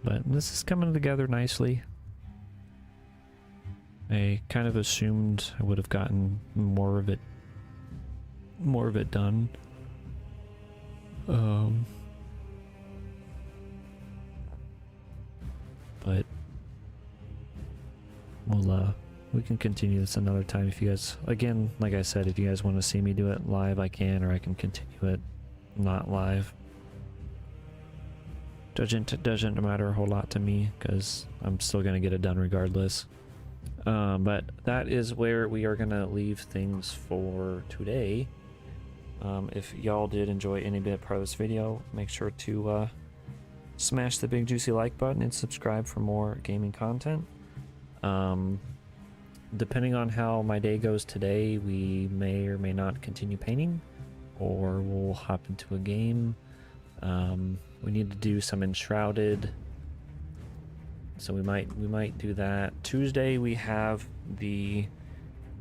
But this is coming together nicely. I kind of assumed I would have gotten more of it done. But we can continue this another time if you guys, again, like I said, if you guys want to see me do it live, I can, or I can continue it not live. Doesn't matter a whole lot to me because I'm still gonna get it done regardless. But that is where we are gonna leave things for today. If y'all did enjoy any bit part of this video, make sure to smash the big juicy like button and subscribe for more gaming content. Depending on how my day goes today, we may or may not continue painting, or we'll hop into a game. We need to do some enshrouded, so we might do that. Tuesday we have the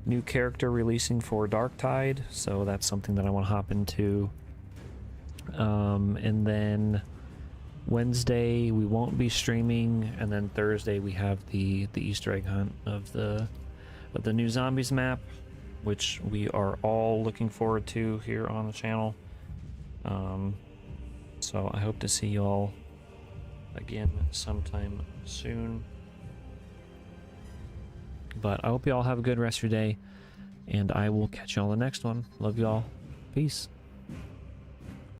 new character releasing for Darktide, so that's something that I want to hop into. And then Wednesday we won't be streaming, and then Thursday we have the Easter egg hunt of the new zombies map, which we are all looking forward to here on the channel. So I hope to see you all again sometime soon. But I hope you all have a good rest of your day, and I will catch you all on the next one. Love you all. Peace.